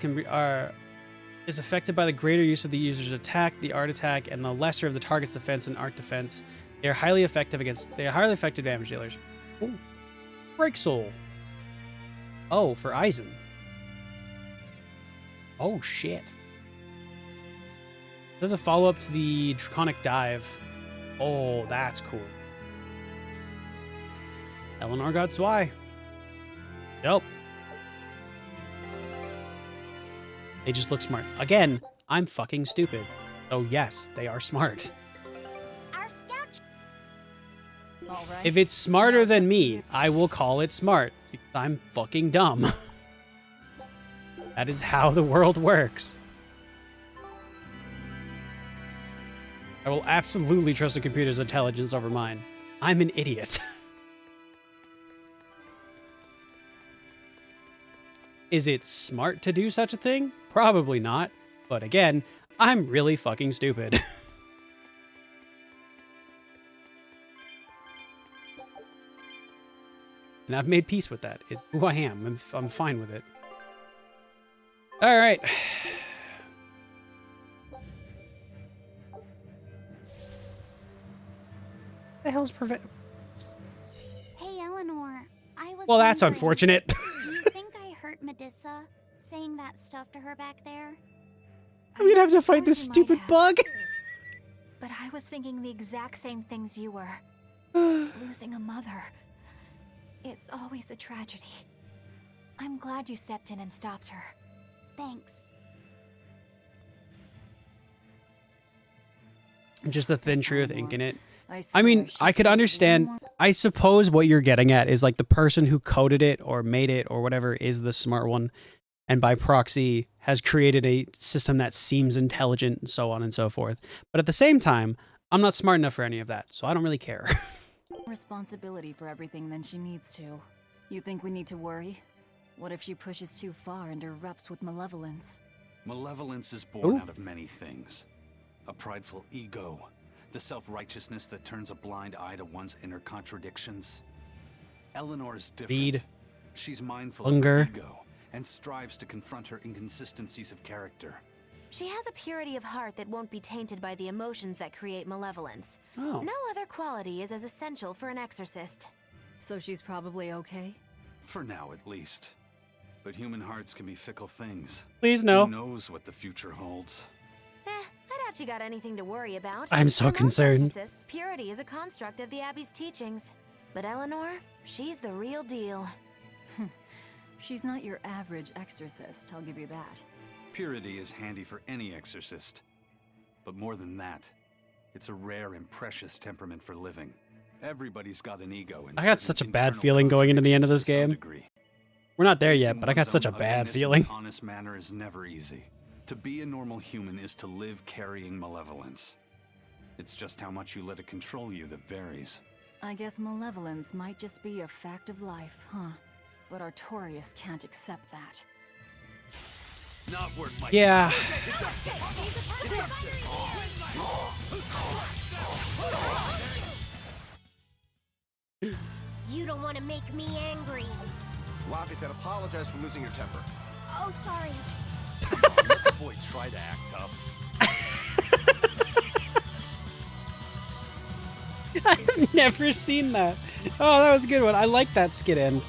is affected by the greater use of the user's attack, the art attack, and the lesser of the target's defense and art defense, they are highly effective damage dealers. Ooh. Break soul. Oh, for Aizen. Oh shit. This is a follow-up to the Draconic Dive. Oh, that's cool. Eleanor got Zwei. Yep. They just look smart. Again, I'm fucking stupid. So yes, they are smart. Our scout. All right. If it's smarter than me, I will call it smart. Because I'm fucking dumb. That is how the world works. I will absolutely trust a computer's intelligence over mine. I'm an idiot. Is it smart to do such a thing? Probably not. But again, I'm really fucking stupid. And I've made peace with that. It's who I am. I'm fine with it. All right. The hell's prevent? Hey, Eleanor. I was Well, that's wondering, unfortunate. Do you think I hurt Medusa saying that stuff to her back there? I'm gonna have to fight this stupid bug. But I was thinking the exact same things you were. Losing a mother. It's always a tragedy. I'm glad you stepped in and stopped her. Thanks. Just a thin truth ink in it. I mean, I could understand. I suppose what you're getting at is like the person who coded it or made it or whatever is the smart one, and by proxy has created a system that seems intelligent and so on and so forth. But at the same time, I'm not smart enough for any of that, so I don't really care. Responsibility for everything than she needs to. You think we need to worry? What if she pushes too far and erupts with malevolence? Malevolence is born out of many things. A prideful ego, the self-righteousness that turns a blind eye to one's inner contradictions. Eleanor's different. Greed. She's mindful Hunger. of her ego and strives to confront her inconsistencies of character. She has a purity of heart that won't be tainted by the emotions that create malevolence. Oh. No other quality is as essential for an exorcist. So she's probably okay? For now, at least. But human hearts can be fickle things. Please no. Who knows what the future holds? I doubt you got anything to worry about. I'm so For most concerned. exorcists, purity is a construct of the Abbey's teachings. But Eleanor, she's the real deal. She's not your average exorcist, I'll give you that. Purity is handy for any exorcist. But more than that, it's a rare and precious temperament for living. Everybody's got an ego. And I got such a bad feeling going into the end of this game. We're not there yet, but I got such a bad feeling. Honest manner is never easy. To be a normal human is to live carrying malevolence. It's just how much you let it control you that varies. I guess malevolence might just be a fact of life, huh? But Artorias can't accept that. Not worth my Yeah. You don't want to make me angry. Laffy said apologize for losing your temper. Oh, sorry. Let the boy try to act tough. I've never seen that. Oh, that was a good one. I like that skit end.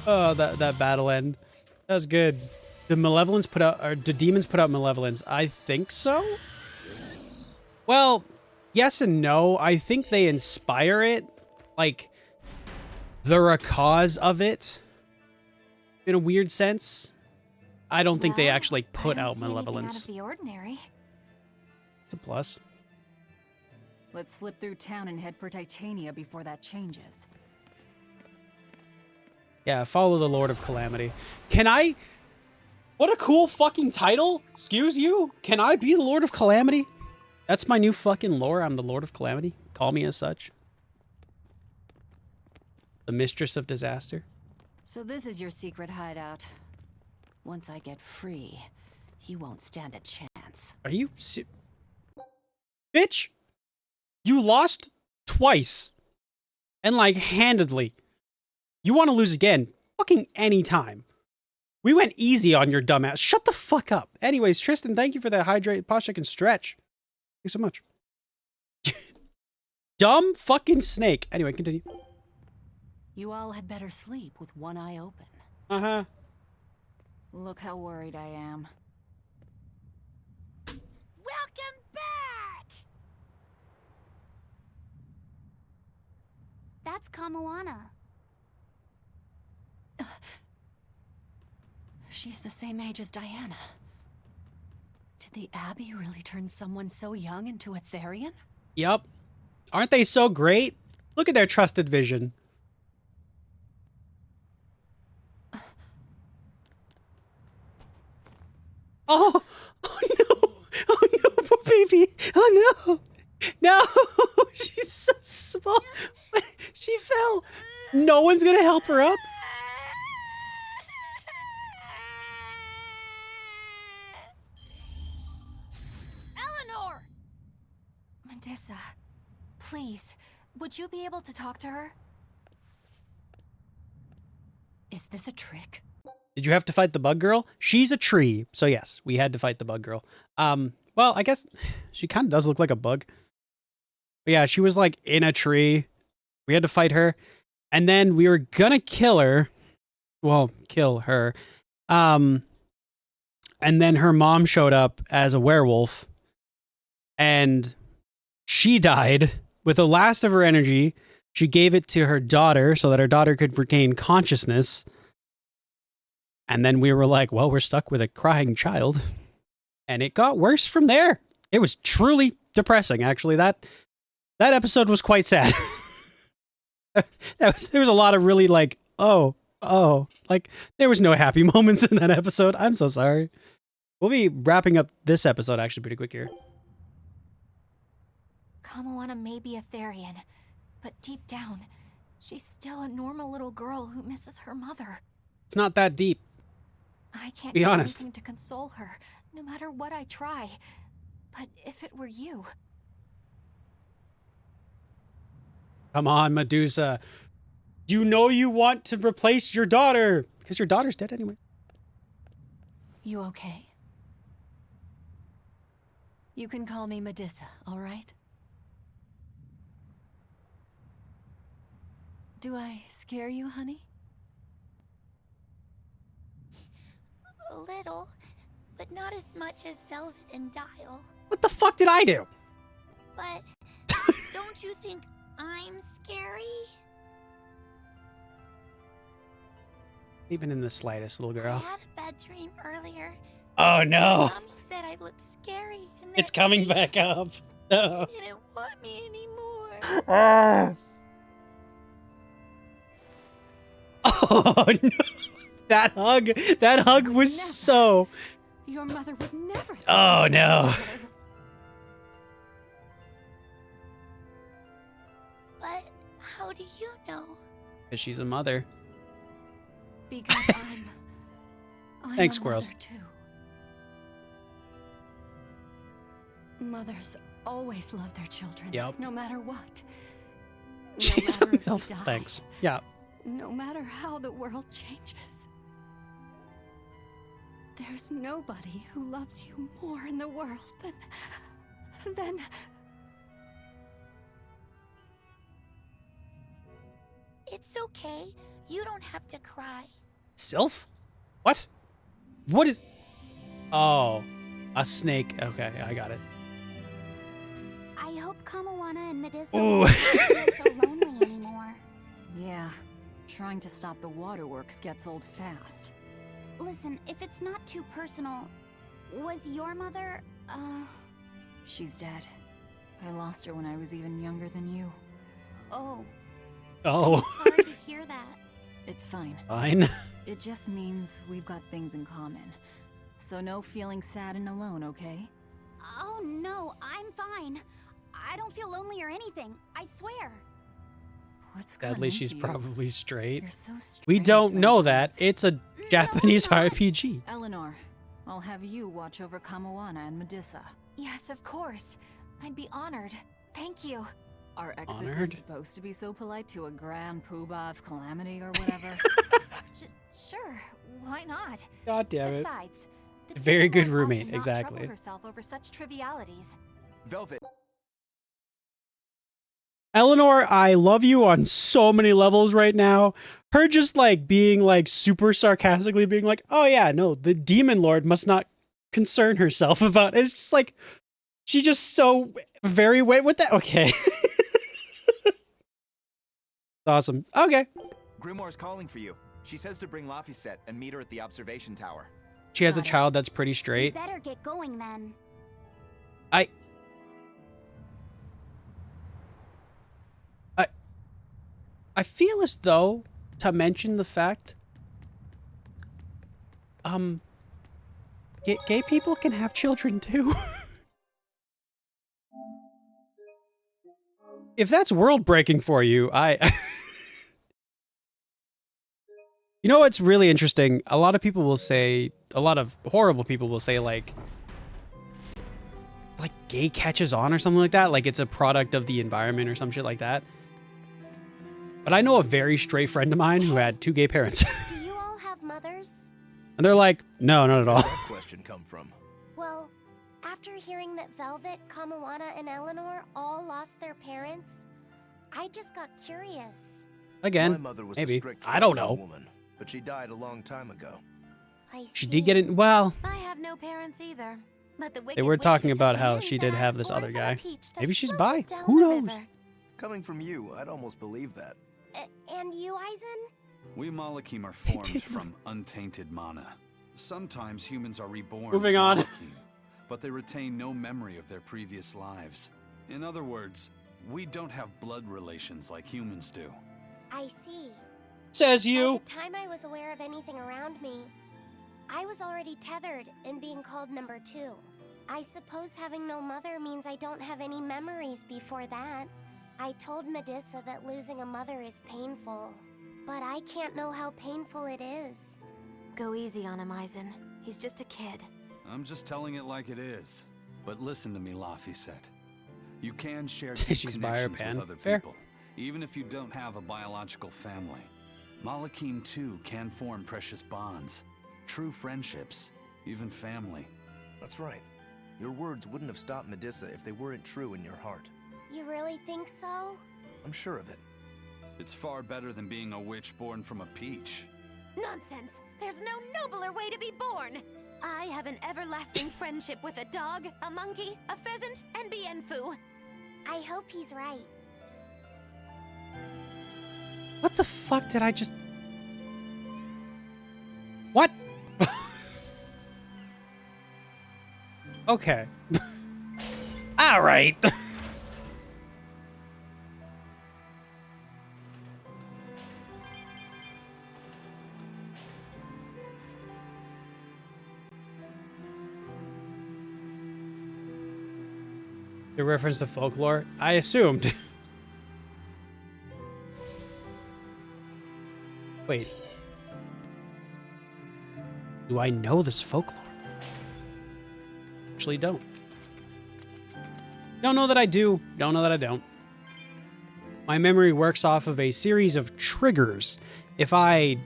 Oh, that battle end. That was good. The malevolence put out, or the demons put out malevolence. I think so. Well, yes and no. I think they inspire it. Like, they're a cause of it. In a weird sense. I don't think they actually put out malevolence. Out of the ordinary. It's a plus. Let's slip through town and head for Titania before that changes. Yeah, follow the Lord of Calamity. Can I... What a cool fucking title! Excuse you? Can I be the Lord of Calamity? That's my new fucking lore. I'm the Lord of Calamity. call me as such. The mistress of disaster. So this is your secret hideout. Once I get free, you won't stand a chance. Are you bitch? You lost twice. And like handedly. You want to lose again fucking anytime. We went easy on your dumbass. Shut the fuck up. Anyways, Tristan, thank you for that hydrate, pause check, and stretch. Thanks so much. Dumb fucking snake. Anyway, continue. You all had better sleep with one eye open. Uh-huh. Look how worried I am. Welcome back! That's Kamoana. She's the same age as Diana. Did the Abbey really turn someone so young into a Therian? Yup. Aren't they so great? Look at their trusted vision. Oh! Oh no! Oh no, poor baby! Oh no! No! She's so small! She fell! No one's gonna help her up? Eleanor! Medissa, please, would you be able to talk to her? Is this a trick? Did you have to fight the bug girl? She's a tree. So yes, we had to fight the bug girl. Well, I guess she kind of does look like a bug. But yeah, she was like in a tree. We had to fight her. And then we were gonna kill her. Well, kill her. And then her mom showed up as a werewolf. And she died with the last of her energy. She gave it to her daughter so that her daughter could regain consciousness. And then we were like, well, we're stuck with a crying child. And it got worse from there. It was truly depressing, actually. That episode was quite sad. There was a lot of really like, oh. Like, there was no happy moments in that episode. I'm so sorry. We'll be wrapping up this episode actually pretty quick here. Kamoana may be a Therian, but deep down, she's still a normal little girl who misses her mother. It's not that deep. I can't Be do honest. anything to console her, no matter what I try. But if it were you... Come on, Medusa. You know you want to replace your daughter. Because your daughter's dead anyway. You okay? You can call me Medissa, all right? Do I scare you, honey? A little, but not as much as Velvet and Dial. What the fuck did I do? But don't you think I'm scary? Even in the slightest, little I girl. had a bad dream earlier. Oh no. Mommy said I looked scary. And It's that coming she- back up. No. She didn't want me anymore. Oh no. That hug was so... Your mother would never... Oh no. But how do you know? Because she's a mother. Because I'm Thanks, a squirrels. mother, too. Mothers always love their children, Yep. no matter what. No She's a matter if they MILF. die, Thanks. Yeah. no matter how the world changes. There's nobody who loves you more in the world than... It's okay. You don't have to cry. Sylph? What? What is... Oh. A snake. Okay, I got it. I hope Kamoana and Medissa Ooh. won't feel so lonely anymore. Yeah, trying to stop the waterworks gets old fast. Listen, if it's not too personal, was your mother, She's dead. I lost her when I was even younger than you. Oh. Oh. I'm sorry to hear that. It's fine. Fine. It just means we've got things in common. So no feeling sad and alone, okay? Oh no, I'm fine. I don't feel lonely or anything. I swear. What's Sadly, she's probably straight. You're so We strange don't know sometimes. that. It's a Japanese RPG. Eleanor, I'll have you watch over Kamoana and Medusa. Yes, of course. I'd be honored. Thank you. Are exorcists Honored? supposed to be so polite to a grand poobah of calamity or whatever? Sure, why not? God damn it. Besides, the Very good Demon Lord ought roommate, to not exactly. trouble herself over such trivialities. Velvet. Eleanor, I love you on so many levels right now. Her just like being like super sarcastically being like, oh yeah, no, the demon lord must not concern herself about it. It's just like, she just so very wet with that. Okay. Awesome. Okay. Grimoire's calling for you. She says to bring Laphicet and meet her at the observation tower. She has a Got it. child that's pretty We straight. better get going then. I feel as though to mention the fact, gay people can have children too. If that's world breaking for you, you know what's really interesting? A lot of people will say, a lot of horrible people will say like gay catches on or something like that. Like it's a product of the environment or some shit like that. But I know a very straight friend of mine who had 2 gay parents. Do you all have mothers? And they're like, no, not at all. Where'd that question come from? Well, after hearing that Velvet, Kamoana, and Eleanor all lost their parents, I just got curious. Again, My mother was maybe. a strict I don't Filipino know. woman, but she died a long time ago. I She did get it. Well, I have no parents either. But the they wicked were witch talking who about took how me she in did said I have was this born other from a guy. peach that Maybe she's bi. floated down Who the knows? river. Coming from you, I'd almost believe that. And you, Eisen? We Malachim are formed from untainted mana. Sometimes humans are reborn Moving as on. Malachim, but they retain no memory of their previous lives. In other words, we don't have blood relations like humans do. I see. Says you. By the time I was aware of anything around me, I was already tethered and being called number 2. I suppose having no mother means I don't have any memories before that. I told Medusa that losing a mother is painful, but I can't know how painful it is. Go easy on him, Eisen. He's just a kid. I'm just telling it like it is. But listen to me, Laphicet. You can share She's deep by her connections pen. with other Fair. people, even if you don't have a biological family. Malachim too can form precious bonds, true friendships, even family. That's right. Your words wouldn't have stopped Medusa if they weren't true in your heart. You really think so? I'm sure of it. It's far better than being a witch born from a peach. Nonsense! There's no nobler way to be born! I have an everlasting friendship with a dog, a monkey, a pheasant, and Bienfu. I hope he's right. What the fuck did I just... What? Okay. All right. The reference to folklore? I assumed. Wait. Do I know this folklore? Actually don't. Don't know that I do. Don't know that I don't. My memory works off of a series of triggers. If I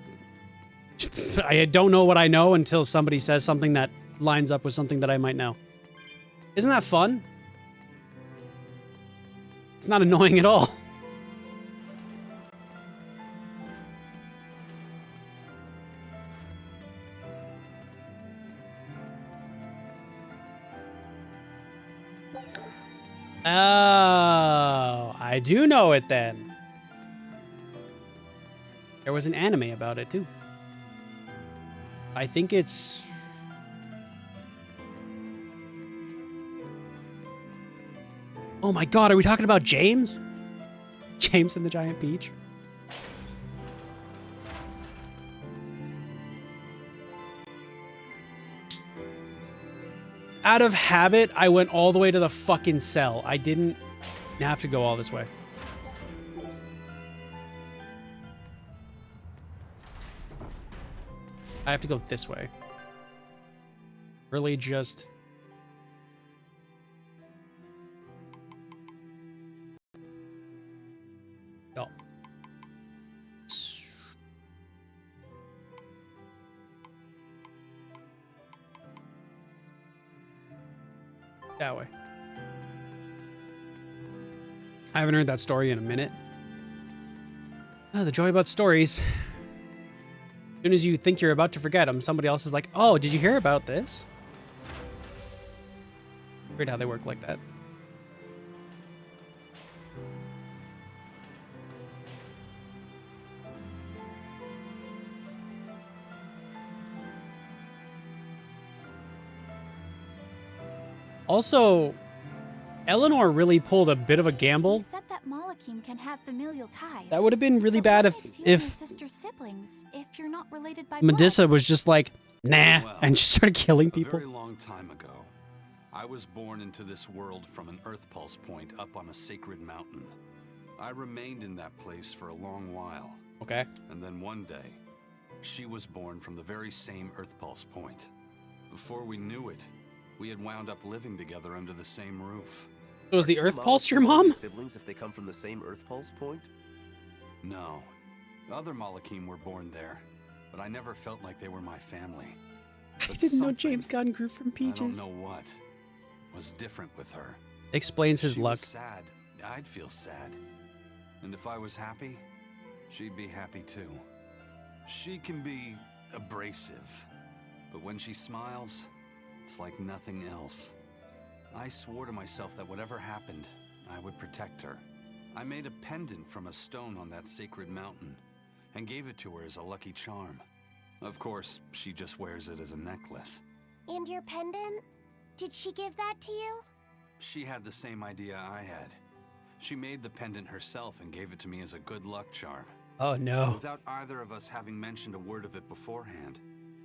don't know what I know until somebody says something that lines up with something that I might know. Isn't that fun? It's not annoying at all. Oh, I do know it then. There was an anime about it too. I think it's... Oh my god, are we talking about James? James and the Giant Peach? Out of habit, I went all the way to the fucking cell. I didn't You have to go all this way. I have to go this way. Really just... No. That way. I haven't heard that story in a minute. Oh, the joy about stories. As soon as you think you're about to forget them, somebody else is like, oh, did you hear about this? Weird how they work like that. Also, Eleanor really pulled a bit of a gamble. You said that Malakim can have familial ties. That would have been really bad if sister siblings, if you're not related by Medusa was just like, nah, Well, and just started killing people. A very long time ago, I was born into this world from an Earth Pulse point up on a sacred mountain. I remained in that place for a long while. Okay. And then one day, she was born from the very same Earth Pulse point. Before we knew it, we had wound up living together under the same roof. So was the Aren't Earth you Pulse your Malakim mom? Siblings if they come from the same Earth Pulse point? No. The other Malakim were born there, but I never felt like they were my family. I But didn't know something, James Gunn grew from I don't peaches. know what, was different with her. Explains his She luck. was sad, I'd feel sad. And if I was happy, she'd be happy too. She can be abrasive, but when she smiles, it's like nothing else. I swore to myself that whatever happened, I would protect her. I made a pendant from a stone on that sacred mountain and gave it to her as a lucky charm. Of course, she just wears it as a necklace. And your pendant? Did she give that to you? She had the same idea I had. She made the pendant herself and gave it to me as a good luck charm. Oh no. Without either of us having mentioned a word of it beforehand,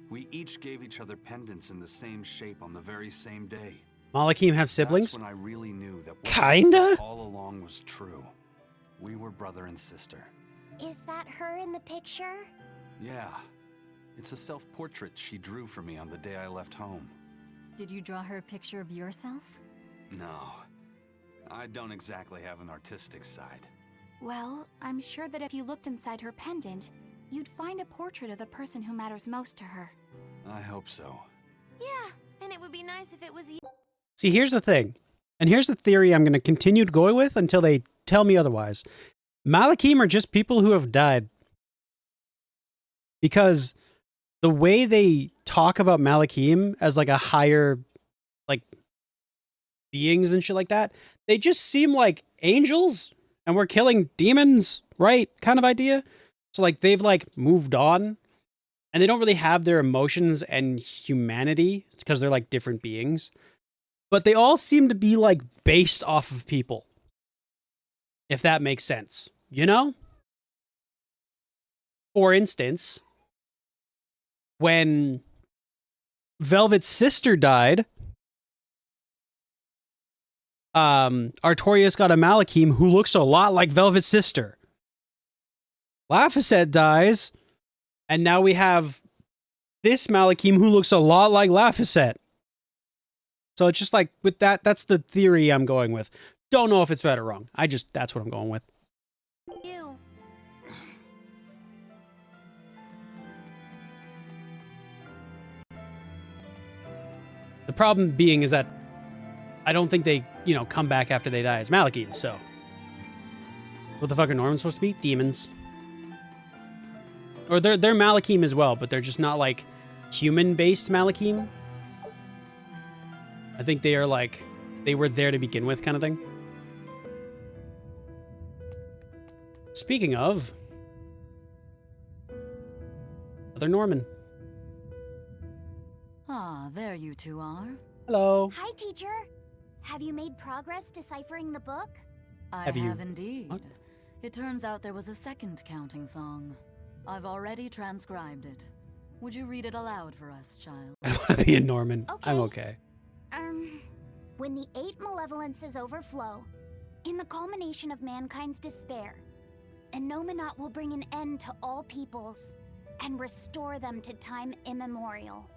we each gave each other pendants in the same shape on the very same day. Malakim have siblings? That's when I really knew that what Kinda? I thought all along was true. We were brother and sister. Is that her in the picture? Yeah. It's a self-portrait she drew for me on the day I left home. Did you draw her a picture of yourself? No. I don't exactly have an artistic side. Well, I'm sure that if you looked inside her pendant, you'd find a portrait of the person who matters most to her. I hope so. Yeah, and it would be nice if it was you. See, here's the thing. And here's the theory I'm going to continue going with until they tell me otherwise. Malakim are just people who have died. Because the way they talk about Malakim as like a higher, like, beings and shit like that, they just seem like angels and we're killing demons, right? Kind of idea. So like they've like moved on and they don't really have their emotions and humanity because they're like different beings. But they all seem to be like based off of people. If that makes sense, you know? For instance, when Velvet's sister died, Artorias got a Malakim who looks a lot like Velvet's sister. Laphicet dies, and now we have this Malakim who looks a lot like Laphicet. So it's just like, with that, that's the theory I'm going with. Don't know if it's right or wrong. That's what I'm going with. You. The problem being is that I don't think they, come back after they die as Malakim, so. What the fuck are Normans supposed to be? Demons. Or they're Malakim as well, but they're just not like human-based Malakim. I think they are like, they were there to begin with kind of thing. Speaking of, another Norman. Ah, there you two are. Hello. Hi, teacher. Have you made progress deciphering the book? I Have you- have indeed. What? It turns out there was a second counting song. I've already transcribed it. Would you read it aloud for us, child? I don't want to be a Norman. Okay. I'm okay. When the 8 malevolences overflow, In the culmination of mankind's despair, Innominat will bring an end to all peoples and restore them to time immemorial.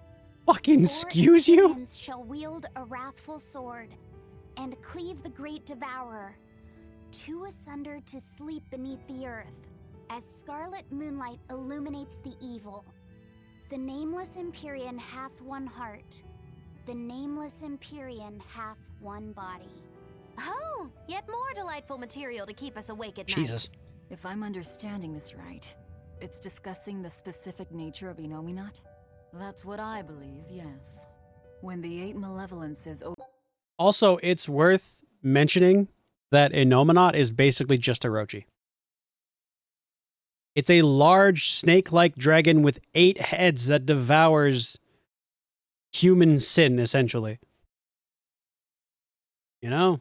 Fucking excuse you? Imperians shall wield a wrathful sword and cleave the great devourer, two asunder to sleep beneath the earth, as scarlet moonlight illuminates the evil. The nameless Empyrean hath one heart. The nameless Empyrean hath one body. Oh, yet more delightful material to keep us awake at Jesus. night. If I'm understanding this right, it's discussing the specific nature of Innominat? That's what I believe, yes. When the 8 malevolences... Also, it's worth mentioning that Innominat is basically just Orochi. It's a large snake-like dragon with 8 heads that devours human sin, essentially. You know?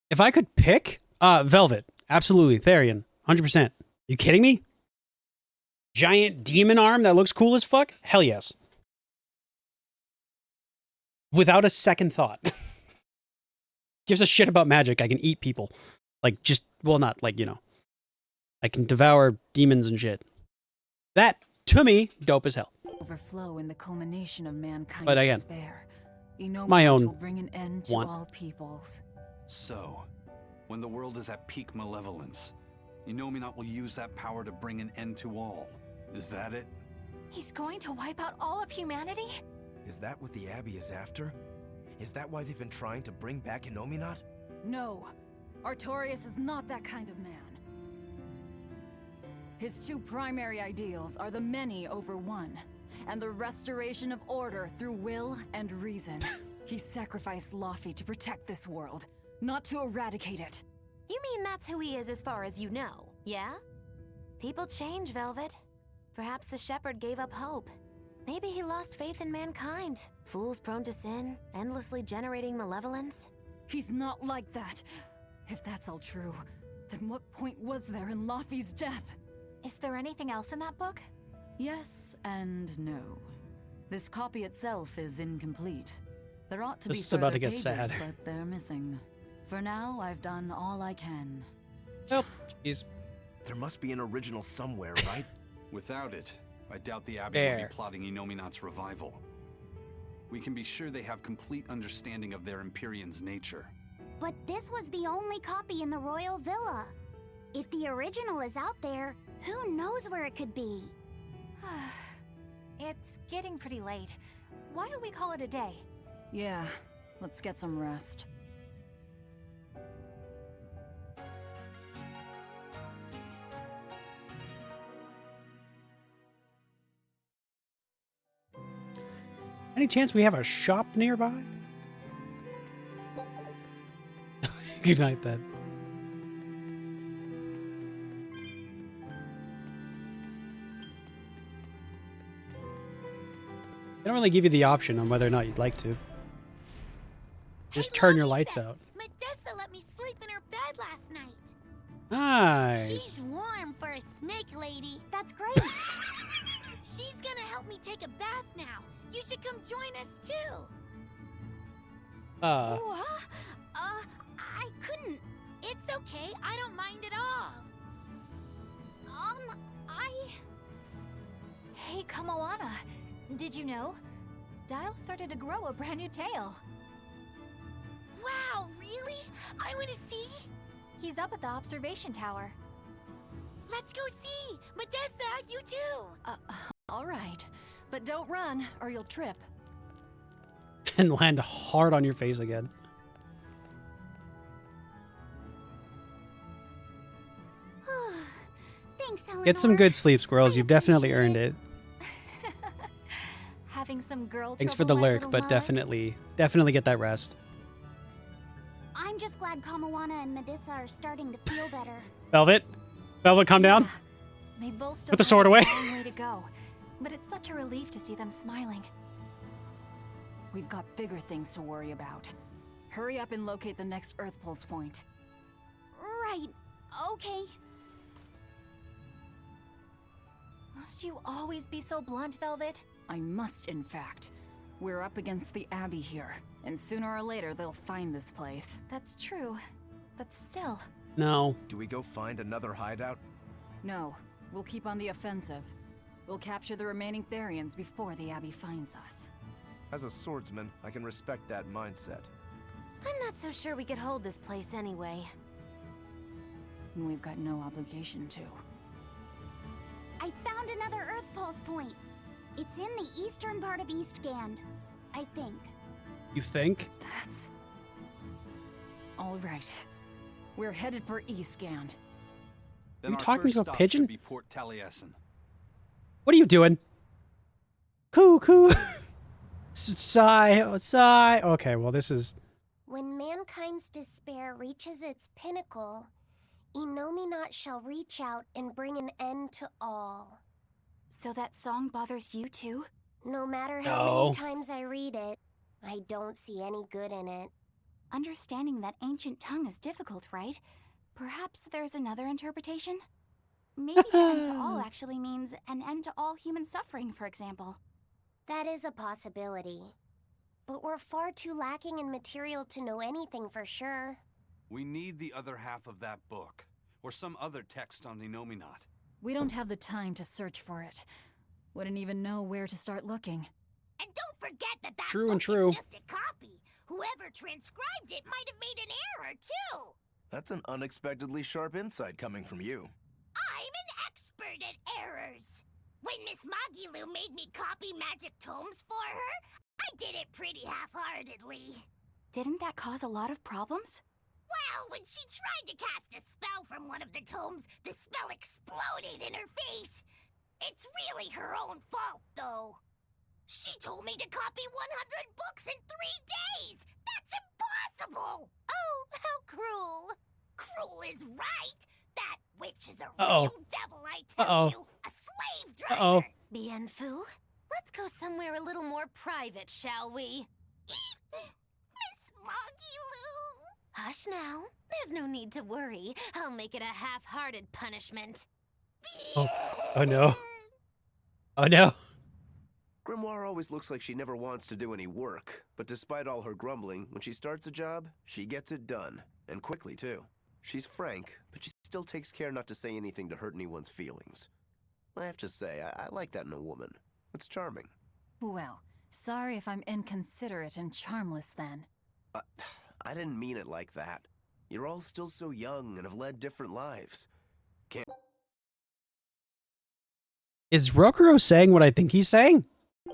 If I could pick, Velvet. Absolutely. Therian. 100%. You kidding me? Giant demon arm that looks cool as fuck? Hell yes. Without a second thought. Gives a shit about magic. I can eat people. Like, just, well, not like, you know. I can devour demons and shit. That, to me, dope as hell. Overflow in the culmination of mankind's But again, despair. Innominat my own will bring an end to want. all peoples. So, when the world is at peak malevolence, Innominat will use that power to bring an end to all. Is that it? He's going to wipe out all of humanity? Is that what the Abbey is after? Is that why they've been trying to bring back Innominat? No. Artorias is not that kind of man. His 2 primary ideals are the many over one, and the restoration of order through will and reason. He sacrificed Laufey to protect this world, not to eradicate it. You mean that's who he is as far as you know, yeah? People change, Velvet. Perhaps the shepherd gave up hope. Maybe he lost faith in mankind. Fools prone to sin, endlessly generating malevolence. He's not like that. If that's all true, then what point was there in Laufey's death? Is there anything else in that book? Yes and no. This copy itself is incomplete. There ought to be This is further about to get pages, sad. but they're missing. For now, I've done all I can. Oh, jeez. There must be an original somewhere, right? Without it, I doubt the Abbey will Fair. be plotting Innominat's revival. We can be sure they have complete understanding of their Empyrean's nature. But this was the only copy in the royal villa. If the original is out there, who knows where it could be? It's getting pretty late. Why don't we call it a day? Yeah, let's get some rest. Any chance we have a shop nearby? Good night, then. They don't really give you the option on whether or not you'd like to. Just turn your lights out. Medessa let me sleep in her bed last night. Nice. She's warm for a snake lady. That's great. She's gonna help me take a bath now. You should come join us too. What? I couldn't. It's okay. I don't mind at all. Hey, Kamoana. Did you know? Dial started to grow a brand new tail. Wow, really? I want to see. He's up at the observation tower. Let's go see. Medessa, you too. All right. But don't run, or you'll trip. And land hard on your face again. Thanks, Eleanor. Get some good sleep, squirrels. You've definitely earned it. Having some girl Thanks for the trouble, my lurk, little but mug? definitely get that rest. I'm just glad Kamawana and Medissa are starting to feel better. Velvet? Velvet, calm down. They both still Put the have sword a away. long way to go, but it's such a relief to see them smiling. We've got bigger things to worry about. Hurry up and locate the next Earth Pulse point. Right. Okay. Must you always be so blunt, Velvet? I must, in fact. We're up against the Abbey here. And sooner or later, they'll find this place. That's true, but still. No. Do we go find another hideout? No, we'll keep on the offensive. We'll capture the remaining Therians before the Abbey finds us. As a swordsman, I can respect that mindset. I'm not so sure we could hold this place anyway. And we've got no obligation to. I found another Earth Pulse point. It's in the eastern part of Eastgand, I think. You think? That's... all right. We're headed for Eastgand. Then you our talking first to a stop pigeon? should be Port Taliesin. What are you doing? Coo. Sigh. Sigh. Okay, well, this is... When mankind's despair reaches its pinnacle, Innominat shall reach out and bring an end to all. So that song bothers you too? No matter how many times I read it, I don't see any good in it. Understanding that ancient tongue is difficult, right? Perhaps there's another interpretation? Maybe an end to all actually means an end to all human suffering, for example. That is a possibility. But we're far too lacking in material to know anything for sure. We need the other half of that book, or some other text on Innominat. We don't have the time to search for it. Wouldn't even know where to start looking. And don't forget that that True book and true. is just a copy. Whoever transcribed it might have made an error, too. That's an unexpectedly sharp insight coming from you. I'm an expert at errors. When Miss Magilu made me copy magic tomes for her, I did it pretty half-heartedly. Didn't that cause a lot of problems? Well, when she tried to cast a spell from one of the tomes, the spell exploded in her face. It's really her own fault, though. She told me to copy 100 books in 3 days! That's impossible! Oh, how cruel! Cruel is right! That witch is a Uh-oh. real devil, I tell you! A slave driver! Bien Phu, let's go somewhere a little more private, shall we? Miss Magilu! Hush now. There's no need to worry. I'll make it a half-hearted punishment. Oh no. Oh no. Grimoire always looks like she never wants to do any work, but despite all her grumbling, when she starts a job, she gets it done, and quickly too. She's frank, but she still takes care not to say anything to hurt anyone's feelings. I have to say, I like that in a woman. It's charming. Well, sorry if I'm inconsiderate and charmless then. I didn't mean it like that. You're all still so young and have led different lives. Can't... Is Rokuro saying what I think he's saying?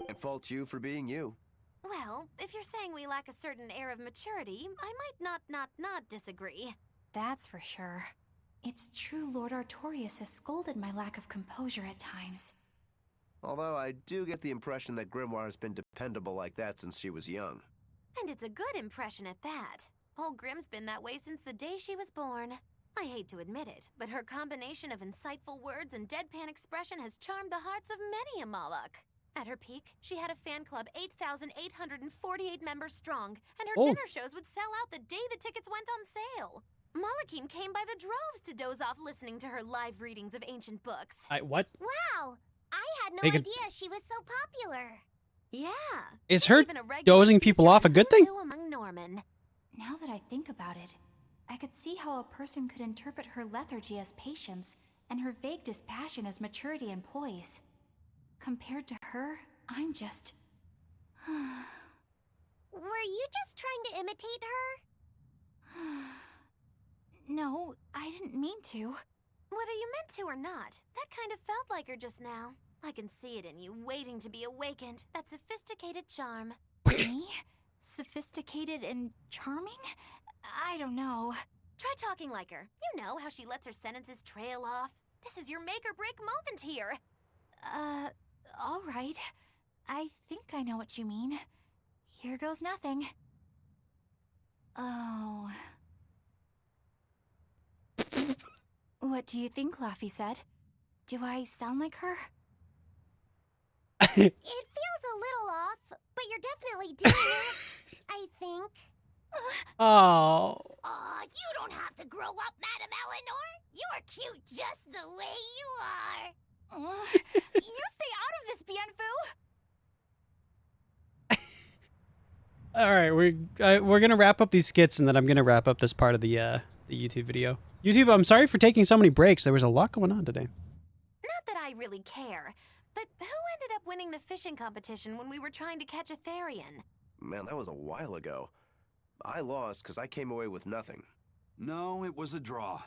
Can't fault you for being you. Well, if you're saying we lack a certain air of maturity, I might not disagree. That's for sure. It's true Lord Artorius has scolded my lack of composure at times. Although I do get the impression that Grimoire has been dependable like that since she was young. And it's a good impression at that. Old Grim's been that way since the day she was born. I hate to admit it, but her combination of insightful words and deadpan expression has charmed the hearts of many a Moloch. At her peak, she had a fan club 8,848 members strong, and her dinner shows would sell out the day the tickets went on sale. Molochim came by the droves to doze off listening to her live readings of ancient books. What? Wow! I had no They could- idea she was so popular. Yeah. Is she's her even a regular dozing people feature off a in good Who's thing? Who among Norman. Now that I think about it, I could see how a person could interpret her lethargy as patience and her vague dispassion as maturity and poise. Compared to her, I'm just... Were you just trying to imitate her? No, I didn't mean to. Whether you meant to or not, that kind of felt like her just now. I can see it in you, waiting to be awakened. That sophisticated charm. Me? Sophisticated and charming? I don't know. Try talking like her. You know how she lets her sentences trail off. This is your make or break moment here. All right. I think I know what you mean. Here goes nothing. Oh. What do you think, Laffy said? Do I sound like her? It feels a little off, but you're definitely doing it, I think. Oh. Aw, you don't have to grow up, Madam Eleanor. You're cute just the way you are. You stay out of this, Bien Phu! All right, we're gonna wrap up these skits, and then I'm gonna wrap up this part of the YouTube video. YouTube, I'm sorry for taking so many breaks. There was a lot going on today. Not that I really care, but who ended up winning the fishing competition when we were trying to catch a Therian? Man, that was a while ago. I lost because I came away with nothing. No, it was a draw.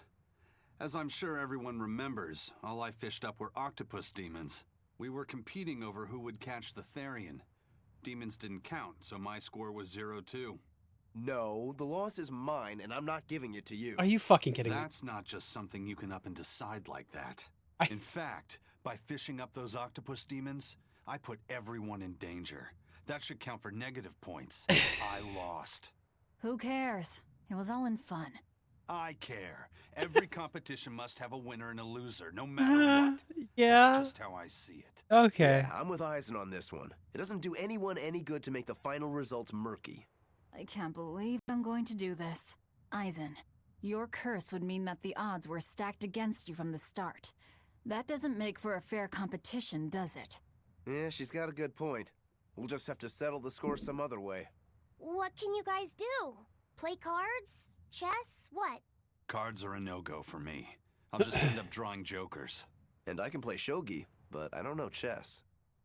As I'm sure everyone remembers, all I fished up were octopus demons. We were competing over who would catch the Therian. Demons didn't count, so my score was 0-2. No, the loss is mine, and I'm not giving it to you. Are you fucking kidding me? That's not just something you can up and decide like that. In fact, by fishing up those octopus demons, I put everyone in danger. That should count for negative points. I lost. Who cares? It was all in fun. I care. Every competition must have a winner and a loser, no matter what. Yeah. That's just how I see it. Okay. Yeah, I'm with Eisen on this one. It doesn't do anyone any good to make the final results murky. I can't believe I'm going to do this. Eisen, your curse would mean that the odds were stacked against you from the start. That doesn't make for a fair competition, does it? Yeah, she's got a good point. We'll just have to settle the score some other way. What can you guys do? Play cards? Chess? What? Cards are a no-go for me. I'll just end up drawing jokers. And I can play shogi, but I don't know chess.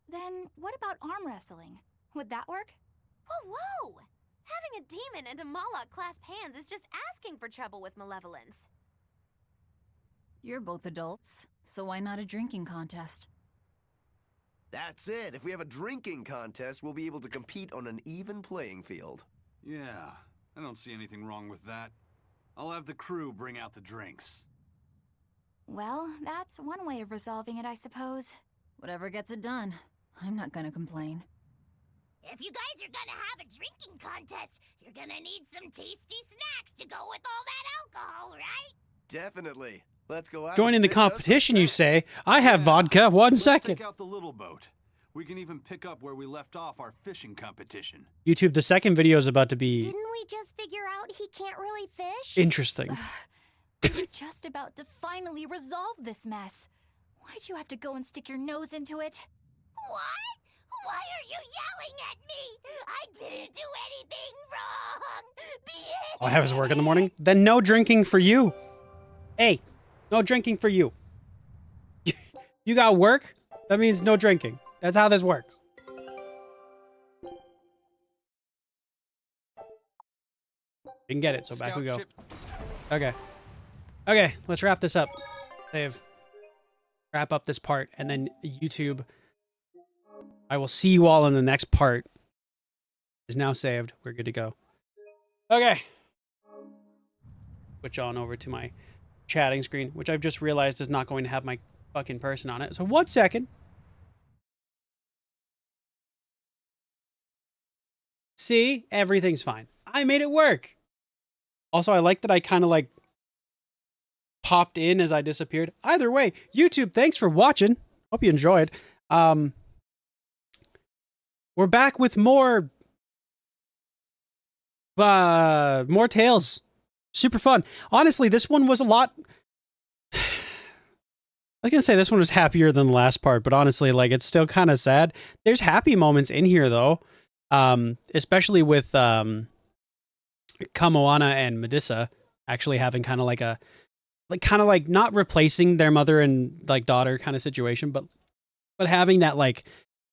Then what about arm wrestling? Would that work? Whoa, whoa! Having a demon and a Moloch clasp hands is just asking for trouble with malevolence. You're both adults, so why not a drinking contest? That's it. If we have a drinking contest, we'll be able to compete on an even playing field. Yeah, I don't see anything wrong with that. I'll have the crew bring out the drinks. Well, that's one way of resolving it, I suppose. Whatever gets it done. I'm not gonna complain. If you guys are gonna have a drinking contest, you're gonna need some tasty snacks to go with all that alcohol, right? Definitely. Let's go out. Joining the and fish us some competition, you snacks. say? I have vodka. One second. Let's take out the little boat. We can even pick up where we left off our fishing competition. YouTube, the second video is about to be Didn't we just figure out he can't really fish? interesting. We were just about to finally resolve this mess. Why'd you have to go and stick your nose into it? What? Why are you yelling at me? I didn't do anything wrong. Oh, I have his work in the morning? Then no drinking for you. Hey, no drinking for you. You got work? That means no drinking. That's how this works. Didn't get it, so back we go. Okay. Okay, let's wrap this up. Save. Wrap up this part, and then YouTube. I will see you all in the next part. Is now saved. We're good to go. Okay. Switch on over to my chatting screen, which I've just realized is not going to have my fucking person on it. So 1 second. See? Everything's fine. I made it work. Also, I like that I kind of like popped in as I disappeared. Either way, YouTube, thanks for watching. Hope you enjoyed. We're back with more tales. Super fun. Honestly, this one was a lot. I was gonna say this one was happier than the last part, but honestly, like it's still kind of sad. There's happy moments in here though, especially with Kamoana and Medusa actually having kind of like a, like not replacing their mother and like daughter kind of situation, but having that like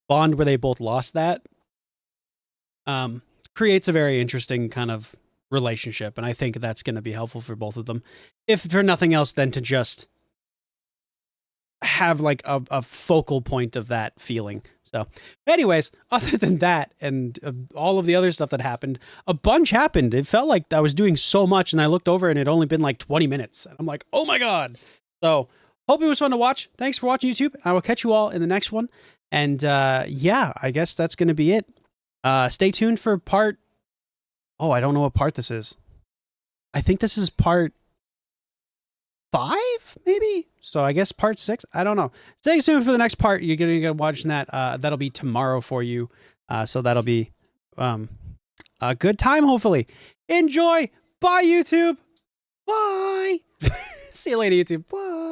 bond where they both lost that, creates a very interesting kind of relationship, and I think that's going to be helpful for both of them, if for nothing else than to just have like a focal point of that feeling. So anyways, other than that and all of the other stuff that happened, a bunch happened. It felt like I was doing so much, and I looked over and it had only been like 20 minutes, and I'm like, oh my god. So hope it was fun to watch. Thanks for watching, YouTube. I will catch you all in the next one, and yeah, I guess that's going to be it. Stay tuned for part, I don't know what part this is. I think this is part 5, maybe? So I guess part 6? I don't know. Stay tuned for the next part. You're going to get watching that. That'll be tomorrow for you. So that'll be a good time, hopefully. Enjoy. Bye, YouTube. Bye. See you later, YouTube. Bye.